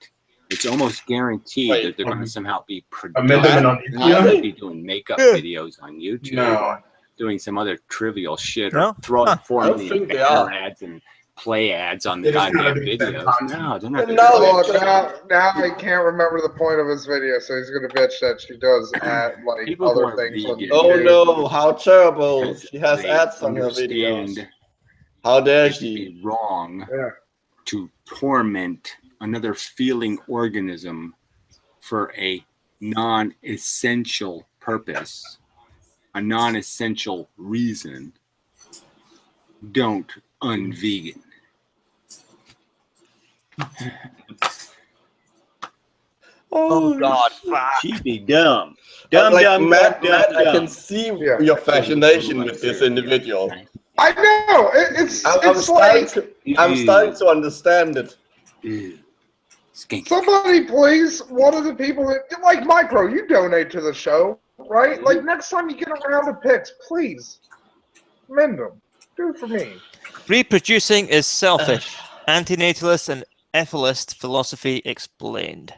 It's almost guaranteed that they're going to somehow be Amendment productive. on They're not going to be doing makeup videos on YouTube. No. Doing some other trivial shit No? or throwing 4 I don't million think they banner are. ads and play ads on the They just gotta goddamn be that videos. content. No, they're not. Now I can't remember the point of his video, so he's gonna bitch that she does at like People who other are things. On vegan. Oh YouTube. no, how terrible. She has They ads on her videos. understand How dare it'd she? be wrong Yeah. to torment another feeling organism for a non-essential purpose, a non-essential reason. Don't unvegan. Oh God! She'd be dumb. Dumb, Matt, dumb, I dumb. can see your fascination with this individual. I know it's I'm starting to understand it. Somebody, please, one of the people that like Micro, you donate to the show, right? Like next time you get a round of picks, please mend them. Do it for me. Reproducing is selfish. Antinatalist and ethicist philosophy explained.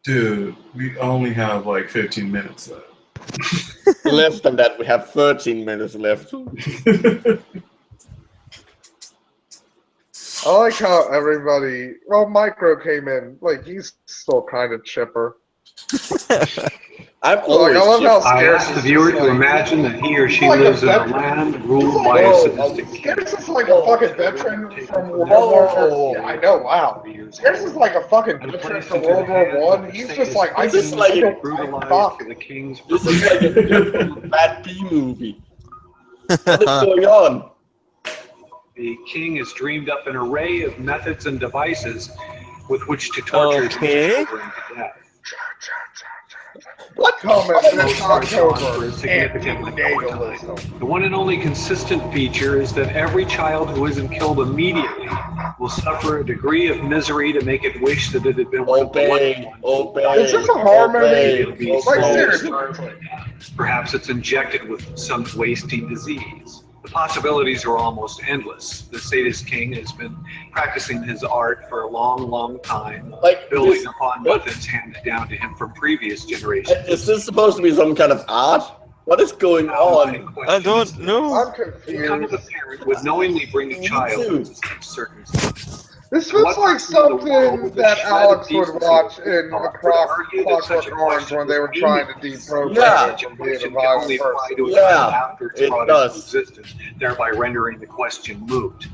Dude, we only have like 15 minutes left. Less than that, we have 13 minutes left. I like how everybody. Well, Micro came in. Like he's still kind of chipper. I'm always. I love how I scared asked the viewer to imagine that he or she lives in a land ruled by a sadistic king. Scares is like a fucking veteran from World War. Yeah, I know. Wow. Scares is like a fucking veteran from World War I. He's just like I just like don't fuck. The king's This is like a bad B movie. What is going on? The king has dreamed up an array of methods and devices with which to torture his children to death. What comment this October? The one and only consistent feature is that every child who isn't killed immediately will suffer a degree of misery to make it wish that it had been one of the lucky ones. Is this a horror movie? Like seriously. Perhaps it's injected with some wasting disease. The possibilities are almost endless. The sadist king has been practicing his art for a long, long time, building upon methods handed down to him from previous generations. Is this supposed to be some kind of art? What is going on? I don't know. I'm confused. Become a parent would knowingly bring a child into such circumstances. This feels like something that Alex would watch in Across Clockwork Orange when they were trying to deprogram him from being a violent person. After it's brought into existence, thereby rendering the question moot.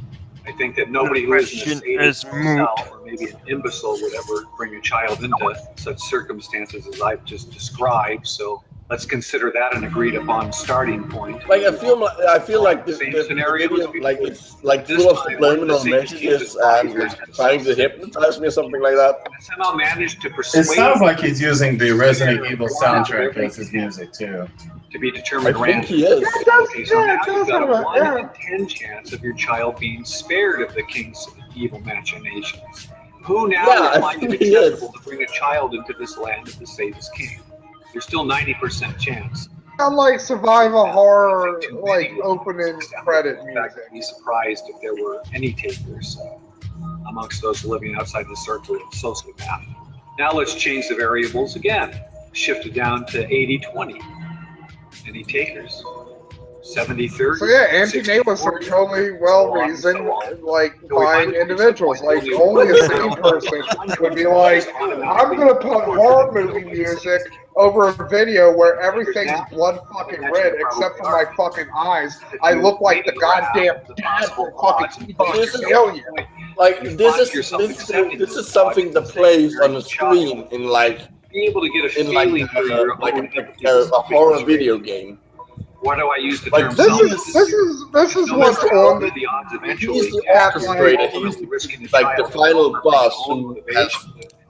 I think that nobody who isn't a sadist himself, or maybe an imbecile, would ever bring a child into such circumstances as I've just described. So Let's consider that an agreed upon starting point. Like I feel like the video, like it's like full of subliminal messages and like trying to hypnotize me or something like that. Somehow managed to persuade. It sounds like he's using the Resident Evil soundtrack as his music too. To be determined. I think he is. Okay, so now you've got a 1 in 10 chance of your child being spared of the king's evil machinations. Who now would find it acceptable to bring a child into this land of the sadist king? There's still 90% chance. I'm like survival horror, like opening credit In fact, I'd be surprised if there were any takers amongst those living outside the circle of sociopath. Now let's change the variables again. Shift it down to 80-20. Any takers? 70-30. So yeah, antinatalists are totally well-reasoned, like fine individuals. Like only a sane person would be like, I'm gonna put horror movie music over a video where everything's blood fucking red except for my fucking eyes. I look like the goddamn dad from fucking Alien. Like this is something that plays on the screen in like be able to get a feeling a horror video game. Why do I use the like term? This is what's on the odds eventually. He's the orchestrator. He's like the final boss who has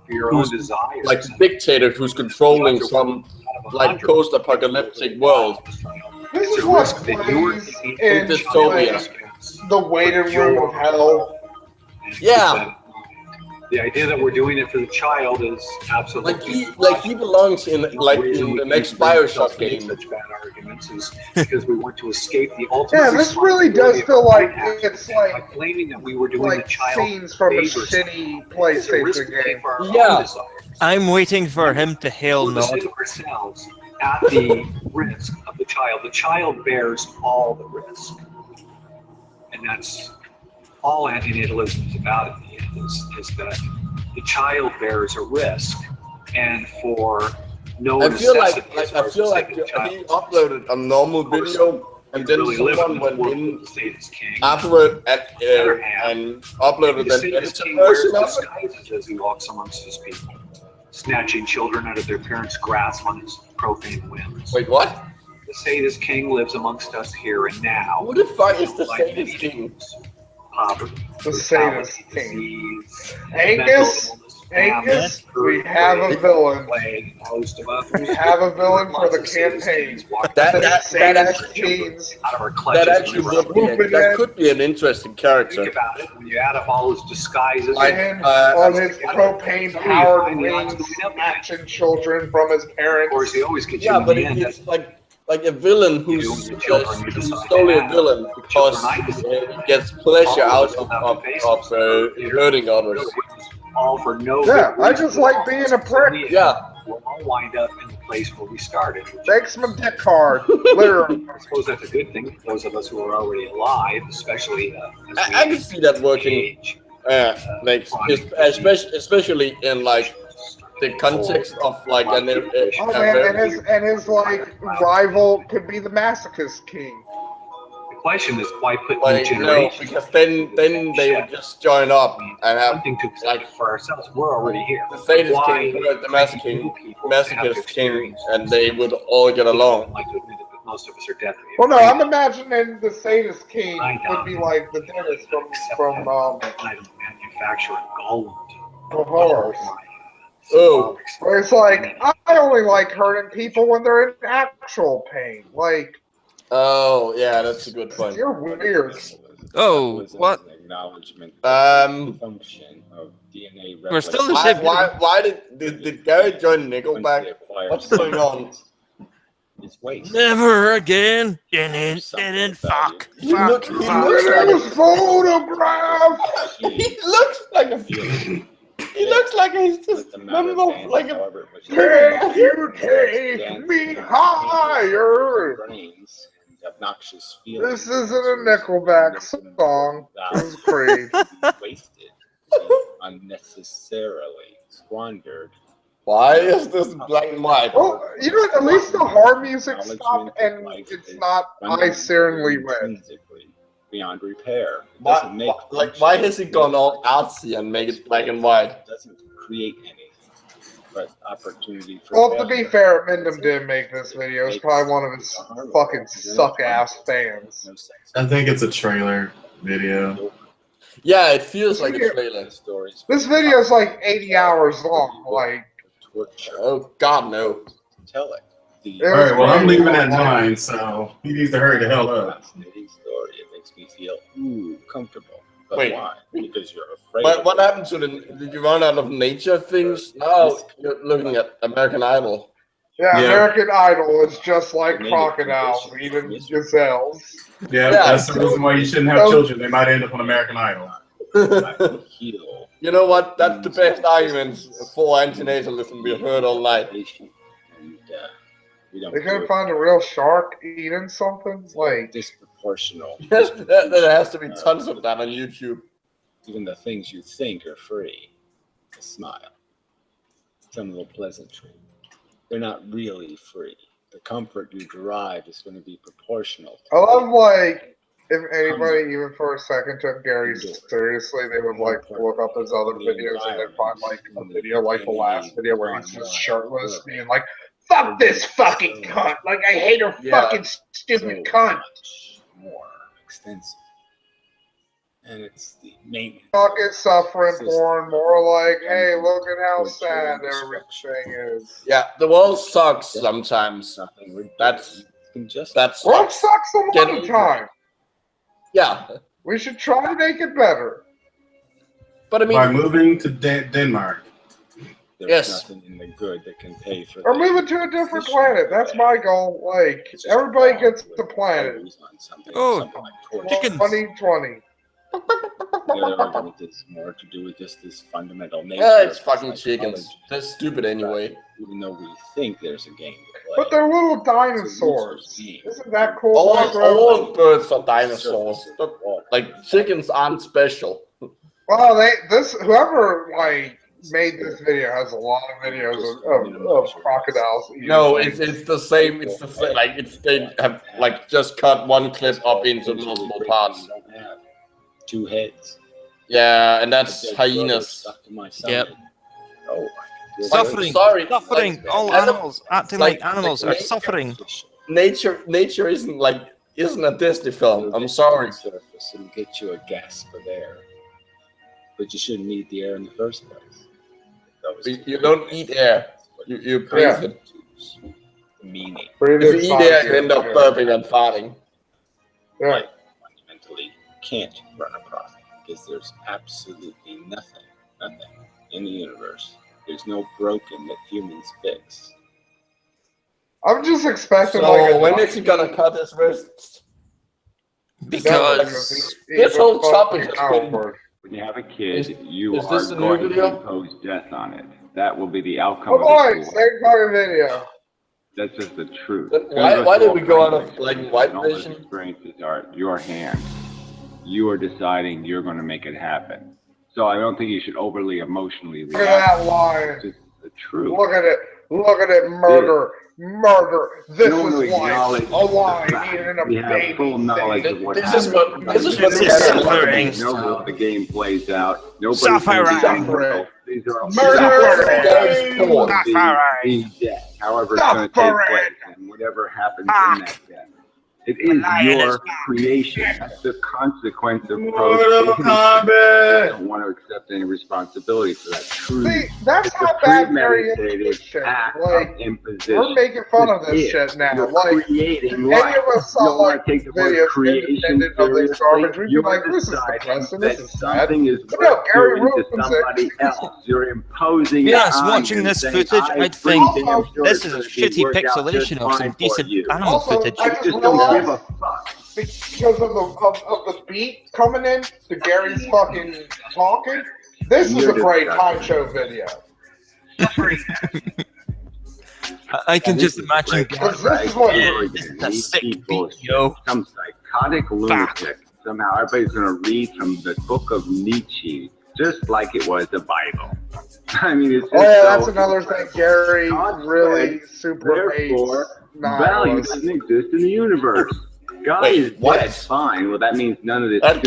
who's desires, like the dictator who's controlling some like post-apocalyptic world. This is what plays in dystopia. The waiting room of hell. Yeah. The idea that we're doing it for the child is absolutely like he belongs in like in the next BioShock game. Such bad arguments is because we want to escape the ultimate. Yeah, this really does feel like it's like claiming that we were doing like the child scenes from a shitty PlayStation game. Yeah, I'm waiting for him to hail nod. Ourselves at the risk of the child. The child bears all the risk, and that's all antinatalism is about in the end. Is that the child bears a risk, and for no I feel like he uploaded a normal video and then someone went in afterward and uploaded an edited version of it. As he walks amongst his people, snatching children out of their parents' grasp on his profane whims. Wait, what? The sadist king lives amongst us here and now. Who the fuck is the sadist king? Poverty, the sadist king. Angus, we have a villain. We have a villain for the campaign. That could be an interesting character. Think about it. When you add up all his disguises, on his propane-powered wings, snatching children from his parents. Of course, he always gets but it's like a villain who's solely a villain because he gets pleasure out of hurting others. All for no. Yeah, I just like being a prick. Yeah. We'll all wind up in the place where we started. Thanks, my dick card. Literally. I suppose that's a good thing for those of us who are already alive, especially. I can see that working. Like especially in like the context of like an. And his like rival could be the masochist king. The question is why put new generations? No, because then they would just join up and have something to like for ourselves. We're already here. The sadist king, the masochist king, and they would all get along. Like to admit it, but most of us are dead. Well, no, I'm imagining the sadist king would be like the dentist from manufacturing gold. The horrors. Oh, where it's like I only like hurting people when they're in actual pain, like. Oh yeah, that's a good point. You're weird. Oh, what? Acknowledgement. Function of DNA. We're still the same. Why did Gary join Nickelback? What's going on? Never again. Fuck. He looks photograph. He looks like a. He looks like he's just like a. Can you take me higher? Obnoxious this isn't a Nickelback song. This is great. Wasted, unnecessarily squandered. Why is this black and white? Well, you know, at least the horror music stopped and it's not eye-searingly red. Beyond repair. Why has he gone all artsy and make it black and white? Doesn't create any. but opportunity for. Well, to be fair, Mendham did make this video. It's probably one of his fucking suck-ass fans. I think it's a trailer video. Yeah, it feels like a trailer. This video is like 80 hours long. Like, oh God, no. Tell it. All right, well, I'm leaving at 9, so he needs to hurry the hell up. Fascinating story. It makes me feel comfortable. But Wait. why? Because you're afraid. What happened to the? Did you run out of nature things? No, you're looking at American Idol. yeah, American Idol is just like crocodiles, even gazelles. Yeah, that's the reason why you shouldn't have children. They might end up on American Idol. You know what? That's the best argument for antinatalism we've heard all night. They couldn't find a real shark eating something? Like, disproportional. There has to be tons of that on YouTube. Even the things you think are free. A smile. Some little pleasantry. They're not really free. The comfort you derive is going to be proportional. I love, like, if anybody, even for a second, took Gary seriously, they would, like, look up his other videos and then find, like, a video like the last video where he's just shirtless, being like, fuck this fucking cunt. Like, I hate her fucking stupid cunt. More extensive. And it's the maintenance. Fucking suffering porn, more like, hey, look at how sad everything is. Yeah, the world sucks sometimes. That's World sucks a lot of time. Yeah. We should try to make it better. But I mean, by moving to Denmark. There's nothing in the good that can pay for or moving to a different planet. That's my goal. Like, everybody gets the planet. Oh, chickens. 2020. The other argument is more to do with just this fundamental nature. Yeah, it's fucking chickens. They're stupid anyway. Even though we think there's a game to play. But they're little dinosaurs. Isn't that cool? All birds are dinosaurs. Like, chickens aren't special. Well, whoever, like, made this video has a lot of videos of crocodiles eating. No, it's the same. It's the same. Like, they have like just cut one clip up into multiple parts. Two heads. Yeah, and that's hyenas. Yep. Oh, suffering. Sorry. Suffering. All animals acting like animals are suffering. Nature isn't a Disney film. I'm sorry. Surface and get you a gasp of air, but you shouldn't need the air in the first place. You don't eat air. You breathe it. Meaning. If you eat air, you end up burping and farting. Yeah. Fundamentally, can't run a profit because there's absolutely nothing in the universe. There's no broken that humans fix. I'm just expecting so when is he gonna cut his wrists? Because this whole topic has been. When you have a kid, you is are this a going new to video? impose death on it. That will be the outcome. Oh boy, same fucking video. That's just the truth. Why did we go out of black and white all vision? those experiences are your hands. You are deciding you're going to make it happen. So I don't think you should overly emotionally react. Look at that line. It's the truth. Look at it. Look at it. Murder. Murder. This is life. A line. Even a we have baby full knowledge of what This happens. is what Nobody knows how the game plays out. Nobody Suffering. These are all Murder. death. However, it's going to take place, and whatever happens in that death. It is your creation. That's the consequence of I don't want to accept any responsibility for that. See, that's how bad Mary is with this shit. Like, we're making fun of this shit now. Like, if any of us saw like videos independent of this garbage, we'd be like, this is depressing, this is sad. Something is No, Gary to ruins somebody else. You're imposing. Yes, it on watching and this saying, footage, I I'd think sure this it's is a gonna shitty work out just pixelation of some fine for decent you. animal footage. I just Just don't realized give a fuck. because of the beat coming in to Gary's fucking talking, this is a great time show video. I can just imagine Because this is what a sick beat, yo. Some psychotic lunatic. Somehow everybody's going to read from the book of Nietzsche just like it was the Bible. I mean, it's just that's another thing Gary really super hates. Therefore, value doesn't exist in the universe. God is dead. Fine. Well, that means none of this That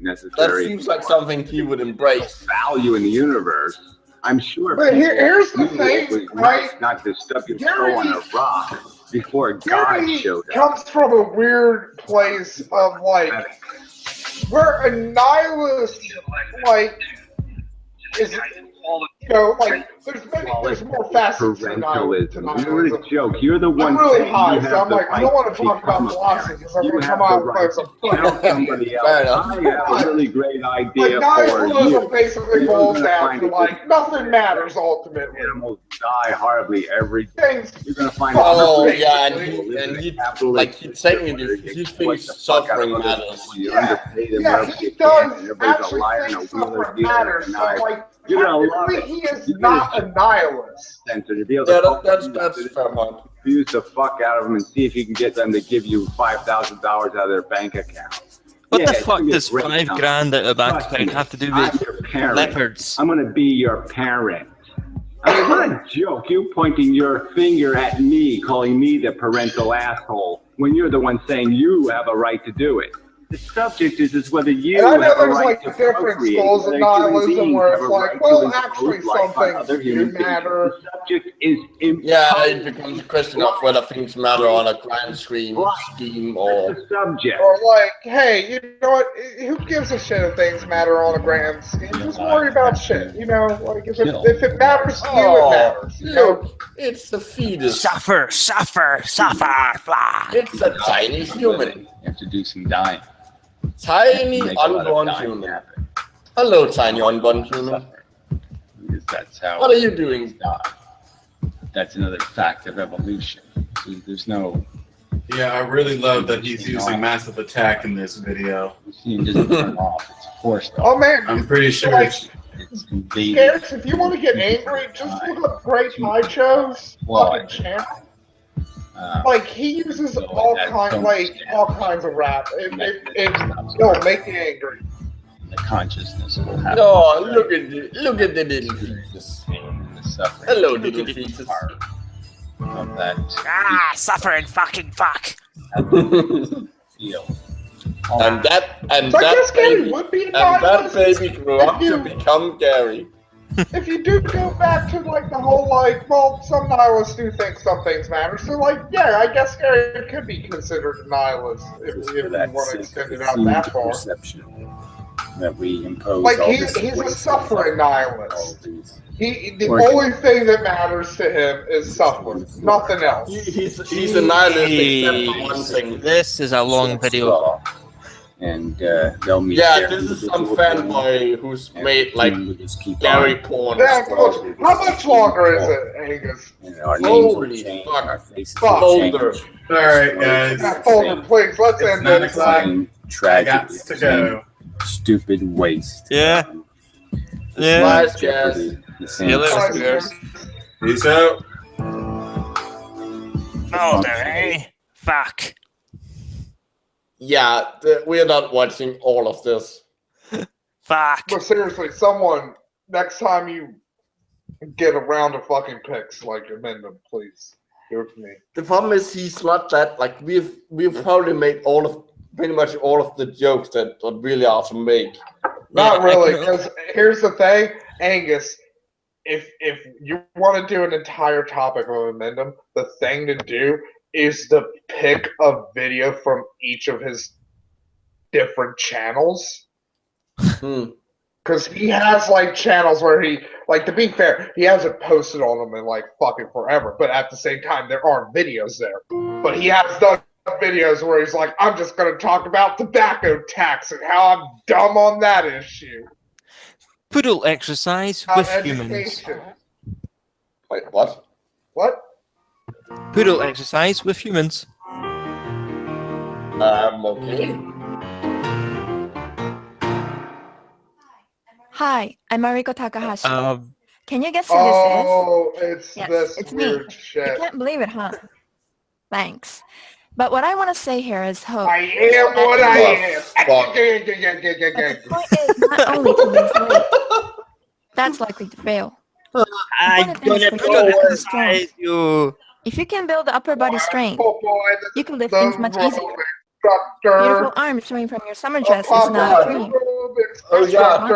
necessary. seems like something he would embrace. Value in the universe. I'm sure. But here's the knew thing, it was right? nice not to stub your toe on a rock before God Gary showed up. comes from a weird place of like, where a nihilist like is, you know, like there's more facets to nihilism. You're the joke. You're the one. I'm really saying high, you so have I'm the like, I right don't want to to talk about become a philosophy parent. because I'm You going to have come the out right with some to tell somebody else. I have a really great idea like for nihilism you. basically boils down to like nothing matters ultimately. Animals die horribly every day. You're gonna find. Oh yeah, and he like he technically he thinks suffering matters. Yeah, he does actually think suffering matters. So like, technically, he is not a nihilist. Yeah, that's fair point. Confuse the fuck out of them and see if you can get them to give you $5,000 out of their bank account. What the fuck does $5 grand out of bank account have to do with leopards? I'm gonna be your parent. I mean, what a joke! You pointing your finger at me, calling me the parental asshole, when you're the one saying you have a right to do it. The subject is whether you and I know have a there's right like to different procreate, schools of whether nihilism human beings where have it's a like, right well, to actually, impose life on some other things do human beings. matter. The subject is Yeah, it becomes a question of whether things matter on a grand scheme or subject. Or like, hey, you know what? Who gives a shit if things matter on a grand scheme? Just worry about shit. You know, like if it matters to you, it matters. You know? It's a fetus. Suffer. It's a tiny human. You have to do some dying. Tiny unborn human. Hello, tiny unborn human. That's how. What are you doing? That's another fact of evolution. There's no. Yeah, I really love that he's using massive attack in this video. Machine doesn't turn off. It's forced off. Oh man, I'm pretty sure like, it's invaded. Garrett, if you want to get angry, just look up Great Macho's fucking channel. Like he uses all kinds of rap. It'll make you angry. The consciousness will happen. No, look at the little fetus. Hello, little fetus. Of that. Suffering fucking fuck. Feel. And that So I guess Gary would be a nihilist. That baby grew up to become Gary. If you do go back to like the whole like, well, some nihilists do think some things matter. So like, yeah, I guess Gary could be considered a nihilist if you want to extend it out that far. That we impose. Like he's a suffering nihilist. The only thing that matters to him is suffering, nothing else. He's a nihilist except for one thing. This is a long video. And they'll meet. Yeah, this is some fanboy who's made like Gary porn. How much longer is it, Angus? Holy fuck! Folder. All right, guys. Folder, please. Let's end this. Tragedy. I got to go. Stupid waste. Yeah. Nice, guys. See you later, guys. Peace out. Folder, eh? Fuck. Yeah, we're not watching all of this. Fuck. But seriously, someone, next time you get a round of fucking picks, like, amend them, please. Do it for me. The problem is he's not that, like, we've probably made pretty much all of the jokes that really are to make. Not really, because here's the thing, Angus, if you want to do an entire topic of amendum, the thing to do is to pick a video from each of his different channels. Because he has, like, channels where he, like, to be fair, he hasn't posted on them in, like, fucking forever. But at the same time, there aren't videos there. But he has done videos where he's like, I'm just going to talk about tobacco tax and how I'm dumb on that issue. Poodle exercise with humans. Wait, what? What? Poodle exercise with humans. Okay. Hi, I'm Mariko Takahashi. Can you guess who Oh, this is? it's this it's weird me. shit. You can't believe it, huh? Thanks. But what I want to say here is hope. I am what I am. The point is not only to lose weight. That's likely to fail. I'm gonna exercise you. If you can build the upper body strength, you can lift things much easier. Instructor. Beautiful arms showing from your summer dress is not a dream. Oh yeah.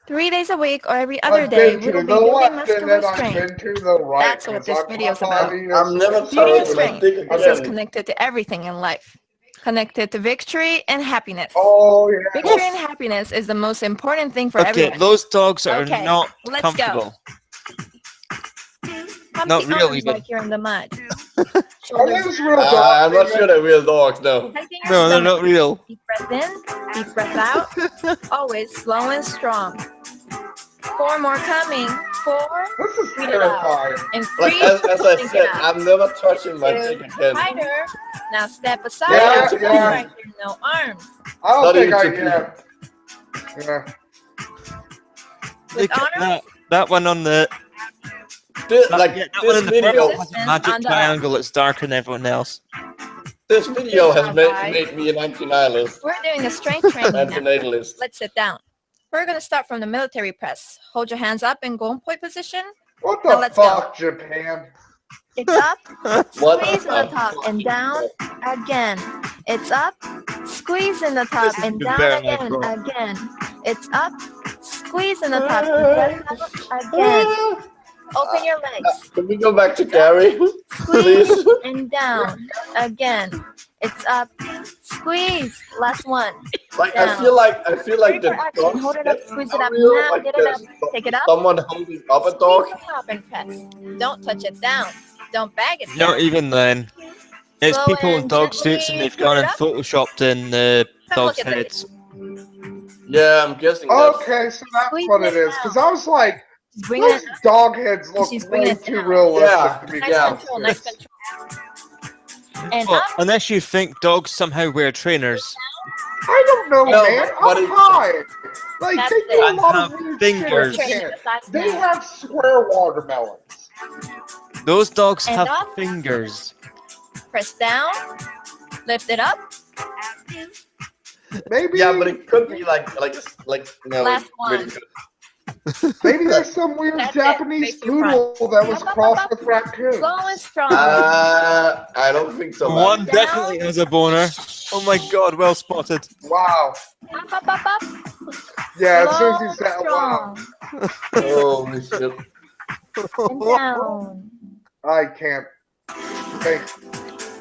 3 days a week or every other day, we'll be building muscular strength. That's what this video is about. I'm never Building tired when I strength. dig This is again. connected to everything in life. Connected to victory and happiness. Oh, yeah. Victory and happiness is the most important thing for Okay, everyone. those dogs are Okay, not let's comfortable. Humpty Not real arms even. like you're in the mud. Are those real dogs? I'm not sure they're real dogs, though. No, they're not real. Deep breath in, deep breath out. Always slow and strong. 4 more coming. 4. This is breathe it out. terrifying. And 3. Like, as I think said, it out. I'm never touching my 2. dick again. Tighter. Now step aside. Yeah, Hold yeah. right here, no arms. I don't Not think even I to pee. can. Yeah. Look at that one on the. This, that, like, yeah, that this one in the video, front has a magic triangle. It's darker than everyone else. this video has made me an anti-nihilist. We're doing a strength training now. Anti-natalist. Let's sit down. We're going to start from the military press. Hold your hands up in goal point position. What Now the let's fuck, Japan? It's up, What squeeze in the the top and down again. It's up, squeeze in the top and down again. It's up, squeeze in the top and down again. Open your legs. Can we go back to Gary, Squeeze please? and down again. It's up, squeeze. Last one. Like Down. I feel like the Action. dog Hold it up, steps squeeze are it up. real, Now like get it up. there's Take it up. someone holding up a dog. Squeeze the top and press. Don't touch it down. Don't bag it down. Not even then. It's Slow people in and dog gently suits and they've put gone it and up. photoshopped in the Come look dog's at this. heads. Yeah, I'm guessing that's Okay, so that's Squeeze what it it is. Because I was like, Bring those it up. dog heads look She's bringing way it too down. realistic to be Nice dog control, nice suits. control. And Well, up. unless you think dogs somehow wear trainers. I don't know, No, man. but I'm it- high. Like, That's they do a And lot have of weird fingers. shit in Japan. That's They now. have square watermelons. Those dogs And have up. fingers. Press down. Lift it up. Maybe, yeah, but it could be like you know, Last like, really one. good. maybe there's some weird That's it. Japanese Face your noodle that was Up, up, crossed up, with raccoons. Slow and strong. I don't think so. Man. One definitely has a boner. Oh my god, well spotted. Wow. Up, up, up, up. Yeah, as soon Slow as you said and wow. strong. Holy shit! And down. I can't.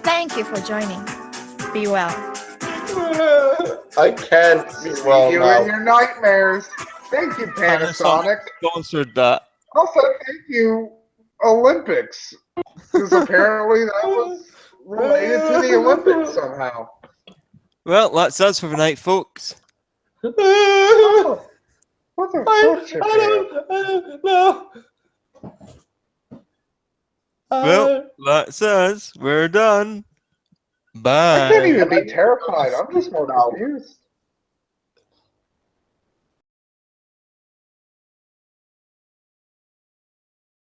Thank you for joining. Be well. I can't be See well you now. in your nightmares. Thank you, Panasonic. Sponsored that. Also, thank you, Olympics. Because apparently that was related to the Olympics somehow. Well, that's us for the night, folks. What the fuck, Japan? I don't know. Well, that's us. We're done. Bye. I can't even be terrified. I'm just more confused.